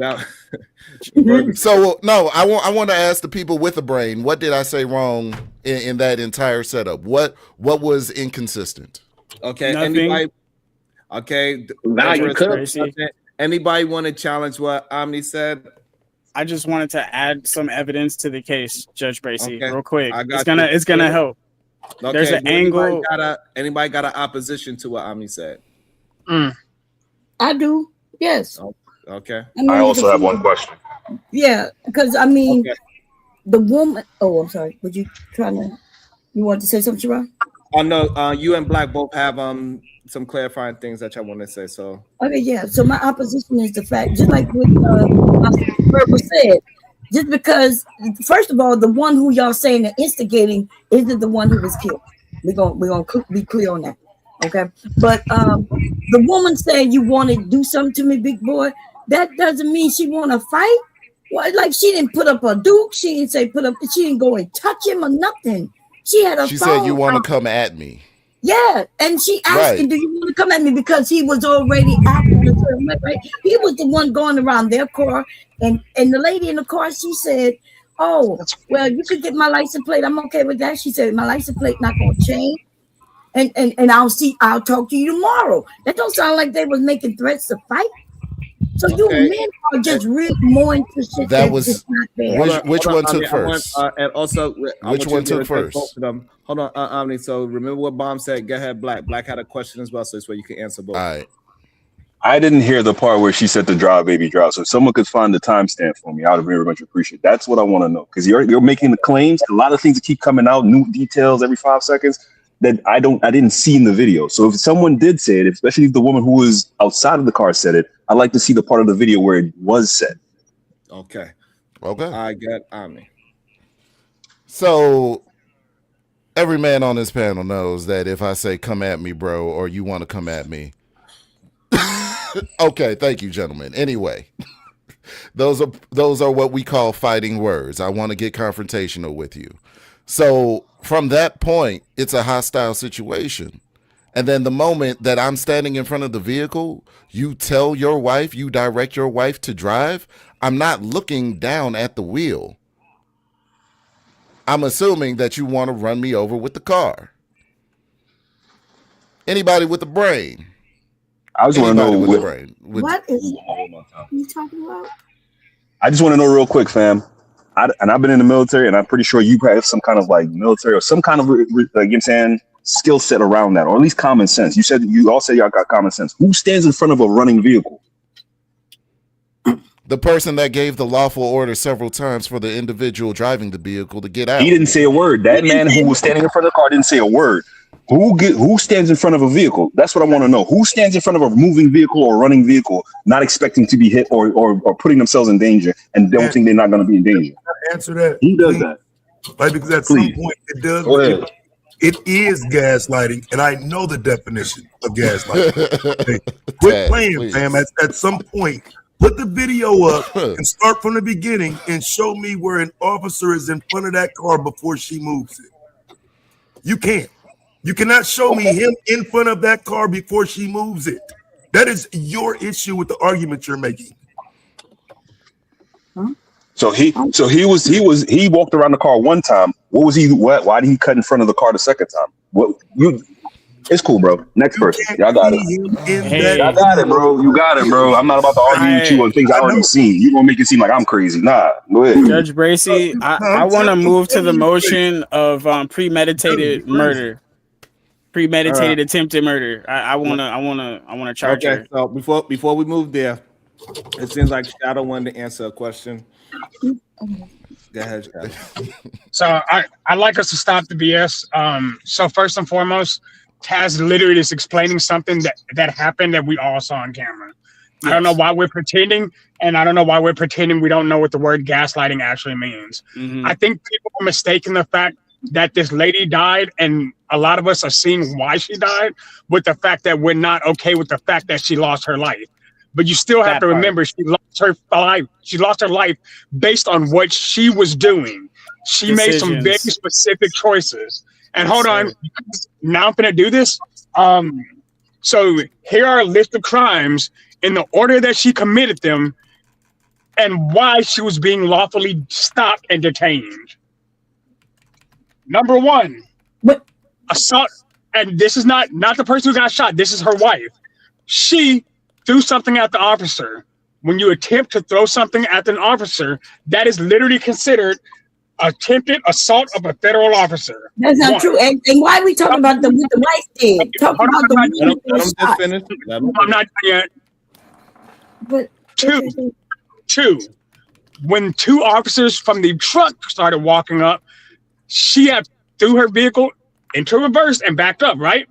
So no, I want to ask the people with a brain. What did I say wrong in that entire setup? What was inconsistent? Okay, Nothing. anybody? Okay, now you could. Anybody want to challenge what Omni said? I just wanted to add some evidence to the case, Judge Bracy, Okay. real quick. I got It's gonna help. Okay, There's an angle. Anybody got an opposition to what Omni said? I do. Yes. Okay. I also have one question. Yeah, because I mean, the woman. Oh, I'm sorry. Would you you want to say something, Sharon? Oh no, you and Black both have some clarifying things that y'all want to say. So okay, yeah. So my opposition is the fact, just like what Purple said, just because first of all, the one who y'all saying are instigating isn't the one who was killed. We're gonna be clear on that. Okay, but the woman saying you want to do something to me, big boy, that doesn't mean she want to fight. Well, like she didn't put up a duke. She didn't say put up. She didn't go and touch him or nothing. She had a. She said you want to come at me. Yeah, and she asked him, "Do you want to come at me?" Because he was already acting a certain way, right? He was the one going around their car, and the lady in the car, she said, "Oh, well, you could get my license plate. I'm okay with that." She said, "My license plate not gonna change." And I'll talk to you tomorrow. That don't sound like they was making threats to fight. So you men are just really more into shit that was just not there. which one took first? And also, which one took first? Both of them. Hold on, Omni. So remember what Bomb said. Go ahead, Black. Black had a question as well, so this way you can answer both. All right. I didn't hear the part where she said to drive, baby, drive. So if someone could find the timestamp for me, I would very much appreciate. That's what I want to know, because you're making the claims. A lot of things that keep coming out, new details every 5 seconds that I didn't see in the video. So if someone did say it, especially if the woman who was outside of the car said it, I'd like to see the part of the video where it was said. Okay. I get Omni. So every man on this panel knows that if I say "come at me, bro," or "you want to come at me," okay, thank you, gentlemen. Anyway, those are what we call fighting words. I want to get confrontational with you. So from that point, it's a hostile situation. And then the moment that I'm standing in front of the vehicle, you tell your wife, you direct your wife to drive. I'm not looking down at the wheel. I'm assuming that you want to run me over with the car. Anybody with a brain? I just want to know what is you talking about? I just want to know real quick, fam. I've been in the military, and I'm pretty sure you have some kind of like military or some kind of like, you know what I'm saying, skill set around that, or at least common sense. You all said y'all got common sense. Who stands in front of a running vehicle? The person that gave the lawful order several times for the individual driving the vehicle to get out. He didn't say a word. That man who was standing in front of the car didn't say a word. Who stands in front of a vehicle? That's what I want to know. Who stands in front of a moving vehicle or running vehicle, not expecting to be hit or putting themselves in danger and don't think they're not going to be in danger? Answer that. Who does that? Like, because at some point it does. It is gaslighting, and I know the definition of gaslighting. Okay. Quit playing, fam. At some point, put the video up and start from the beginning and show me where an officer is in front of that car before she moves it. You can't. You cannot show me him in front of that car before she moves it. That is your issue with the argument you're making. So he walked around the car one time. What was he? Why did he cut in front of the car the second time? It's cool, bro. Next person. Y'all got it. Y'all got it, bro. You got it, bro. I'm not about to argue with you on things I already seen. You gonna make it seem like I'm crazy. Nah, go ahead. Judge Bracy, I want to move to the motion of premeditated murder. Premeditated attempted murder. I wanna charge her. So before we move there, it seems like Shadow wanted to answer a question. Go ahead, Shadow. So I'd like us to stop the BS. So first and foremost, Taz literally is explaining something that happened that we all saw on camera. Yes. I don't know why we're pretending, and I don't know why we're pretending we don't know what the word gaslighting actually means. Mm-hmm. I think people are mistaking the fact that this lady died, and a lot of us are seeing why she died, with the fact that we're not okay with the fact that she lost her life. But you still have to remember she lost her life. She lost her life based on what she was doing. She made some very specific choices. And hold on, now I'm gonna do this. So here are a list of crimes in the order that she committed them, and why she was being lawfully stopped and detained. Number one, assault, and this is not the person who got shot. This is her wife. She threw something at the officer. When you attempt to throw something at an officer, that is literally considered attempted assault of a federal officer. That's not true. And why are we talking about what the wife did? Talk about the woman. I'm not yet. But two. When two officers from the truck started walking up, she had threw her vehicle into reverse and backed up, right?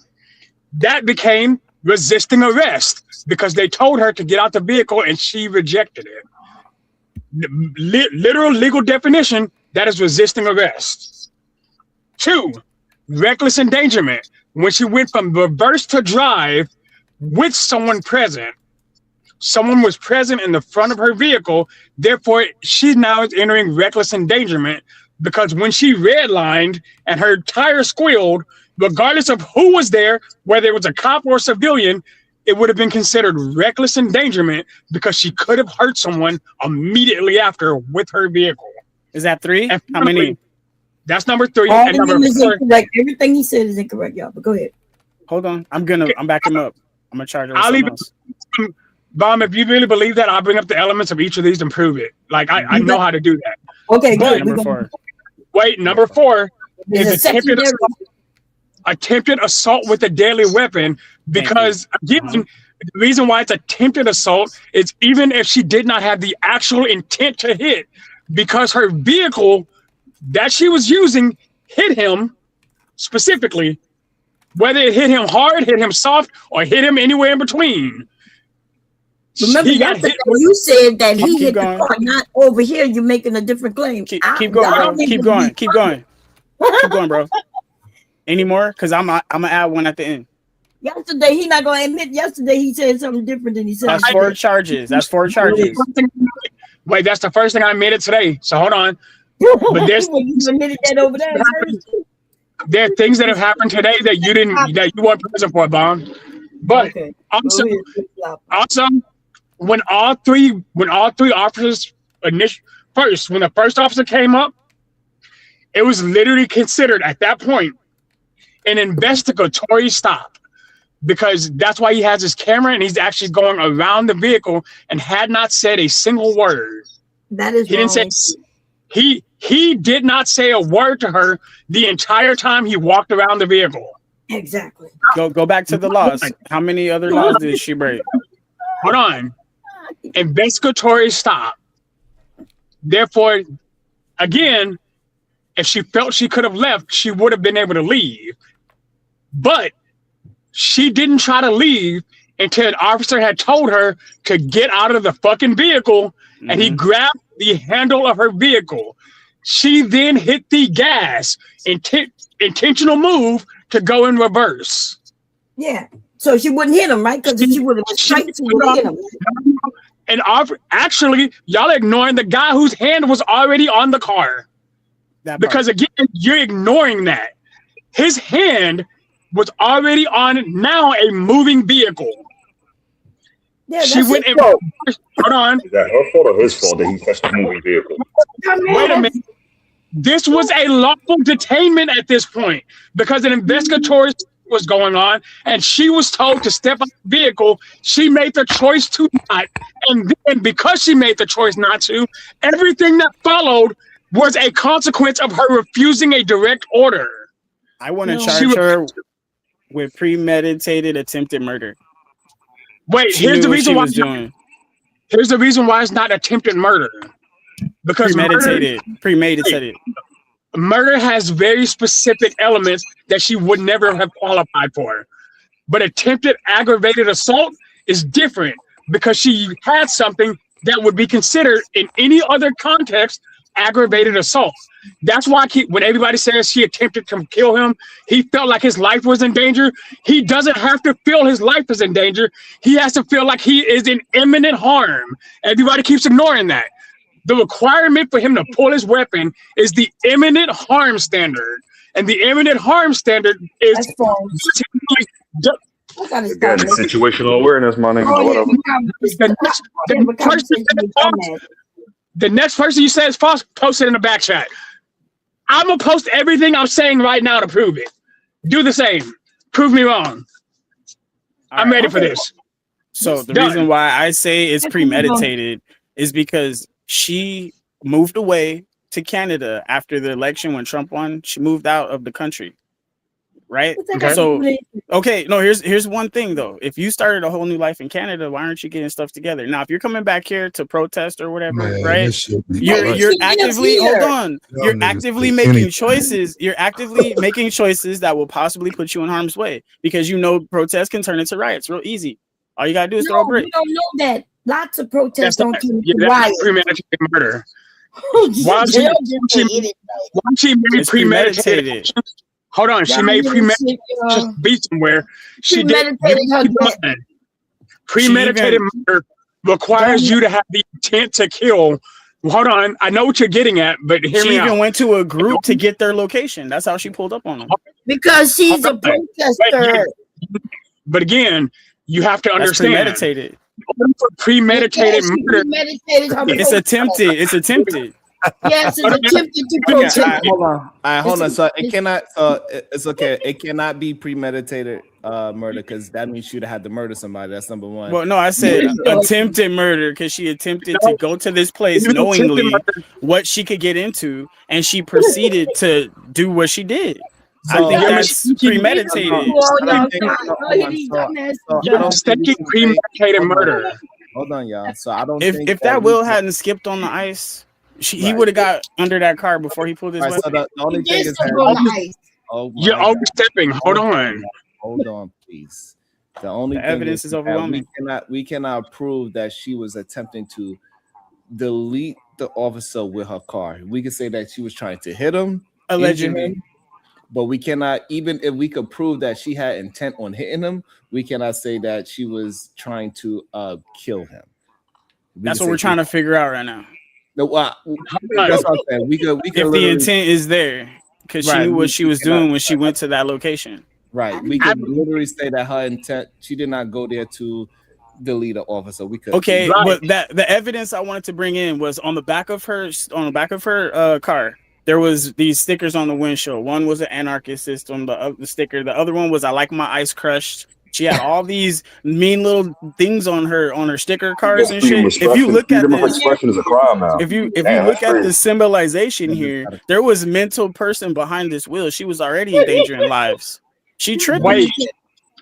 That became resisting arrest because they told her to get out the vehicle and she rejected it. Literal legal definition, that is resisting arrest. Two, reckless endangerment. When she went from reverse to drive with someone present, someone was present in the front of her vehicle, therefore she now is entering reckless endangerment, because when she redlined and her tire squealed, regardless of who was there, whether it was a cop or a civilian, it would have been considered reckless endangerment because she could have hurt someone immediately after with her vehicle. Is that three? How many? That's number three. And number four. Everything he said is incorrect, y'all. But go ahead. Hold on. I'm backing him up. I'm gonna charge her. Bomb, if you really believe that, I'll bring up the elements of each of these and prove it. Like I know how to do that. Okay, good. Number four. Wait, number four is attempted assault with a deadly weapon, because again, the reason why it's attempted assault is even if she did not have the actual intent to hit, because her vehicle that she was using hit him specifically, whether it hit him hard, hit him soft, or hit him anywhere in between. Remember, you said that he hit the car, not over here. You're making a different claim. Keep going, bro. Keep going, bro. Any more? Because I'm gonna add one at the end. Yesterday, he's not gonna admit. Yesterday, he said something different than he said. That's four charges. Wait, that's the first thing I admitted today. So hold on. But there's you admitted that over there. there are things that have happened today that you weren't present for, Bond. But also, when all three officers when the first officer came up, it was literally considered at that point an investigatory stop, because that's why he has his camera and he's actually going around the vehicle and had not said a single word. That is Didn't say he did not say a word to her the entire time he walked around the vehicle. Exactly. Go back to the laws. How many other laws did she break? Hold on. Investigatory stop. Therefore, again, if she felt she could have left, she would have been able to leave. But she didn't try to leave until an officer had told her to get out of the fucking vehicle, and he grabbed the handle of her vehicle. She then hit the gas, intentional move to go in reverse. Yeah, so she wouldn't hit him, right? Because she would have been straight, she would have hit him. And actually, y'all ignoring the guy whose hand was already on the car. Because again, you're ignoring that. His hand was already on now a moving vehicle. Yeah, she went and hold on. Is that her fault or his fault that he touched the moving vehicle? Wait a minute. This was a lawful detainment at this point because an investigatory was going on, and she was told to step out of the vehicle. She made the choice to not, and then because she made the choice not to, everything that followed was a consequence of her refusing a direct order. I want to charge her with premeditated attempted murder. Wait, here's the reason why. Here's the reason why it's not attempted murder. Because premeditated. Murder has very specific elements that she would never have qualified for. But attempted aggravated assault is different because she had something that would be considered in any other context aggravated assault. That's why when everybody says she attempted to kill him, he felt like his life was in danger. He doesn't have to feel his life is in danger. He has to feel like he is in imminent harm. Everybody keeps ignoring that. The requirement for him to pull his weapon is the imminent harm standard. And the imminent harm standard is Again, situational awareness, my nigga. The next person you say is false, post it in the back chat. I'm gonna post everything I'm saying right now to prove it. Do the same. Prove me wrong. I'm ready for this. So the reason why I say it's premeditated is because she moved away to Canada after the election when Trump won. She moved out of the country. Right? Okay. So, no, here's one thing though. If you started a whole new life in Canada, why aren't you getting stuff together? Now, if you're coming back here to protest or whatever, right? You're actively hold on. You're actively making choices. You're actively making choices that will possibly put you in harm's way because you know protests can turn into riots real easy. All you gotta do is throw a brick. We don't know that. Lots of protests don't turn into riots. riots. Premeditated murder. Why she made premeditated? Hold on, she made premeditated just be somewhere. She did. Premeditated murder requires you to have the intent to kill. Hold on, I know what you're getting at, but hear me out. She even went to a group to get their location. That's how she pulled up on them. Because she's a protester. But again, you have to understand. Premeditated. Premeditated murder. It's attempted. It's attempted. Yes, it's attempted to protest. Hold on. So it cannot. It's okay. It cannot be premeditated murder because that means she'd have had to murder somebody. That's number one. Well, no, I said attempted murder because she attempted to go to this place knowingly what she could get into, and she proceeded to do what she did. So, I think that's premeditated. Premeditated murder. Hold on, y'all. So I don't. If that Will hadn't skipped on the ice. He would have got under that car before he pulled his weapon. So the only thing is you're overstepping. Hold on. Hold on, please. The only evidence is overwhelming. We cannot prove that she was attempting to delete the officer with her car. We can say that she was trying to hit him, allegedly, but we cannot. Even if we could prove that she had intent on hitting him, we cannot say that she was trying to kill him. That's what we're trying to figure out right now. No, that's what I'm saying. We could if the intent is there, because she knew what she was doing when she went to that location. Right. We could literally say that her intent, she did not go there to delete an officer. We could. Okay, but the evidence I wanted to bring in was on the back of her car. There was these stickers on the windshield. One was an anarchist system. The sticker. The other one was I like my ice crushed. She had all these mean little things on her sticker cards and shit. If you look at this, expression is a crime now. if you look at the symbolization here, there was mental person behind this wheel. She was already endangering lives. She tripped. Wait,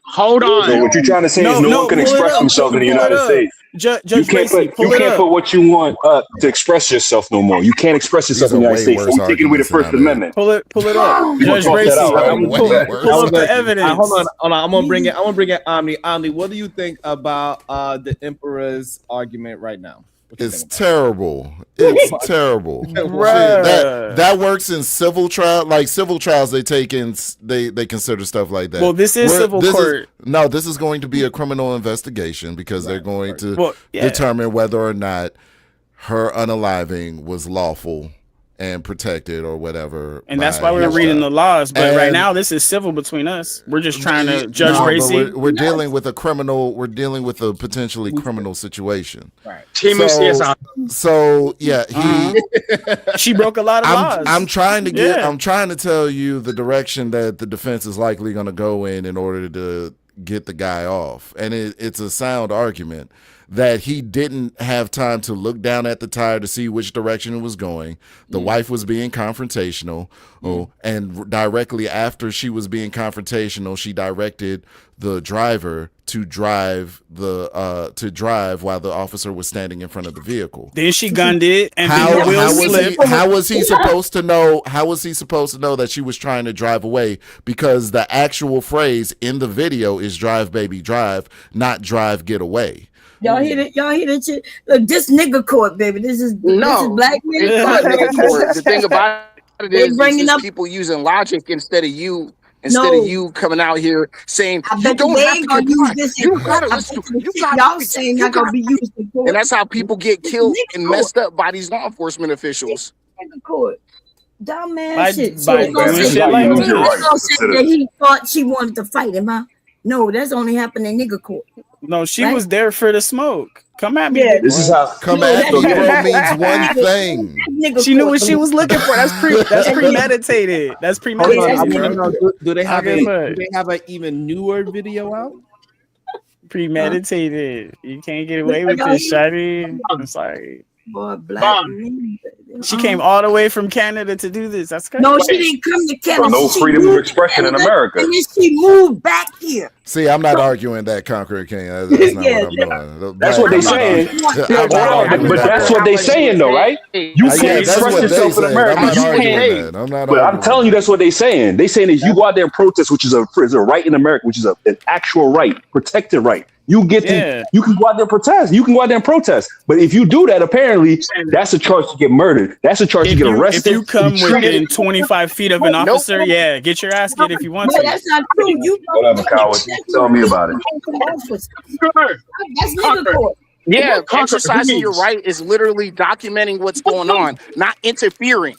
hold on. So what you're trying to say is no one can express themselves in the United States. You can't put what you want to express yourself no more. You can't express yourself in the United States. We're taking away the First Amendment. Pull it up. Judge Bracy, pull up the evidence. Hold on. I'm gonna bring it. Omni. Omni, what do you think about the Emperor's argument right now? It's terrible. It's terrible. That works in civil trial. Like civil trials, they consider stuff like that. Well, this is civil court. This is going to be a criminal investigation because they're going to determine whether or not her unaliving was lawful and protected or whatever. And that's why we're reading the laws. But right now, this is civil between us. We're just trying to judge Bracy. We're dealing with a criminal. We're dealing with a potentially criminal situation. Right. So yeah, she broke a lot of laws. I'm trying to tell you the direction that the defense is likely going to go in order to get the guy off, and it's a sound argument that he didn't have time to look down at the tire to see which direction it was going. The wife was being confrontational, and directly after she was being confrontational, she directed the driver to drive while the officer was standing in front of the vehicle. Then she gunned it, and how was he supposed to know? How was he supposed to know that she was trying to drive away? Because the actual phrase in the video is "drive, baby, drive," not "drive, get away." Y'all hear that? Y'all hear that shit? Look, this nigga court, baby. This is black nigga court. The thing about it is people using logic instead of you coming out here saying you don't have to use this. You gotta listen. Y'all saying not gonna be used. And that's how people get killed and messed up by these law enforcement officials. Nigga court. Dumbass By shit. doing shit like this. That he thought she wanted to fight him, huh? No, that's only happened in nigga court. No, she was there for the smoke. Come at me. Yeah. This is how come at me, bro, means one thing. She knew what she was looking for. That's premeditated. That's premeditated. Do they have an even newer video out? Premeditated. You can't get away with this, shawty. I'm sorry. Boy, black. She came all the way from Canada to do this. That's crazy. No, she didn't come to Canada. No freedom of expression in America. And then she moved back here. See, I'm not arguing that Conqueror King. That's not what I'm doing. That's what they saying. But that's what they saying, though, right? You can't express yourself in America. But I'm telling you, that's what they saying. They saying if you go out there and protest, which is a right in America, which is an actual right, protected right. You can go out there and protest. You can go out there and protest. But if you do that, apparently, that's a charge to get murdered. That's a charge to get arrested. If you come within 25 feet of an officer, get your ass hit if you want to. That's not true. Whatever, coward. Tell me about it. That's nigga court. Yeah, exercising your right is literally documenting what's going on, not interfering.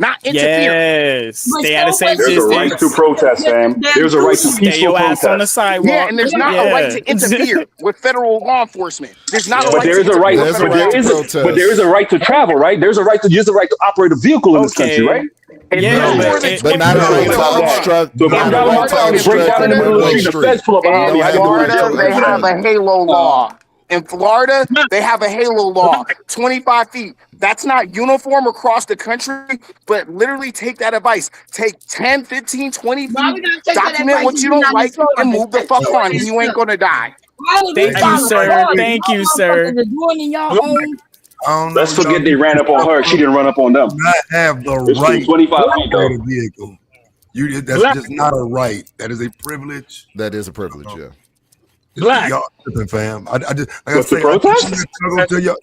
Not interfering. Yes. Stay at a safe distance. There's a right to protest, Sam. There's a right to peaceful protest. On the sidewalk. Yeah, and there's not a right to interfere with federal law enforcement. There's not a right there is a right. But there is a right to travel, right? There's a right to operate a vehicle in this country, right? But not a right to obstruct. Break down in the middle of the street. The feds pull up behind me. Florida, they have a halo law. In Florida, they have a halo law, 25 feet. That's not uniform across the country, but literally take that advice. Take 10, 15, 20 feet, document what you don't like, and move the fuck on, and you ain't gonna die. Thank you, sir. Thank you, sir. Let's forget they ran up on her. She didn't run up on them. Not have the right 25 feet though. to vehicle. That's just not a right. That is a privilege. That is a privilege, yeah. Black. Y'all tripping, fam. I just What's the protest? To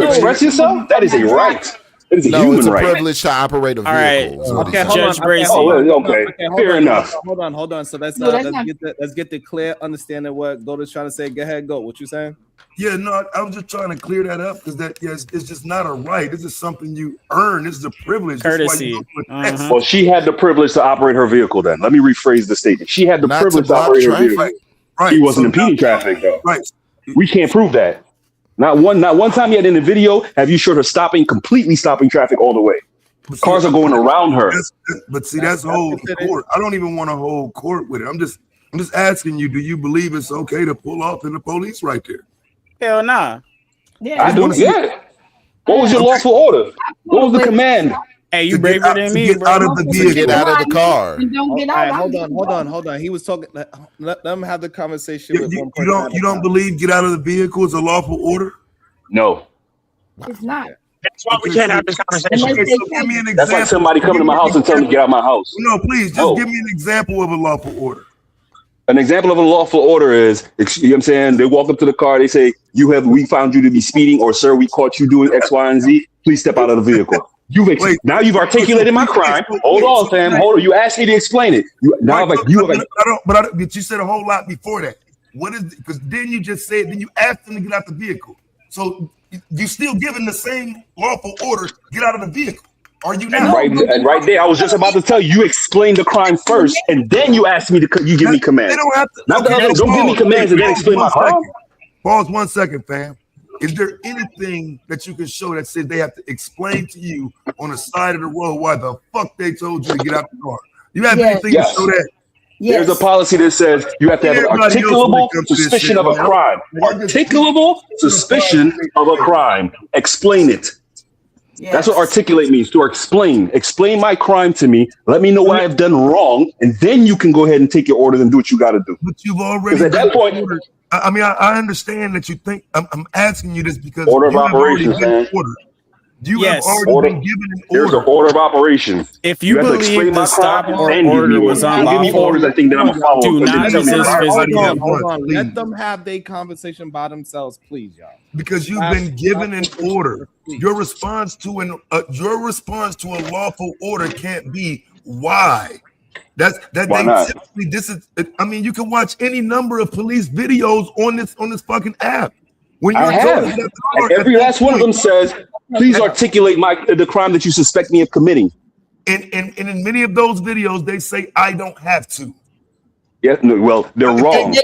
express yourself? That is a right. It is a human it's a right. privilege to operate a vehicle. Okay, Judge Bracy. Okay, fair enough. Hold on. So let's get the clear understanding what Gold is trying to say. Go ahead, Gold. What you saying? Yeah, no, I was just trying to clear that up because it's just not a right. This is something you earn. This is a privilege. Courtesy. Well, she had the privilege to operate her vehicle. Then let me rephrase the statement. She had the privilege to operate her vehicle. Right. She wasn't impeding traffic though. Right. We can't prove that. Not one time yet in the video have you showed her completely stopping traffic all the way. Cars are going around her. But see, that's whole court. I don't even want to hold court with it. I'm just asking you, do you believe it's okay to pull off in the police right there? Hell nah. Yeah, I do. Yeah. What was your lawful order? What was the command? Hey, you braver than me, bro. Out of the vehicle. Get out of the car. Don't get out. Hold on. He was talking. Let them have the conversation. You don't believe get out of the vehicle is a lawful order? No. It's not. That's why we can't have this conversation. Okay, so give me an example. That's like somebody coming to my house and telling me to get out of my house. No, please, just give me an example of a lawful order. An example of a lawful order is, you know what I'm saying? They walk up to the car, they say, we found you to be speeding, or sir, we caught you doing X, Y, and Z. Please step out of the vehicle. Now you've articulated my crime. Hold on, Sam. Hold on. You asked me to explain it. But you said a whole lot before that. What is because then you just said, then you asked them to get out the vehicle. So you still giving the same lawful order, get out of the vehicle. Are you not? And right there, I was just about to tell you, explain the crime first, and then you asked me you give me commands. They don't have to. Not the other. Don't give me commands and then explain my crime. Pause 1 second, fam. Is there anything that you can show that says they have to explain to you on the side of the road why the fuck they told you to get out the car? You have anything to show that? There's a policy that says you have to have an articulable suspicion of a crime. Articulable suspicion of a crime. Explain it. That's what articulate means, to explain. Explain my crime to me. Let me know what I've done wrong, and then you can go ahead and take your orders and do what you got to do. But you've already at that point. I mean, I understand that you think I'm asking you this because order of operations, man. You have already been given an order. There's an order of operations. If you believe the stop or order was unlawful, orders, I think that I'm gonna follow. Do not resist physically. Hold on. Let them have their conversation by themselves, please, y'all. Because you've been given an order. Your response to a lawful order can't be why. Why not? This is. I mean, you can watch any number of police videos on this fucking app. When I have, and every last one of them says, "Please articulate the crime that you suspect me of committing." And in many of those videos, they say, "I don't have to." Yeah, no, well, they're wrong.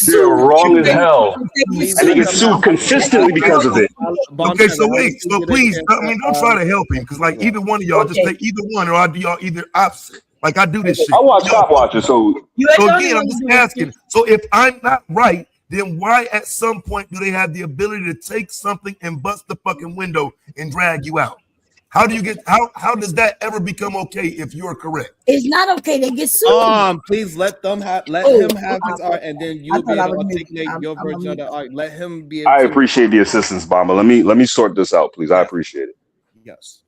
They're wrong as hell. And they get sued consistently because of it. Okay, so wait. So please, I mean, don't try to help him because, like, either one of y'all just take either one, or I do y'all either opposite. Like I do this shit. I watch Cop Watcher, so again, I'm just asking. So if I'm not right, then why at some point do they have the ability to take something and bust the fucking window and drag you out? How do you get how does that ever become okay if you're correct? It's not okay. They get sued. Please let him have his art, and then you'll be able to articulate your version of the art. Let him be able I appreciate the assistance, Bomber. Let me sort this out, please. I appreciate it. Yes.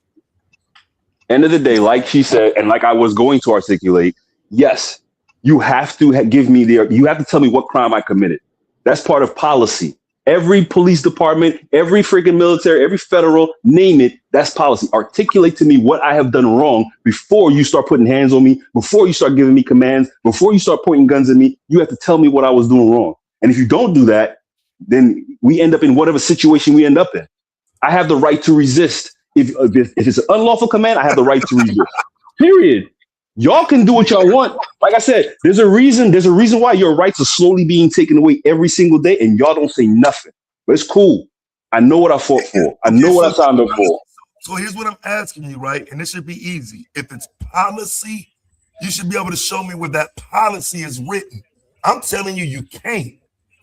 End of the day, like she said, and like I was going to articulate, yes, you have to give me you have to tell me what crime I committed. That's part of policy. Every police department, every freaking military, every federal, name it, that's policy. Articulate to me what I have done wrong before you start putting hands on me, before you start giving me commands, before you start pointing guns at me. You have to tell me what I was doing wrong. And if you don't do that, then we end up in whatever situation we end up in. I have the right to resist. If it's an unlawful command, I have the right to resist. Period. Y'all can do what y'all want. Like I said, there's a reason why your rights are slowly being taken away every single day, and y'all don't say nothing. But it's cool. I know what I fought for. I know what I signed up for. So here's what I'm asking you, right? And this should be easy. If it's policy, you should be able to show me where that policy is written. I'm telling you, you can't.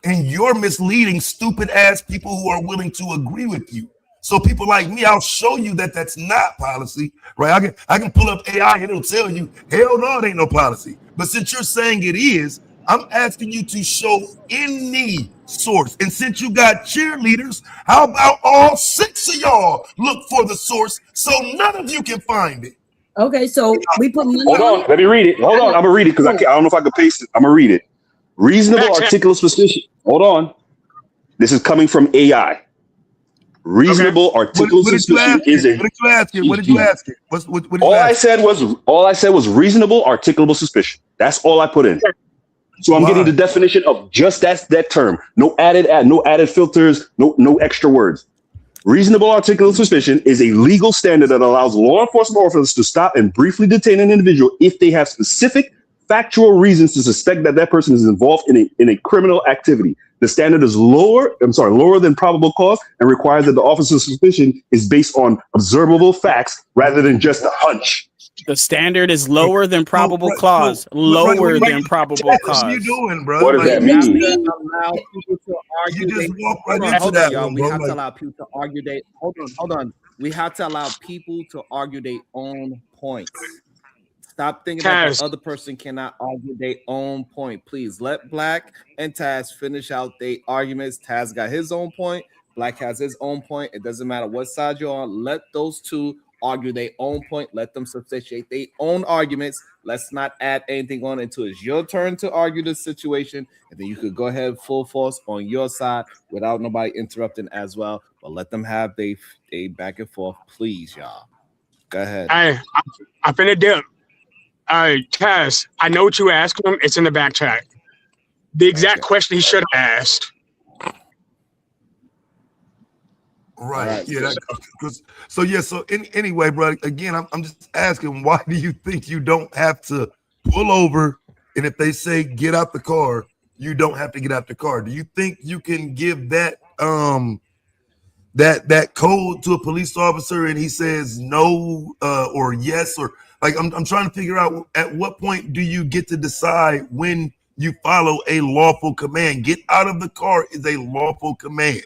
And you're misleading stupid ass people who are willing to agree with you. So people like me, I'll show you that that's not policy, right? I can pull up AI and it'll tell you, hell no, it ain't no policy. But since you're saying it is, I'm asking you to show any source. And since you got cheerleaders, how about all 6 of y'all look for the source so none of you can find it? Okay, so we put. Hold on, let me read it. Hold on, I'm gonna read it because I don't know if I can paste it. I'm gonna read it. Reasonable articulable suspicion. Hold on. This is coming from AI. Reasonable articulable suspicion is a. What did you ask it? What did you ask it? What all I said was reasonable articulable suspicion. That's all I put in. So I'm getting the definition of just that term. No added filters, no extra words. Reasonable articulable suspicion is a legal standard that allows law enforcement officers to stop and briefly detain an individual if they have specific factual reasons to suspect that person is involved in a criminal activity. The standard is lower than probable cause and requires that the officer's suspicion is based on observable facts rather than just a hunch. The standard is lower than probable cause. Lower than probable cause. What are you doing, bro? What does that mean? You just walk right into that one, bro. We have to allow people to argue their. Hold on. We have to allow people to argue their own points. Stop thinking that the other person cannot argue their own point. Please let Black and Taz finish out their arguments. Taz got his own point. Black has his own point. It doesn't matter what side you're on. Let those two argue their own point. Let them substantiate their own arguments. Let's not add anything on until it's your turn to argue the situation, and then you could go ahead full force on your side without nobody interrupting as well. But let them have they back and forth, please, y'all. Go ahead. I finna dip. Taz, I know what you asked him. It's in the back chat. The exact question he should have asked. Right. Yeah. Anyway, bro. Again, I'm just asking, why do you think you don't have to pull over? And if they say get out the car, you don't have to get out the car. Do you think you can give that that code to a police officer and he says no or yes, or like I'm trying to figure out at what point do you get to decide when you follow a lawful command? Get out of the car is a lawful command.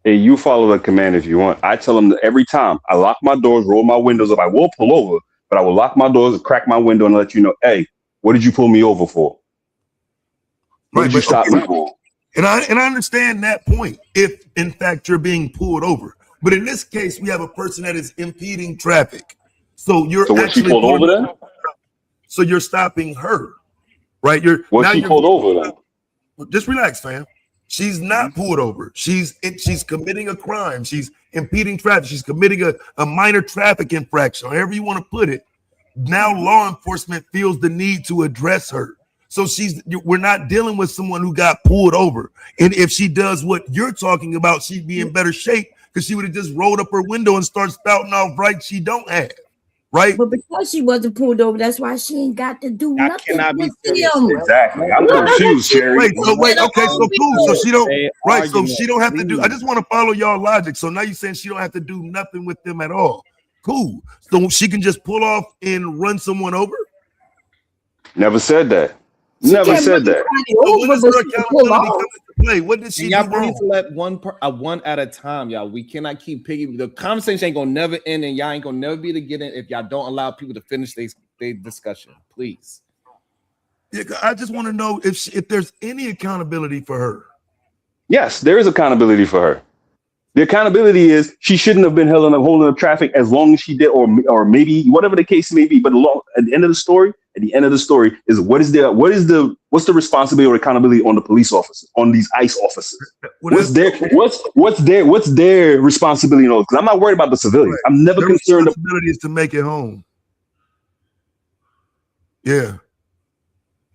Hey, you follow the command if you want. I tell them that every time I lock my doors, roll my windows up. I will pull over, but I will lock my doors, crack my window, and let you know, hey, what did you pull me over for? What did you stop me for? And I understand that point if in fact you're being pulled over. But in this case, we have a person that is impeding traffic. So what, she pulled over then? So you're stopping her, right? She pulled over then? Just relax, fam. She's not pulled over. She's committing a crime. She's impeding traffic. She's committing a minor traffic infraction, however you want to put it. Now law enforcement feels the need to address her. So we're not dealing with someone who got pulled over. And if she does what you're talking about, she'd be in better shape because she would have just rolled up her window and started spouting off right she don't have. Right, but because she wasn't pulled over, that's why she ain't got to do nothing. Exactly. I'm confused, Sherry. Okay, so cool. So she don't. Right, so she don't have to do. I just want to follow y'all logic. So now you're saying she don't have to do nothing with them at all. Cool. So she can just pull off and run someone over. Never said that. Never said that. What did she y'all do wrong? please let one at a time, y'all. We cannot keep picking. The conversation ain't gonna never end, and y'all ain't gonna never be able to get in if y'all don't allow people to finish their discussion. Please. Yeah, I just want to know if there's any accountability for her. Yes, there is accountability for her. The accountability is she shouldn't have been holding up traffic as long as she did, or maybe whatever the case may be. But at the end of the story is what's the responsibility or accountability on the police officers, on these ICE officers? What's their responsibility? Because I'm not worried about the civilians. Right. I'm never concerned. Their responsibility is to make it home. Yeah.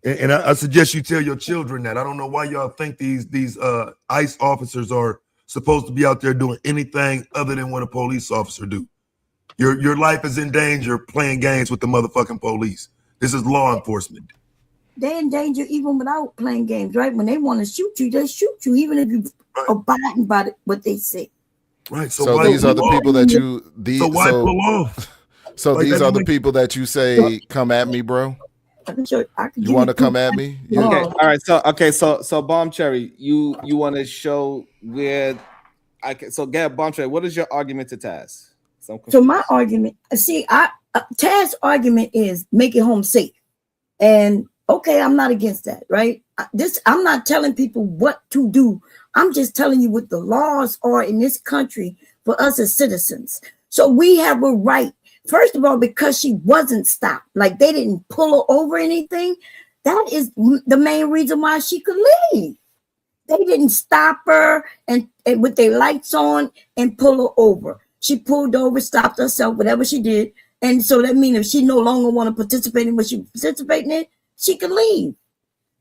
And I suggest you tell your children that. I don't know why y'all think these ICE officers are supposed to be out there doing anything other than what a police officer do. Your life is in danger playing games with the motherfucking police. This is law enforcement. They're in danger even without playing games, right? When they want to shoot you, they shoot you, even if you abiding by what they say. Right. So these are the people that you. So why pull off? So these are the people that you say, "Come at me, bro." You want to come at me? Okay. All right. So Bomb Cherry, you want to show where I can. So get Bomb Cherry. What is your argument to Taz? So my argument, Taz's argument is make it home safe, and okay, I'm not against that, right? I'm not telling people what to do. I'm just telling you what the laws are in this country for us as citizens. So we have a right. First of all, because she wasn't stopped, like they didn't pull her over anything, that is the main reason why she could leave. They didn't stop her and with their lights on and pull her over. She pulled over, stopped herself, whatever she did. And so that means if she no longer want to participate in what she participating in, she can leave.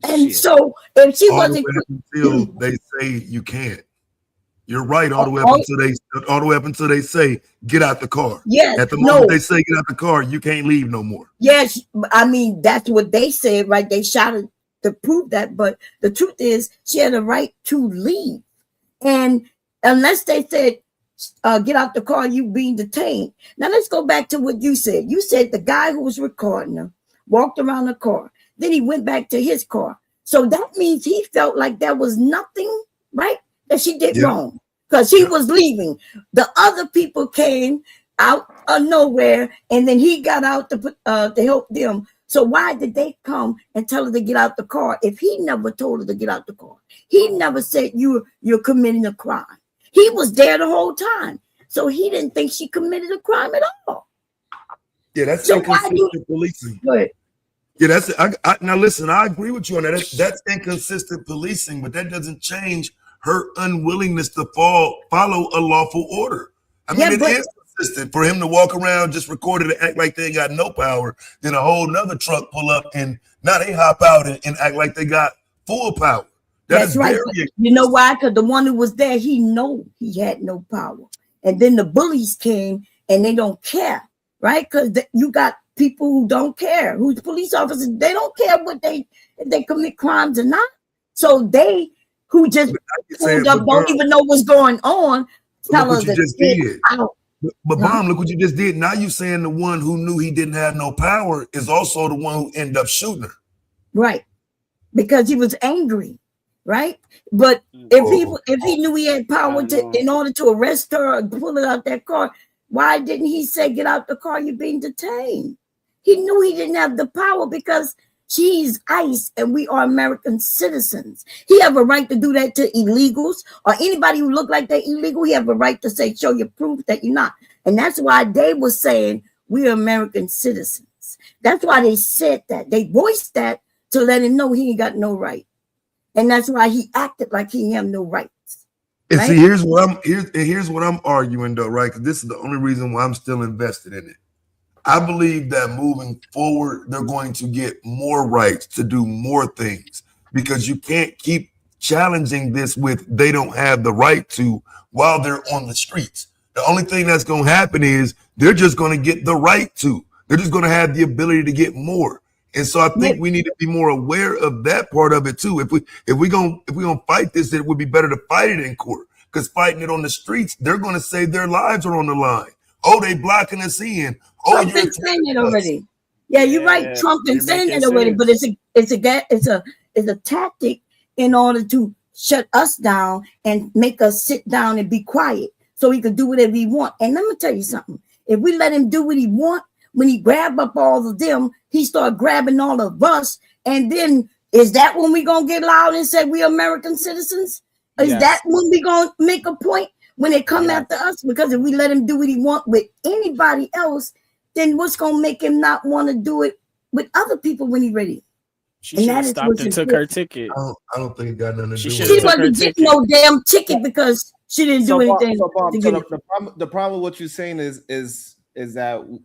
And so if she all wasn't the way up until they say you can't. You're right, all the way up until they say get out the car. Yes, At the moment they say get out the car, you can't leave no more. Yes, I mean that's what they said, right? They shouted to prove that, but the truth is she had a right to leave. And unless they said get out the car, you being detained. Now let's go back to what you said. You said the guy who was recording her walked around the car, then he went back to his car. So that means he felt like there was nothing, right, that she did wrong, because he was leaving. The other people came out of nowhere, and then he got out to help them. So why did they come and tell her to get out the car if he never told her to get out the car? He never said you're committing a crime. He was there the whole time, so he didn't think she committed a crime at all. Yeah, that's inconsistent policing. Yeah, that's now listen, I agree with you on that. That's inconsistent policing, but that doesn't change her unwillingness to follow a lawful order. I mean, it is consistent for him to walk around just recorded and act like they ain't got no power, then a whole nother truck pull up and now they hop out and act like they got full power. That's right. You know why? Because the one who was there, he know he had no power. And then the bullies came and they don't care, right? Because you got people who don't care, who's police officers, they don't care if they commit crimes or not. So they who just pulled up don't even know what's going on. Tell us that did. But Mom, look what you just did. Now you saying the one who knew he didn't have no power is also the one who ended up shooting her. Right. Because he was angry, right? But if he knew he had power in order to arrest her or pull her out that car, why didn't he say get out the car, you're being detained? He knew he didn't have the power because she's ICE and we are American citizens. He have a right to do that to illegals or anybody who look like they're illegal. He have a right to say, show your proof that you're not. And that's why they were saying we're American citizens. That's why they said that. They voiced that to let him know he ain't got no right. And that's why he acted like he have no rights. And right? see, here's what I'm arguing though, right? Because this is the only reason why I'm still invested in it. I believe that moving forward, they're going to get more rights to do more things because you can't keep challenging this with they don't have the right to while they're on the streets. The only thing that's going to happen is they're just going to get the right to. They're just going to have the ability to get more. And so I think we need to be more aware of that part of it too. If we gonna fight this, it would be better to fight it in court because fighting it on the streets, they're going to say their lives are on the line. Oh, they blocking us in. Oh, Trump been saying it already. Yeah, you're right. Trump been saying it already, but it's a tactic in order to shut us down and make us sit down and be quiet so he can do whatever he want. And let me tell you something. If we let him do what he want, when he grab up all of them, he start grabbing all of us. And then is that when we gonna get loud and say we American citizens? Is that when we gonna make a point? When they come after us, because if we let him do what he want with anybody else, then what's gonna make him not want to do it with other people when he's ready? She should have stopped and took her ticket. I don't think it got nothing to do with it. She wasn't getting no damn ticket because she didn't do anything. The problem with what you're saying is that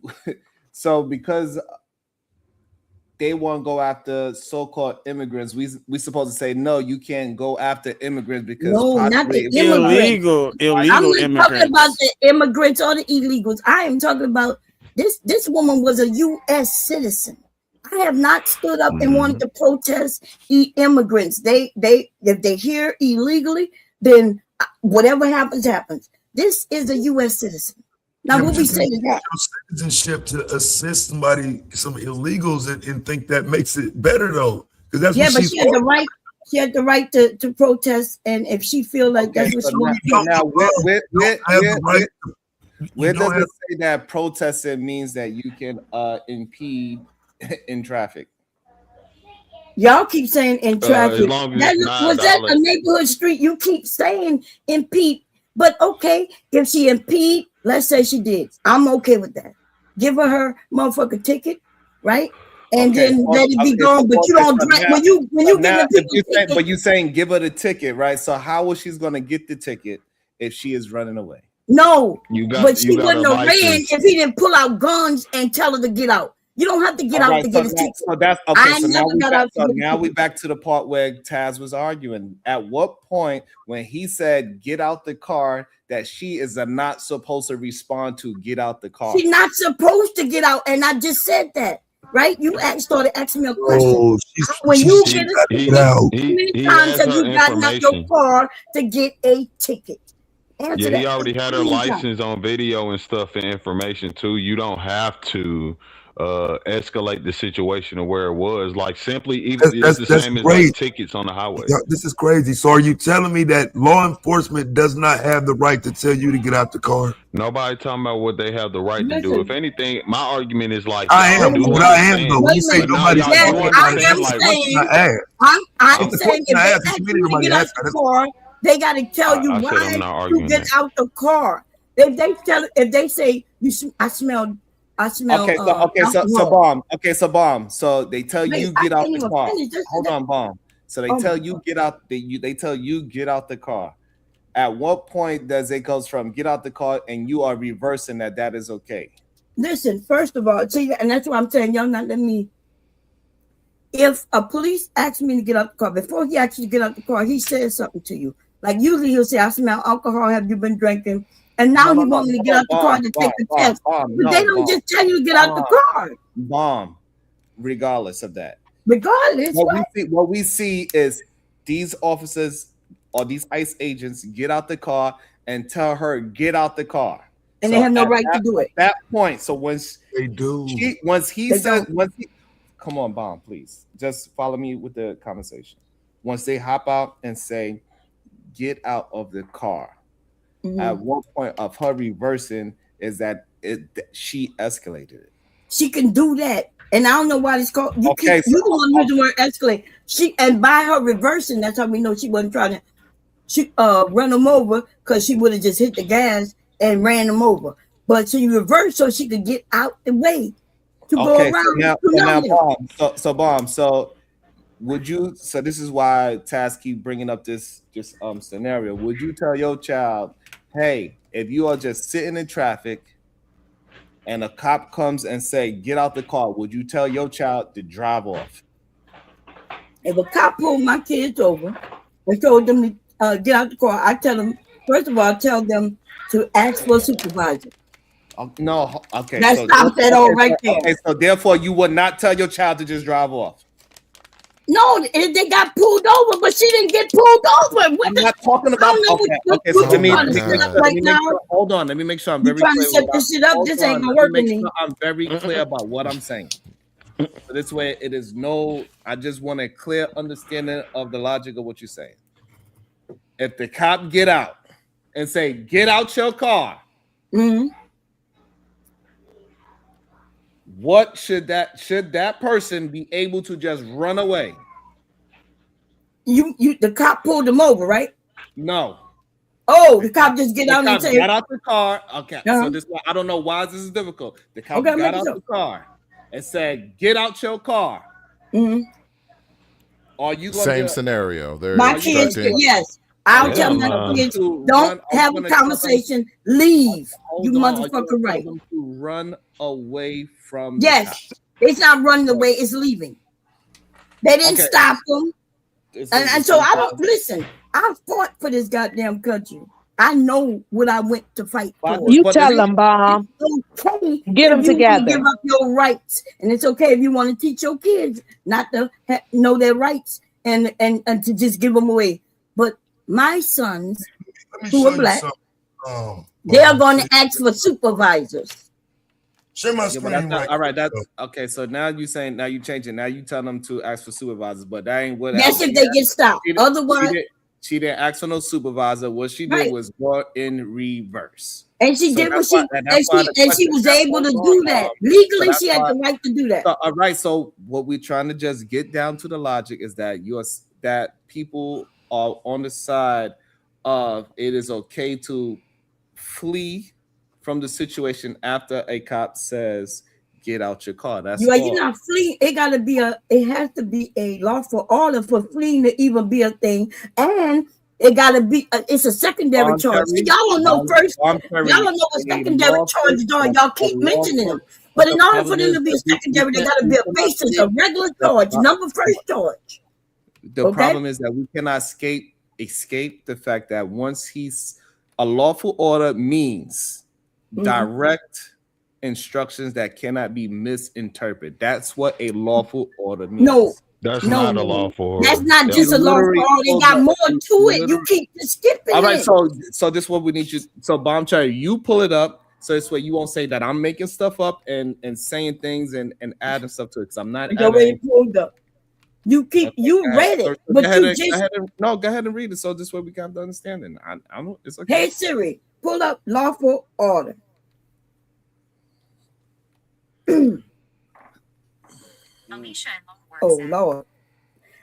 so because they want to go after so-called immigrants, we supposed to say no, you can't go after immigrants because not the illegal I'm not talking about the immigrants or the illegals. I am talking about this woman was a U.S. citizen. I have not stood up and wanted to protest immigrants. If they here illegally, then whatever happens. This is a U.S. citizen. Now, what we say is that citizenship to assist some illegals and think that makes it better though, because that's what she had the right. She had the right to protest, and if she feel like that's what she wants to do. Now, where does it say that protesting means that you can impede in traffic? Y'all keep saying in traffic. Was that a neighborhood street? You keep saying impede, but okay, if she impede. Let's say she did. I'm okay with that. Give her motherfucking ticket, right? And then let it be gone. But you don't when you get the but you saying give her the ticket, right? So how is she's gonna get the ticket if she is running away? No, but she wouldn't have ran if he didn't pull out guns and tell her to get out. You don't have to get out to get a ticket. So that's okay. So now we back to the part where Taz was arguing. At what point, when he said get out the car, that she is not supposed to respond to get out the car? She's not supposed to get out, and I just said that. Right? You started asking me a question. Oh, when you get how many times have you gotten out your car to get a ticket? Answer he already had her license on video and stuff and information too. You don't have to escalate the situation to where it was. Like simply, even it's the same as like tickets on the highway. This is crazy. So are you telling me that law enforcement does not have the right to tell you to get out the car? Nobody talking about what they have the right to do. If anything, my argument is like I am though. You say nobody. I'm saying if they ask you to get out the car, they got to tell you why you get out the car. If they say I smell. So bomb. So they tell you get out the car. Hold on, bomb. So they tell you get out. They tell you get out the car. At what point does it goes from get out the car and you are reversing that is okay? Listen, first of all, see, and that's why I'm saying y'all not let me. If a police asks me to get out the car, before he actually get out the car, he says something to you. Like usually he'll say, "I smell alcohol. Have you been drinking?" And now he want me to get out the car to take the test. But they don't just tell you to get out the car. Bomb, regardless of that. Regardless, what we see is these officers or these ICE agents get out the car and tell her get out the car, and they have no right to do it. At that point, so once they do, come on, bomb, please, just follow me with the conversation. Once they hop out and say, get out of the car. Mm-hmm. At one point of her reversing is that she escalated it. She can do that, and I don't know why it's called. You the one using the word escalate. And by her reversing, that's how we know she wasn't trying to run him over, because she would have just hit the gas and ran him over. But she reversed so she could get out the way to go around. Bomb. So would you? So this is why Taz keep bringing up this scenario. Would you tell your child, hey, if you are just sitting in traffic and a cop comes and say, get out the car, would you tell your child to drive off? If a cop pulled my kids over and told them to get out the car, I tell them, first of all, tell them to ask for a supervisor. No, okay. That stops that all right there. Okay, so therefore you would not tell your child to just drive off. No, they got pulled over, but she didn't get pulled over. I'm not talking about. Okay. So hold on. Let me make sure I'm very clear. Trying to set this shit up. This ain't gonna work with me. I'm very clear about what I'm saying. So this way, it is I just want a clear understanding of the logic of what you're saying. If the cop get out and say, "Get out your car," what should that person be able to just run away? The cop pulled him over, right? No. Oh, the cop just get out and say, "Got out the car." Okay, so this I don't know why this is difficult. The cop got out the car and said, "Get out your car." Are you same scenario? My kids, yes. I'll tell my kids, don't have a conversation. Leave. You motherfucker right. To run away from. Yes, it's not running away. It's leaving. They didn't stop them. And so I don't listen. I fought for this goddamn country. I know what I went to fight for. You tell them, Bomb. Okay, get them together. Give up your rights, and it's okay if you want to teach your kids not to know their rights and to just give them away. But my sons, who are black, they are going to ask for supervisors. Share my screen. All right, that's okay. So now you saying now you changing. Now you tell them to ask for supervisors, but that ain't what. That's if they get stopped. Otherwise, she didn't ask for no supervisor. What she did was go in reverse. And she did what she was able to do that legally. She had the right to do that. All right. So what we're trying to just get down to the logic is that that people are on the side of it is okay to flee from the situation after a cop says get out your car. That's you're not fleeing. It has to be a law for order for fleeing to even be a thing, and it gotta be it's a secondary charge. Y'all don't know first. Y'all don't know what secondary charges are. Y'all keep mentioning them. But in order for them to be a secondary, they got to be a basis, a regular charge, number first charge. The problem is that we cannot escape the fact that once he's a lawful order means direct instructions that cannot be misinterpreted. That's what a lawful order means. No. That's not a lawful order. That's not just a lawful order. They got more to it. You keep skipping. All right, it. so this is what we need you. So Bomb Cherry, you pull it up. So this way you won't say that I'm making stuff up and saying things and adding stuff to it. Because I'm not. You already pulled up. You keep read it, but go you ahead just go ahead and read it. So this way we got the understanding. I don't. It's okay. Hey Siri, pull up lawful order. Oh Lord.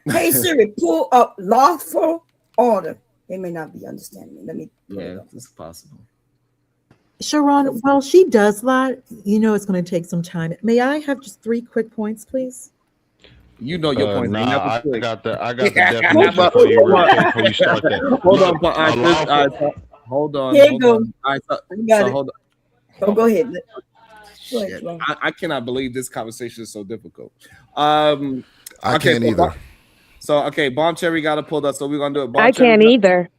Hey Siri, pull up lawful order. They may not be understanding me. Let me. Yeah, it's possible. Sharon, while she does that, you know it's going to take some time. May I have just 3 quick points, please? You know your point. Nah, I got the definition for you real quick before you start that. Hold on. Here you go. All right, You got it. hold on. Oh, go ahead. Go ahead, Shit, Flo. I cannot believe this conversation is so difficult. I can't either. Bomb Cherry got it pulled up, so we're gonna do it. I can't either.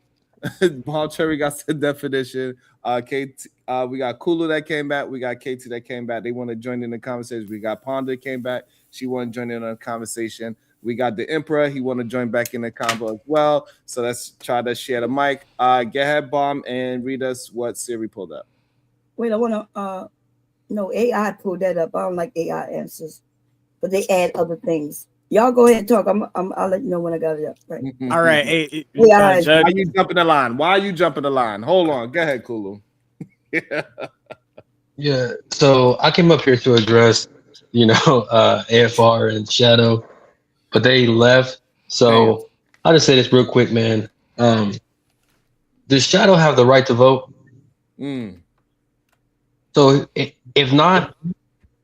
Bomb Cherry got the definition. KT, we got Kulu that came back. We got KT that came back. They want to join in the conversation. We got Ponder came back. She want to join in on the conversation. We got the Emperor. He want to join back in the convo as well. So let's try to share the mic. Go ahead, Bomb, and read us what Siri pulled up. Wait, I want to. No, AI pulled that up. I don't like AI answers, but they add other things. Y'all go ahead and talk. I'll let you know when I got it up. Right. All right. Hey, Why are you jumping the line? Why are you jumping the line? Hold on. Go ahead, Kulu. Yeah, so I came up here to address, AFR and Shadow, but they left. So I'll just say this real quick, man. Does Shadow have the right to vote? So if not,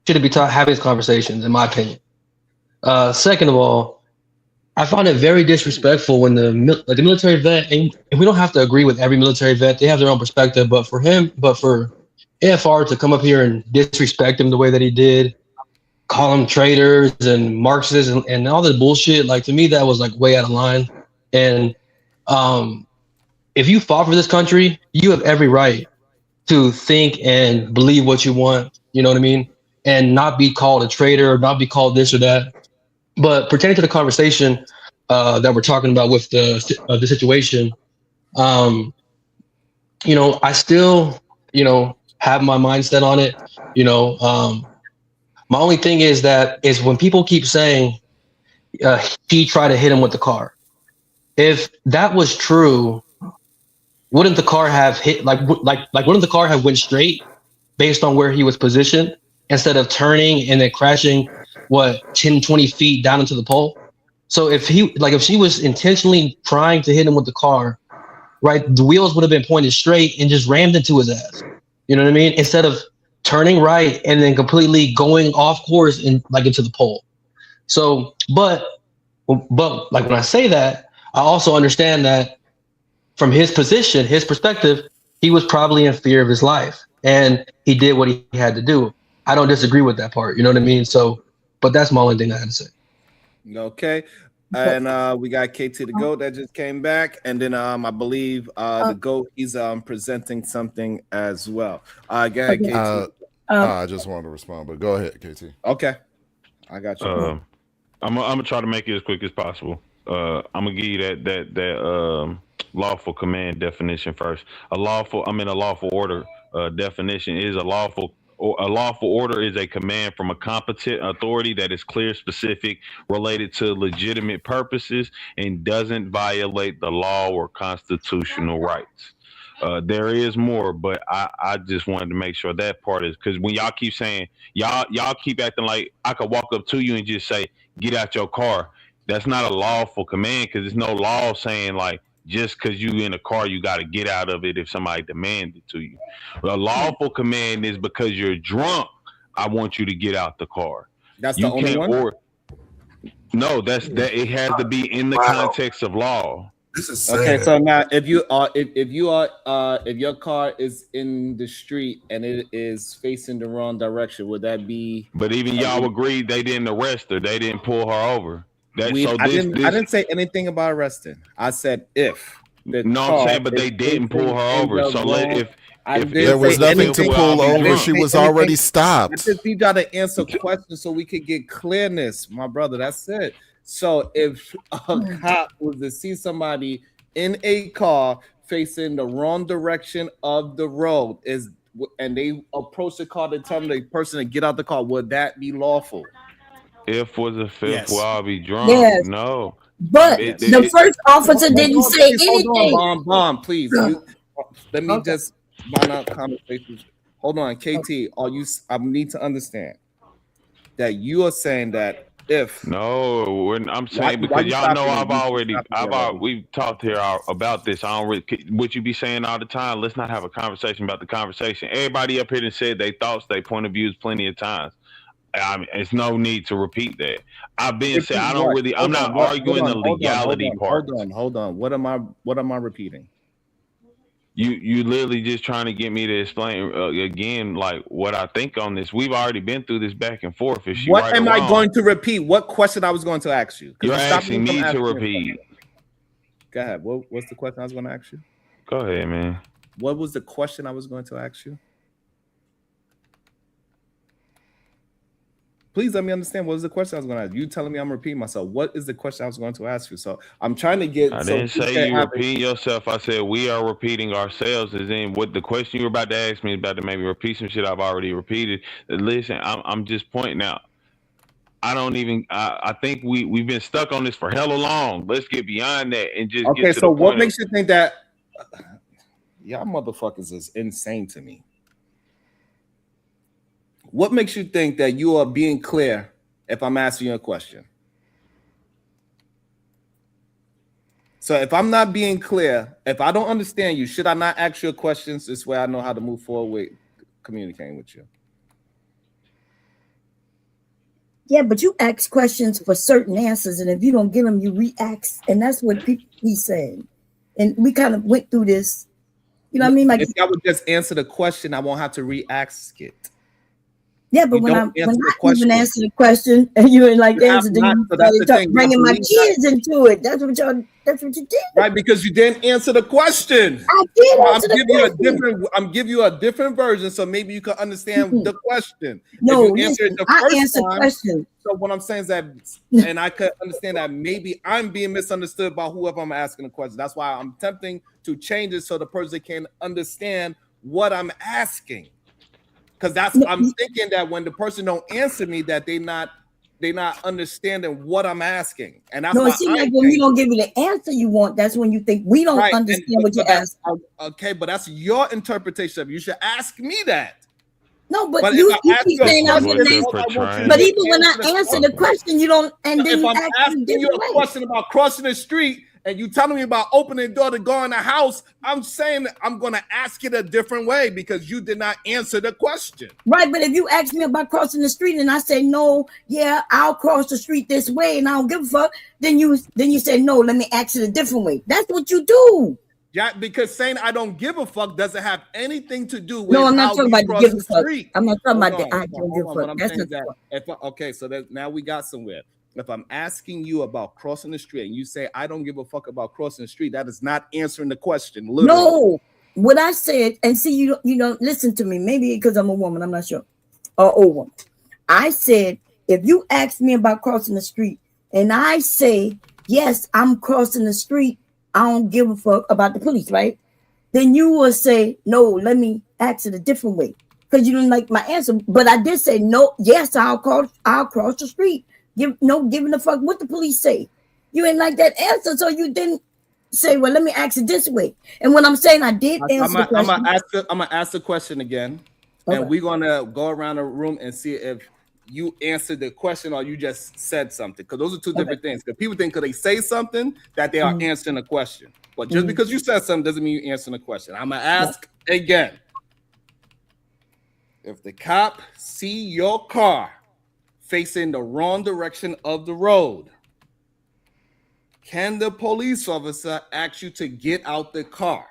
shouldn't be having these conversations, in my opinion. Second of all, I find it very disrespectful when the military vet, and we don't have to agree with every military vet, they have their own perspective, but for AFR to come up here and disrespect him the way that he did, call them traitors and Marxists and all this bullshit, like, to me, that was like way out of line. And if you fought for this country, you have every right to think and believe what you want, you know what I mean? And not be called a traitor or not be called this or that. But pertaining to the conversation that we're talking about with the situation, I still, have my mindset on it. My only thing is when people keep saying he tried to hit him with the car. If that was true, wouldn't the car have hit wouldn't the car have went straight based on where he was positioned instead of turning and then crashing 10, 20 feet down into the pole? So if she was intentionally trying to hit him with the car, right, the wheels would have been pointed straight and just rammed into his ass. You know what I mean? Instead of turning right and then completely going off course and into the pole. So, but like when I say that, I also understand that from his position, his perspective, he was probably in fear of his life and he did what he had to do. I don't disagree with that part. You know what I mean? So, but that's my only thing I had to say. Okay. And we got KT the GOAT that just came back. And then I believe the GOAT, he's presenting something as well. Go ahead, KT. I just wanted to respond, but go ahead, KT. Okay. I got you. I'm gonna try to make it as quick as possible. I'm gonna give you that lawful command definition first. A lawful order definition is a lawful order is a command from a competent authority that is clear, specific, related to legitimate purposes, and doesn't violate the law or constitutional rights. There is more, but I just wanted to make sure that part is, because when y'all keep saying, y'all keep acting like I could walk up to you and just say, get out your car. That's not a lawful command, because there's no law saying just because you in a car, you got to get out of it if somebody demands it to you. A lawful command is because you're drunk, I want you to get out the car. That's the only one? No, that it has to be in the context of law. This is sad. Okay, so now if your car is in the street and it is facing the wrong direction, would that be? But even y'all agreed they didn't arrest her. They didn't pull her over. I didn't say anything about arresting. I said if. I'm saying, but they didn't pull her over. So if there was nothing to pull over, she was already stopped. I just need y'all to answer questions so we could get clearness, my brother. That's it. So if a cop was to see somebody in a car facing the wrong direction of the road and they approach the car to tell the person to get out the car, would that be lawful? If was a fifth, Yes. will I be drunk? Yes. No. But the first officer didn't say anything. Bomb, please. Let me just find out conversations. Hold on, KT. I need to understand that you are saying that if no, I'm saying because y'all know we've talked here about this. I don't really what you be saying all the time. Let's not have a conversation about the conversation. Everybody up here that said their thoughts, their point of views plenty of times. I mean, it's no need to repeat that. I've been saying I'm not arguing the legality part. Hold on. What am I repeating? You literally just trying to get me to explain again, like what I think on this. We've already been through this back and forth. If she What right am or I wrong, going to repeat? What question I was going to ask you? You're asking me to repeat. Go ahead. What's the question I was going to ask you? Go ahead, man. What was the question I was going to ask you? Please let me understand. What was the question I was going to ask? You telling me I'm repeating myself. What is the question I was going to ask you? So I'm trying to get. I didn't say you repeat yourself. I said we are repeating ourselves. As in, what the question you were about to ask me is about to maybe repeat some shit I've already repeated. Listen, I'm just pointing out. I don't even. I think we've been stuck on this for hella long. Let's get beyond that and just. Okay, get to so the what point makes you think that? Y'all motherfuckers is insane to me. What makes you think that you are being clear if I'm asking you a question? So if I'm not being clear, if I don't understand you, should I not ask you questions? This way I know how to move forward with communicating with you. Yeah, but you ask questions for certain answers, and if you don't get them, you re-ask, and that's what people be saying. And we kind of went through this. You know what I mean? Like if I would just answer the question, I won't have to re-ask it. Yeah, but when I even answer the question and you ain't like answer, then you started bringing my kids into it. That's what you did. Right, because you didn't answer the question. I did answer the question. I'm giving you a different version, so maybe you can understand the question. No, I answered questions. So what I'm saying is that, and I could understand that maybe I'm being misunderstood by whoever I'm asking the question. That's why I'm attempting to change it so the person can understand what I'm asking. Because I'm thinking that when the person don't answer me, that they not understanding what I'm asking, and that's it seems like when we don't give you the answer you want, that's when you think we don't understand what you ask. Okay, but that's your interpretation of it. You should ask me that. No, but you keep saying I was but even when I answer the question, you don't. And then if I'm asking you a question about crossing the street, and you telling me about opening the door to go in the house, I'm saying that I'm going to ask it a different way because you did not answer the question. Right, but if you ask me about crossing the street and I say no, yeah, I'll cross the street this way and I don't give a fuck, then you say no, let me ask it a different way. That's what you do. Yeah, because saying I don't give a fuck doesn't have anything to do with I'm not talking about give a fuck. Street. I'm not talking about that. I don't give a fuck. That's not okay, so now we got somewhere. If I'm asking you about crossing the street and you say I don't give a fuck about crossing the street, that is not answering the question. Literally. No, what I said, and see, you don't listen to me. Maybe because I'm a woman, I'm not sure, or old woman. I said if you ask me about crossing the street and I say yes, I'm crossing the street, I don't give a fuck about the police, right? Then you will say no. Let me ask it a different way because you didn't like my answer. But I did say no. Yes, I'll cross the street. Giving a fuck what the police say. You ain't like that answer, so you didn't say, well, let me ask it this way. And when I'm saying I did answer the question. I'm gonna ask the question again, and we're gonna go around the room and see if you answered the question or you just said something. Because those are two different things. Because people think because they say something that they are answering a question. But just because you said something doesn't mean you're answering a question. I'm gonna ask again. If the cop see your car facing the wrong direction of the road, can the police officer ask you to get out the car?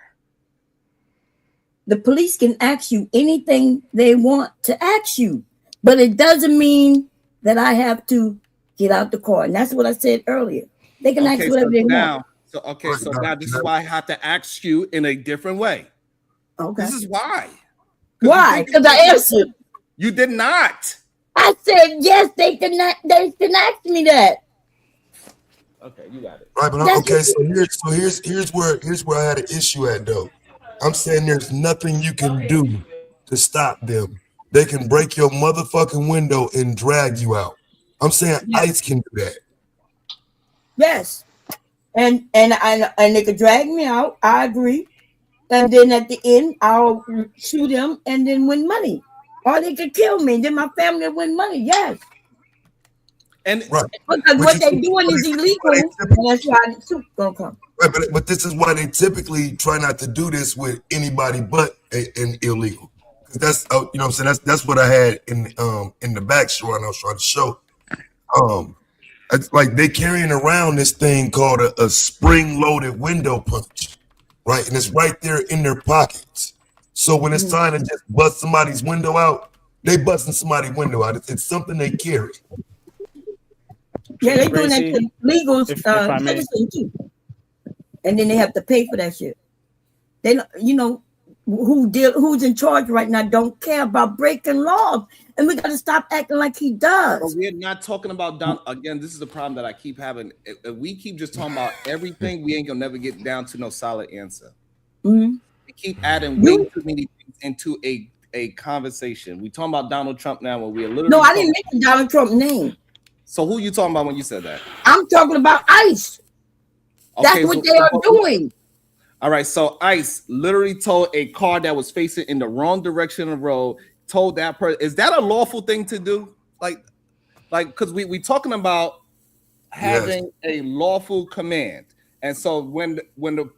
The police can ask you anything they want to ask you, but it doesn't mean that I have to get out the car. And that's what I said earlier. They can ask whatever they want. So now this is why I have to ask you in a different way. Okay. This is why. Why? Because I answered. You did not. I said yes. They can ask me that. Okay, you got it. Right, but okay. So here's where I had an issue at though. I'm saying there's nothing you can do to stop them. They can break your motherfucking window and drag you out. I'm saying ICE can do that. Yes, and they could drag me out. I agree. And then at the end, I'll sue them and then win money. Or they could kill me. Then my family will win money. Yes. And because what they're doing is illegal. And that's why the suit's gonna come. Right, but this is why they typically try not to do this with anybody but an illegal. Because that's you know what I'm saying. That's what I had in the back show and I was trying to show. It's like they carrying around this thing called a spring-loaded window punch, right? And it's right there in their pockets. So when it's time to just bust somebody's window out, they busting somebody's window out. It's something they carry. Yeah, they're doing that to legal citizens too. And then they have to pay for that shit. They don't, you know, who's in charge right now don't care about breaking laws. And we got to stop acting like he does. But we're not talking about down again. This is the problem that I keep having. If we keep just talking about everything, we ain't gonna never get down to no solid answer. Mm-hmm. We keep adding way too many things into a conversation. We talking about Donald Trump now when we're literally. No, I didn't mention Donald Trump's name. So who you talking about when you said that? I'm talking about ICE. That's what they are doing. All right, so ICE literally told a car that was facing in the wrong direction of the road, told that person, is that a lawful thing to do? Like because we talking about having a lawful command. And so when the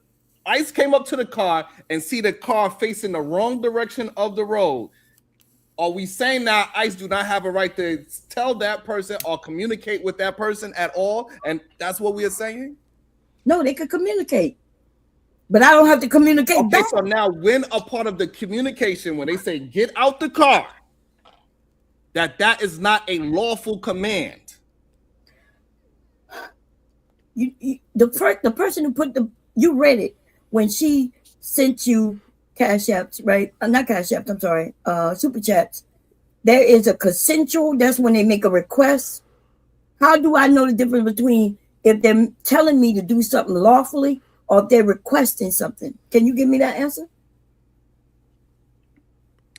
ICE came up to the car and see the car facing the wrong direction of the road, are we saying now ICE do not have a right to tell that person or communicate with that person at all? And that's what we are saying? No, they could communicate. But I don't have to communicate back. So now when a part of the communication, when they say get out the car, that is not a lawful command. The person who you read it when she sent you cash apps, right? Not cash apps, I'm sorry, super chats. There is a consensual, that's when they make a request. How do I know the difference between if they're telling me to do something lawfully or if they're requesting something? Can you give me that answer?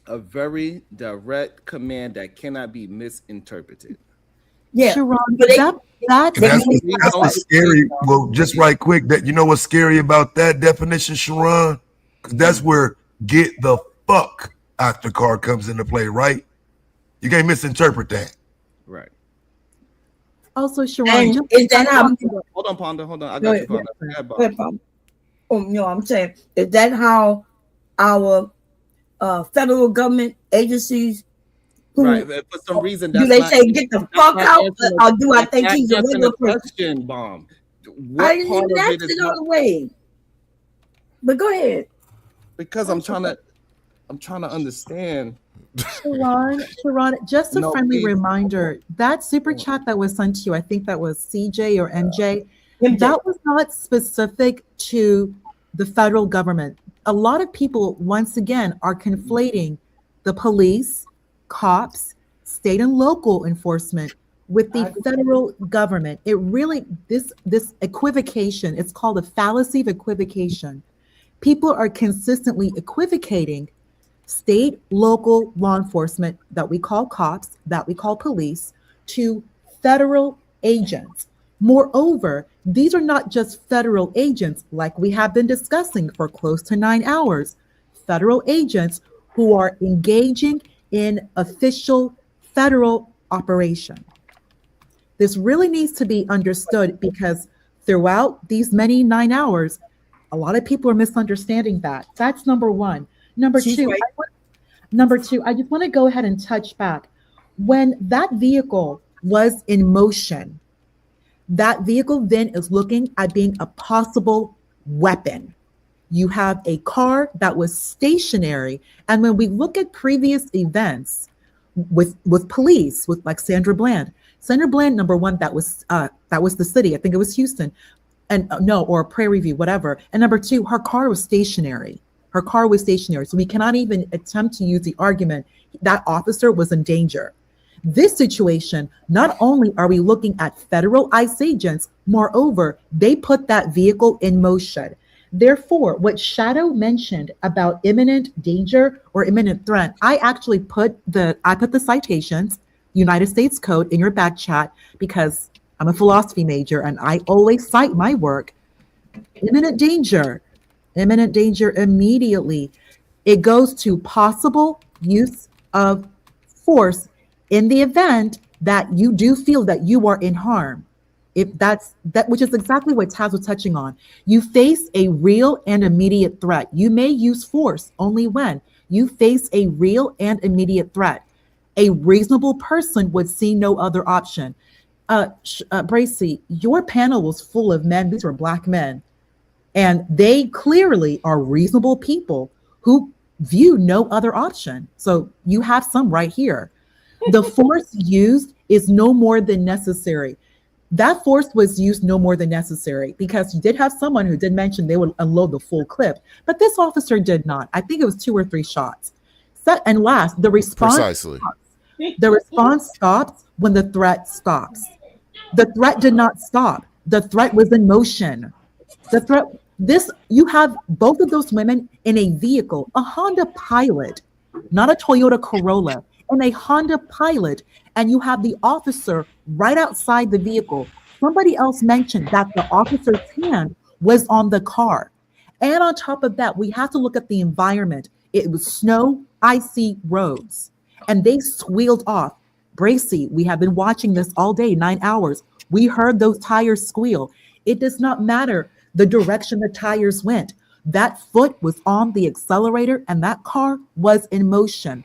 A very direct command that cannot be misinterpreted. Yeah, Sharon, that's what's scary. Well, just right quick, that you know what's scary about that definition, Sharon? Because that's where get the fuck out the car comes into play, right? You can't misinterpret that. Right. Also, Sharon, is that how? Hold on, Ponder. Hold on. I got you, Ponder. Go ahead, Ponder. Oh no, I'm saying, is that how our federal government agencies? Right. For some reason, do they say get the fuck out, or do I think he's a regular question? Bomb. I didn't even ask it all the way. But go ahead. Because I'm trying to understand. Sharon, just a friendly reminder, that super chat that was sent to you, I think that was CJ or MJ, that was not specific to the federal government. A lot of people, once again, are conflating the police, cops, state and local enforcement with the federal government. It really, this equivocation, it's called a fallacy of equivocation. People are consistently equivocating state, local law enforcement that we call cops, that we call police, to federal agents. Moreover, these are not just federal agents like we have been discussing for close to 9 hours. Federal agents who are engaging in official federal operation. This really needs to be understood because throughout these many 9 hours, a lot of people are misunderstanding that. That's number one. Number two, I just want to go ahead and touch back. When that vehicle was in motion, That vehicle then is looking at being a possible weapon. You have a car that was stationary. And when we look at previous events with police, with like Sandra Bland, number one, that was the city. I think it was Houston. And or Prairie View, whatever. And number two, her car was stationary. So we cannot even attempt to use the argument that officer was in danger. This situation, not only are we looking at federal ICE agents, moreover, they put that vehicle in motion. Therefore, what Shadow mentioned about imminent danger or imminent threat, I actually put the citations, United States Code, in your back chat because I'm a philosophy major and I always cite my work. Imminent danger immediately. It goes to possible use of force in the event that you do feel that you are in harm. If that's that, which is exactly what Taz was touching on. You face a real and immediate threat. You may use force only when you face a real and immediate threat. A reasonable person would see no other option. Bracy, your panel was full of men. These were Black men. And they clearly are reasonable people who view no other option. So you have some right here. The force used is no more than necessary. That force was used no more than necessary because you did have someone who did mention they would unload the full clip, but this officer did not. I think it was 2 or 3 shots. And last, the response. Precisely. The response stops when the threat stops. The threat did not stop. The threat was in motion. You have both of those women in a vehicle, a Honda Pilot, not a Toyota Corolla, in a Honda Pilot, and you have the officer right outside the vehicle. Somebody else mentioned that the officer's hand was on the car. And on top of that, we have to look at the environment. It was snow, icy roads, and they squealed off. Bracy, we have been watching this all day, 9 hours. We heard those tires squeal. It does not matter the direction the tires went. That foot was on the accelerator and that car was in motion.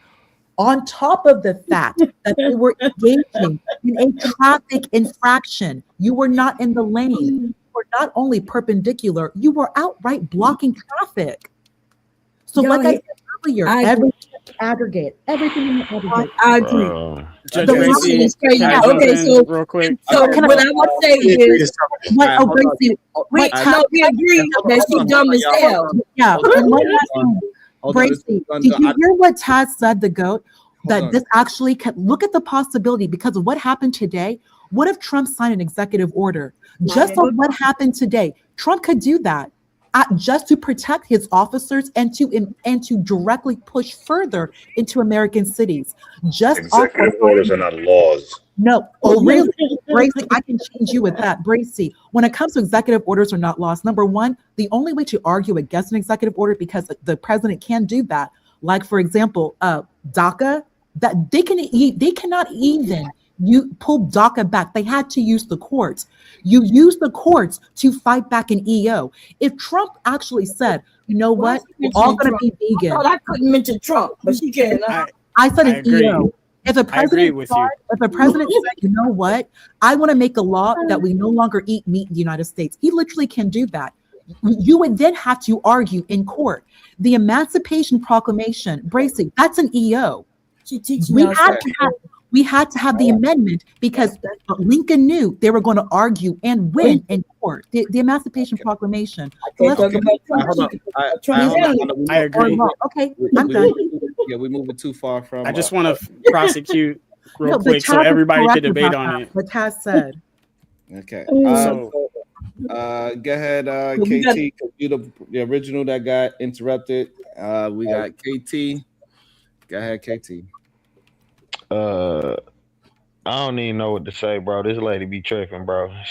On top of the fact that they were engaging in a traffic infraction. You were not in the lane. You were not only perpendicular, you were outright blocking traffic. So like I said earlier, everything aggregate. I agree. Judge Gracie, okay, so real quick. So what I would say is, we agree that she's dumb as hell. Yeah. And one last thing. Bracy, did you hear what Taz said, the GOAT? That this actually can look at the possibility because of what happened today. What if Trump signed an executive order? Just on what happened today, Trump could do that just to protect his officers and to directly push further into American cities. Just executive orders are not laws. No. Oh, really? Bracy, I can change you with that. Bracy, when it comes to executive orders are not laws, number one, the only way to argue against an executive order, because the president can do that, like, for example, DACA, that they cannot even pull DACA back. They had to use the courts. You use the courts to fight back an EO. If Trump actually said, you know what, we're all going to be vegan. I thought I couldn't mention Trump, but she can. I said an EO. If a president said, you know what, I want to make a law that we no longer eat meat in the United States, he literally can do that. You would then have to argue in court. The Emancipation Proclamation, Bracy, that's an EO. We had to have the amendment because Lincoln knew they were going to argue and win in court. The Emancipation Proclamation. I agree. Okay, I'm done. Yeah, we're moving too far from. I just want to prosecute real quick so everybody can debate on it. What Taz said. Okay. Go ahead, KT. You the original that got interrupted. We got KT. Go ahead, KT. I don't even know what to say, bro. This lady be tripping, bro. All right,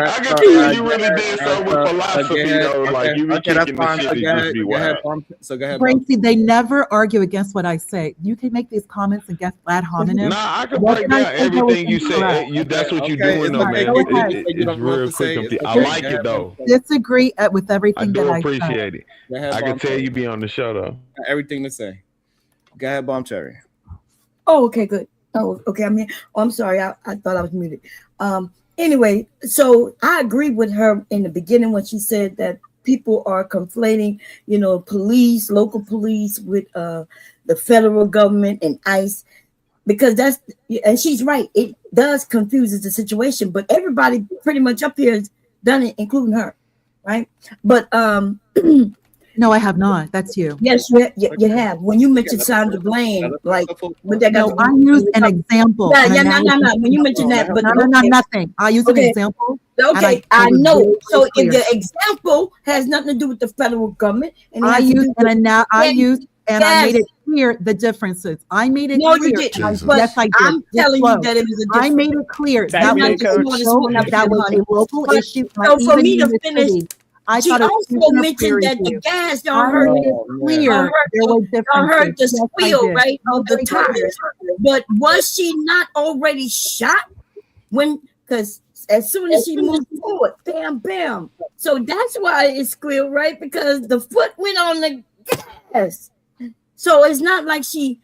I can tell you really did something with philosophy, though. Like you be kicking the shit that just be wild. So go ahead. Bracy, they never argue against what I say. You can make these comments against ad hominem. Nah, I can break down everything you say. That's what you're doing, though, man. It's real quick. I like it, though. Disagree with everything that I say. I do appreciate it. I can tell you be on the show, though. Everything to say. Go ahead, Bomb Cherry. Oh, okay, good. Oh, okay. I'm here. Oh, I'm sorry. I thought I was muted. Anyway, so I agree with her in the beginning when she said that people are conflating, police, local police with the federal government and ICE, because and she's right. It does confuses the situation, but everybody pretty much up here has done it, including her, right? But no, I have not. That's you. Yes, you have. When you mentioned Sandra Bland, like, but that no, I used an example. No. When you mentioned that, but no, nothing. I used an example. Okay, I know. So if the example has nothing to do with the federal government, and I used and I made it clear the differences. I made it clear. You didn't. Yes, I did. I'm telling you that it was a difference. I made it clear that was a local issue. So for me to finish. She also mentioned that the gas, y'all heard the squeal, right, of the tires. But was she not already shot because as soon as she moved forward, bam, bam. So that's why it squealed, right? Because the foot went on the gas. So it's not like she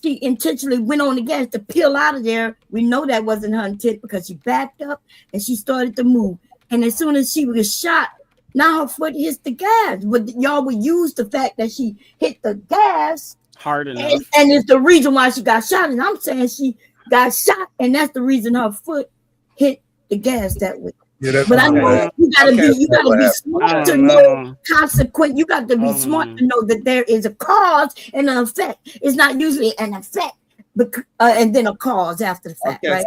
intentionally went on the gas to peel out of there. We know that wasn't her intent because she backed up and she started to move. And as soon as she was shot, now her foot hits the gas. But y'all would use the fact that she hit the gas hard enough. And it's the reason why she got shot. And I'm saying she got shot, and that's the reason her foot hit the gas that way. Yeah, but I know you gotta be smart to know consequence. You got to be smart to know that there is a cause and an effect. It's not usually an effect, and then a cause after the fact, right?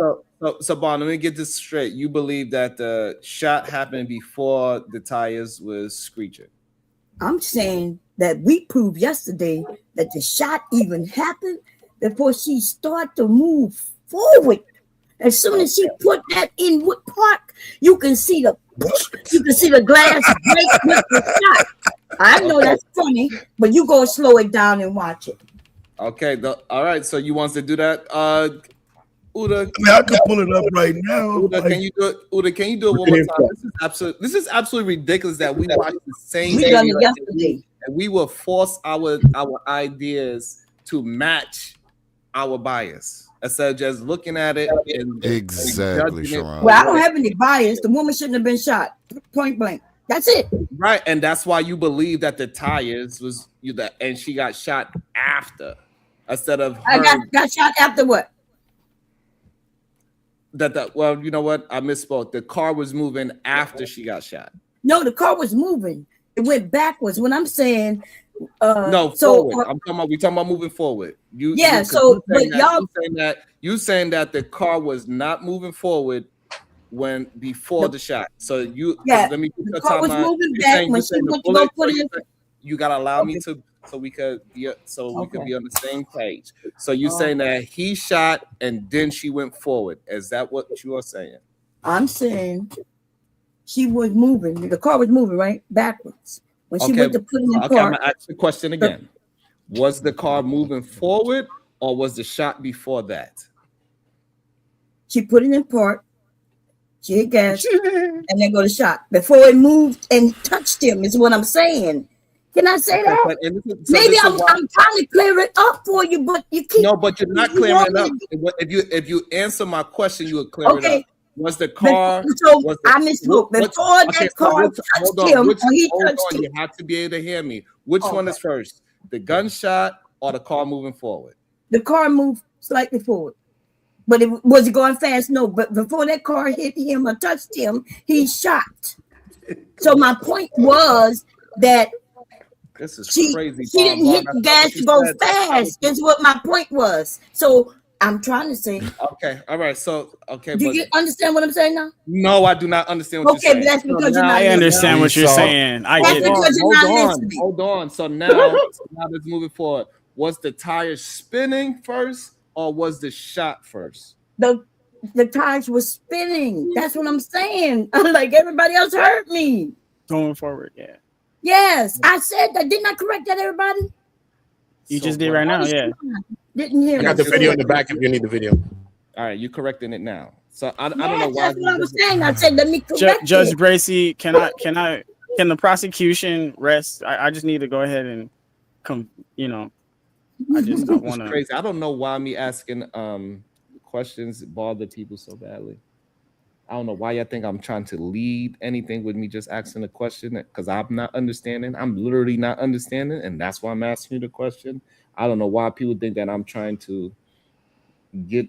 So Bon, let me get this straight. You believe that the shot happened before the tires was screeching? I'm saying that we proved yesterday that the shot even happened before she started to move forward. As soon as she put that in Wood Park, you can see the glass break with the shot. I know that's funny, but you go slow it down and watch it. Okay, all right. So you want to do that? Uda, I can pull it up right now. Uda, can you do it? Uda, can you do it one more time? This is absolutely ridiculous that we watch the same thing yesterday, and we will force our ideas to match our bias instead of just looking at it. Exactly, Sharon. Well, I don't have any bias. The woman shouldn't have been shot point blank. That's it. Right, and that's why you believe that the tires was and she got shot after instead of her. I got shot after what? Well, you know what? I misspoke. The car was moving after she got shot. No, the car was moving. It went backwards. When I'm saying no, forward. We talking about moving forward. You saying that the car was not moving forward before the shot. So let me put the car was moving back when she went to go put it in. You gotta allow me to so we could be on the same page. So you're saying that he shot and then she went forward. Is that what you are saying? I'm saying she was moving. The car was moving right backwards when she went to put it in the car. I'm gonna ask the question again. Was the car moving forward or was the shot before that? She put it in park. She hit gas and then go to shot before it moved and touched him. Is what I'm saying. Can I say that? Maybe I'm trying to clear it up for you, but you keep. No, but you're not clearing it up. If you answer my question, you would clear it up. Was the car? I misspoke. Before that car touched him, he touched him. You have to be able to hear me. Which one is first? The gunshot or the car moving forward? The car moved slightly forward. But was it going fast? No. But before that car hit him or touched him, he shot. So my point was that this is crazy. She didn't hit the gas to go fast. Is what my point was. So I'm trying to say. Okay. All right. So Do you understand what I'm saying now? No, I do not understand what you're saying. Okay, but that's because you're not. I understand what you're saying. I get it. Hold on. So now let's move it forward. Was the tire spinning first or was the shot first? The tires were spinning. That's what I'm saying. Like everybody else heard me. Going forward, yeah. Yes, I said that. Didn't I correct that, everybody? You just did right now, yeah. Didn't hear. I got the video in the back if you need the video. All right, you correcting it now. So I don't know why. That's what I was saying. I said let me correct Judge it. Gracie, can the prosecution rest? I just need to go ahead and come. I just don't want to. Crazy. I don't know why me asking questions bother people so badly. I don't know why y'all think I'm trying to lead anything with me just asking a question, because I'm not understanding. I'm literally not understanding, and that's why I'm asking you the question. I don't know why people think that I'm trying to get.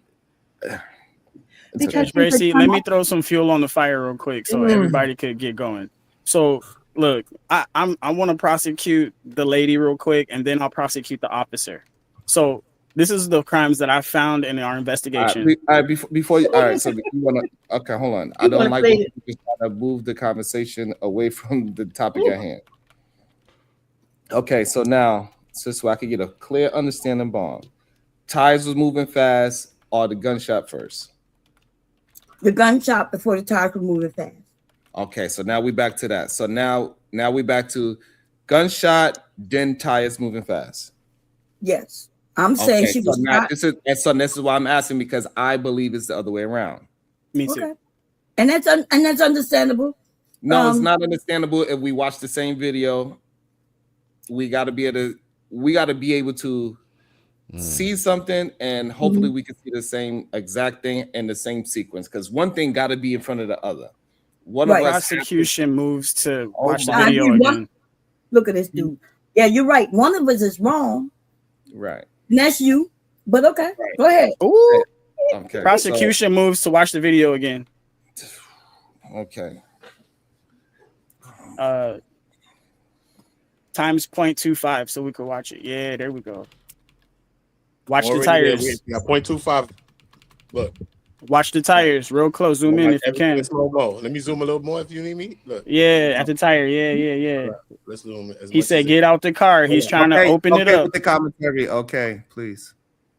Because Gracie, let me throw some fuel on the fire real quick so everybody could get going. So look, I want to prosecute the lady real quick, and then I'll prosecute the officer. So this is the crimes that I found in our investigation. Before you, all right, so you want to, okay, hold on. I don't like when you just try to move the conversation away from the topic at hand. Okay, so now, so I can get a clear understanding, Bond. Tires was moving fast, or the gunshot first? The gunshot before the tires were moving fast. Okay, so now we back to that. So now we back to gunshot, then tires moving fast. Yes. I'm saying she was not. This is why I'm asking, because I believe it's the other way around. Me too. Okay. And that's understandable. No, it's not understandable. If we watch the same video, we got to be able to see something, and hopefully we can see the same exact thing in the same sequence. Because one thing got to be in front of the other. One of us prosecution moves to watch the video again. Look at this dude. Yeah, you're right. One of us is wrong. Right. And that's you. But okay, go ahead. Ooh. Okay. Prosecution moves to watch the video again. Okay. Times 0.25 so we could watch it. Yeah, there we go. Watch Already the tires. Yeah, 0.25. Look. Watch the tires real close. Zoom in if you can. Let me zoom a little more if you need me. Look. Yeah, at the tire. Yeah. Let's zoom as He said, "Get out the car." He's trying to open it up. With the commentary. Okay, please.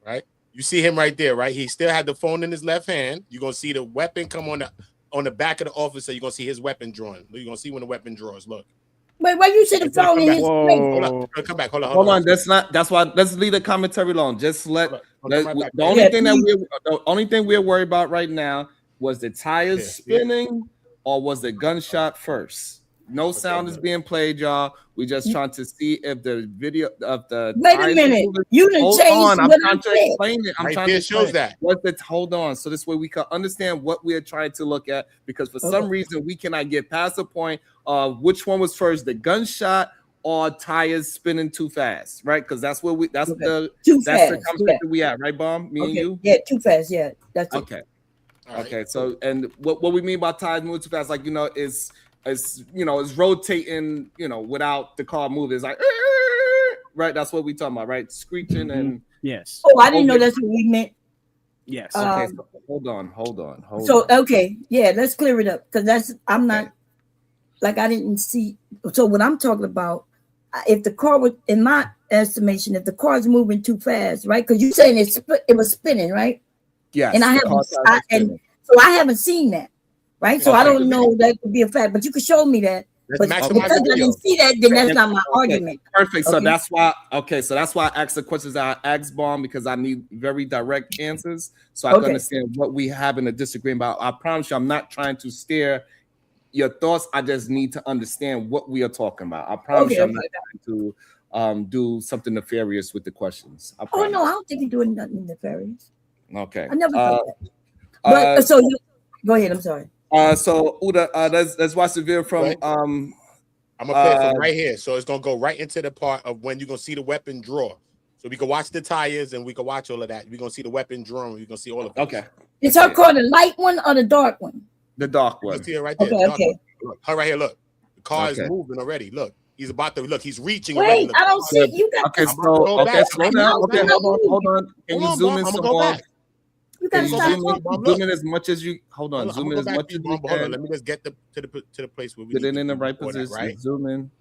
Right. You see him right there, right? He still had the phone in his left hand. You're gonna see the weapon come on the back of the officer. You're gonna see his weapon drawn. You're gonna see when the weapon draws. Look. Wait, why you see the phone in his face? Come back. Hold on. That's why. Let's leave the commentary alone. Just the only thing we're worried about right now was the tires spinning, or was the gunshot first? No sound is being played, y'all. We just trying to see if the video of the. Wait a minute. You didn't change. I'm trying to explain it. I'm trying to show that. Hold on. So this way we can understand what we are trying to look at, because for some reason we cannot get past the point of which one was first, the gunshot or tires spinning too fast, right? Because that's where the conversation we at, right, Bomb? Me and you? Yeah, too fast. Yeah, that's okay. Okay. So, and what we mean by tires moving too fast, like, is rotating, without the car moving. It's like, right? That's what we talking about, right? Screeching and yes. Oh, I didn't know that's what we meant. Yes. Okay. So hold on. So okay, yeah, let's clear it up, because I'm not like I didn't see. So what I'm talking about, if the car was, in my estimation, if the car is moving too fast, right? Because you're saying it was spinning, right? Yeah. And I haven't seen that. Right, so I don't know that could be a fact, but you could show me that. But because I didn't see that, then that's not my argument. Perfect. So that's why. Okay, so that's why I asked the questions that I asked Bomb, because I need very direct answers, so I can understand what we have in a disagreement about. I promise you, I'm not trying to steer your thoughts. I just need to understand what we are talking about. I promise you, I'm not trying to do something nefarious with the questions. Oh no, I don't think you're doing nothing nefarious. Okay. I never thought that. But go ahead. I'm sorry. So Uda, let's watch the video from right. I'm gonna play it from right here. So it's gonna go right into the part of when you're gonna see the weapon draw. So we can watch the tires and we can watch all of that. We're gonna see the weapon drawn. We're gonna see all of it. Okay. Is her car the light one or the dark one? The dark one. See it right there. Okay. Look, her right here. Look, the car is moving already. Look, he's about to look. He's reaching. Wait, already. I don't see it. You got. Okay, slow down. Okay, hold on. Can you zoom in some more? You gotta zoom in as much as you. Hold on. Zoom in as much as you can. Let me just get to the place where we get it in the right position. Right. Zoom in.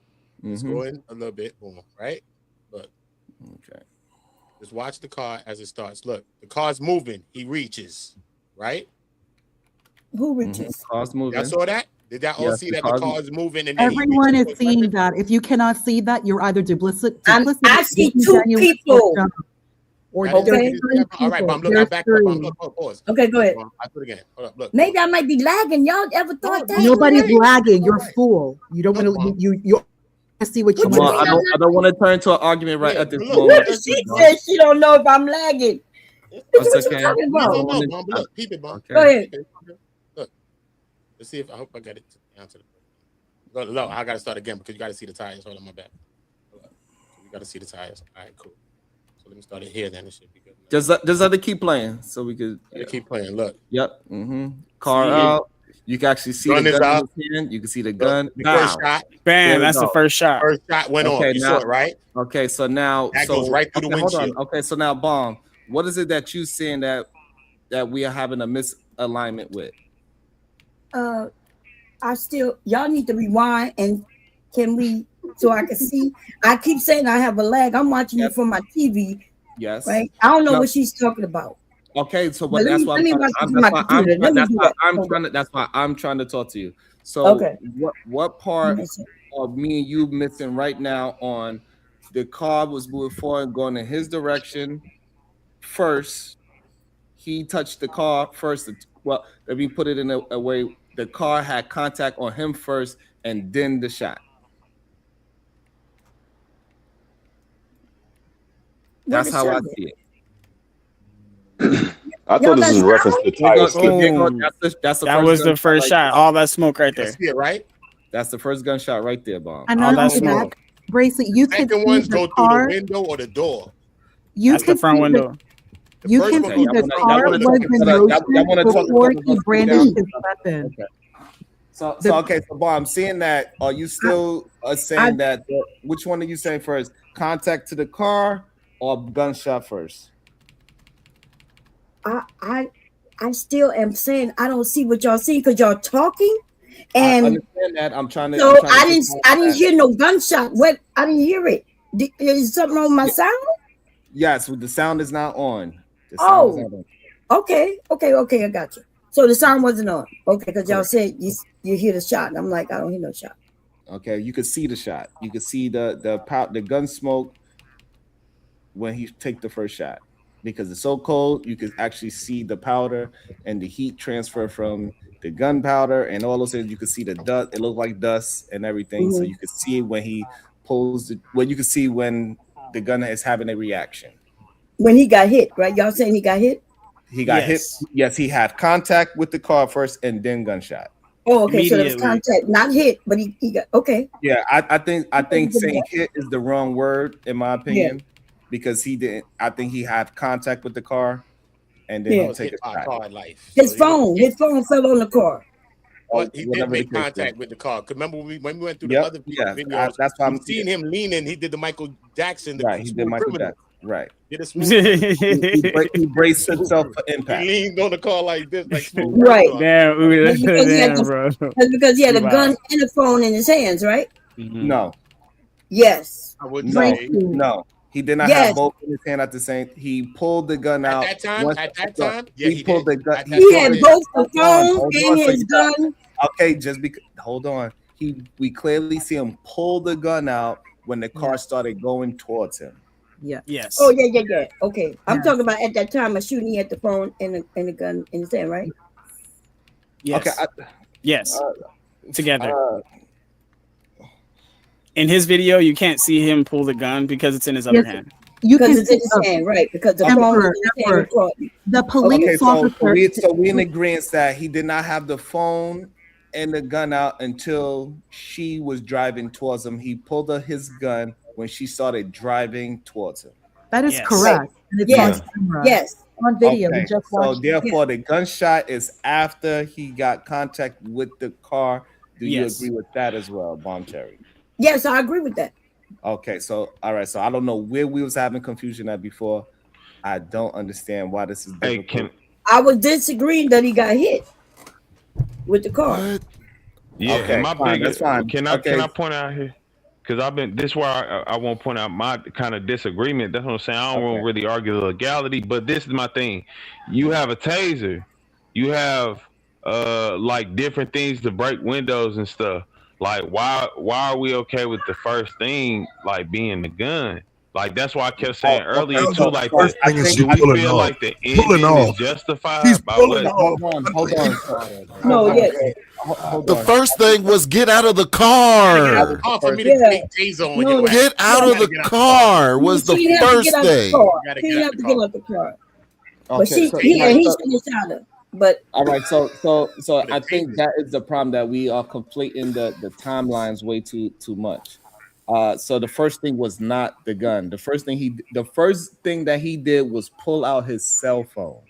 Let's go in a little bit. Boom. Right. Look. Okay. Just watch the car as it starts. Look, the car's moving. He reaches. Right. Who reaches? Car's moving. Y'all saw that? Did y'all all see that the car's moving? And everyone is seeing that. If you cannot see that, you're either duplicit. I see two people. Or okay. All right, but I'm looking back. Pause. Okay, go ahead. I do it again. Hold up, look. Maybe I might be lagging. Y'all ever thought that? Nobody's lagging. You're a fool. You don't want to. You see what you want. I don't want to turn to an argument right at this moment. She said she don't know if I'm lagging. What you talking about? No, look, peep it, Mom. Go ahead. Look, let's see if I hope I got it to answer the. No, I got to start again because you got to see the tires. Hold on, my bad. You got to see the tires. All right, cool. So let me start it here. Then it should be good. Just let it keep playing so we could. Yeah. Keep playing. Look. Yep. Car out. You can actually see the gun in his hand. You can see the gun. The first shot. Bam. That's the first shot. First shot went on. You saw it, right? Okay, so now that goes right through the windshield. Hold on. Okay, so now, Bomb, what is it that you saying that we are having a misalignment with? Y'all need to rewind and can we so I can see? I keep saying I have a lag. I'm watching it from my TV. Yes. Right. I don't know what she's talking about. Okay, so But that's why I'm trying to talk to you. So what part of me and you missing right now on the car was moving forward, going in his direction first. He touched the car first. Well, let me put it in a way the car had contact on him first and then the shot. That's how I see it. I thought this was a reference to tires. That was the first shot. All that smoke right there. See it, right? That's the first gunshot right there, Bomb. And all that smoke. Bracelet, you can see ones the go car. through the window or the door. That's the front window. You can see the car was in motion before he brandished his weapon. So okay, so Bob, I'm seeing that. Are you still saying that? Which one are you saying first? Contact to the car or gunshot first? I still am saying I don't see what y'all see because y'all talking, and I understand that. I'm trying to. So I didn't hear no gunshot. What? I didn't hear it. Is something wrong with my sound? Yes, the sound is not on. Okay. I got you. So the sound wasn't on. Okay, because y'all said you hear the shot, and I'm like, I don't hear no shot. Okay, you could see the shot. You could see the gun smoke when he take the first shot. Because it's so cold, you can actually see the powder and the heat transfer from the gunpowder and all those things. You can see the dust. It looked like dust and everything. So you could see when he pulls you can see when the gun is having a reaction. When he got hit, right? Y'all saying he got hit? He got hit. Yes, he had contact with the car first and then gunshot. Oh, okay. So there was contact, not hit, but he got okay. Yeah, I think saying hit is the wrong word in my opinion. Yeah. Because he didn't, I think he had contact with the car, and then he'll take a shot. His phone fell on the car. But he did make contact with the car. Cause remember when we went through the other videos, that's why I'm seeing him leaning. He did the Michael Jackson. Right, he did Michael Jackson. Right. He braced himself for impact. He leaned on the car like this, like right. Damn, that's because he had a gun and a phone in his hands, right? No. Yes. I wouldn't say no. He did not have both in his hand at the same. He pulled the gun out. At that time, yeah, he pulled the gun. He had both the phone and his gun. Okay, just because. Hold on. We clearly see him pull the gun out when the car started going towards him. Yeah. Yes. Oh yeah. Okay, I'm talking about at that time of shooting. He had the phone and the gun in his hand, right? Yes. Okay. Yes. Together. In his video, you can't see him pull the gun because it's in his other hand. You can see his hand, right? Because the police officer. So we in agreement that he did not have the phone and the gun out until she was driving towards him. He pulled his gun when she started driving towards him. That is correct. Yes. Yes. On video, we Okay. just watched. So therefore, the gunshot is after he got contact with the car. Do you agree with that as well, Bomb Cherry? Yes, I agree with that. Okay, so all right, so I don't know where we was having confusion at before. I don't understand why this is difficult. I was disagreeing that he got hit with the car. Yeah, Okay, my fine, biggest. that's fine. Can I Okay. point out here? Because this is where I won't point out my kind of disagreement. That's what I'm saying. I don't want to really argue the legality, but this is my thing. You have a taser, you have like different things to break windows and stuff. Like why are we okay with the first thing like being the gun? Like that's why I kept saying earlier too. Like do we feel like the ending is justified by what? Hold on. No, yes. The first thing was get out of the car. For me to take taser on your ass. Get out of the car was the first thing. He have to get out the car. But he shouldn't have shot her. But all right, so I think that is the problem, that we are conflating the timelines way too much. So the first thing was not the gun. The first thing that he did was pull out his cell phone.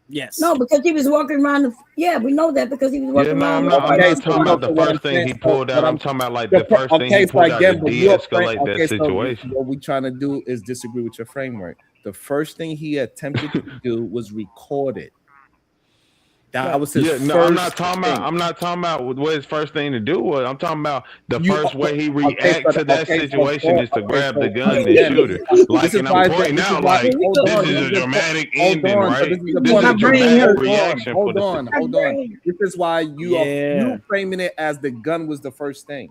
Yes. No, because he was walking around. We know that because he was walking around. I'm not talking about the first thing he pulled out. I'm talking about like the first thing he pulled out to de-escalate that situation. So what we're trying to do is disagree with your framework. The first thing he attempted to do was record it. That was his first I'm not talking about what his first thing to do was. I'm talking about the first way he reacts to that situation is to grab the gun and shoot her. Like, and I'm pointing out, like, this is a dramatic ending, right? This is a dramatic reaction. Hold on. This is why you framing it as the gun was the first thing.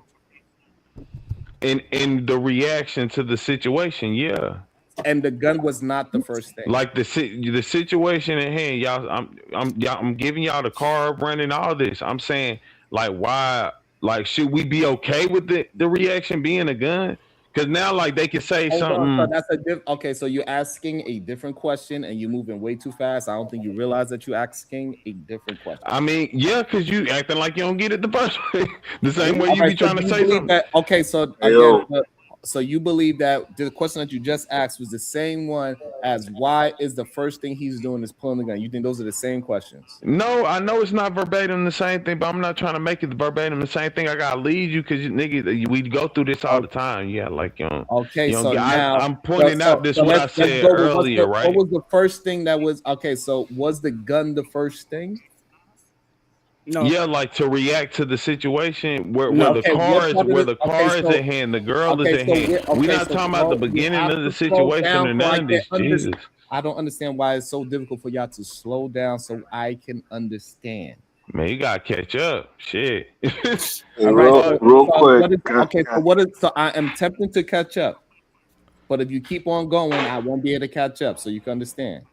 In the reaction to the situation, yeah. And the gun was not the first thing. Like the situation at hand, y'all. I'm giving y'all the car running, all this. I'm saying, like, why? Like, should we be okay with the reaction being a gun? Because now, like, they can say something. So that's okay. So you're asking a different question, and you're moving way too fast. I don't think you realize that you're asking a different question. I mean, yeah, because you acting like you don't get it the first way. The same way you be trying to say something. Okay, so again. So you believe that the question that you just asked was the same one as why is the first thing he's doing is pulling the gun? You think those are the same questions? No, I know it's not verbatim the same thing, but I'm not trying to make it verbatim the same thing. I gotta lead you because niggas, we go through this all the time. Yeah, like okay. You know, So now I'm pointing out this what I said earlier, right? What was the first thing that was okay? So was the gun the first thing? No. Yeah, like to react to the situation where the car is at hand, the girl is at hand. We're not talking about the beginning of the situation or none of this. Jesus. I don't understand why it's so difficult for y'all to slow down so I can understand. Man, you gotta catch up. Shit. Real quick. So I am tempted to catch up, but if you keep on going, I won't be able to catch up. So you can understand.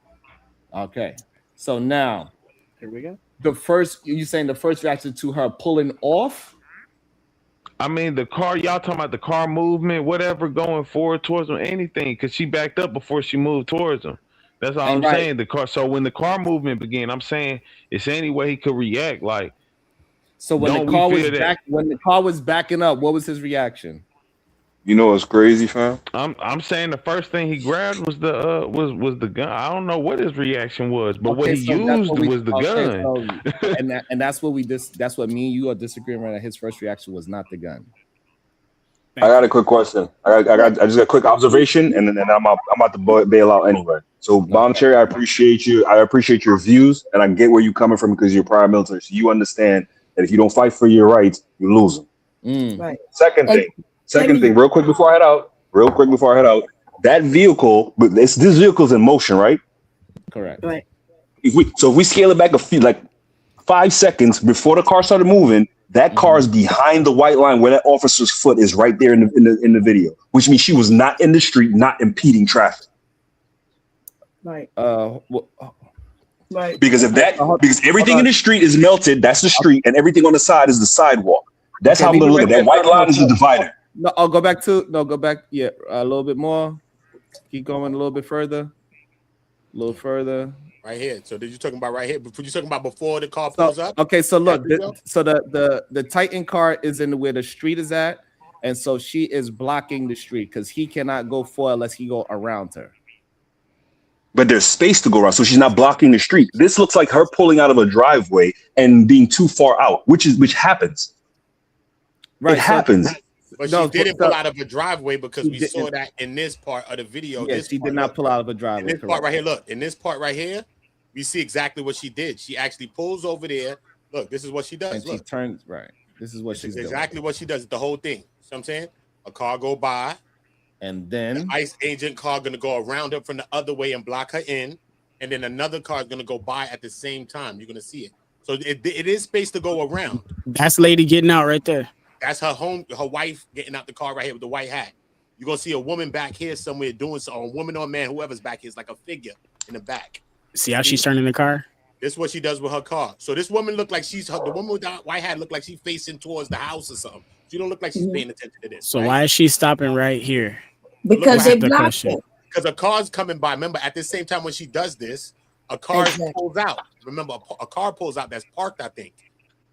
Okay. So now, here we go. You saying the first reaction to her pulling off? I mean, the car, y'all talking about the car movement, whatever, going forward towards them, anything, because she backed up before she moved towards them. That's all I'm saying. The car. So when the car movement began, I'm saying it's any way he could react. Like, so when the car was backing up, what was his reaction? You know what's crazy, fam? I'm saying the first thing he grabbed was the gun. I don't know what his reaction was, but what he used was the gun. And that's what that's what me and you are disagreeing right now. His first reaction was not the gun. I got a quick question. I just got a quick observation, and then I'm about to bail out anyway. So, Bomb Cherry, I appreciate you. I appreciate your views, and I get where you're coming from because you're prior military. So you understand that if you don't fight for your rights, you lose them. Right. Second thing, real quick before I head out, that vehicle, but this vehicle's in motion, right? Correct. Right. If we scale it back 5 seconds before the car started moving, that car is behind the white line where that officer's foot is right there in the video, which means she was not in the street, not impeding traffic. Right. Right. Because everything in the street is melted, that's the street, and everything on the side is the sidewalk. That's how I'm gonna look at that. White line is the divider. No, I'll go back. Yeah, a little bit more. Keep going a little bit further. A little further. Right here. So did you talking about right here? Before you talking about before the car pulls up? Okay, so look, the Titan car is in where the street is at, and so she is blocking the street because he cannot go forward unless he go around her. But there's space to go around, so she's not blocking the street. This looks like her pulling out of a driveway and being too far out, which happens. Right, it happens. But she didn't pull out of a driveway because we saw that in this part of the video. Yes, she did not pull out of a driveway. In this part right here, look. In this part right here, we see exactly what she did. She actually pulls over there. Look, this is what she does. And she turns right. This is what she's doing. Exactly what she does. The whole thing. You know what I'm saying? A car go by, and then the ICE agent car gonna go around her from the other way and block her in, and then another car is gonna go by at the same time. You're gonna see it. So it is space to go around. That's lady getting out right there. That's her wife getting out the car right here with the white hat. You're gonna see a woman back here somewhere doing something. A woman or man, whoever's back here is like a figure in the back. See how she's turning the car? This is what she does with her car. So this woman looked like the woman with the white hat looked like she's facing towards the house or something. She don't look like she's paying attention to this. So why is she stopping right here? Because they blocked it. Because a car's coming by. Remember, at the same time when she does this, a car pulls out. Remember, a car pulls out that's parked, I think.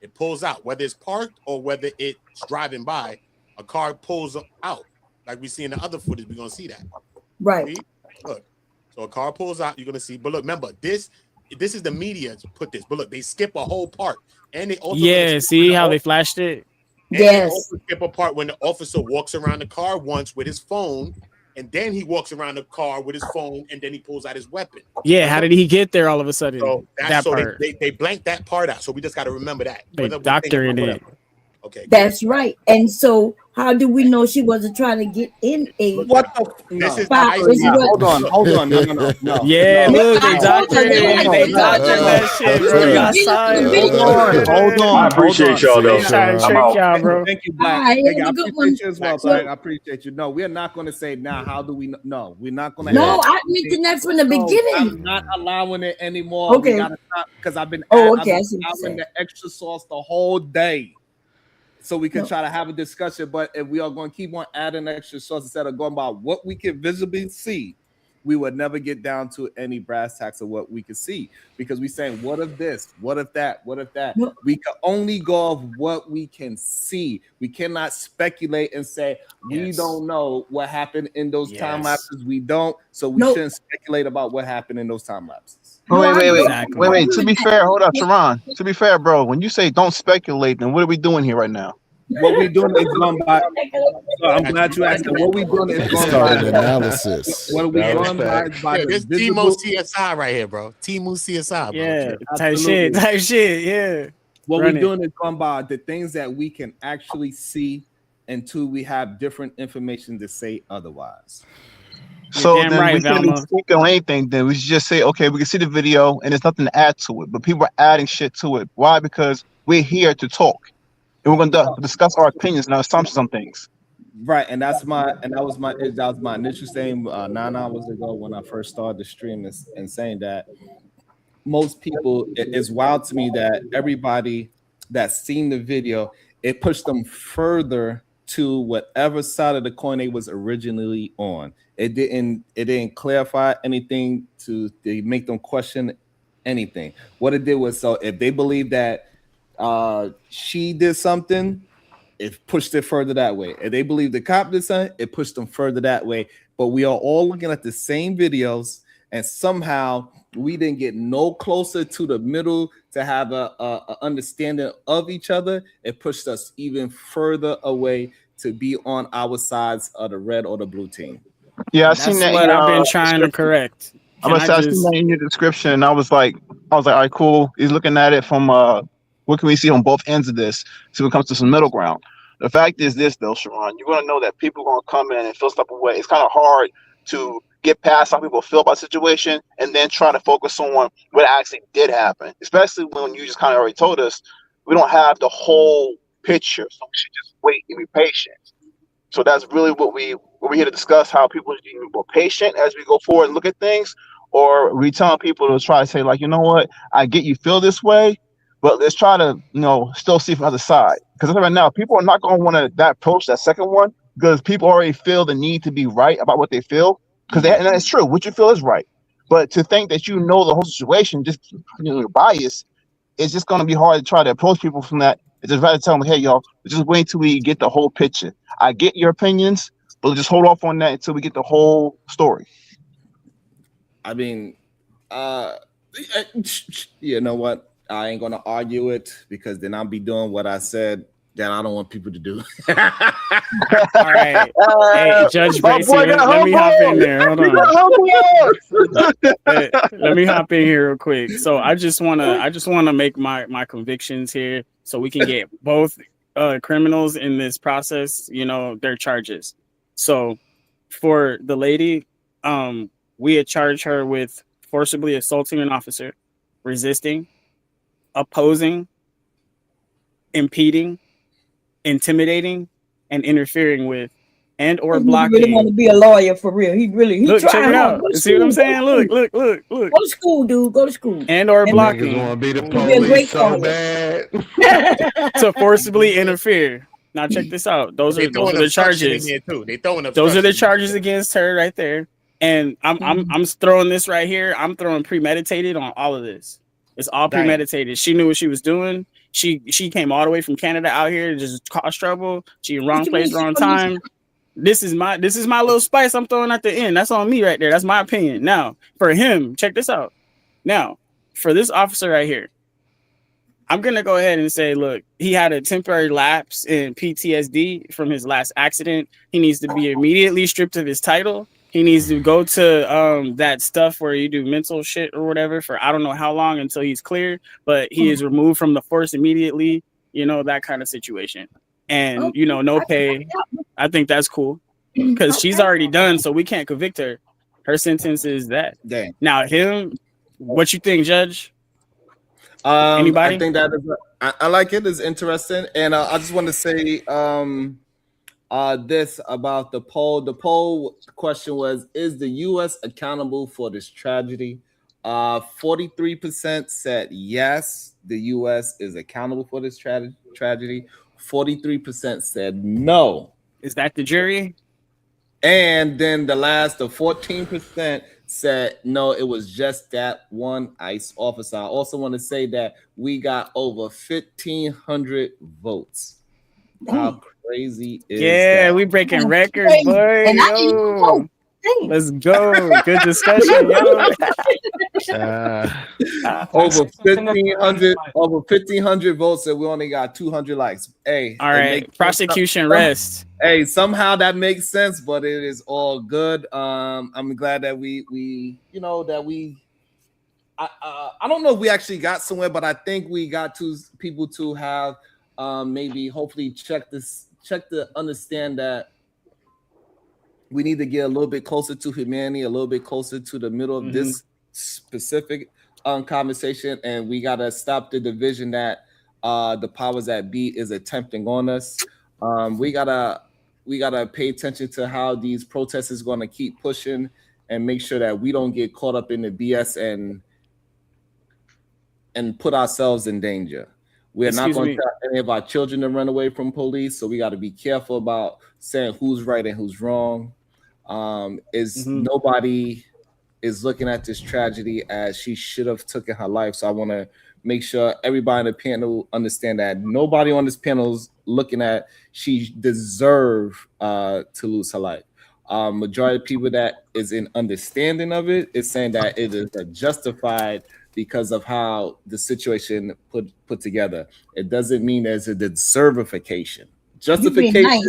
It pulls out, whether it's parked or whether it's driving by, a car pulls out. Like we see in the other footage, we're going to see that. Right. See? Look. So a car pulls out, you're going to see. But look, remember, this is the media to put this. But look, they skip a whole part. And they also see how they flashed it? And they also skip a part when the officer walks around the car once with his phone, and then he walks around the car with his phone, and then he pulls out his weapon. Yeah, how did he get there all of a sudden? So that part. They blanked that part out. So we just got to remember that. They doctored it. Okay. That's right. And so how do we know she wasn't trying to get in a what the this is hold on. No. Yeah, look, they doctored it. They doctored that shit, bro. Hold on. I appreciate y'all though. Trying to trick y'all, bro. Thank you, Black. All right, Thank you. I have a good appreciate one. you as well. So I appreciate you. No, we're not going to say now. How do we know? No, we're not going to. No, I mentioned that from the beginning. I'm not allowing it anymore. Okay. We gotta stop because I've been I see what you're having saying. the extra sauce the whole day. So we can try to have a discussion, but if we are going to keep on adding extra sauce instead of going by what we can visibly see, we would never get down to any brass tacks of what we can see, because we're saying, what if this? What if that? What if that? No. We can only go off what we can see. We cannot speculate and say, we don't know what happened in those time lapses. We don't. So we shouldn't speculate about what happened in those time lapses. Wait. To be fair, hold up, Sharon. To be fair, bro, when you say don't speculate, then what are we doing here right now? What we doing is going by. So I'm glad you asked. What we doing is going by analysis. What are we going by? This Timo CSI right here, bro. Timo CSI, bro. Yeah, type shit. Yeah. What we're doing is going by the things that we can actually see until we have different information to say otherwise. So then we can't speak on anything. Then we should just say, okay, we can see the video and there's nothing to add to it. But people are adding shit to it. Why? Because we're here to talk. And we're going to discuss our opinions and our assumptions on things. Right, and that was my initial saying 9 hours ago when I first started the stream and saying that most people, it's wild to me that everybody that's seen the video, it pushed them further to whatever side of the coin they was originally on. It didn't clarify anything to make them question anything. What it did was, so if they believe that she did something, it pushed it further that way. If they believe the cop did something, it pushed them further that way. But we are all looking at the same videos, and somehow we didn't get no closer to the middle to have a understanding of each other. It pushed us even further away to be on our sides of the red or the blue team. Yeah, I've seen that. What I've been trying to correct. I've seen that in your description, and I was like, all right, cool. He's looking at it from what can we see on both ends of this? So it comes to some middle ground. The fact is this, though, Sharon, you're going to know that people are going to come in and feel some type of way. It's kind of hard to get past how people feel about the situation and then try to focus on what actually did happen, especially when you just kind of already told us we don't have the whole picture. So we should just wait and be patient. So that's really what we're here to discuss, how people should be more patient as we go forward and look at things, or we telling people to try to say, like, you know what, I get you feel this way, but let's try to, still see from the other side. Because right now, people are not going to want to that approach that second one, because people already feel the need to be right about what they feel. And that's true. What you feel is right. But to think that you know the whole situation, just your bias, it's just going to be hard to try to approach people from that. It's just rather tell them, hey, y'all, just wait until we get the whole picture. I get your opinions, but just hold off on that until we get the whole story. I mean, you know what? I ain't gonna argue it, because then I'll be doing what I said that I don't want people to do. All right. Hey, Judge Gracie, let me hop in there. Hold on. Let me hop in here real quick. So I just wanna make my convictions here so we can get both criminals in this process, their charges. So for the lady, we had charged her with forcibly assaulting an officer, resisting, opposing, impeding, intimidating, and interfering with, and or blocking. He really want to be a lawyer for real. He look, tried. Check it out. See what I'm saying? Look. Go to school, dude. Go to school. And or blocking. Want to be the police so bad. To forcibly interfere. Now check this out. Those are the charges. They throwing those are the charges against her right there. And I'm throwing this right here. I'm throwing premeditated on all of this. It's all premeditated. She knew what she was doing. She came all the way from Canada out here to just cause trouble. She in wrong place, wrong time. This is my little spice I'm throwing at the end. That's on me right there. That's my opinion. Now, for him, check this out. Now, for this officer right here, I'm gonna go ahead and say, look, he had a temporary lapse in PTSD from his last accident. He needs to be immediately stripped of his title. He needs to go to that stuff where you do mental shit or whatever for I don't know how long until he's clear, but he is removed from the force immediately, you know, that kind of situation. And, you know, no pay. I think that's cool because she's already done, so we can't convict her. Her sentence is that. Dang. Now, him, what you think, Judge? Anybody? I think that is, I like it. It's interesting. And I just want to say this about the poll. The poll question was, is the U.S. accountable for this tragedy? 43% said yes, the U.S. is accountable for this tragedy. 43% said no. Is that the jury? And then the 14% said no, it was just that one ICE officer. I also want to say that we got over 1,500 votes. How crazy is that? We breaking records, boy. Yo. Let's go. Good discussion, yo. Over 1,500 votes, and we only got 200 likes. Hey, all right. Prosecution rest. Hey, somehow that makes sense, but it is all good. I'm glad that we I don't know if we actually got somewhere, but I think we got to people to have maybe hopefully check to understand that we need to get a little bit closer to humanity, a little bit closer to the middle of this specific conversation, and we got to stop the division that the powers that be is attempting on us. We gotta pay attention to how these protests is going to keep pushing and make sure that we don't get caught up in the BS and put ourselves in danger. We're not going to tell any of our children to run away from police, so we got to be careful about saying who's right and who's wrong. Nobody is looking at this tragedy as she should have taken her life. So I want to make sure everybody on the panel understand that nobody on this panel is looking at she deserved to lose her life. Majority of people that is in understanding of it is saying that it is justified because of how the situation put together. It doesn't mean there's a deservification. Justification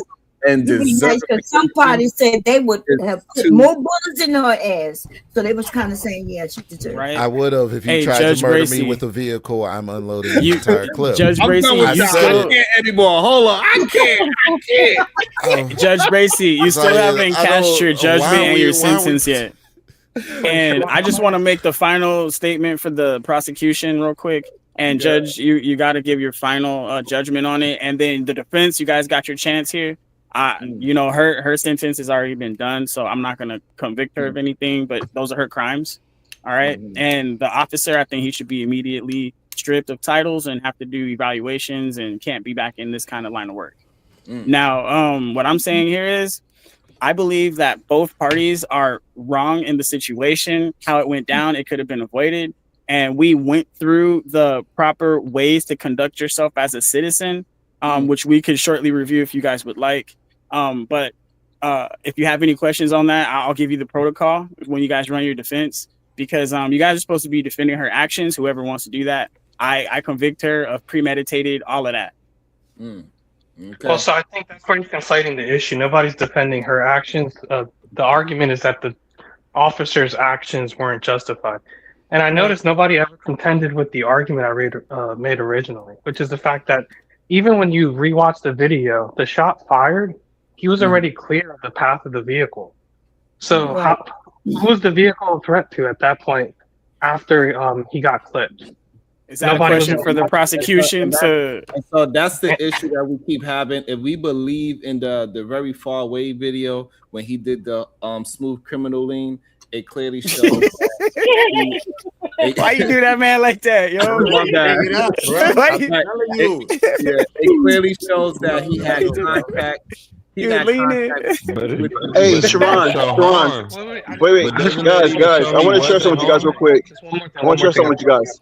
and deservification. Some parties said they would have put more bullets in her ass, so they was kind of saying, yeah, she deserved. Right. I would have if you tried to murder me with a vehicle. I'm unloading the entire clip. Judge Bracy, I can't anymore. Hold on, I can't. Judge Bracy, you still haven't cast your judgment and your sentence yet. And I just want to make the final statement for the prosecution real quick. And Judge, you got to give your final judgment on it. And then the defense, you guys got your chance here. You know, her sentence has already been done, so I'm not going to convict her of anything, but those are her crimes. All right. And the officer, I think he should be immediately stripped of titles and have to do evaluations and can't be back in this kind of line of work. Now, what I'm saying here is I believe that both parties are wrong in the situation. How it went down, it could have been avoided. And we went through the proper ways to conduct yourself as a citizen, which we could shortly review if you guys would like. But if you have any questions on that, I'll give you the protocol when you guys run your defense, because you guys are supposed to be defending her actions. Whoever wants to do that, I convict her of premeditated, all of that. Okay. Well, so I think that's where you're conflating the issue. Nobody's defending her actions. The argument is that the officer's actions weren't justified. And I noticed nobody ever contended with the argument I made originally, which is the fact that even when you rewatch the video, the shot fired, he was already clear of the path of the vehicle. So who was the vehicle a threat to at that point after he got clipped? Is that a question for the prosecution? So that's the issue that we keep having. If we believe in the very far away video when he did the smooth criminal lean, it clearly shows. Why you do that, man, like that, yo? It clearly shows that he had contact. You're leaning. Hey, Sharon, wait, guys, I want to share something with you guys real quick. I want to share something with you guys.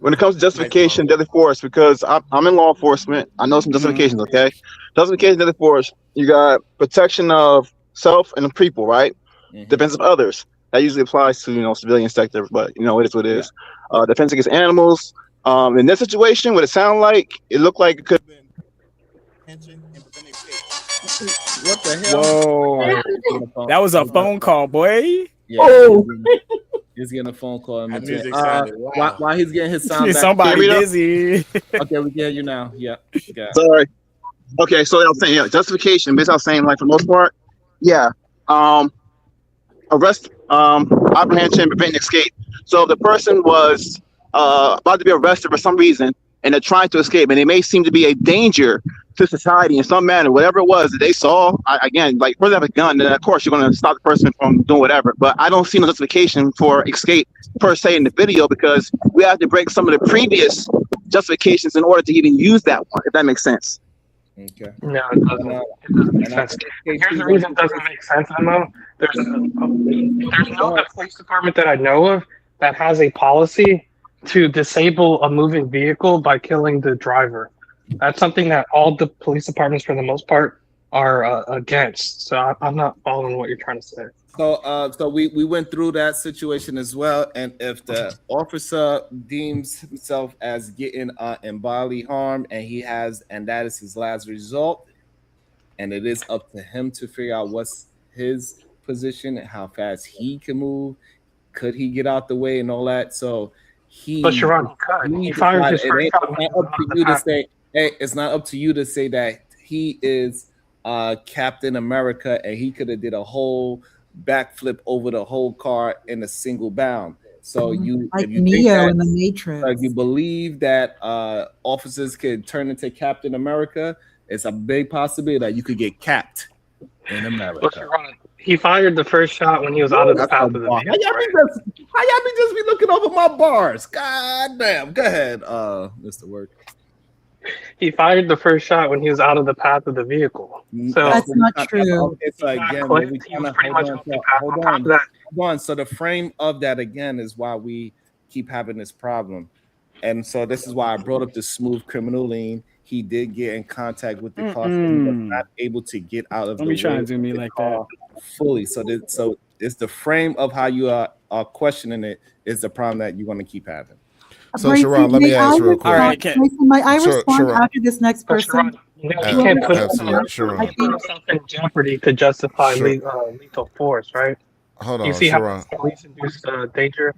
When it comes to justification, deadly force, because I'm in law enforcement, I know some justifications, okay? Justification, deadly force, you got protection of self and the people, right? Defense of others. That usually applies to, civilian sector, but, it is what it is. Defense against animals. In this situation, what it sounded like, it looked like it could have been What the hell? Whoa. That was a phone call, boy. Yeah, he's getting a phone call. While he's getting his sound back. Somebody busy. Okay, we get you now. Yeah. Sorry. Okay, so I was saying, justification. Basically, I was saying, for the most part, arrest, apprehension, preventing escape. So if the person was about to be arrested for some reason, and they're trying to escape, and they may seem to be a danger to society in some manner, whatever it was that they saw. Again, like, first they have a gun, then of course you're going to stop the person from doing whatever. But I don't see no justification for escape per se in the video, because we have to break some of the previous justifications in order to even use that one, if that makes sense. Okay. No, it doesn't. It doesn't make sense. Here's the reason it doesn't make sense, Emma. There's no other police department that I know of that has a policy to disable a moving vehicle by killing the driver. That's something that all the police departments, for the most part, are against. So I'm not following what you're trying to say. So we went through that situation as well, and if the officer deems himself as getting in bodily harm, and that is his last result, and it is up to him to figure out what's his position and how fast he can move, could he get out the way and all that. So but Sharon, he fired his first shot. It's not up to you to say that he is Captain America and he could have did a whole backflip over the whole car in a single bound. So like Neo in the Matrix. You believe that officers could turn into Captain America, it's a big possibility that you could get capped in America. But Sharon, he fired the first shot when he was out of the path of the vehicle. How y'all be just be looking over my bars? God damn. Go ahead, Mr. Work. He fired the first shot when he was out of the path of the vehicle. So that's not true. Okay, so again, hold on. So the frame of that again is why we keep having this problem, and so this is why I brought up the smooth criminal lane. He did get in contact with the car, so he was not able to get out of. Don't be trying to do me like that fully. So it's the frame of how you are questioning it is the problem that you're going to keep having. So Sharon, let me ask real quick. All right, may I respond after this next person? You can't put yourself in jeopardy to justify lethal force, right? Hold on, you see Sharon. how police-induced danger?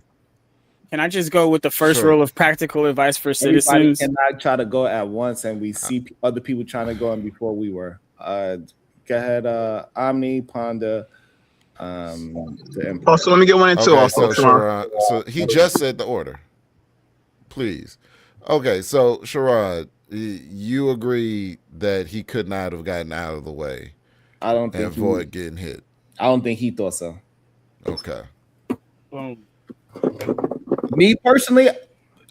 Can I just go with the first rule of practical advice for citizens? Everybody cannot try to go at once, and we see other people trying to go in before we were. Go ahead, Omni, Panda. Also, let me get one and two. Also, Sharon, so he just said the order. Please. Okay, so Sherrod, you agree that he could not have gotten out of the way. I don't think and avoid getting hit. I don't think he thought so. Okay. Me personally,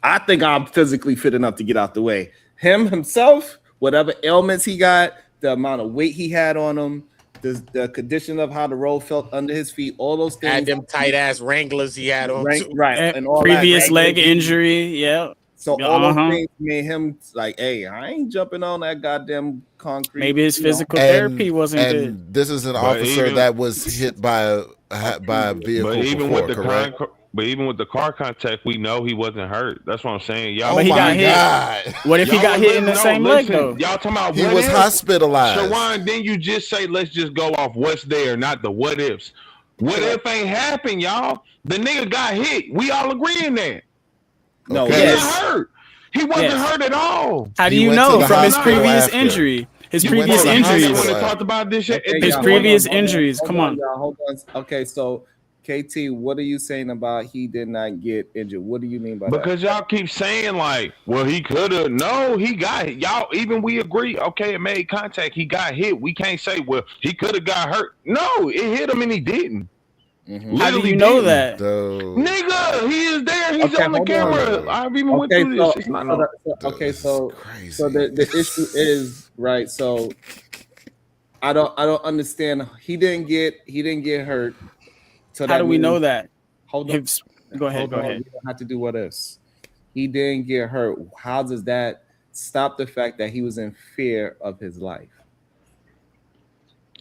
I think I'm physically fit enough to get out the way. Him himself, whatever ailments he got, the amount of weight he had on him, the condition of how the road felt under his feet, all those things. Had them tight ass Wranglers he had on. Right. And all previous that, leg injury. Yeah. So all those things made him like, hey, I ain't jumping on that goddamn concrete. Maybe his physical therapy wasn't good. This is an officer that was hit by a vehicle before, correct? But even with the car contact, we know he wasn't hurt. That's what I'm saying. Y'all, but he got hit. What if he got hit in the same leg though? Y'all talking about he was hospitalized. Shawan, then you just say let's just go off what's there, not the what ifs. What if ain't happened, y'all? The nigga got hit. We all agree in that. No, he wasn't hurt. He wasn't hurt at all. How do you know from his previous injury? His previous injuries. Talked about this shit. His previous injuries. Come on. Hold on. Okay, so KT, what are you saying about he did not get injured? What do you mean by that? Because y'all keep saying like, well, he could have. No, he got hit. Y'all, even we agree. Okay, it made contact. He got hit. We can't say, well, he could have got hurt. No, it hit him and he didn't. Mm-hmm. How do you know that? Nigga, he is there. He's on the camera. I've even went through this. It's not so the issue is, right, so I don't understand. He didn't get hurt. So how do we know that? Hold on. Go ahead. You don't have to do what ifs. He didn't get hurt. How does that stop the fact that he was in fear of his life?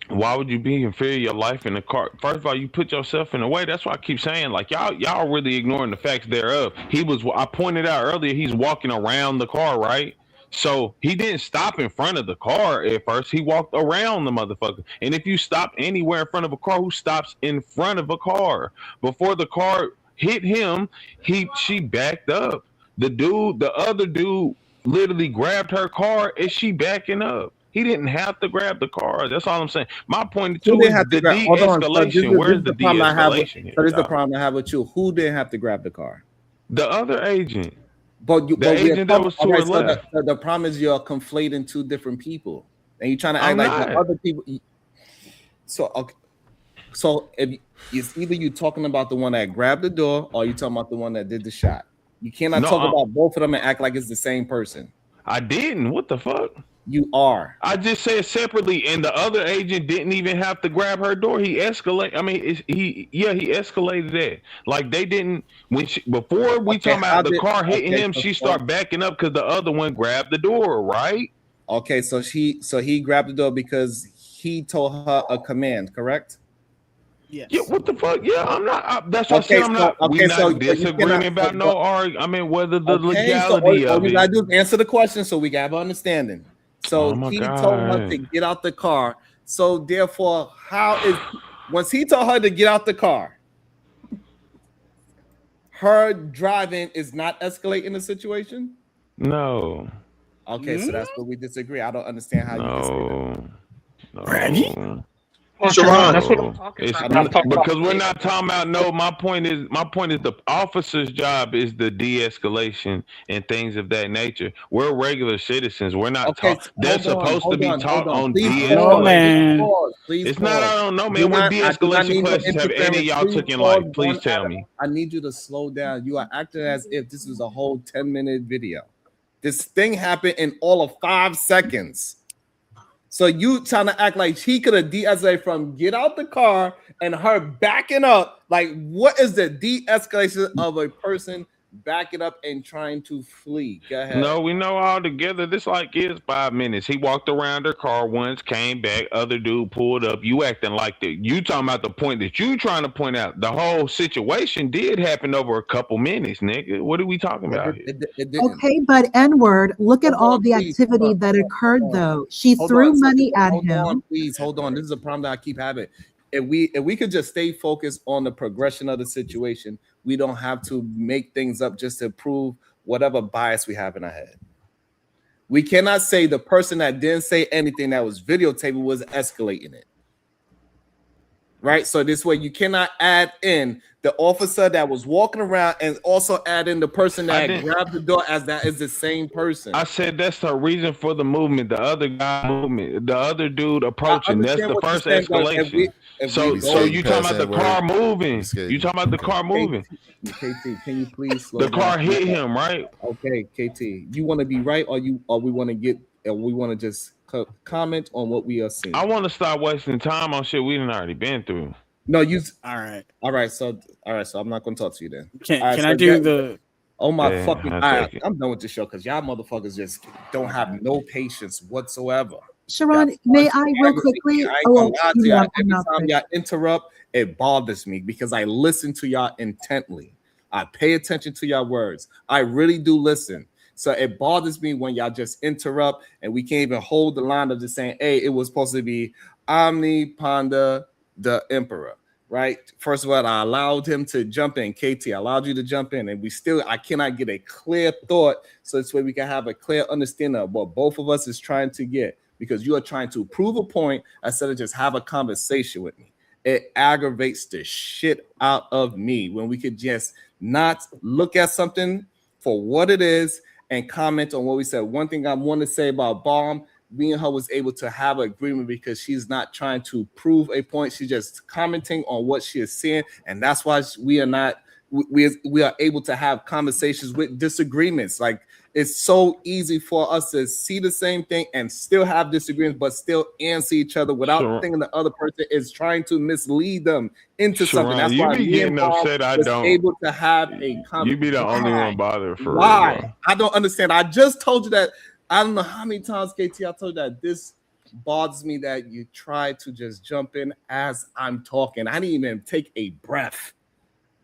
Why would you be in fear of your life in the car? First of all, you put yourself in the way. That's why I keep saying, like, y'all really ignoring the facts thereof. I pointed out earlier, he's walking around the car, right? So he didn't stop in front of the car at first. He walked around the motherfucker. And if you stop anywhere in front of a car, who stops in front of a car? Before the car hit him, she backed up. The other dude literally grabbed her car as she backing up. He didn't have to grab the car. That's all I'm saying. My point too is the de-escalation. Where's the de-escalation? So this is the problem I have with you. Who didn't have to grab the car? The other agent. The agent that was to her left. The problem is you're conflating two different people, and you're trying to act like the other people. So okay. So if it's either you talking about the one that grabbed the door, or you talking about the one that did the shot. You cannot talk about both of them and act like it's the same person. I didn't. What the fuck? You are. I just said separately, and the other agent didn't even have to grab her door. He escalated. I mean, he escalated that. Like they didn't before we talking about the car hitting him. She started backing up because the other one grabbed the door, right? Okay, so he grabbed the door because he told her a command, correct? Yes. Yeah. What the fuck? Yeah, I'm not. That's what I said. I'm not. We're not disagreeing about no argument. I mean, whether the legality of all it. you gotta do is answer the question so we can have an understanding. So he told her to get out the car. So therefore, once he told her to get out the car, her driving is not escalating the situation? No. Okay, so that's where we disagree. I don't understand how you disagree. No. Brandy? Sharon, that's what I'm talking about. Because we're not talking about my point is the officer's job is the de-escalation and things of that nature. We're regular citizens. We're not they're supposed to be taught on de-escalation. It's not I don't know, man. What de-escalation classes have any of y'all took in life? Please tell me. I need you to slow down. You are acting as if this is a whole 10-minute video. This thing happened in all of 5 seconds. So you trying to act like he could have de-escalated from get out the car and her backing up. Like, what is the de-escalation of a person backing up and trying to flee? Go ahead. No, we know all together. This like is 5 minutes. He walked around her car once, came back. Other dude pulled up. You acting like you talking about the point that you trying to point out. The whole situation did happen over a couple minutes, nigga. What are we talking about here? Okay, but N-word, look at all the activity that occurred though. She threw money at him. Please hold on. This is a problem that I keep having. If we could just stay focused on the progression of the situation, we don't have to make things up just to prove whatever bias we have in our head. We cannot say the person that didn't say anything that was videotaped was escalating it. Right? So this way you cannot add in the officer that was walking around and also add in the person that grabbed the door as that is the same person. I said that's the reason for the movement, the other guy movement, the other dude approaching. That's the first escalation. So you talking about the car moving. You talking about the car moving. KT, can you please slow the down? car hit him, right? Okay, KT. You want to be right or we want to just comment on what we are seeing? I want to stop wasting time on shit we done already been through. No, all right. So I'm not gonna talk to you then. Can I do the? Oh my fucking! I'm done with the show because y'all motherfuckers just don't have no patience whatsoever. Sharon, may I real quickly? Every time y'all interrupt, it bothers me because I listen to y'all intently. I pay attention to y'all words. I really do listen. So it bothers me when y'all just interrupt and we can't even hold the line of just saying, hey, it was supposed to be Omni Panda the Emperor, right? First of all, I allowed him to jump in. KT, I allowed you to jump in, and I cannot get a clear thought so this way we can have a clear understanding of what both of us is trying to get, because you are trying to prove a point instead of just have a conversation with me. It aggravates the shit out of me when we could just not look at something for what it is and comment on what we said. One thing I want to say about Bomb, me and her was able to have an agreement because she's not trying to prove a point. She's just commenting on what she is seeing. And that's why we are able to have conversations with disagreements. Like It's so easy for us to see the same thing and still have disagreements, but still answer each other without thinking the other person is trying to mislead them into something. That's you why be me and getting Paul upset. I was don't. able to have a conversation. You be the only one bothered for Why? real. Bro. I don't understand. I just told you that. I don't know how many times, KT, I told you that this bothers me that you try to just jump in as I'm talking. I didn't even take a breath.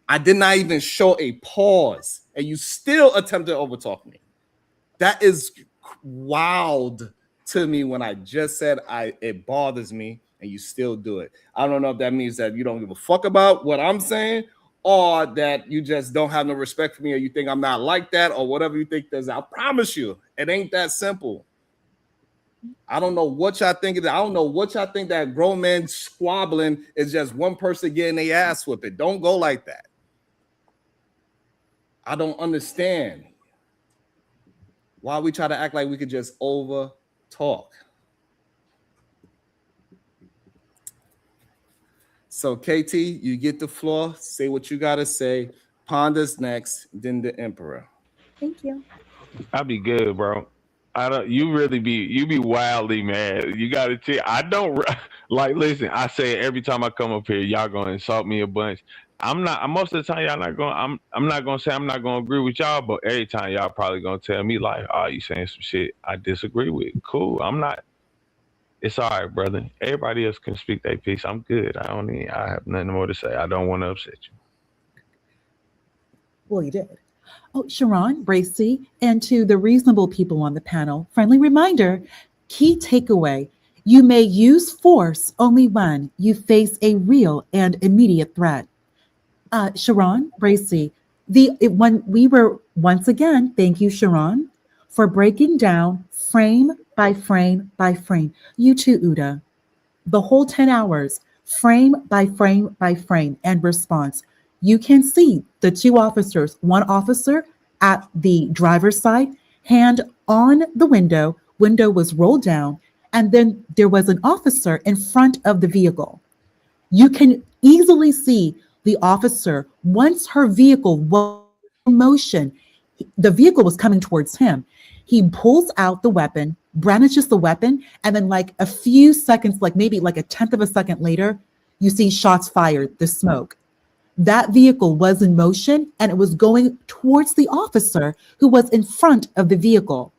I did not even show a pause, and you still attempted to overtalk me. That is wild to me when I just said it bothers me, and you still do it. I don't know if that means that you don't give a fuck about what I'm saying, or that you just don't have no respect for me, or you think I'm not like that, or whatever you think does. I promise you, it ain't that simple. I don't know what y'all think. I don't know what y'all think that grown men squabbling is just one person getting their ass whipped. It don't go like that. I don't understand why we try to act like we could just over talk. So KT, you get the floor. Say what you gotta say. Ponder's next, then the Emperor. Thank you. I'll be good, bro. I don't. You be wildly mad. You got to tell. I don't like. Listen, I say it every time I come up here. Y'all gonna insult me a bunch. I'm not. Most of the time, y'all not going. I'm not gonna say I'm not gonna agree with y'all. But every time, y'all probably gonna tell me like, "Oh, you saying some shit I disagree with." Cool. I'm not. It's all right, brother. Everybody else can speak their piece. I'm good. I have nothing more to say. I don't want to upset you. Well, you did. Oh, Sharon, Bracy, and to the reasonable people on the panel, friendly reminder, key takeaway, you may use force only when you face a real and immediate threat. Sharon, Bracy, when we were, once again, thank you, Sharon, for breaking down frame by frame by frame. You too, Uda. The whole 10 hours, frame by frame by frame, and response. You can see the two officers, one officer at the driver's side, hand on the window was rolled down, and then there was an officer in front of the vehicle. You can easily see the officer, once her vehicle was in motion, the vehicle was coming towards him. He pulls out the weapon, brandishes the weapon, and then like a few seconds, like maybe like a tenth of a second later, you see shots fired, the smoke. That vehicle was in motion and it was going towards the officer who was in front of the vehicle.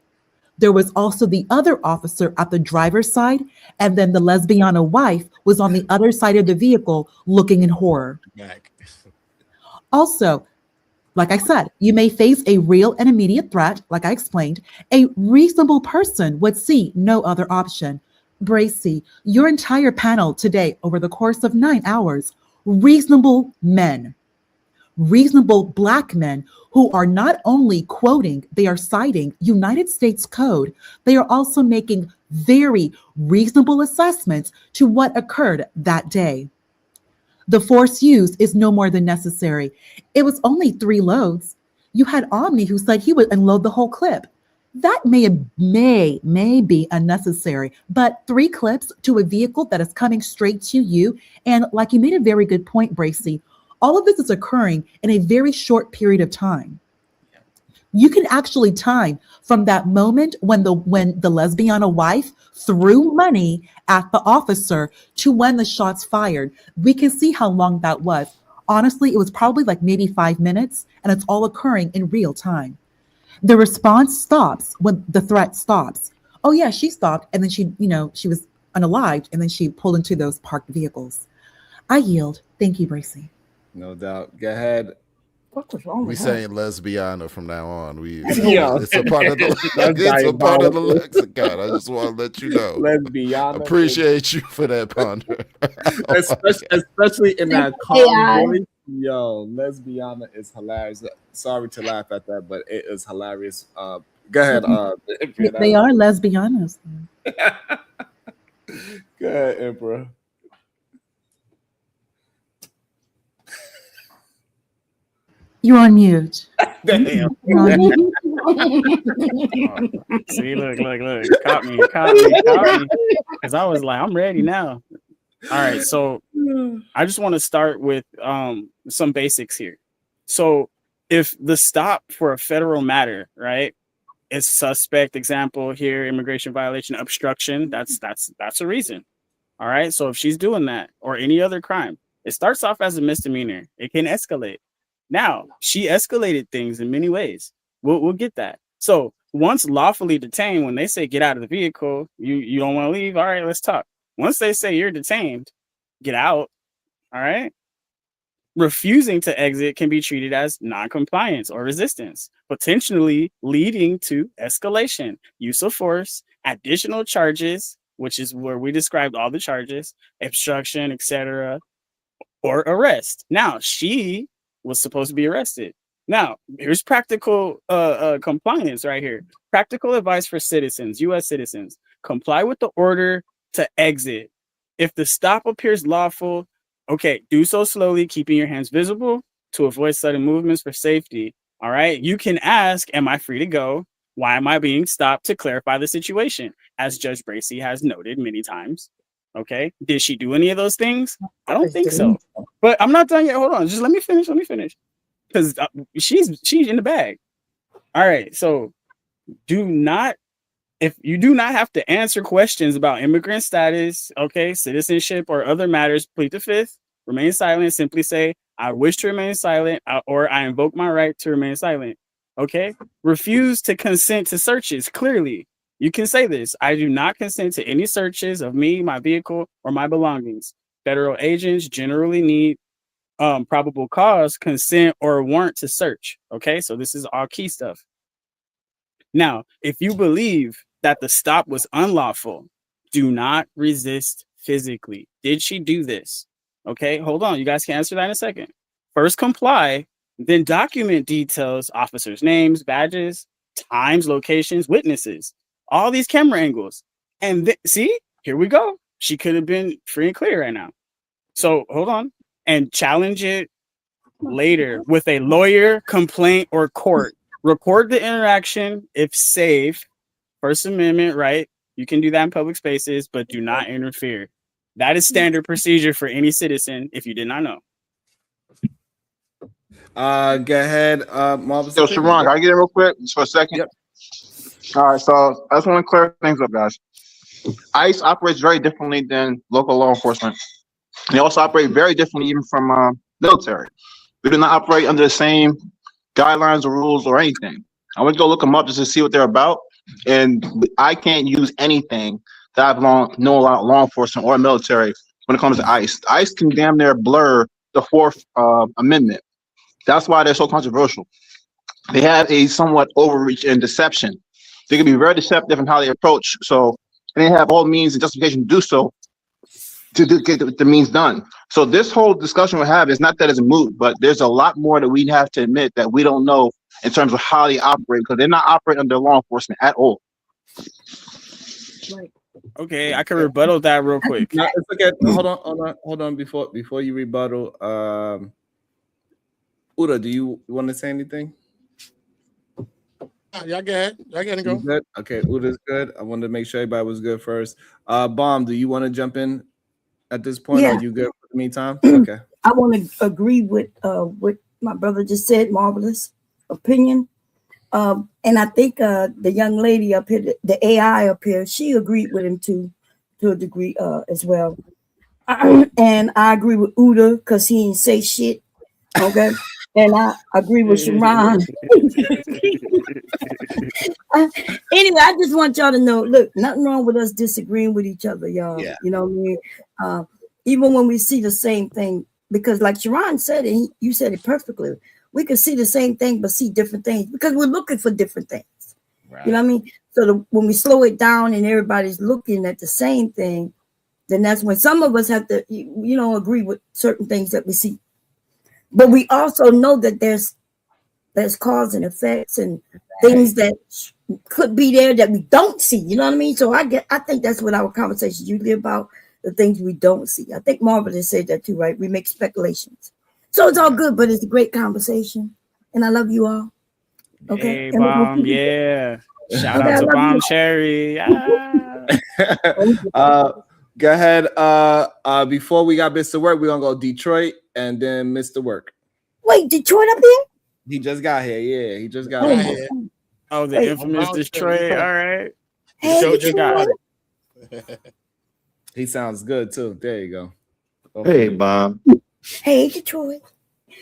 There was also the other officer at the driver's side, and then the lesbiana wife was on the other side of the vehicle looking in horror. Also, like I said, you may face a real and immediate threat, like I explained. A reasonable person would see no other option. Bracy, your entire panel today over the course of 9 hours, reasonable men, reasonable Black men who are not only quoting, they are citing United States Code, they are also making very reasonable assessments to what occurred that day. The force used is no more than necessary. It was only 3 loads. You had Omni who said he would unload the whole clip. That may be unnecessary, but 3 clips to a vehicle that is coming straight to you, and like you made a very good point, Bracy, all of this is occurring in a very short period of time. You can actually time from that moment when the lesbiana wife threw money at the officer to when the shots fired. We can see how long that was. Honestly, it was probably like maybe 5 minutes, and it's all occurring in real time. The response stops when the threat stops. Oh yeah, she stopped, and then she was unalived, and then she pulled into those parked vehicles. I yield. Thank you, Bracy. No doubt. Go ahead. What was wrong We with saying lesbiana from now on. Yeah. It's a part of the lexicon. I just want to let you know. Lesbiana. Appreciate you for that, Ponder. especially in that calm voice. Yo, lesbiana is hilarious. Sorry to laugh at that, but it is hilarious. Go ahead. They are lesbianas. Go ahead, Emperor. You're on mute. Damn. You're on mute. See, look. Caught me. Because I was like, I'm ready now. All right, so I just want to start with some basics here. So if the stop for a federal matter, right, It's suspect example here, immigration violation, obstruction. That's a reason. All right. So if she's doing that or any other crime, it starts off as a misdemeanor. It can escalate. Now, she escalated things in many ways. We'll get that. So once lawfully detained, when they say get out of the vehicle, you don't want to leave. All right, let's talk. Once they say you're detained, get out. All right. Refusing to exit can be treated as non-compliance or resistance, potentially leading to escalation, use of force, additional charges, which is where we described all the charges, obstruction, etc., or arrest. Now, she was supposed to be arrested. Now, here's practical compliance right here. Practical advice for citizens, U.S. citizens. Comply with the order to exit. If the stop appears lawful, okay, do so slowly, keeping your hands visible to avoid sudden movements for safety. All right. You can ask, am I free to go? Why am I being stopped, to clarify the situation? As Judge Bracy has noted many times. Okay. Did she do any of those things? I don't think so. But I'm not done yet. Hold on. Just let me finish. Because she's in the bag. All right. So if you do not have to answer questions about immigrant status, okay, citizenship, or other matters, plead the fifth, remain silent, simply say, I wish to remain silent, or I invoke my right to remain silent. Okay. Refuse to consent to searches. Clearly, you can say this. I do not consent to any searches of me, my vehicle, or my belongings. Federal agents generally need probable cause, consent, or warrant to search. Okay. So this is all key stuff. Now, if you believe that the stop was unlawful, do not resist physically. Did she do this? Okay, hold on. You guys can answer that in a second. First, comply, then document details, officers' names, badges, times, locations, witnesses, all these camera angles. And see, here we go. She could have been free and clear right now. So hold on and challenge it later with a lawyer, complaint, or court. Record the interaction if safe. First Amendment, right? You can do that in public spaces, but do not interfere. That is standard procedure for any citizen, if you did not know. Go ahead, Marvelous. Yo, Sharon, can I get in real quick just for a second? Yep. All right, so I just want to clear things up, guys. ICE operates very differently than local law enforcement. They also operate very differently even from military. We do not operate under the same guidelines or rules or anything. I went to go look them up just to see what they're about. And I can't use anything that I've known about law enforcement or military when it comes to ICE. ICE can damn near blur the Fourth Amendment. That's why they're so controversial. They have a somewhat overreach and deception. They can be very deceptive in how they approach. So they have all means and justification to do so to get the means done. So this whole discussion we have is not that it's a moot, but there's a lot more that we have to admit that we don't know in terms of how they operate, because they're not operating under law enforcement at all. Right. Okay, I can rebuttal that real quick. No, it's okay. Hold on. Before you rebuttal, Uda, do you want to say anything? Y'all go ahead. Y'all go ahead and go. Good? Okay, Uda's good. I wanted to make sure everybody was good first. Bomb, do you want to jump in at this point? Yeah. Are you good for the meantime? Okay. I want to agree with what my brother just said. Marvelous opinion. And I think the young lady up here, the AI up here, she agreed with him to a degree as well. And I agree with Uda because he didn't say shit. Okay. And I agree with Sharon. Anyway, I just want y'all to know, look, nothing wrong with us disagreeing with each other, y'all. Yeah. You know what I mean? Even when we see the same thing, because like Sharon said it, you said it perfectly. We can see the same thing, but see different things because we're looking for different things. Right. You know what I mean? So when we slow it down and everybody's looking at the same thing, then that's when some of us have to, agree with certain things that we see. But we also know that there's cause and effects and things that could be there that we don't see. You know what I mean? So I think that's what our conversation is usually about, the things we don't see. I think Marvin said that too, right? We make speculations. So it's all good, but it's a great conversation. And I love you all. Okay. Hey, Bomb, yeah. Shout out to Bomb Cherry. Go ahead. Before we got Mr. Work, we're gonna go Detroit and then Mr. Work. Wait, Detroit up here? He just got here. Yeah, he just got here. Oh, the infamous Detroit. All right. Hey, Detroit. He sounds good too. There you go. Hey, Bob. Hey, Detroit.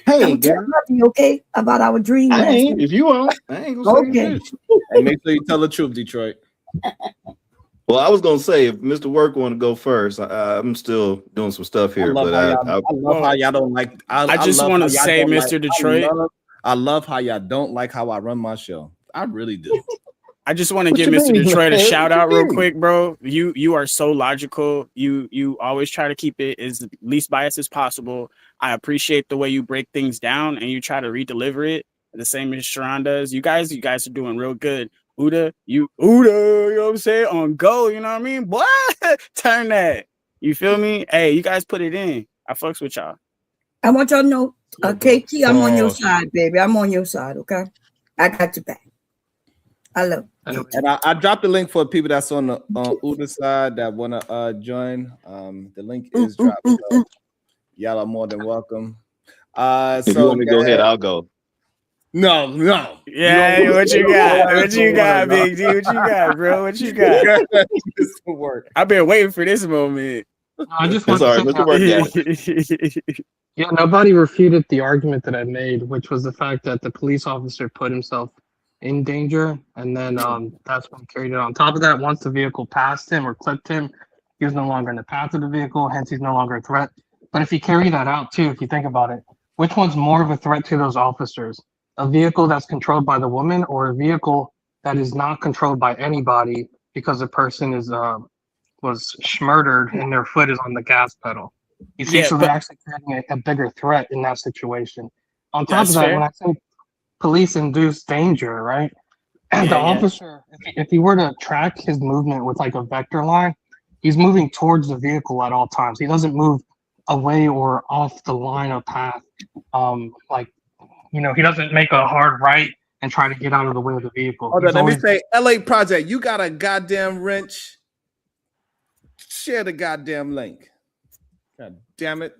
Hey, I'm telling you, okay, about our dream. I last ain't, night. if you want, I ain't gonna say Okay. this. And make sure you tell the truth, Detroit. Well, I was gonna say if Mr. Work want to go first, I'm still doing some stuff here, I love how y'all don't like. I just love want how to y'all say, don't Mr. like- Detroit. I love how y'all don't like how I run my show. I really do. I just want to What give you Mr. mean, Detroit a man? shout What you out real mean? quick, bro. You are so logical. You always try to keep it as least biased as possible. I appreciate the way you break things down and you try to re-deliver it the same as Sharon does. You guys are doing real good. Uda, you know what I'm saying? On go, you know what I mean? Boy, turn that. You feel me? Hey, you guys put it in. I fucks with y'all. I want y'all to know, KT, I'm on your side, baby. I'm on your side, okay? I got your back. I love you. And I dropped the link for people that's on the Uda side that want to join. The link is dropped. So y'all are more than welcome. If you want me to go ahead, I'll go. No. Yeah, what you got? What you got, Big D? What you got, bro? What you got? This will work. I've been waiting for this moment. I just want to say, yeah, nobody refuted the argument that I made, which was the fact that the police officer put himself in danger, and then that's what carried it. On top of that, once the vehicle passed him or clipped him, he was no longer in the path of the vehicle, hence he's no longer a threat. But if you carry that out too, if you think about it, which one's more of a threat to those officers? A vehicle that's controlled by the woman, or a vehicle that is not controlled by anybody because the person is was murdered and their foot is on the gas pedal? You see, so they're actually creating a bigger threat in that situation. On top of that, when I say police-induced danger, right? And the officer, if he were to track his movement with like a vector line, he's moving towards the vehicle at all times. He doesn't move away or off the line of path. He doesn't make a hard right and try to get out of the way of the vehicle. Hold on, let me say, LA Project, you got a goddamn wrench. Share the goddamn link. God damn it.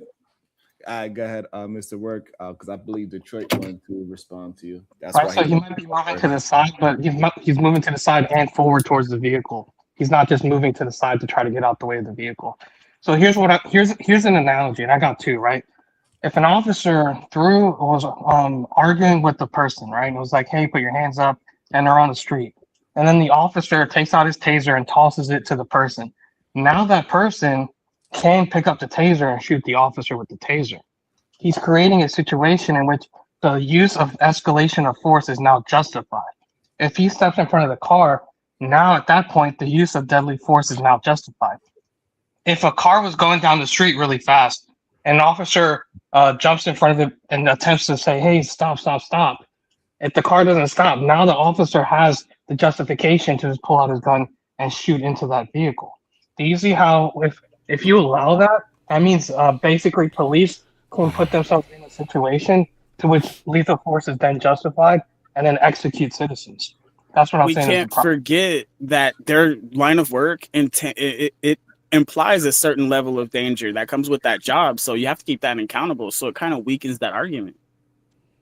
All right, go ahead, Mr. Work, because I believe Detroit wanted to respond to you. That's right, why so he might be moving to the side, but he's moving to the side and forward towards the vehicle. He's not just moving to the side to try to get out the way of the vehicle. So here's an analogy, and I got two, right? If an officer was arguing with the person, right, and was like, hey, put your hands up, and they're on the street, and then the officer takes out his taser and tosses it to the person. Now that person can pick up the taser and shoot the officer with the taser. He's creating a situation in which the use of escalation of force is now justified. If he steps in front of the car, now at that point, the use of deadly force is now justified. If a car was going down the street really fast, and an officer jumps in front of it and attempts to say, hey, stop. If the car doesn't stop, now the officer has the justification to just pull out his gun and shoot into that vehicle. Do you see how if you allow that, that means basically police can put themselves in a situation to which lethal force is then justified and then execute citizens. That's what I'm saying. We can't forget that their line of work it implies a certain level of danger that comes with that job. So you have to keep that accountable. So it kind of weakens that argument.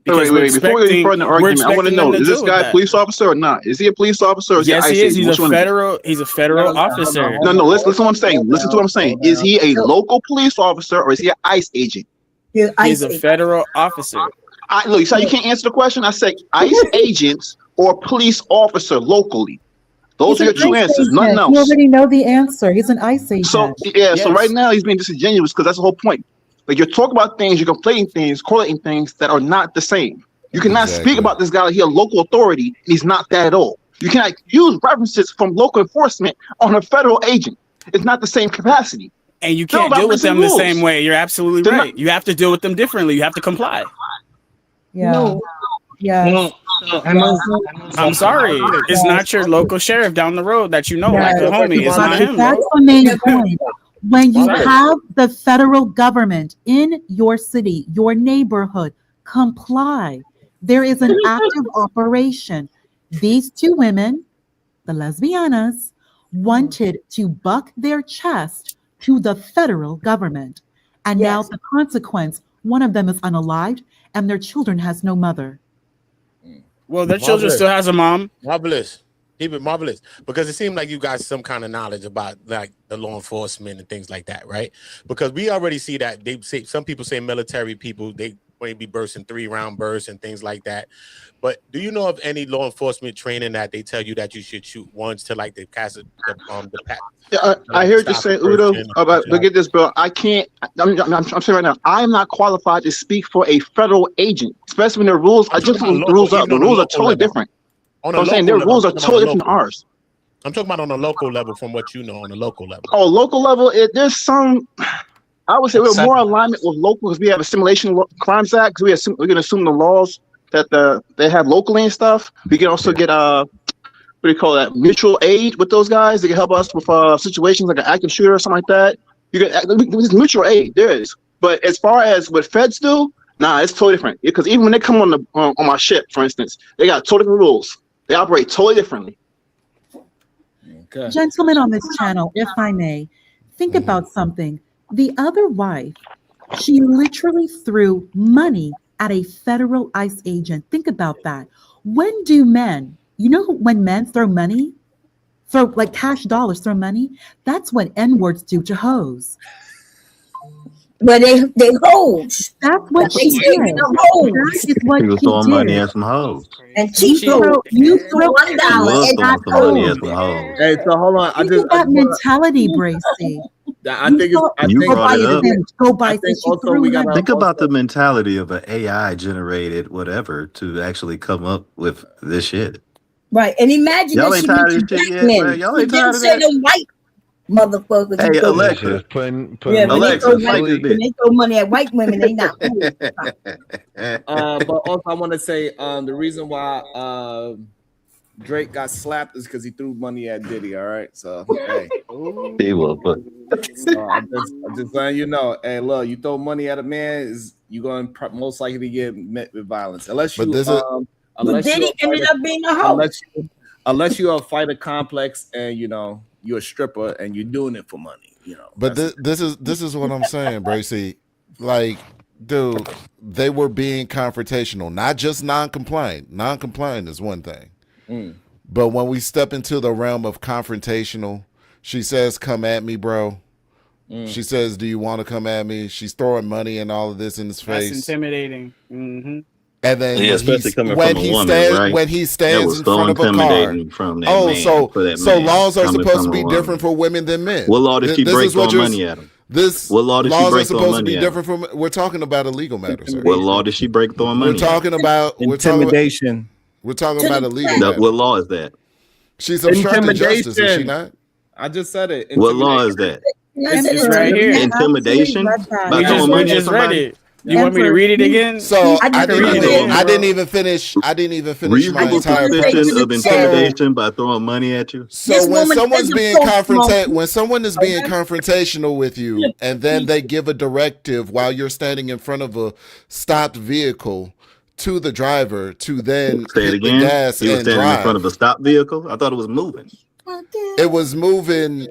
Wait. Before we go further argument, I want to know: is this guy a police officer or not? Is he a police officer? Or is yes, he is. He's He's a federal officer. No. Listen to what I'm saying. Listen to what I'm saying. Is he a local police officer or is he an ICE agent? He's a federal officer. Look, you said you can't answer the question. I said ICE agents or police officer locally. Those are your two answers. Nothing else. You already know the answer. He's an ICE agent. So so right now he's being disingenuous because that's the whole point. Like you're talking about things, you're conflating things, correlating things that are not the same. You cannot speak about this guy like he's a local authority, and he's not that at all. You cannot use references from local enforcement on a federal agent. It's not the same capacity. And you can't deal with them the same way. You're absolutely right. You have to deal with them differently. You have to comply. Yeah. No. Yeah. I'm sorry. It's not your local sheriff down the road that you know, like a homie. It's not him. That's the main point. When you have the federal government in your city, your neighborhood, comply. There is an active operation. These two women, the lesbianas, wanted to buck their chest to the federal government. And now the consequence, one of them is unalived and their children has no mother. Well, their children still has a mom. Marvelous. Keep it marvelous, because it seemed like you got some kind of knowledge about like the law enforcement and things like that, right? Because we already see that they say, some people say military people, they may be bursting 3-round bursts and things like that. But do you know of any law enforcement training that they tell you that you should shoot once to like the cast I hear what you're saying, Udo. But get this, bro. I can't. I'm saying right now, I am not qualified to speak for a federal agent, especially when the rules. I just looked the rules up. The rules are totally different. I'm saying their rules are totally different than ours. I'm talking about on a local level, from what you know on a local level. Oh, local level. There's some. I would say we're more alignment with local because we have a Simulation Crimes Act. Because we can assume the laws that they have locally and stuff. We can also get what do you call that? Mutual aid with those guys. They can help us with situations like an active shooter or something like that. You get mutual aid. There is. But as far as what feds do, nah, it's totally different. Because even when they come on my ship, for instance, they got totally different rules. They operate totally differently. Okay. Gentlemen on this channel, if I may, think about something. The other wife, she literally threw money at a federal ICE agent. Think about that. When do men, when men throw money, throw like cash dollars, throw money, that's what N-words do to hoes. But they hoes. That's what they she did. did. That is what He was she throwing did. money at some hoes. And she You throw $1 and throwing some money at some hoes. Hey, so hold on. Think of that mentality, Bracy. I think it's. I You think brought it up. Go buy. I think also we got Think about the mentality of an AI generated whatever to actually come up with this shit. Right, and imagine Y'all that ain't she tired of mentioned this shit black yet, men. bro? Y'all She ain't tired didn't of say that? them white motherfuckers. Hey, because- Alexa, putting Yeah, when Alexa, they fight this when they throw money at white women, they not. but also I want to say the reason why Drake got slapped is because he threw money at Diddy. All right, so hey, he will, but I'm just letting you know. Hey, look, you throw money at a man, you going to most likely to get met with violence, unless you Diddy ended up being a hoe. unless you're a fighter complex and you're a stripper and you're doing it for money. But this is what I'm saying, Bracy. Like, dude, they were being confrontational, not just non-compliant. Non-compliant is one thing. But when we step into the realm of confrontational, she says, "Come at me, bro." She says, "Do you want to come at me?" She's throwing money and all of this in his face. That's intimidating. Mm-hmm. And then especially coming when from he a woman, stands right? when he That stands was in so front of a car. intimidating from that man, for that So man laws are coming supposed to from a be woman. different for women than men. What law did she This break is what throwing you're- money at him? What law did she laws break are throwing supposed to money be at different from. We're talking about illegal matters. Right? What law did she break throwing money? We're talking about intimidation. We're talking about illegal. What matters. law is that? She's obstructing justice, is she Intimidation. not? I just said it. What law is that? It's right here. Intimidation by We throwing money at just read somebody? it. You want me to read it again? So I can read it again. I didn't even finish. I didn't even finish my Reasonable entire suspicion point. of intimidation by throwing money at you. So when someone's being when someone is being confrontational with you, and then they give a directive while you're standing in front of a stopped vehicle to the driver to then Say it hit the again. gas He was and standing in drive. front of a stopped vehicle. I thought it was moving. It was moving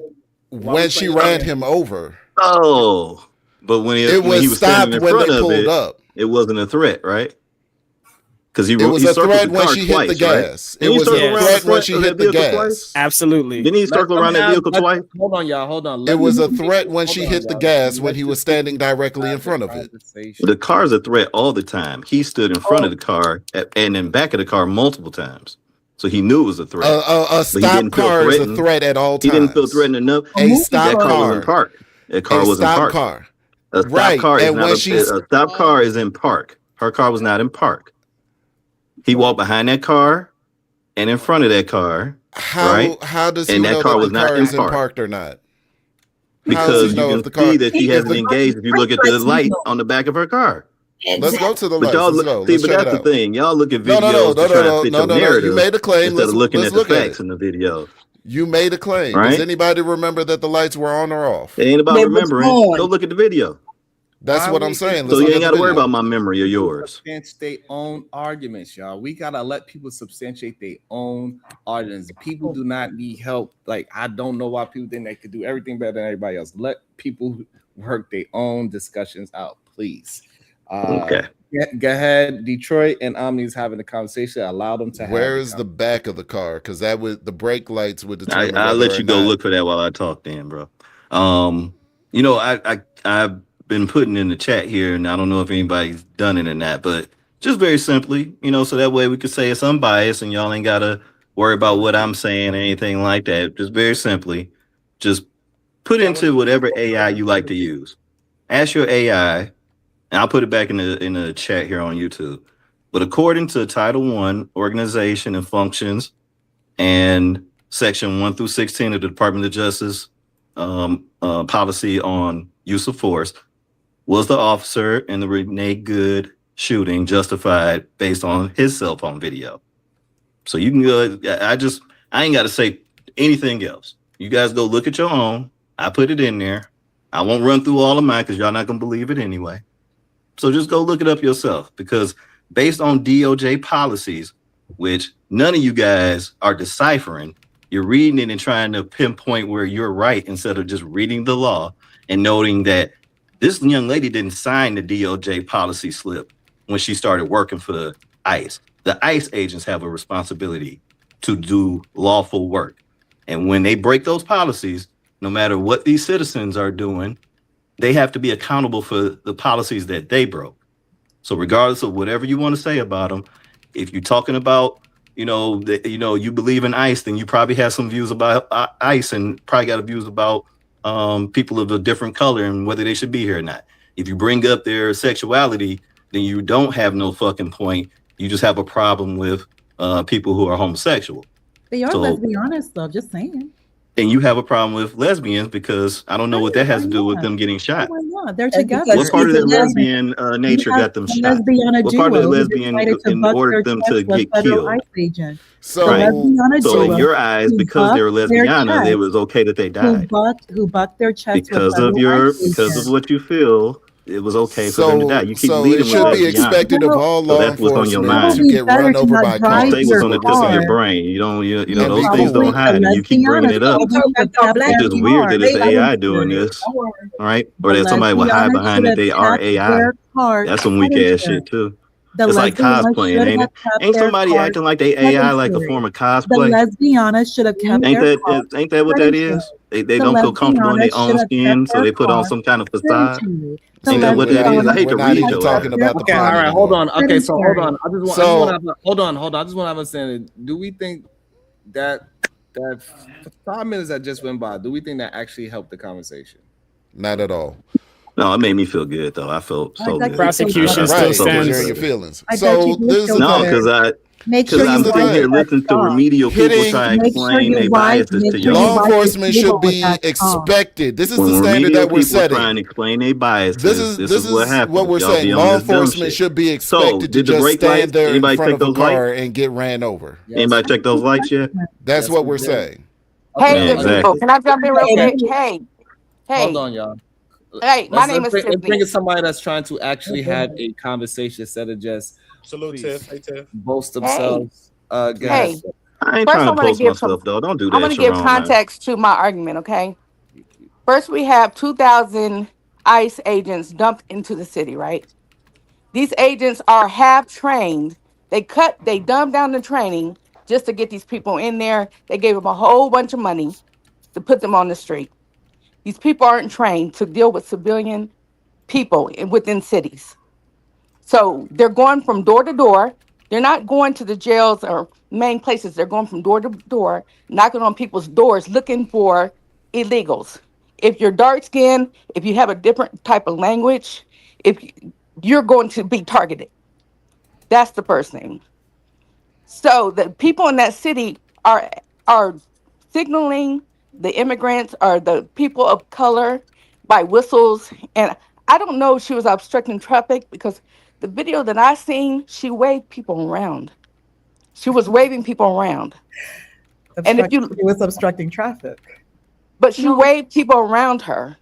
when she ran him over. Oh, but when It when he was was standing in stopped when front they of pulled it, up. it wasn't a threat, right? Because he It was he a circled threat the when car she hit twice, the gas. Right? It Didn't he was a circle around threat the when front she of hit that the vehicle gas. twice? Absolutely. Didn't he circle around that vehicle twice? Hold on, y'all. Hold on. It was a threat when she hit the gas when he was standing directly in front of it. The car's a threat all the time. He stood in front of the car and in back of the car multiple times. So he knew it was a threat. A But he stopped didn't feel car is a threatened. threat at all times. He didn't feel threatened enough. A stopped That car was car. in park. That car A was in stopped park. car. A stopped Right, car is and not when a she's- stopped car is in park. Her car was not in park. He walked behind that car and in front of that car. Right? How does he And know that car that was the not car in isn't park? parked or not? How does Because he you know can if the car? see that she if hasn't the- engaged if you look at the light on the back of her car. Let's go to the But lights. y'all Let's look, go. see, Let's but check that's it the out. thing. Y'all look at No, videos no, to try and fit your narrative You made a claim. instead of looking let's at the look at facts it. in the video. You made a claim. Does Right? anybody remember that the lights were on or off? It ain't about remembering. Go look at the video. That's what I'm saying. So Let's you look ain't at got the to worry video. about my memory or yours. Substantiate their own arguments, y'all. We gotta let people substantiate their own arguments. People do not need help. Like, I don't know why people think they could do everything better than everybody else. Let people work their own discussions out, please. Okay. Go ahead. Detroit and Omni's having a conversation. Allow them to have. Where is the back of the car? Because that would the brake lights would determine. I'll whether let or you go not- look for that while I talk, then, bro. I've been putting in the chat here, and I don't know if anybody's done it or not, but just very simply, so that way we could say it's unbiased, and y'all ain't gotta worry about what I'm saying or anything like that. Just very simply, just put into whatever AI you like to use. Ask your AI, and I'll put it back in the chat here on YouTube. But according to Title I, Organization and Functions, and Section 1 through 16 of the Department of Justice policy on use of force, was the officer in the Renee Good shooting justified based on his cell phone video? So you can go. I ain't got to say anything else. You guys go look at your own. I put it in there. I won't run through all of mine because y'all not gonna believe it anyway. So just go look it up yourself, because based on DOJ policies, which none of you guys are deciphering, you're reading it and trying to pinpoint where you're right instead of just reading the law and noting that this young lady didn't sign the DOJ policy slip when she started working for the ICE. The ICE agents have a responsibility to do lawful work. And when they break those policies, no matter what these citizens are doing, they have to be accountable for the policies that they broke. So regardless of whatever you want to say about them, if you're talking about, you believe in ICE, then you probably have some views about ICE and probably got views about people of a different color and whether they should be here or not. If you bring up their sexuality, then you don't have no fucking point. You just have a problem with people who are homosexual. They are, So- let's be honest, though. Just saying. And you have a problem with lesbians because I don't know what that has to do with them getting shot. Why not? They're That's together. because What part of she's their a lesbian nature You have got them a shot? lesbian What part of the duo who lesbian decided to in buck order their them chest to with get federal killed? ICE agent. So, The lesbiana So in duo your eyes, who because they were bucked their lesbiana, it chest, was okay that they died. who bucked their chest with Because of federal ICE because of agents. what you feel, it was okay for them to die. You keep so leading it with should be lesbiana. expected of all So law that's what's on your enforcement mind. to get run over by You drive stay cars. what's on the tip of your car. brain. You don't, you know, And those be things cool. don't hide, and you keep bringing it up. It's just weird that it's AI doing this, all right? Or that somebody would hide behind that they are AI. That's some weak ass shit too. The It's like lesbiana cosplaying, should ain't have it? kept Ain't their somebody cars acting like they AI like a sedentary. form of The cosplay? lesbiana should have kept Ain't their that cars ain't that what that sedentary. is? They The don't feel comfortable in lesbiana their own should have skin, kept so they their put on cars some kind of facade. sedentary. The Ain't that what that is? I hate to We're not read even your talking ass. about the Okay, all part right, hold anymore. on. Okay, so hold on. I just want to hold on. I just want to have a saying. Do we think that 5 minutes that just went by, do we think that actually helped the conversation? Not at all. No, it made me feel good though. I felt so good. Prosecution still Right, stands. sharing your feelings. I bet So you do this is feel the No, thing. better. Make sure because I'm you sitting here wipe listening that to stop. remedial people Hitting- try to Make sure explain you their wipe- biases make to sure you y'all. Law wipe enforcement the should table with be that stop. expected. This is the When standard remedial that we're people setting. trying to explain their biases, This is what happens. what we're Y'all saying. be on Law this dumb enforcement shit. should be So, expected to did the just brake stand lights? there in Anybody front check of a those lights? car and get ran over. Anybody check those lights yet? That's Yes, what we we're did. saying. Hey, Yeah, good people. exactly. Can I jump in real quick? Hey, Hold on, y'all. Hey, my Let's name is bring Tiffany. in somebody that's trying to actually have a conversation instead of just Salute, Tiff. Hey, Tiff. boast themselves. Go Hey, ahead. I ain't first trying I'm to going to post give some. myself though. Don't do I'm that, going to give Sharon. Man. context to my argument. Okay. First, we have 2,000 ICE agents dumped into the city. Right. These agents are half trained. They dumbed down the training just to get these people in there. They gave them a whole bunch of money to put them on the street. These people aren't trained to deal with civilian people within cities. So they're going from door to door. They're not going to the jails or main places. They're going from door to door, knocking on people's doors, looking for illegals. If you're dark skinned, if you have a different type of language, if you're going to be targeted. That's the first thing. So the people in that city are signaling the immigrants or the people of color by whistles. And I don't know if she was obstructing traffic because the video that I seen, she waved people around. She was waving people around. And if you It was obstructing traffic. but she waved people around her.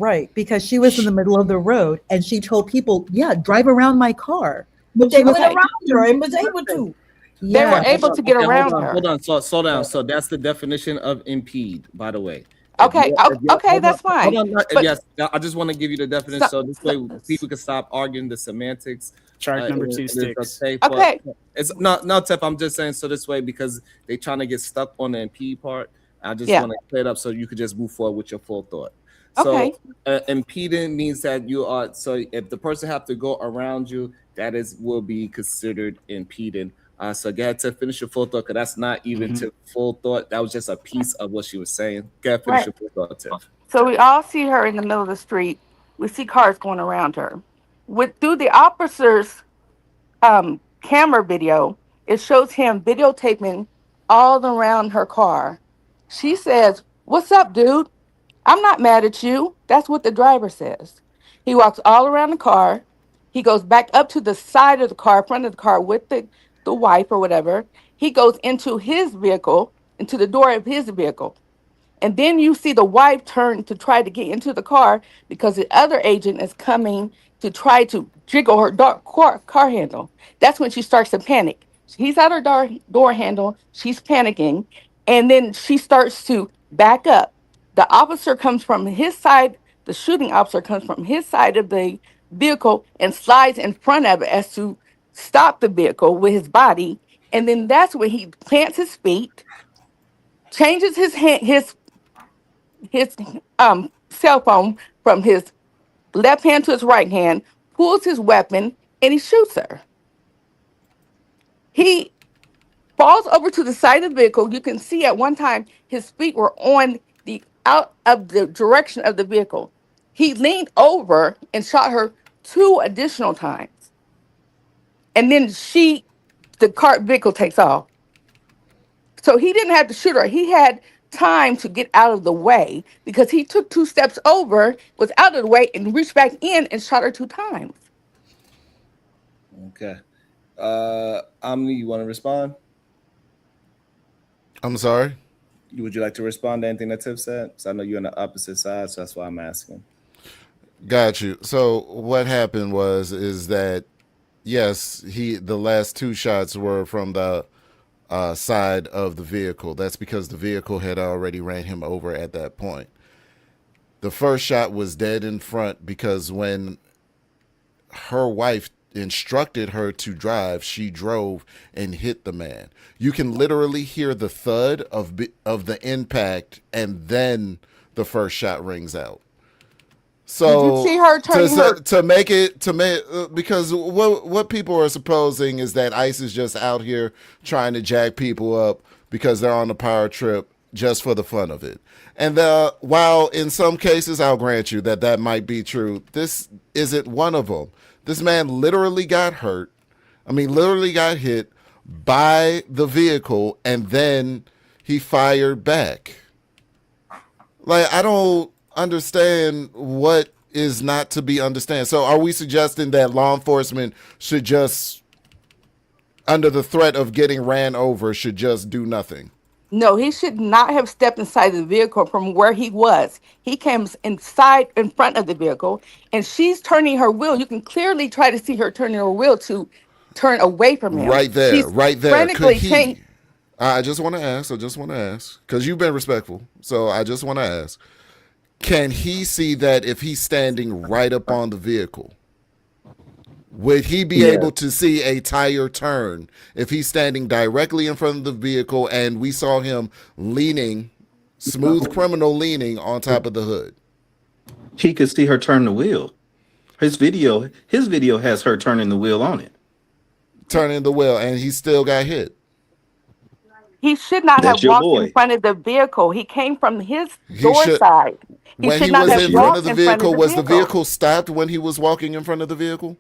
Right, because she was in the middle of the road and she told people, yeah, drive around my car. But they She was went around her and was able to. They Yeah. were able to get Okay, around hold on, her. hold on. So slow down. So that's the definition of impede, by the way. Okay, okay, that's fine. Hold on, But yes, I just want to give you the definition, so this way people can stop arguing the semantics. Chart number 2 sticks. Okay. It's not Tef. I'm just saying so this way because they trying to get stuck on the impede part. I just want to clear it up so you could just move forward with your full thought. So impeding means that you are. So if the person have to go around you, that will be considered impeding. So go ahead to finish your full thought, because that's not even to full thought. That was just a piece of what she was saying. Go ahead, finish your full thought, Tiff. So we all see her in the middle of the street. We see cars going around her. Through the officer's camera video, it shows him videotaping all around her car. She says, "What's up, dude? I'm not mad at you." That's what the driver says. He walks all around the car. He goes back up to the side of the car, front of the car with the wife or whatever. He goes into his vehicle, into the door of his vehicle. And then you see the wife turn to try to get into the car because the other agent is coming to try to jiggle her car handle. That's when she starts to panic. He's at her door handle. She's panicking. And then she starts to back up. The officer comes from his side. The shooting officer comes from his side of the vehicle and slides in front of it as to stop the vehicle with his body. And then that's when he plants his feet, changes his hand, his cell phone from his left hand to his right hand, pulls his weapon, and he shoots her. He falls over to the side of the vehicle. You can see at one time his feet were on the out of the direction of the vehicle. He leaned over and shot her 2 additional times. And then the vehicle takes off. So he didn't have to shoot her. He had time to get out of the way because he took 2 steps over, was out of the way, and reached back in and shot her 2 times. Okay. Omni, you want to respond? I'm sorry? Would you like to respond to anything that Tiff said? Because I know you're on the opposite side, so that's why I'm asking. Got you. So what happened is that, yes, the last 2 shots were from the side of the vehicle. That's because the vehicle had already ran him over at that point. The first shot was dead in front because when her wife instructed her to drive, she drove and hit the man. You can literally hear the thud of the impact, and then the first shot rings out. So did you see her turning because what people are supposing is that ICE is just out here trying to jack people up because they're on a power trip just for the fun of it. And while in some cases I'll grant you that might be true, this isn't one of them. This man literally got hurt. I mean, literally got hit by the vehicle, and then he fired back. Like, I don't understand what is not to be understood. So are we suggesting that law enforcement should just, under the threat of getting ran over, should just do nothing? No, he should not have stepped inside the vehicle from where he was. He came in front of the vehicle, and she's turning her wheel. You can clearly try to see her turning her wheel to turn away from him. Right there, She's right there. frantically Could he? I just want to ask, because you've been respectful. So I just want to ask, can he see that if he's standing right up on the vehicle? Would he be able to see a tire turn if he's standing directly in front of the vehicle and we saw him leaning, smooth criminal leaning on top of the hood? He could see her turn the wheel. His video has her turning the wheel on it. Turning the wheel, and he still got hit. He should not have walked in front of the vehicle. He came from his side. When he was in front of the vehicle, was the vehicle stopped when he was walking in front of the vehicle?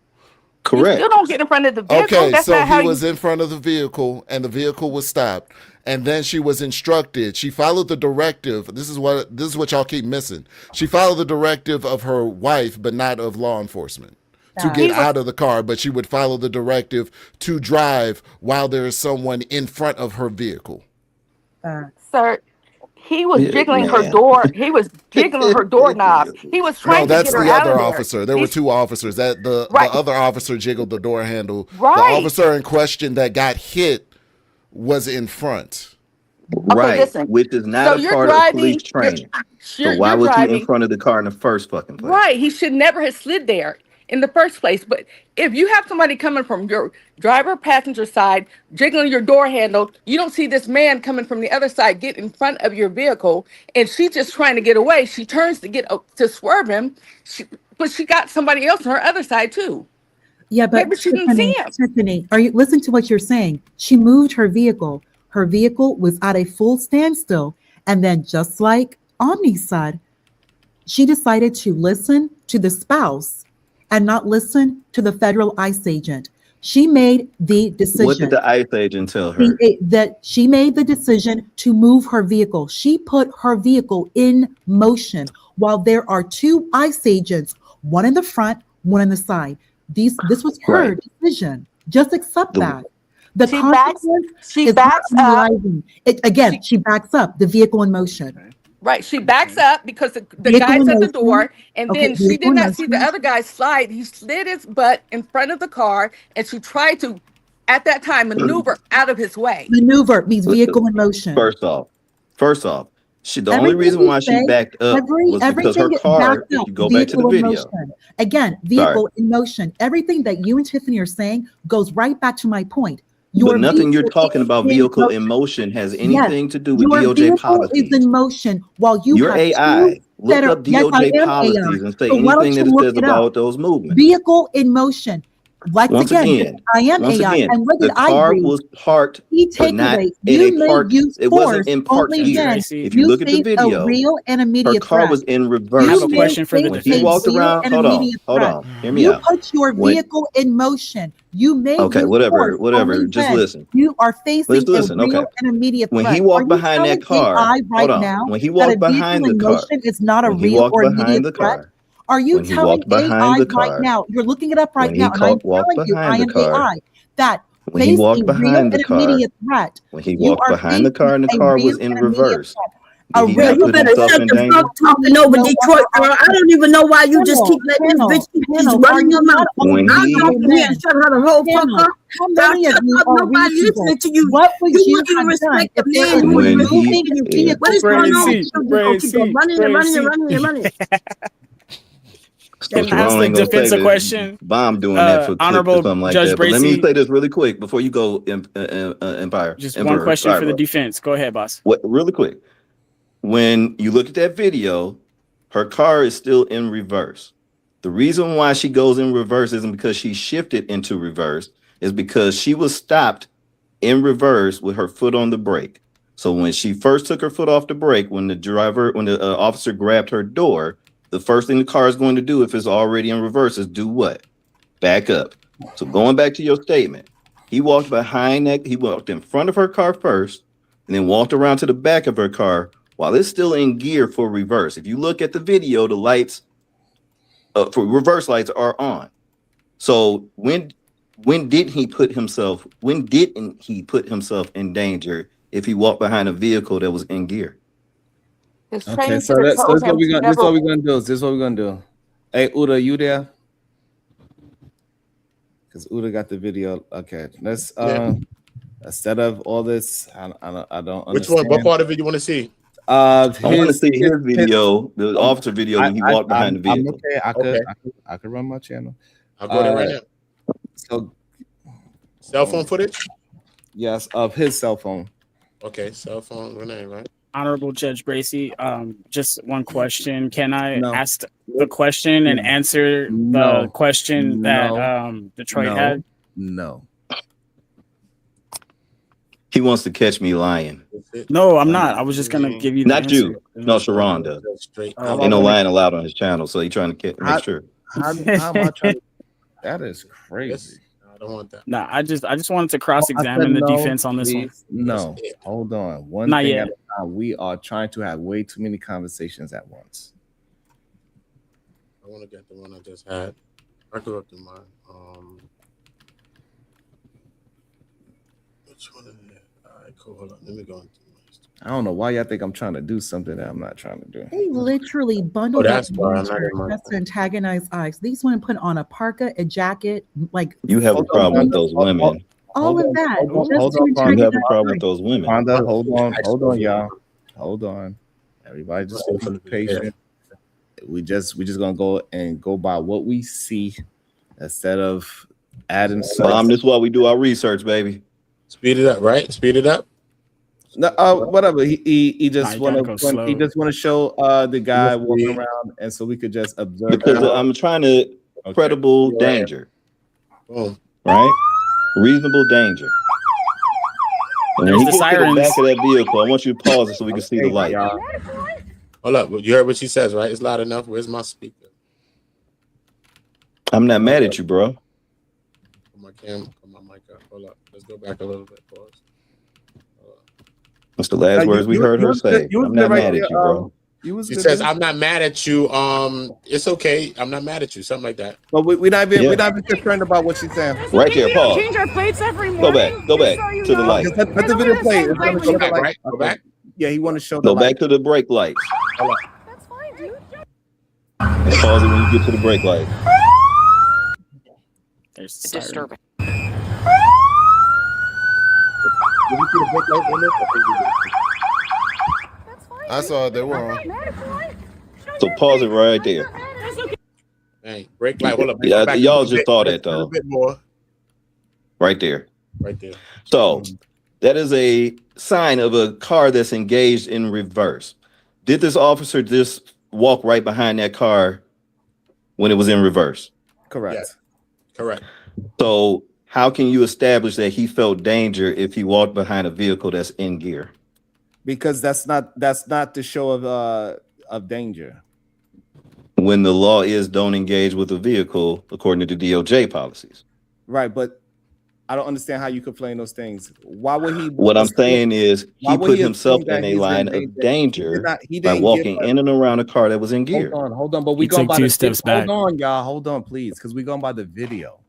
Correct. You still don't get in front of the vehicle. Okay, That's so not how he was in front of the vehicle, and the vehicle was stopped, and then she was instructed. She followed the directive. This is what y'all keep missing. She followed the directive of her wife, but not of law enforcement, to get out of the car. But she would follow the directive to drive while there is someone in front of her vehicle. Sir, he was jiggling her door. He was jiggling her doorknob. He was trying to get her out of there. No, that's the other officer. There were 2 officers. That the other officer jiggled the door handle. Right. The officer in question that got hit was in front. Right, listen. which is So not a you're part of driving. police training. So why You're was he in driving. front of the car in the first fucking place? Right. He should never have slid there in the first place. But if you have somebody coming from your driver passenger side, jiggling your door handle, you don't see this man coming from the other side get in front of your vehicle, and she's just trying to get away. She turns to get to swerve him, but she got somebody else on her other side too. Yeah, but Maybe she didn't see him. Tiffany, are you listen to what you're saying? She moved her vehicle. Her vehicle was at a full standstill, and then just like Omni said, she decided to listen to the spouse and not listen to the federal ICE agent. She made the decision. What did the ICE agent tell her? That she made the decision to move her vehicle. She put her vehicle in motion while there are two ICE agents, one in the front, one in the side. This was her decision. Just accept that. The She backs up. She backs up the vehicle in motion. Right. She backs up because the guy's at the door, and then she did not see the other guy slide. He slid his butt in front of the car, and she tried to, at that time, maneuver out of his way. Maneuver means vehicle in motion. First off, the only reason why she backed up was because her car, if you go back to the video. Again, vehicle in motion. Everything that you and Tiffany are saying goes right back to my point. But nothing you're talking about vehicle in motion has anything to do with DOJ policies. Is in motion while your AI. Look up DOJ policies and say anything that it says about those movements. Vehicle in motion. Once again, I am AI. And what the did I car read? was parked, but not in a park. It wasn't in park gear. If you look at the video, her car was in reverse. I have a question for the when he walked around. Hold on. Hear me out. You put your vehicle in motion. You made whatever. Just listen. You are facing a real and immediate threat. When he walked behind that car, when he walked behind the car, it's not a real or immediate threat. Are you telling AI right now? You're looking it up right now, and I'm telling you, I am AI, that when he walked behind the car, when he walked behind the car and the car was in reverse. You better shut the fuck talking over Detroit, girl. I don't even know why you just keep letting this bitch keep running your mouth. I'll talk to me and shut her the whole fuck up. Nobody listening to you. What would you have respect done the man who is moving your vehicle? What is going on? Keep running. So Can I ask the defensive question? Bomb doing that for Honorable something like Judge that. But let Bracey. me say this really quick before you go, Empire. Just one question for the defense. Go ahead, boss. Really quick. When you look at that video, her car is still in reverse. The reason why she goes in reverse isn't because she shifted into reverse, is because she was stopped in reverse with her foot on the brake. So when she first took her foot off the brake, when the officer grabbed her door, the first thing the car is going to do if it's already in reverse is do what? Back up. So going back to your statement, he walked behind that, he walked in front of her car first, and then walked around to the back of her car while it's still in gear for reverse. If you look at the video, the lights for reverse lights are on. So when didn't he put himself in danger if he walked behind a vehicle that was in gear? Okay, so that's what we're gonna do. Hey, Uda, you there? Because Uda got the video. Okay, let's instead of all this, I don't understand. Which one? What part of it you want to see? I want to see his video, the officer video when he walked behind the vehicle. Okay, I could run my channel. I'll go there right now. So, cell phone footage? Yes, of his cell phone. Okay, cell phone, Renee, right? Honorable Judge Bracey, just one question. Can I ask the question and answer the question that Detroit had? No. He wants to catch me lying. No, I'm not. I was just gonna give you the not answer. you. No, Sharon does. Ain't no lying allowed on his channel, so he's trying to make sure. How am I trying to, that is crazy. I don't want that. No, I just wanted to cross-examine the defense on this one. No, hold on. One Not thing yet. at a time. We are trying to have way too many conversations at once. I want to get the one I just had. I go up to mine. Which one is it? All right, cool. Hold on. Let me go into I don't know why y'all think I'm trying to do something that I'm not trying to do. They literally bundled up that's why I'm not in my- to antagonize ICE. These women put on a parka, a jacket, like You have a problem with those women. all of that. Hold Just to on, ensure You have a that- problem with those women. Fonda, hold on, y'all. Hold on. Everybody just be patient. We just gonna go by what we see instead of adding stuff. This is why we do our research, baby. Speed it up, right? Speed it up. No, whatever. He just want to show the guy walking around, and so we could just observe. Because I'm trying to credible danger, right? Reasonable danger. And when There's he the gets to the sirens. back of that vehicle, I want you to pause it so we can see the light. Hold up. You heard what she says, right? It's loud enough. Where's my speaker? I'm not mad at you, bro. Put my mic up. Hold up. Let's go back a little bit. Pause. That's the last words we heard her say. I'm not mad at you, bro. She says, "I'm not mad at you. It's okay. I'm not mad at you." Something like that. But we're not even concerned about what she's saying. Right there, pause. Change our plates every Go morning. back to the light. Let the video play. It's gonna show the light. Right? Go back. Yeah, he want to show the Go light. back to the brake lights. Hold up. That's fine, dude. And pause it when you get to the brake light. There's the It's siren. disturbing. Did you see the brake light in this? I saw it. They were on. So pause it right there. Hey, brake light. Hold up. Yeah, Back y'all a little just bit, saw that a little though. bit more. Right there. Right there. So that is a sign of a car that's engaged in reverse. Did this officer just walk right behind that car when it was in reverse? Correct. Yes. Correct. So how can you establish that he felt danger if he walked behind a vehicle that's in gear? Because that's not the show of danger. When the law is don't engage with a vehicle according to the DOJ policies. Right, but I don't understand how you could play those things. Why would he? What I'm saying is why he would put he himself assume that in a he's line in of danger He by didn't walking give us- in and around a car that was in gear. Hold on, but we He going took by two the steps back. Hold on, y'all. Hold on, please, because we going by the video.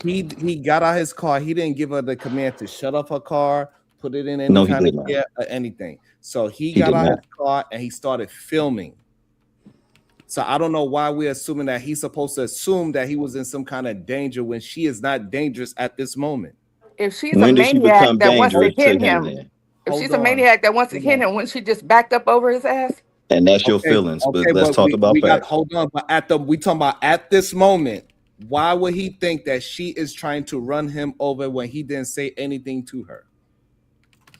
He got out his car. He didn't give her the command to shut off her car, put it in any No, he kind did of not. gear or anything. So he He got did out not. his car and he started filming. So I don't know why we're assuming that he's supposed to assume that he was in some kind of danger when she is not dangerous at this moment. If she's When a did she maniac become that wants to dangerous to hit him him, then? if Hold she's a on. maniac that wants to hit him, wouldn't she just backed up over his ass? And that's your Okay, feelings, but okay, let's talk about we got, facts. hold on, but we talking about at this moment. Why would he think that she is trying to run him over when he didn't say anything to her?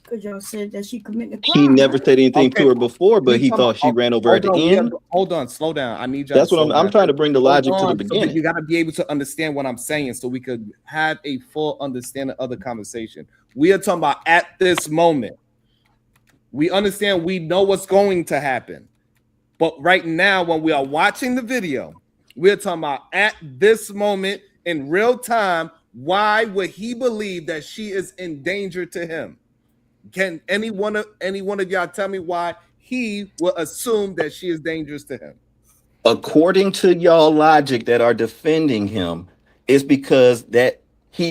Because y'all said that she committed a crime. He never said anything Okay, to her before, but we he talking thought she about- ran over at the end. Hold on, slow down. I need y'all. That's to what slow I'm down. trying to bring the Hold logic to the on, so that beginning. you got to be able to understand what I'm saying, so we could have a full understanding of the conversation. We are talking about at this moment. We understand. We know what's going to happen, but right now, when we are watching the video, we're talking about at this moment in real time. Why would he believe that she is in danger to him? Can any one of y'all tell me why he will assume that she is dangerous to him? According to y'all logic that are defending him, it's because that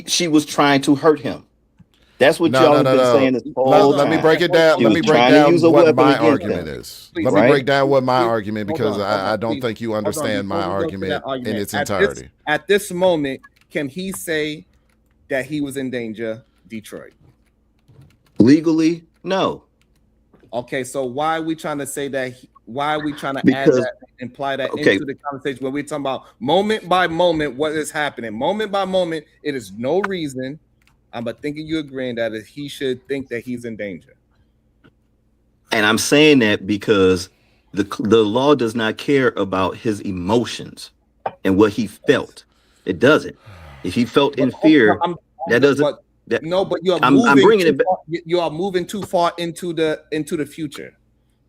she was trying to hurt him. That's what y'all have been saying this whole Let me time. break it down. She Let was me break trying to down use a what weapon my against argument him. is. Please, Let me right? break down what my Please, argument, hold because on, I don't please. think you Hold on, understand my before we go to that argument in its At entirety. at this moment, can he say that he was in danger, Detroit? Legally, no. Okay, so why are we trying to say that? Why are we trying to add Because- that, imply that okay. into the conversation when we're talking about moment by moment what is happening? Moment by moment, it is no reason. I'm thinking you agreeing that he should think that he's in danger. And I'm saying that because the law does not care about his emotions and what he felt. It doesn't. If he felt in fear, that doesn't. No, but you are I'm moving. bringing it back. You are moving too far into the future.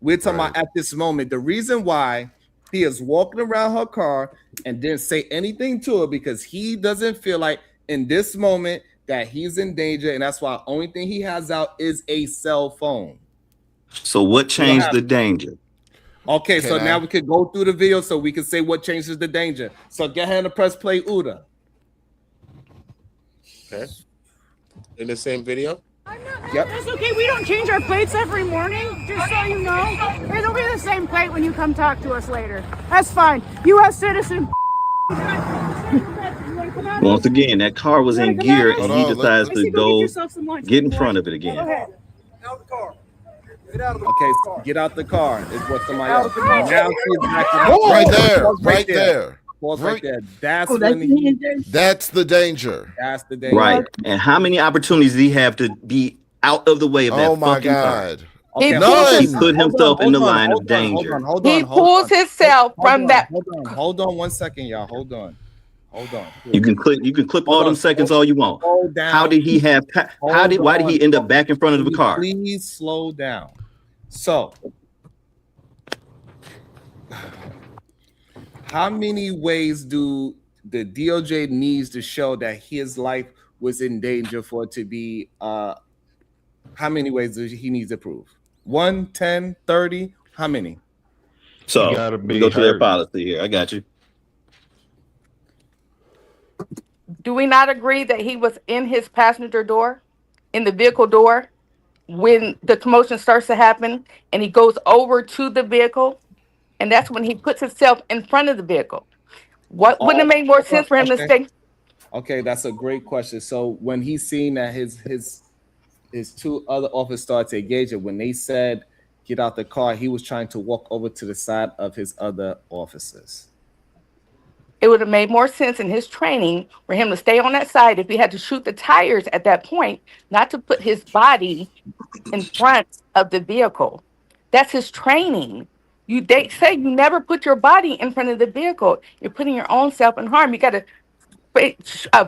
We're talking about at this moment. The reason why he is walking around her car and didn't say anything to her because he doesn't feel like in this moment that he's in danger, and that's why the only thing he has out is a cell phone. So what changed the danger? Okay, so Can now I- we could go through the video so we can say what changes the danger. So get ahead and press play, Uda. Okay. In the same video. Yep. That's okay. We don't change our plates every morning, just so you know. It'll be the same plate when you come talk to us later. That's fine. U.S. citizen. You want to come Once again, that car was in gear, and he decides to go get in front of it again. Okay, so get out the car is what somebody else. Now she's backing up. Right there, Pause right there. Pause right there. That's That's the danger. That's the danger. Right. And how many opportunities did he have to be out of the way of that Oh my fucking car? God. He Okay, pulls He his- put himself in the line of hold on, danger. he pulls himself from that. Hold on 1 second, y'all. Hold on. You can clip all them seconds all you want. Hold down. Why did he end up back in front of the car? Please slow down. So, how many ways do the DOJ needs to show that his life was in danger for it to be? How many ways does he need to prove? 1, 10, 30? How many? So we go to their policy here. I got you. Do we not agree that he was in his passenger door, in the vehicle door, when the commotion starts to happen, and he goes over to the vehicle, and that's when he puts himself in front of the vehicle? Wouldn't it make more sense for him to stay? Okay, that's a great question. So when he's seen that his two other officers started to engage it, when they said get out the car, he was trying to walk over to the side of his other officers. It would have made more sense in his training for him to stay on that side if he had to shoot the tires at that point, not to put his body in front of the vehicle. That's his training. They say you never put your body in front of the vehicle. You're putting your own self in harm. You got to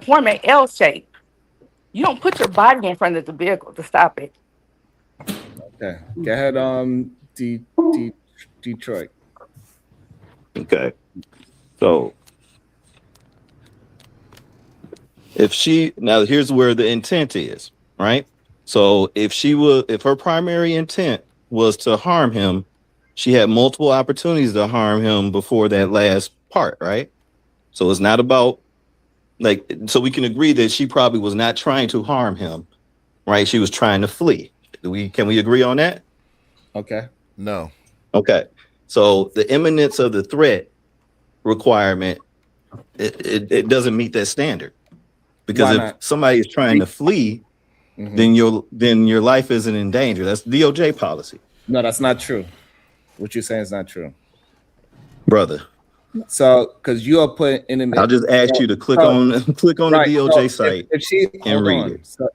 form an L shape. You don't put your body in front of the vehicle to stop it. Okay, go ahead, Detroit. Okay, so here's where the intent is, right? So if her primary intent was to harm him, she had multiple opportunities to harm him before that last part, right? So it's not about so we can agree that she probably was not trying to harm him, right? She was trying to flee. Can we agree on that? Okay. No. Okay. So the imminence of the threat requirement, it doesn't meet that standard. Because if somebody is trying to flee, then your life isn't in danger. That's DOJ policy. No, that's not true. What you're saying is not true, brother. So, because you are put in the, I'll just ask you to click on the DOJ site if she, and read it. So,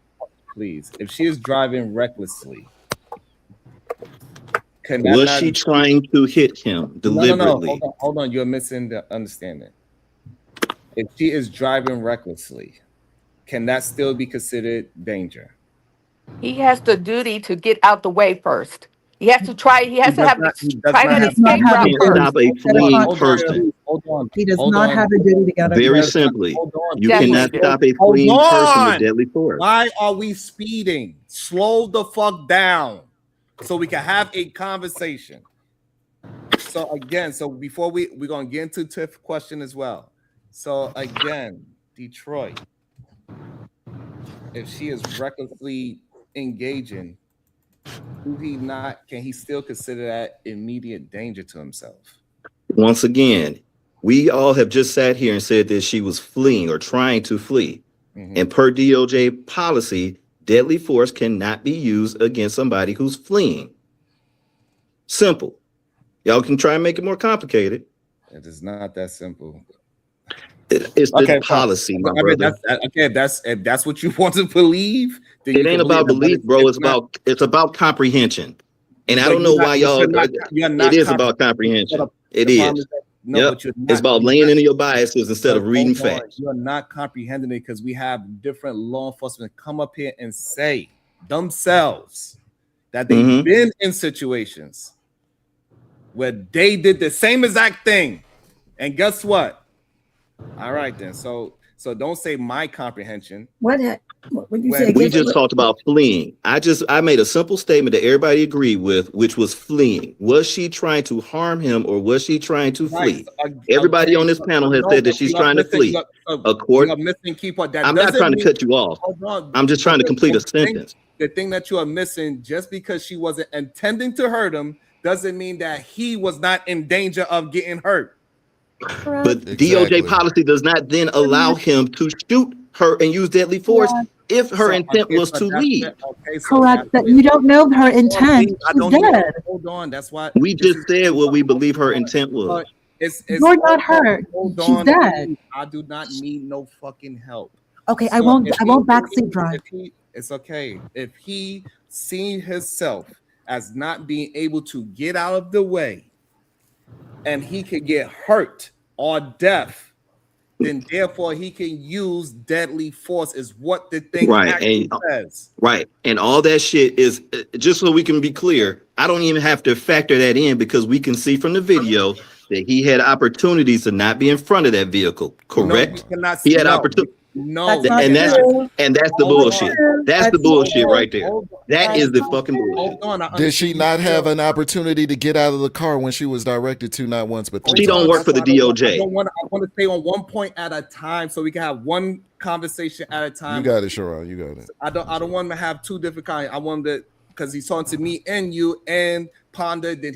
please, if she is driving recklessly, was she trying to hit him deliberately? No. Hold on. You're missing the understanding. If she is driving recklessly, can that still be considered danger? He has the duty to get out the way first. He has to try. He has to have private escape route first. Hold on. He does not have a duty to get out. Very simply, you cannot stop a fleeing person with deadly force. Why are we speeding? Slow the fuck down so we can have a conversation. So again, before we're gonna get into Tiff's question as well. So again, Detroit, if she is recklessly engaging, can he still consider that immediate danger to himself? Once again, we all have just sat here and said that she was fleeing or trying to flee. And per DOJ policy, deadly force cannot be used against somebody who's fleeing. Simple. Y'all can try and make it more complicated. It is not that simple. It's the policy, my brother. If that's what you want to believe. It ain't about belief, bro. It's about comprehension. And I don't know why y'all. It is about comprehension. It is. It's about laying into your biases instead of reading facts. You are not comprehending it because we have different law enforcement come up here and say themselves that they've been in situations where they did the same exact thing. And guess what? All right, then. So don't say my comprehension. What you say? We just talked about fleeing. I made a simple statement that everybody agreed with, which was fleeing. Was she trying to harm him or was she trying to flee? Everybody on this panel has said that she's trying to flee. I'm not trying to cut you off. I'm just trying to complete a sentence. The thing that you are missing, just because she wasn't intending to hurt him, doesn't mean that he was not in danger of getting hurt. But DOJ policy does not then allow him to shoot her and use deadly force if her intent was to leave. Correct. That you don't know her intent. She's dead. Hold on. That's why we just said what we believe her intent was. You're not hurt. She's dead. I do not need no fucking help. Okay, I won't backseat drive. It's okay. If he seen himself as not being able to get out of the way and he could get hurt or death, then therefore he can use deadly force is what the thing actually says. Right. And all that shit is, just so we can be clear, I don't even have to factor that in because we can see from the video that he had opportunities to not be in front of that vehicle. Correct? He had opportunity. No, and that's the bullshit. That's the bullshit right there. That is the fucking bullshit. Did she not have an opportunity to get out of the car when she was directed to not once but 3 She don't work for the DOJ. I want to stay on one point at a time so we can have one conversation at a time. You got it, Sharon. You got it. I don't want to have two different kinds. I want to, because he's talking to me and you and Ponder that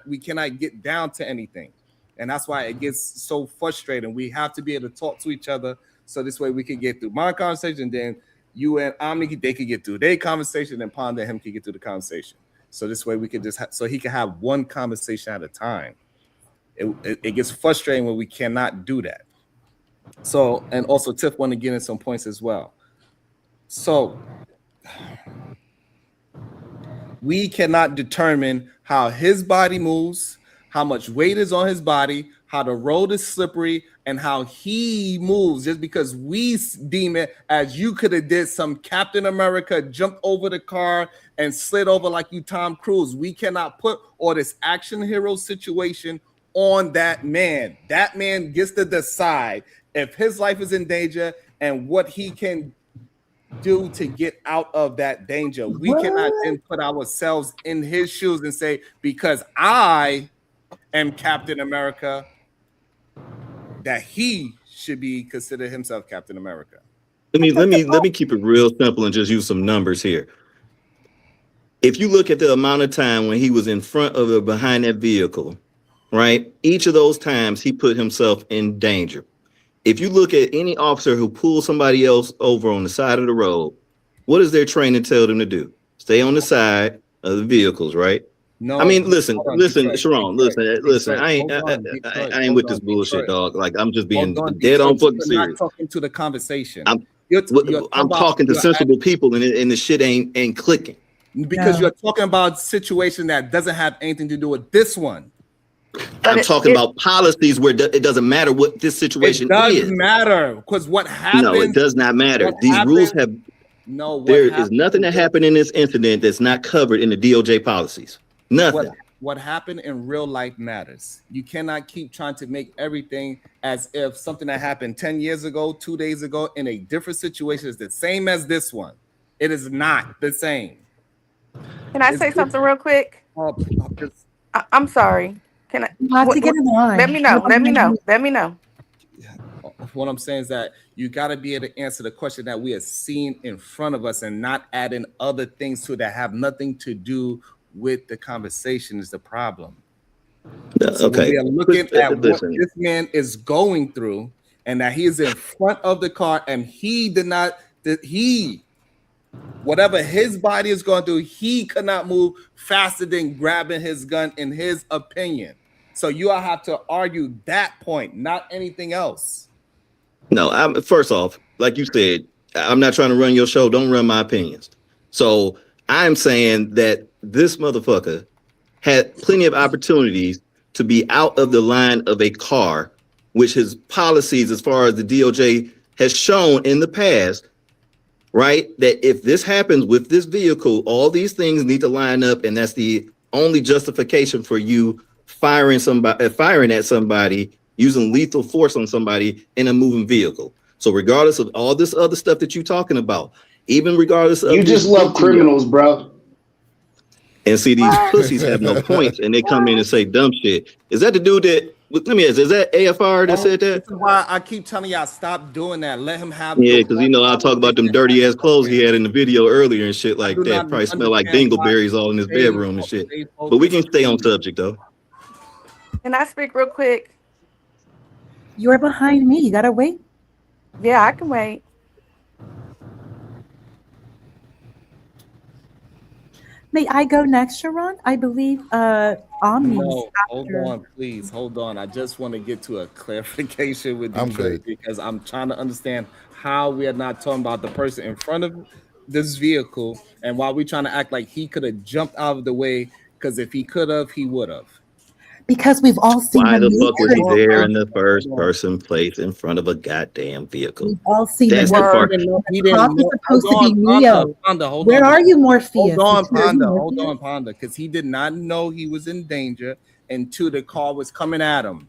we cannot get down to anything. And that's why it gets so frustrating. We have to be able to talk to each other. So this way we can get through my conversation, then you and Omni, they can get through their conversation, and Ponder and him can get through the conversation. So this way we could just so he can have one conversation at a time. It gets frustrating when we cannot do that. So, and also Tiff want to get in some points as well. So we cannot determine how his body moves, how much weight is on his body, how the road is slippery, and how he moves just because we deem it as you could have did some Captain America, jumped over the car and slid over like you Tom Cruise. We cannot put all this action hero situation on that man. That man gets to decide if his life is in danger and what he can do to get out of that danger. We cannot then put ourselves in his shoes and say, because I am Captain America, that he should be considered himself Captain America. Let me keep it real simple and just use some numbers here. If you look at the amount of time when he was in front of or behind that vehicle, right? Each of those times he put himself in danger. If you look at any officer who pulls somebody else over on the side of the road, what does their training tell them to do? Stay on the side of the vehicles, right? No, I mean, listen, Sharon, listen. I ain't with this bullshit, dog. Like I'm just being dead on fucking serious. Not talking to the conversation. I'm talking to sensible people, and the shit ain't clicking. Because you're talking about a situation that doesn't have anything to do with this one. I'm talking about policies where it doesn't matter what this situation is. It does matter because what happened. No, it does not matter. These rules have. No, there is nothing that happened in this incident that's not covered in the DOJ policies. Nothing. What happened in real life matters. You cannot keep trying to make everything as if something that happened 10 years ago, 2 days ago, in a different situation is the same as this one. It is not the same. Can I say something real quick? I'm sorry. Can I? You have to get in line. Let me know. What I'm saying is that you got to be able to answer the question that we are seeing in front of us and not adding other things to that have nothing to do with the conversation is the problem. So okay. We are looking at what this man is going through and that he is in front of the car and whatever his body is going through, he could not move faster than grabbing his gun in his opinion. So you all have to argue that point, not anything else. No, first off, like you said, I'm not trying to run your show. Don't run my opinions. So I'm saying that this motherfucker had plenty of opportunities to be out of the line of a car, which his policies, as far as the DOJ has shown in the past, right? That if this happens with this vehicle, all these things need to line up, and that's the only justification for you firing at somebody, using lethal force on somebody in a moving vehicle. So regardless of all this other stuff that you're talking about, even regardless of you just love criminals, bro. And see, these pussies have no points, and they come in and say dumb shit. Is that the dude that? Let me ask. Is that AFR that said that? This is why I keep telling y'all stop doing that. Let him have. Yeah, because I'll talk about them dirty ass clothes he had in the video earlier and shit like that. Probably smell like dingleberries all in his bedroom and shit. But we can stay on subject though. Can I speak real quick? You're behind me. You gotta wait. Yeah, I can wait. May I go next, Sharon? I believe Omni's No, hold after. on, please. Hold on. I just want to get to a clarification with I'm Detroit good. because I'm trying to understand how we are not talking about the person in front of this vehicle and why we trying to act like he could have jumped out of the way, because if he could have, he would have. Because we've all seen Why the the fuck was he Matrix. there in the first person place in front of a goddamn vehicle? We've all seen That's the the part. He The cop didn't is know. supposed to Hold be on, Neo. Ponda, hold Where on. are you, Morpheus? Hold on, Security Ponda. Morpheus? Hold on, Ponda. Because he did not know he was in danger until the car was coming at him.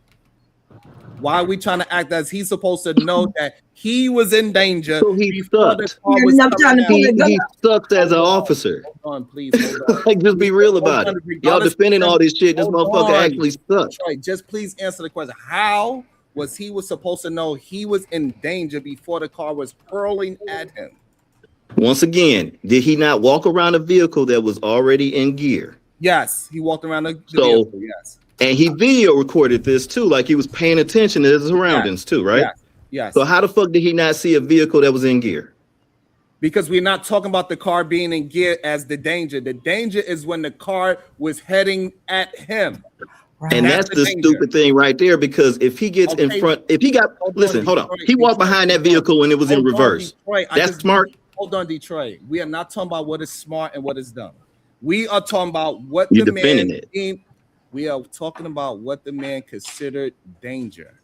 Why are we trying to act as he's supposed to know that he was in danger So he before the sucked. car You're was not trying coming to at put him? a gun He sucked as an officer. Hold on, please. Hold on. Like, just be real about Hold it. on, Y'all regardless defending of- all this shit. This hold motherfucker on. actually sucked. Detroit, just please answer the question. How was he supposed to know he was in danger before the car was hurling at him? Once again, did he not walk around a vehicle that was already in gear? Yes, he walked around the So, vehicle. Yes. and he video recorded this too, like he was paying attention to his surroundings too, right? Yes. Yes. So how the fuck did he not see a vehicle that was in gear? Because we're not talking about the car being in gear as the danger. The danger is when the car was heading at him. And that's the danger. stupid thing right there, because if he gets in Okay. front, if he got, listen, hold on. Detroit, He walked Detroit, behind that vehicle when it was in Hold on, reverse. Detroit. That's smart. Hold on, Detroit. We are not talking about what is smart and what is dumb. We are talking about what You're the defending man it. deemed. We are talking about what the man considered danger.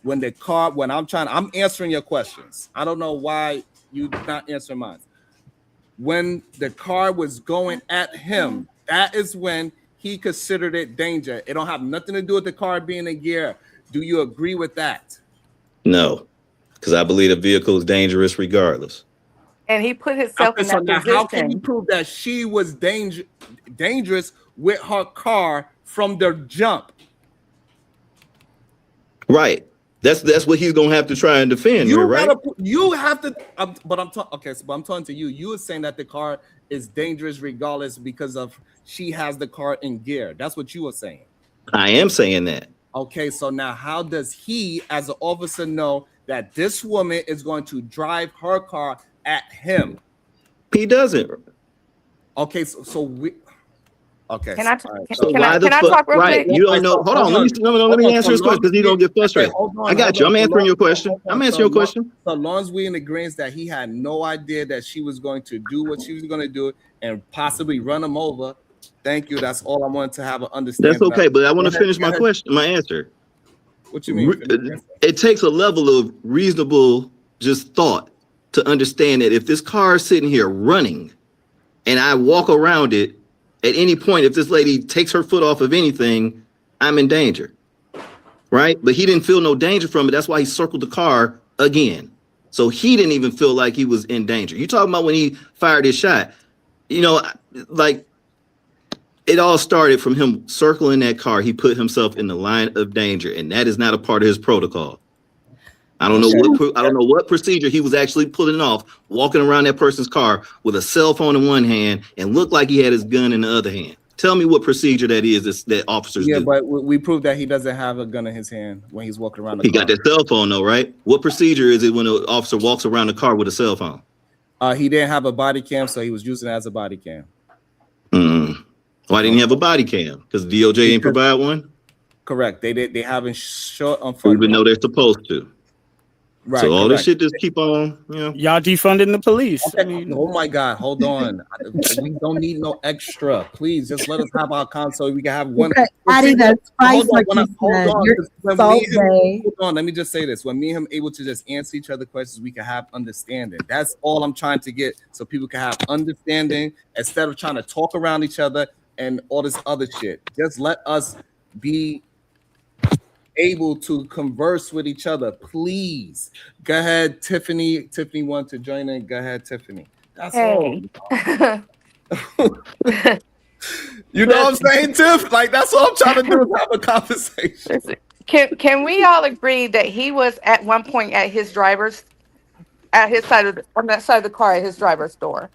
When the car, when I'm answering your questions. I don't know why you not answering mine. When the car was going at him, that is when he considered it danger. It don't have nothing to do with the car being in gear. Do you agree with that? No, because I believe the vehicle is dangerous regardless. And he put himself Okay, in so that now how can you position. prove that she was dangerous with her car from the jump? Right. That's what he's gonna have to try and defend here, right? You have to. But I'm talking. Okay, so but I'm talking to you. You were saying that the car is dangerous regardless because of she has the car in gear. That's what you were saying. I am saying that. Okay, so now how does he, as an officer, know that this woman is going to drive her car at him? He doesn't. Okay, so we. Okay. Can I all right, So Can why I- the can I fuck? talk real Right. quick? You don't know. Hold on. Let me answer his question because he's gonna get frustrated. I got you. I'm answering your question. I'm answering your question. So long as we in agreement that he had no idea that she was going to do what she was going to do and possibly run him over. Thank you. That's all I wanted to have an understanding. That's okay, of. but I want to Go finish ahead, my go ahead. question, my answer. What you mean? It takes a level of reasonable just thought to understand that if this car is sitting here running and I walk around it, at any point, if this lady takes her foot off of anything, I'm in danger, right? But he didn't feel no danger from it. That's why he circled the car again. So he didn't even feel like he was in danger. You talking about when he fired his shot, you know, like it all started from him circling that car. He put himself in the line of danger, and that is not a part of his protocol. I don't know what procedure he was actually pulling off, walking around that person's car with a cell phone in one hand and looked like he had his gun in the other hand. Tell me what procedure that is that officers Yeah, do. but we proved that he doesn't have a gun in his hand when he's walking around the He car. got that cell phone though, right? What procedure is it when an officer walks around the car with a cell phone? He didn't have a body cam, so he was using it as a body cam. Why didn't he have a body cam? Because DOJ ain't provide one? Correct. They haven't short on front. Even though they're supposed to. Right. So all this correct. shit just keep on, you know. Y'all defunding the police. Okay. Oh my God, hold on. We don't need no extra. Please just let us have our console. We can have one. Okay, adding that spice, like you Hold said. on, You're 'cause when so me and him- gay. hold on, let me just say this. When me and him able to just answer each other questions, we can have understanding. That's all I'm trying to get, so people can have understanding instead of trying to talk around each other and all this other shit. Just let us be able to converse with each other, plees. Go ahead, Tiffany. Tiffany wanted to join in. Go ahead, Tiffany. That's all. You know what I'm saying, Tiff? Like that's all I'm trying to do is have a conversation. Can we all agree that he was at one point at his driver's, at his side of on that side of the car at his driver's door?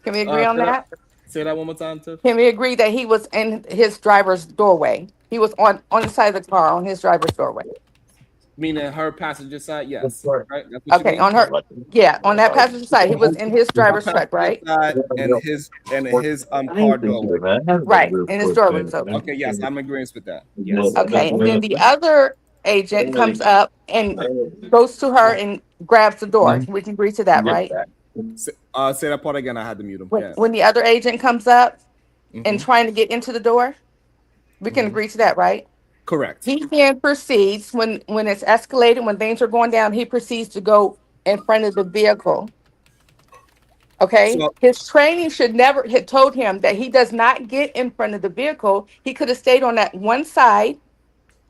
Can we agree on that? Say that one more time, Tiff. Can we agree that he was in his driver's doorway? He was on the side of the car on his driver's doorway. Meaning her passenger side, yes. Right? That's what Okay, on her, yeah, on that passenger side, he was in his driver's truck, right? And his car door. Right, and his door was open. Okay, yes, I'm in agreement with that. Yes. Okay, and then the other agent comes up and goes to her and grabs the door. We can agree to that, right? Say that part again. I had to mute him. When the other agent comes up and trying to get into the door, we can agree to that, right? Correct. He then proceeds when it's escalated, when things are going down, he proceeds to go in front of the vehicle. Okay, his training should never have told him that he does not get in front of the vehicle. He could have stayed on that one side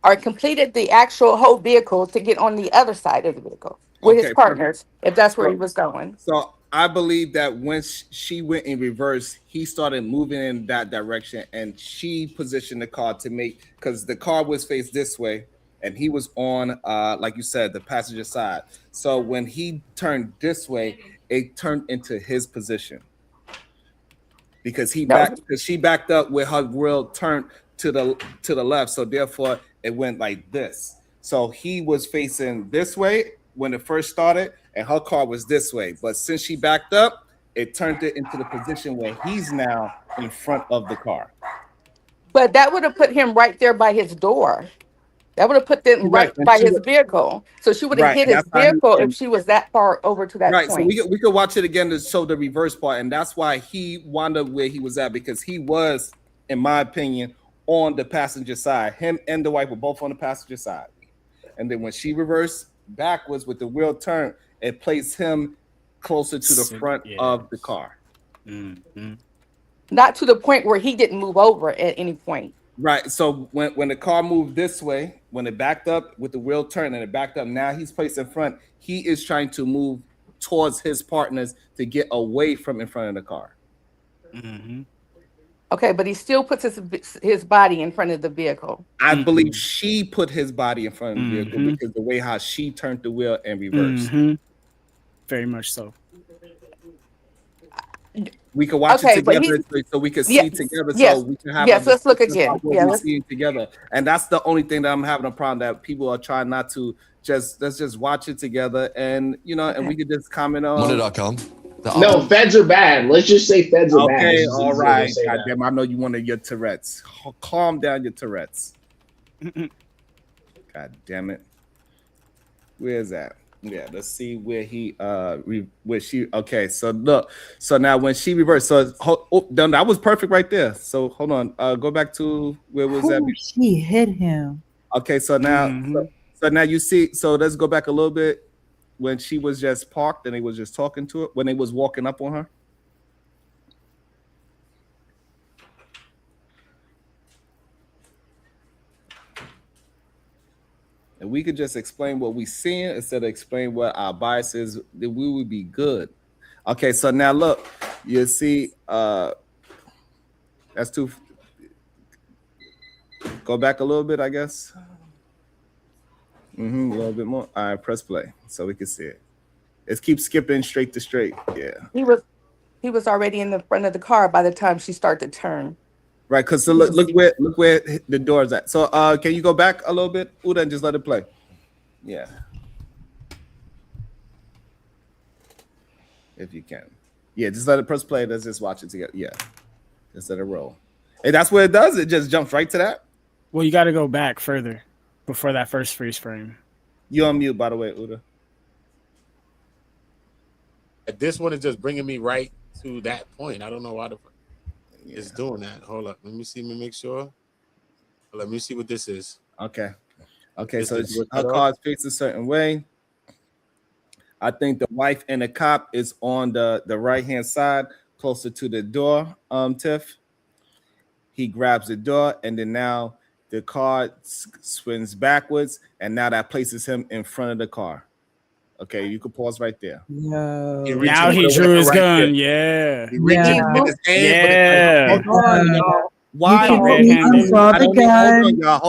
or completed the actual whole vehicle to get on the other side of the vehicle with his partners, if that's where he was going. So I believe that when she went in reverse, he started moving in that direction, and she positioned the car to make, because the car was faced this way, and he was on, like you said, the passenger side. So when he turned this way, it turned into his position because she backed up with her wheel turned to the left. So therefore, it went like this. So he was facing this way when it first started, and her car was this way. But since she backed up, it turned it into the position where he's now in front of the car. But that would have put him right there by his door. That would have put them right by his vehicle. So she would have hit his vehicle if she was that far over to that point. So we could watch it again to show the reverse part. And that's why he wound up where he was at, because he was, in my opinion, on the passenger side. Him and the wife were both on the passenger side. And then when she reversed backwards with the wheel turn, it placed him closer to the front of the car. Not to the point where he didn't move over at any point. Right. So when the car moved this way, when it backed up with the wheel turn and it backed up, now he's placed in front. He is trying to move towards his partners to get away from in front of the car. Okay, but he still puts his body in front of the vehicle. I believe she put his body in front of the vehicle because the way how she turned the wheel and reversed. Very much so. We can watch it together so we can see together. So we can have let's look again. Let's see it together. And that's the only thing that I'm having a problem, that people are trying not to let's just watch it together, and and we could just comment on Monday.com. No, feds are bad. Let's just say feds are bad. Okay, all right. God damn, I know you wanted your Tourette's. Calm down your Tourette's. God damn it. Where's that? Yeah, let's see where okay, so look, so now when she reversed, that was perfect right there. So hold on, go back to where was that? She hit him. Okay, so now, so now you see. So let's go back a little bit when she was just parked and they was just talking to her when they was walking up on her. And we could just explain what we seeing instead of explain what our bias is, then we would be good. Okay, so now look, you see, that's too. Go back a little bit, I guess. A little bit more. All right, press play so we can see it. Let's keep skipping straight to straight. Yeah. He was already in the front of the car by the time she started to turn. Right, because so look where the door is at. So can you go back a little bit, Uda, and just let it play? Yeah. If you can. Yeah, just let it press play. Let's just watch it together. Yeah. Just let it roll. And that's what it does. It just jumps right to that. Well, you got to go back further before that first freeze frame. You're on mute, by the way, Uda. This one is just bringing me right to that point. I don't know why it's doing that. Hold up. Let me make sure. Let me see what this is. Okay. So her car is faced a certain way. I think the wife and the cop is on the right-hand side, closer to the door, Tiff. He grabs the door, and then now the car swings backwards, and now that places him in front of the car. Okay, you can pause right there. No. Now he drew his gun. Yeah. He reached in his hand. Hold on, y'all. Why? Hold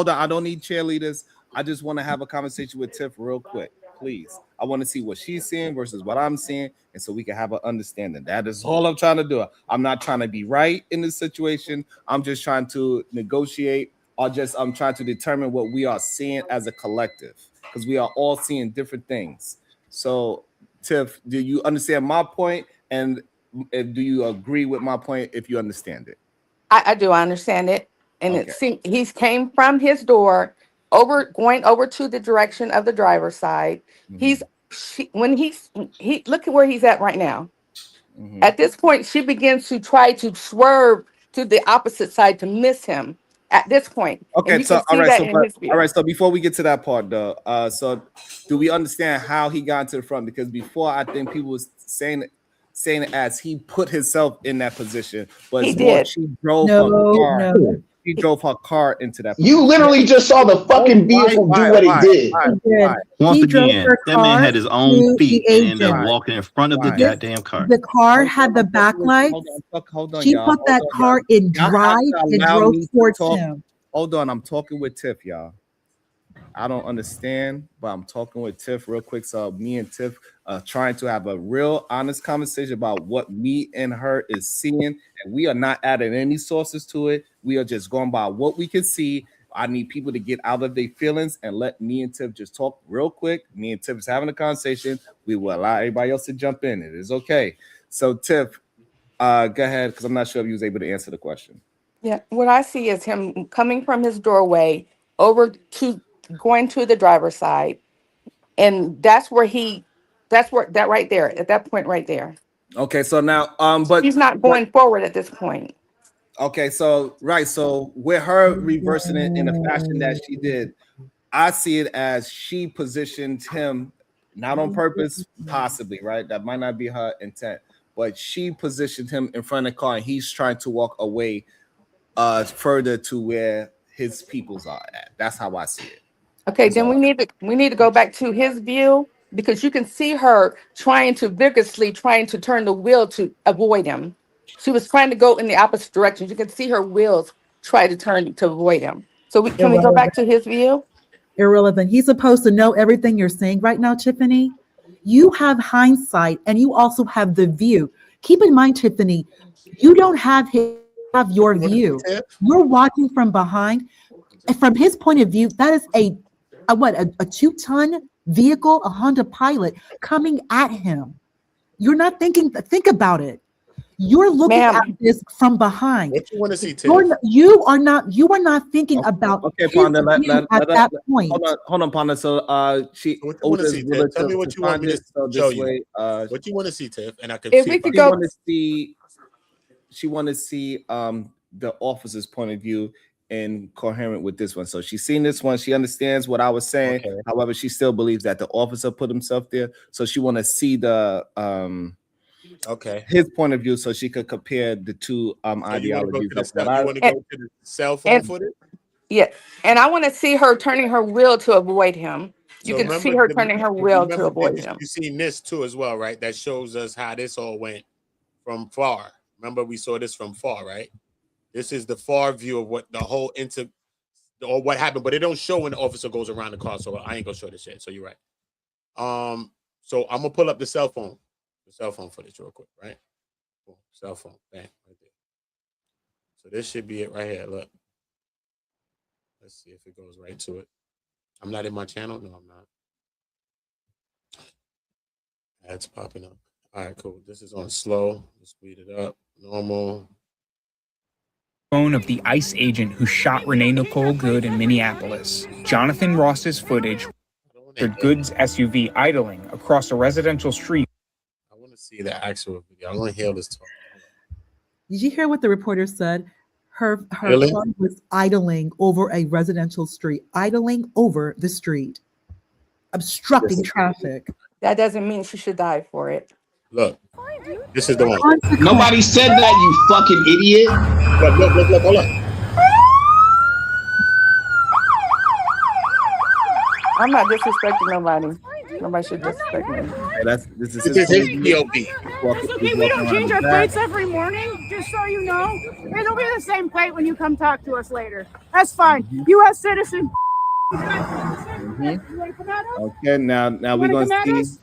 on. I don't need cheerleaders. I just want to have a conversation with Tiff real quick, please. I want to see what she's seeing versus what I'm seeing, and so we can have an understanding. That is all I'm trying to do. I'm not trying to be right in this situation. I'm just trying to negotiate, or I'm trying to determine what we are seeing as a collective. because we are all seeing different things. So, Tiff, do you understand my point? And do you agree with my point if you understand it? I do. I understand it. And it seems he came from his door going over to the direction of the driver's side. When he look at where he's at right now. At this point, she begins to try to swerve to the opposite side to miss him. At this point, okay. So all right. So before we get to that part, though, so do we understand how he got into the front? Because before, I think people was saying it as he put himself in that position, but he did. She drove her car. He drove her car into that position. You literally just saw the fucking vehicle do what it did. Once again, that man had his own feet and ended up walking in front of the goddamn car. The car had the backlights. Hold on, she y'all. put that car in drive and drove towards him. Hold on, I'm talking with Tiff, y'all. I don't understand, but I'm talking with Tiff real quick. So me and Tiff trying to have a real honest conversation about what me and her is seeing, and we are not adding any sources to it. We are just going by what we can see. I need people to get out of their feelings and let me and Tiff just talk real quick. Me and Tiff is having a conversation. We will allow everybody else to jump in. It is okay. So Tiff, go ahead, because I'm not sure if you was able to answer the question. Yeah, what I see is him coming from his doorway over to going to the driver's side, and that's that right there at that point right there. Okay, so now but he's not going forward at this point. Okay, so so with her reversing it in the fashion that she did, I see it as she positioned him not on purpose, possibly, right? That might not be her intent, but she positioned him in front of the car and he's trying to walk away further to where his peoples are at. That's how I see it. Okay, then we need to go back to his view, because you can see her vigorously trying to turn the wheel to avoid him. She was trying to go in the opposite direction. You can see her wheels try to turn to avoid him. So can we go back to his view? Irrelevant. He's supposed to know everything you're saying right now, Tiffany. You have hindsight and you also have the view. Keep in mind, Tiffany, you don't have your view. You're watching from behind. And from his point of view, that is a 2-ton vehicle, a Honda Pilot coming at him. You're not think about it. You're looking at this from behind. What you want to see, Tim? You are not thinking about okay, Panda, at that point. Hold on, Panda. So she what you want to see, Tiff? Tell me what you want me to show you. What you want to see, Tiff? And I can if we could go. She want to see the officer's point of view and coherent with this one. So she's seen this one. She understands what I was saying. Okay. However, she still believes that the officer put himself there. So she want to see the his point of view so she could compare the two ideologies. You want to go to the cell phone footage? Yeah. And I want to see her turning her wheel to avoid him. You can see her turning her wheel to avoid him. You've seen this too as well, right? That shows us how this all went from far. Remember, we saw this from far, right? This is the far view of what the whole or what happened, but it don't show when the officer goes around the car. So I ain't gonna show this yet. So you're right. So I'm gonna pull up the cell phone footage real quick, right? Cool. Cell phone, bang, right there. So this should be it right here. Look. Let's see if it goes right to it. I'm not in my channel. No, I'm not. Ads popping up. All right, cool. This is on slow. Let's speed it up. Normal. Of the ICE agent who shot Renee Nicole Good in Minneapolis. Jonathan Ross's footage showed Good's SUV idling across a residential street. I want to see the actual video. I want to hear this talk. Did you hear what the reporter said? Her car was idling over a residential street, idling over the street, obstructing traffic. That doesn't mean she should die for it. Look, this is the one. Nobody said that, you fucking idiot. Look, hold on. I'm not disrespecting nobody. Nobody should disrespect me. This is his POV. It's okay, we don't change our plates every morning, just so you know. It'll be the same plate when you come talk to us later. That's fine. U.S. citizen. You want to come at us? Okay, now we're going to see.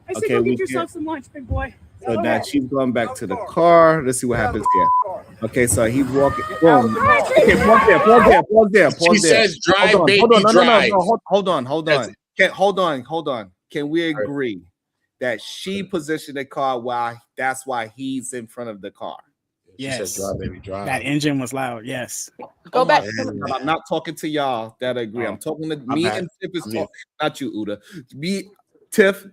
I said, go get yourself some lunch, big boy. So now she's going back to the car. Let's see what happens here. Okay, so he's walking. Boom. Okay, pause there. She says drive, baby, hold on. drive. No, hold on. hold on. Can we agree that she positioned the car while that's why he's in front of the car? Yes. Drive, baby, drive. That engine was loud. Yes. Go back. I'm not talking to y'all that agree. I'm talking to me and Tiff is talking, not you, Uda. Me, Tiff,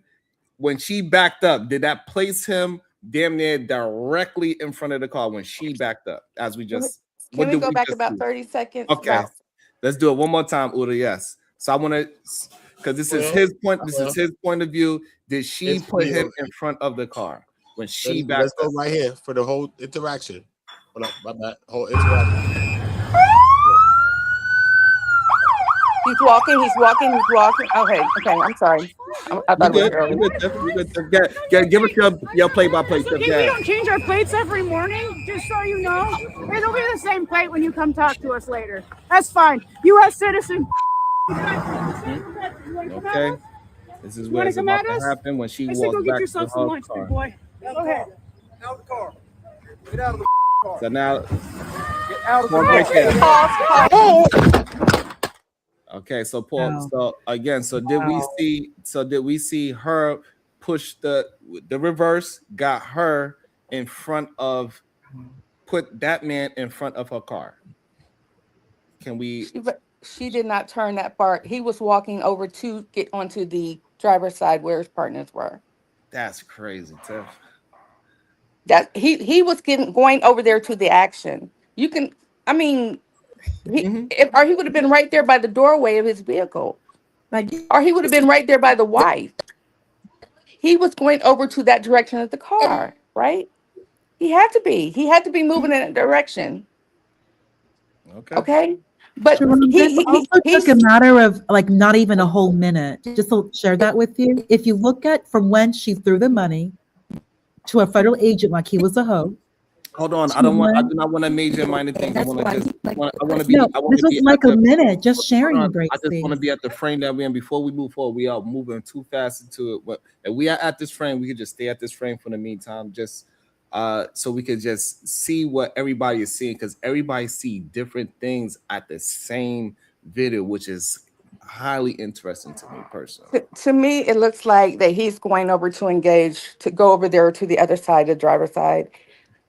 when she backed up, did that place him damn near directly in front of the car when she backed up? As we just Can we go back about 30 seconds? Okay. Let's do it one more time, Uda. Yes. So I want to, because this is his point. This is his point of view. Did she put him in front of the car when she backed Let's go up? right here for the whole interaction. Hold up, my bad. Whole interaction. He's walking. Okay, I'm sorry. I thought it was early. Give us your play-by-play. We don't change our plates every morning, just so you know. It'll be the same plate when you come talk to us later. That's fine. U.S. citizen. Okay. This is what it's about to happen when she walks go get back yourself to some her lunch, car. big boy. Go ahead. Out of the car. Get out of the car. So now, Get out of the car. car. Okay, so Paul. So again, did we see her push the reverse? Got her in front of, put that man in front of her car. Can we? She did not turn that far. He was walking over to get onto the driver's side where his partners were. That's crazy, Tiff. That he was going over there to the action. You can, I mean, or he would have been right there by the doorway of his vehicle, or he would have been right there by the wife. He was going over to that direction of the car, right? He had to be. He had to be moving in that direction. Okay. But this also took a matter of like not even a whole minute. Just to share that with you. If you look at from when she threw the money to a federal agent like he was a hoe. Hold on, I do not want to major minor things. I want to be. No, this was like a minute, just sharing. Gracie. I just want to be at the frame that we're in before we move forward. We are moving too fast into it. But if we are at this frame, we could just stay at this frame for the meantime, just so we could just see what everybody is seeing, because everybody see different things at the same video, which is highly interesting to me personally. To me, it looks like that he's going over to engage, to go over there to the other side, the driver's side.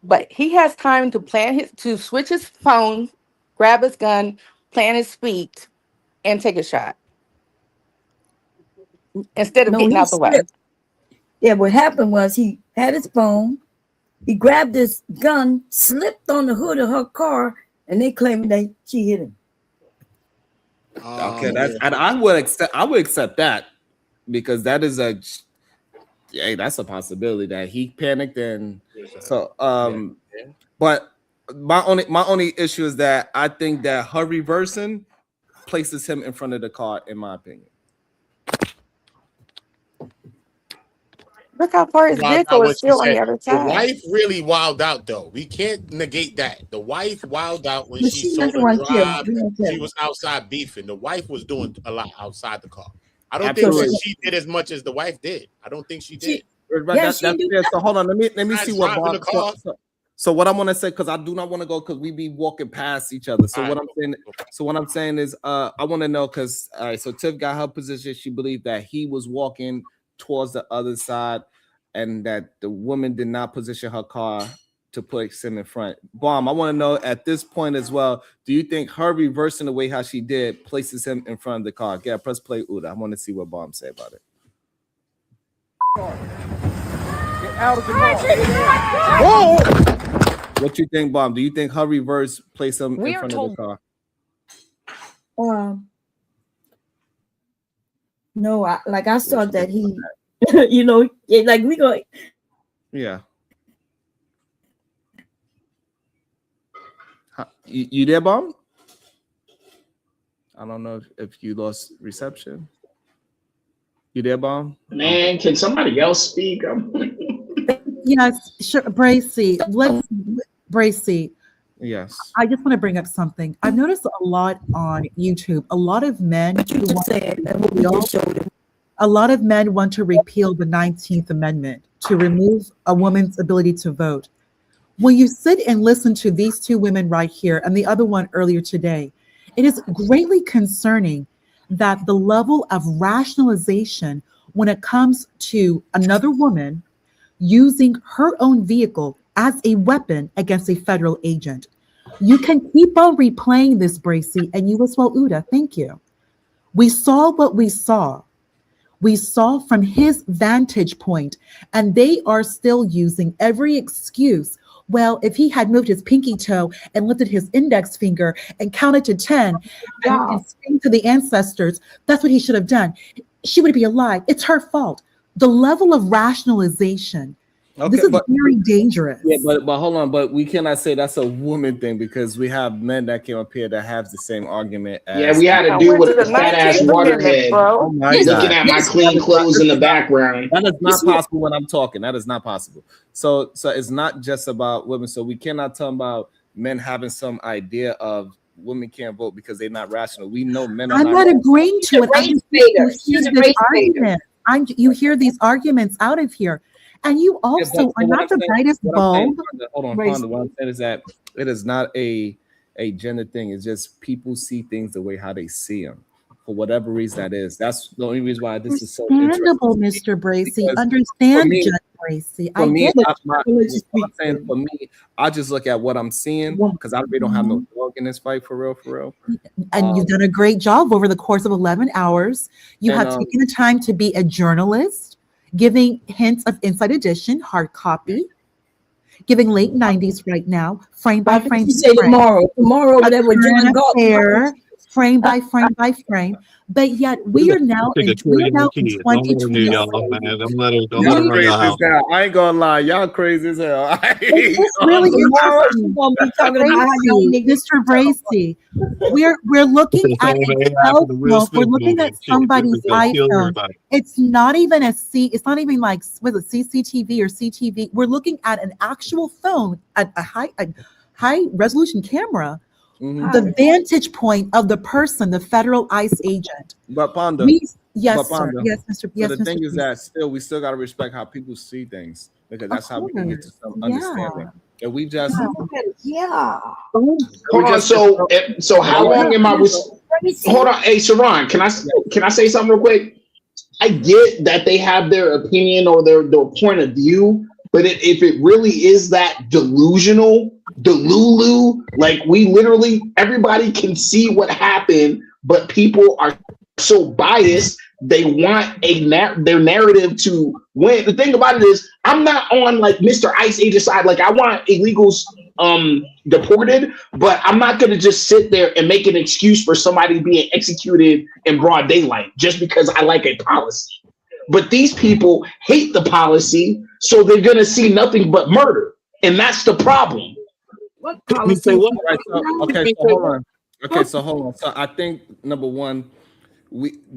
But he has time to switch his phone, grab his gun, plant his feet, and take a shot instead of getting out the way. Yeah, what happened was he had his phone, he grabbed his gun, slipped on the hood of her car, and they claimed that she hit him. Okay, and I would accept that, because that is that's a possibility that he panicked. And so but my only issue is that I think that her reversing places him in front of the car, in my opinion. Look how far his vehicle is still on the other side. The wife really wilded out, though. We can't negate that. The wife wilded out when she saw the drive. She was outside beefing. The wife was doing a lot outside the car. I don't think that she did as much as the wife did. I don't think she did. So hold on, let me see what Bob. So what I'm gonna say, because I do not want to go, because we be walking past each other. So what I'm saying is, I want to know, because all right, so Tiff got her position. She believed that he was walking towards the other side, and that the woman did not position her car to put him in front. Bomb, I want to know at this point as well, do you think her reversing the way how she did places him in front of the car? Yeah, press play, Uda. I want to see what Bomb say about it. Get out of the car. Whoa! What you think, Bomb? Do you think her reverse place him in front of the car? No, I saw that he, like we go. Yeah. You there, Bomb? I don't know if you lost reception. You there, Bomb? Man, can somebody else speak? Yes, sure. Bracy, Bracy. Yes. I just want to bring up something. I've noticed a lot on YouTube. A lot of men want to repeal the 19th Amendment to remove a woman's ability to vote. When you sit and listen to these two women right here and the other one earlier today, it is greatly concerning that the level of rationalization when it comes to another woman using her own vehicle as a weapon against a federal agent. You can keep on replaying this, Bracy, and you as well, Uda. Thank you. We saw what we saw. We saw from his vantage point, and they are still using every excuse. Well, if he had moved his pinky toe and lifted his index finger and counted to 10 and screamed to the ancestors, that's what he should have done. She would be alive. It's her fault. The level of rationalization. Okay, this is very dangerous. Yeah, but hold on, but we cannot say that's a woman thing because we have men that came up here that have the same argument. As Yeah, we had to do with a fat ass waterhead looking at my clean clothes in the background. That is not possible when I'm talking. That is not possible. So it's not just about women. So we cannot talk about men having some idea of women can't vote because they're not rational. We know men are I'm not agreeing to it. You hear these arguments out of here. And you also are not the brightest bulb. Hold on, Fonda. What I'm saying is that it is not a gender thing. It's just people see things the way how they see them. For whatever reason that is. That's the only reason why this is so understandable, Mr. Bracy. Understand, Judge Bracy. For me, I just look at what I'm seeing because I really don't have no dog in this fight for real. And you've done a great job over the course of 11 hours. You have taken the time to be a journalist, giving hints of Inside Edition, hard copy, giving late 90s right now, frame by frame. Say tomorrow, whatever. Frame by frame by frame. But yet we are now in 2020. I ain't gonna lie, y'all crazy as hell. It's really interesting. Mr. Bracy, we're looking at we're looking at somebody's iPhone. It's not even it's not even like with a CCTV or CTV. We're looking at an actual phone, at a high resolution camera. Mm-hmm. The vantage point of the person, the federal ICE agent. But Ponda, yes, sir. Yes, Mr. Yes, so the Mr. thing is that we still got to respect how people see things because that's how we can get to some understanding. And we just Hold on. So how long am I with? Hold on. Hey, Sharon, can I say something real quick? I get that they have their opinion or their point of view, but if it really is that delusional, delulu, like we literally, everybody can see what happened, but people are so biased, they want their narrative to win. The thing about it is, I'm not on like Mr. Ice Agent side. Like I want illegals deported, but I'm not going to just sit there and make an excuse for somebody being executed in broad daylight just because I like a policy. But these people hate the policy, so they're going to see nothing but murder. And that's the problem. What policy? Okay, so hold on. So I think number one,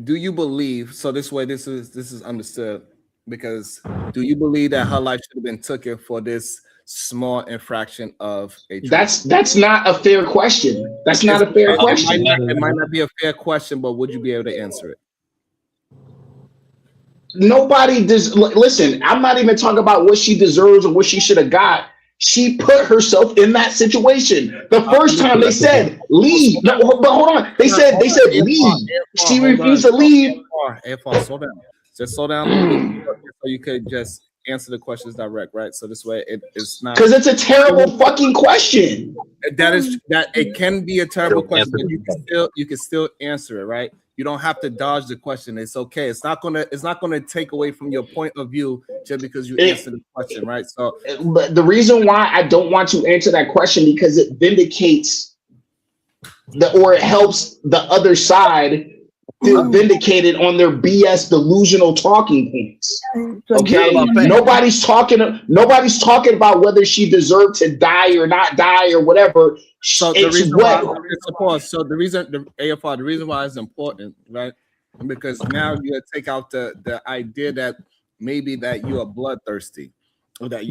do you believe, so this way this is understood, because do you believe that her life should have been taken for this small infraction of a that's not a fair question. That's not a fair question. It might not be a fair question, but would you be able to answer it? Nobody does. Listen, I'm not even talking about what she deserves or what she should have got. She put herself in that situation. The first time they said leave. No, but hold on. They said leave. She refused to leave. Slow down. Just slow down so you could just answer the questions direct, right? So this way it's not, because it's a terrible fucking question. It can be a terrible question, but you can still answer it, right? You don't have to dodge the question. It's okay. It's not gonna take away from your point of view just because you answer the question, right? So, but the reason why I don't want to answer that question because it vindicates or it helps the other side feel vindicated on their BS delusional talking points. Okay, nobody's talking about whether she deserved to die or not die or whatever. So the reason why it's important, right? Because now you take out the idea that maybe that you are bloodthirsty, or that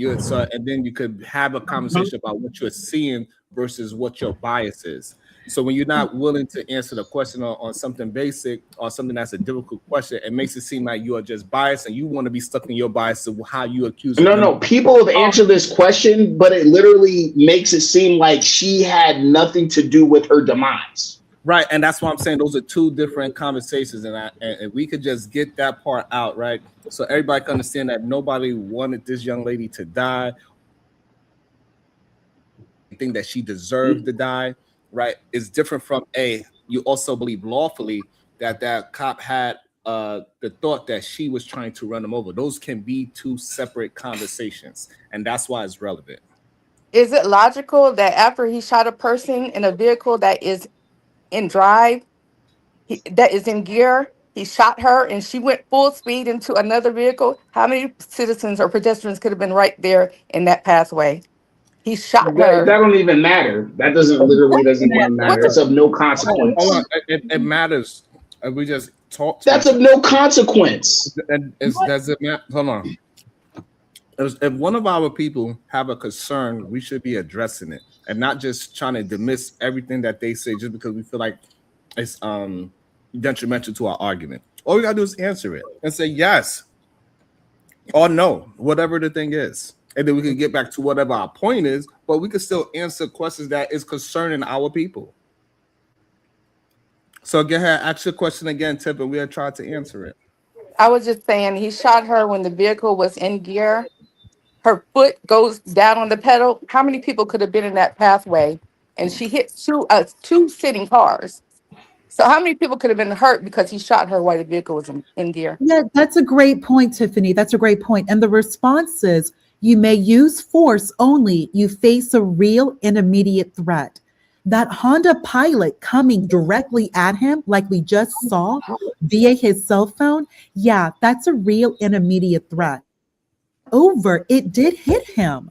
and then you could have a conversation about what you're seeing versus what your bias is. So when you're not willing to answer the question on something basic or something that's a difficult question, it makes it seem like you are just biased and you want to be stuck in your bias of how you accuse. No. People have answered this question, but it literally makes it seem like she had nothing to do with her demise. Right, and that's why I'm saying those are two different conversations, and if we could just get that part out, right, so everybody can understand that nobody wanted this young lady to die. I think that she deserved to die, right? It's different from you also believe lawfully that cop had the thought that she was trying to run him over. Those can be two separate conversations, and that's why it's relevant. Is it logical that after he shot a person in a vehicle that is in drive, that is in gear, he shot her and she went full speed into another vehicle? How many citizens or pedestrians could have been right there in that pathway? He shot her. That don't even matter. That doesn't even matter. It's of no consequence. Hold on. It matters. We just talk. That's of no consequence. Does it matter? Hold on. If one of our people have a concern, we should be addressing it and not just trying to dismiss everything that they say just because we feel like it's detrimental to our argument. All we gotta do is answer it and say yes or no, whatever the thing is. And then we can get back to whatever our point is, but we can still answer questions that is concerning our people. So go ahead, ask your question again, Tip, and we'll try to answer it. I was just saying he shot her when the vehicle was in gear. Her foot goes down on the pedal. How many people could have been in that pathway? And she hit two sitting cars. So how many people could have been hurt because he shot her while the vehicle was in gear? Yeah, that's a great point, Tiffany. That's a great point. And the response is, you may use force only. You face a real and immediate threat. That Honda Pilot coming directly at him, like we just saw via his cell phone, yeah, that's a real and immediate threat. It did hit him.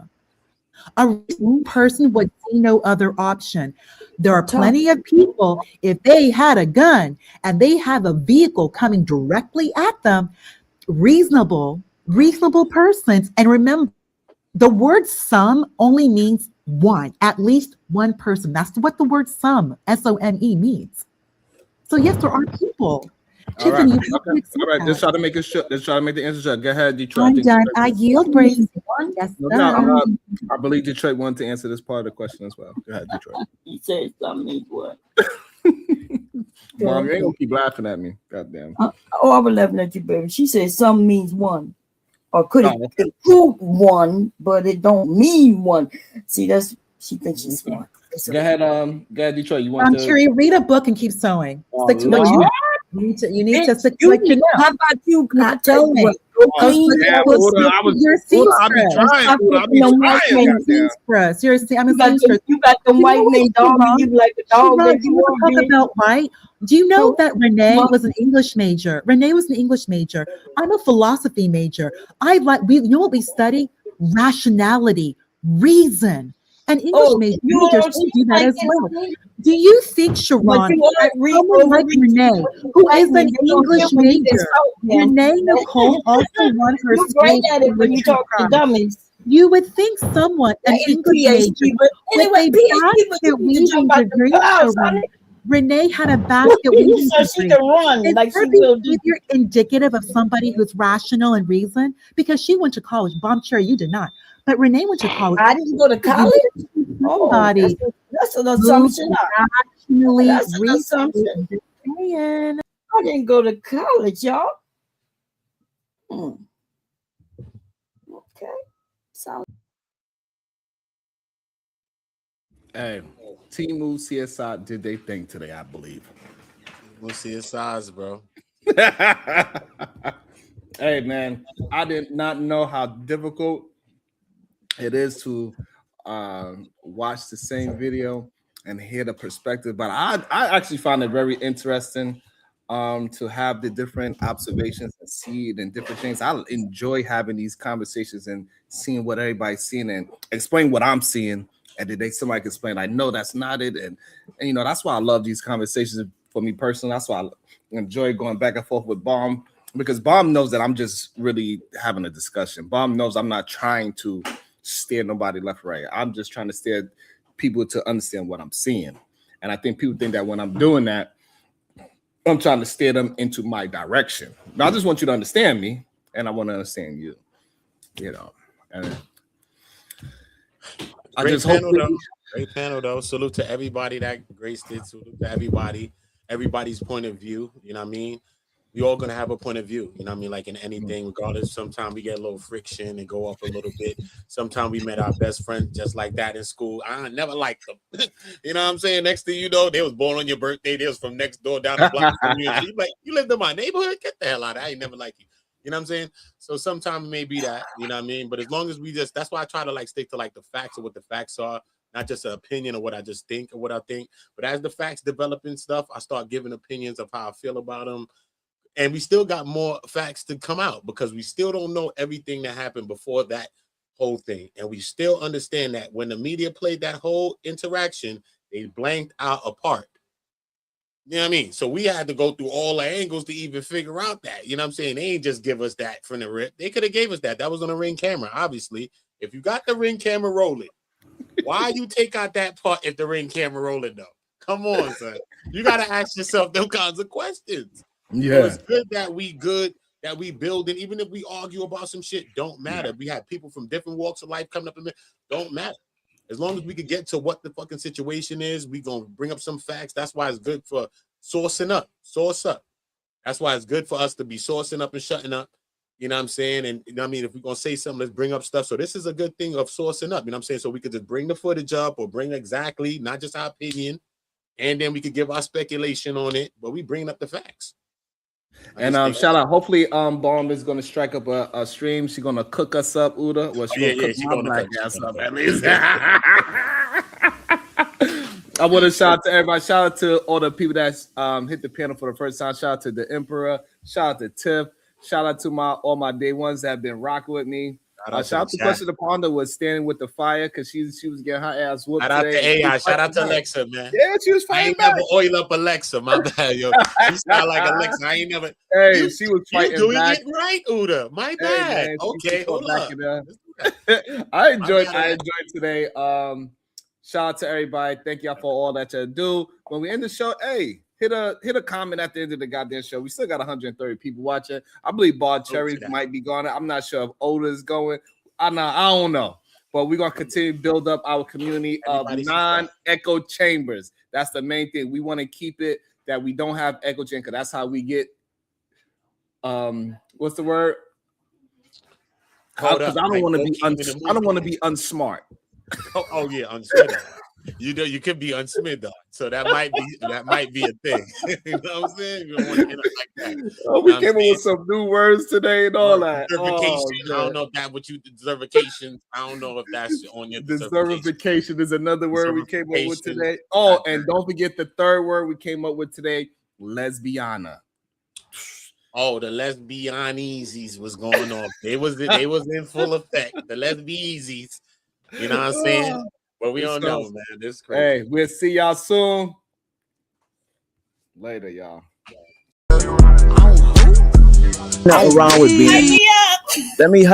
A reasonable person would see no other option. There are plenty of people, if they had a gun and they have a vehicle coming directly at them, reasonable persons. And remember, the word some only means one, at least one person. That's what the word some, S-O-M-E, means. So yes, there are people. All right. All right. Let's try to make it short. Let's try to make the answer short. Go ahead, Detroit. I'm done. I yield, Brady. Yes, I believe Detroit wanted to answer this part of the question as well. Go ahead, Detroit. He said something means what? Mom, you ain't gonna keep laughing at me. Goddamn. I was laughing at you, baby. She said some means one. Or could it include one, but it don't mean one. See, she thinks she's smart. Go ahead, Detroit. You want to Sherry, read a book and keep sewing. Stick to what you you need to stick to what you know. How about you? Not tell me. You're a seamstress. You're a seamstress. You got the white man dog. You like the dog. You want to talk about white? Do you know that Renee was an English major? Renee was an English major. I'm a philosophy major. You know what we study? Rationality, reason. And English majors do that as well. Do you think, Sharon, someone like Renee, who is an English major, Renee Nicole also won her state? You would think someone, an English major, with a basket weaving degree, Renee had a basket weaving degree. You're indicative of somebody who's rational and reasoned because she went to college. Bomb Cherry, you did not. But Renee went to college. I didn't go to college. Somebody that's an assumption. That's an assumption. I didn't go to college, y'all. Okay. So. Hey, Team Move CSI did they thing today, I believe. We'll see his size, bro. Hey, man, I did not know how difficult it is to watch the same video and hear the perspective, but I actually found it very interesting to have the different observations and see it and different things. I enjoy having these conversations and seeing what everybody's seeing and explain what I'm seeing, and then somebody can explain, I know that's not it, and you know that's why I love these conversations for me personally. That's why I enjoy going back and forth with Bomb, because Bomb knows that I'm just really having a discussion. Bomb knows I'm not trying to steer nobody left or right. I'm just trying to steer people to understand what I'm seeing. And I think people think that when I'm doing that, I'm trying to steer them into my direction. Now, I just want you to understand me, and I want to understand you. You know, and I just hope Great panel though. Salute to everybody that graced it. Salute to everybody's point of view. You know what I mean? We all gonna have a point of view. You know what I mean? Like in anything, regardless. Sometimes we get a little friction and go up a little bit. Sometimes we met our best friend just like that in school. I never liked them. You know what I'm saying? Next thing you know, they was born on your birthday. They was from next door down the block from you. You like, you lived in my neighborhood? Get the hell out of here. I ain't never like you. You know what I'm saying? So sometimes it may be that, you know what I mean? But as long as we just, that's why I try to like stick to like the facts of what the facts are, not just an opinion of what I just think or what I think. But as the facts develop and stuff, I start giving opinions of how I feel about them. And we still got more facts to come out because we still don't know everything that happened before that whole thing. And we still understand that when the media played that whole interaction, they blanked out a part. You know what I mean? So we had to go through all the angles to even figure out that. You know what I'm saying? They ain't just give us that from the rip. They could have gave us that. That was on the Ring camera, obviously. If you got the Ring camera rolling, why you take out that part if the Ring camera rolling, though? Come on, son. You got to ask yourself them kinds of questions. Yeah. So it's good that we build, and even if we argue about some shit, don't matter. Yeah. We have people from different walks of life coming up in there, don't matter. As long as we can get to what the fucking situation is, we gonna bring up some facts. That's why it's good for sourcing up. Source up. That's why it's good for us to be sourcing up and shutting up. You know what I'm saying? And you know what I mean, if we're gonna say something, let's bring up stuff. So this is a good thing of sourcing up. You know what I'm saying? So we could just bring the footage up or bring exactly, not just our opinion, and then we could give our speculation on it, but we bring up the facts. And shout out. Hopefully, Bomb is gonna strike up a stream. She's gonna cook us up, Uda. Well, she's gonna cook my black ass up at least. I want to shout out to everybody. Shout out to all the people that hit the panel for the first time. Shout out to the Emperor. Shout out to Tiff. Shout out to all my day ones that have been rocking with me. Shout out to Question the Ponder was standing with the fire because she was getting her ass whooped. Shout out to AI. Shout out to Alexa, man. Yeah, she was fighting back. I ain't never oil up Alexa. My bad, yo. She sound like Alexa. I ain't never. Hey, she was fighting doing back. It right, Uda. My bad. Man, okay, hold up. I enjoyed today. Shout out to everybody. Thank y'all for all that you do. When we end the show, hey, hit a comment at the end of the goddamn show. We still got 130 people watching. I believe Bald Cherry might be gone. I'm not sure if Oda is going. I don't know. But we're gonna continue to build up our community of non-echo chambers. That's the main thing. We want to keep it that we don't have echo chamber because that's how we get what's the word? Because I don't want to be unsmart. Oh yeah, unsmart. You could be unsmart, so that might be a thing. You know what I'm saying? You don't want to get up like that. Oh, we came up with some new words today and all that. Deservification. I don't know if that what you deservification. I don't know if that's on your deservification is another word we came up with today. Oh, and don't forget the third word we came up with today: lesbiana. Oh, the lesbianeasies was going on. They was in full effect. The lesbianeasies. You know what I'm saying? But we don't know, man. This is crazy. Hey, we'll see y'all soon. Later, y'all. Nothing wrong with being. Let me.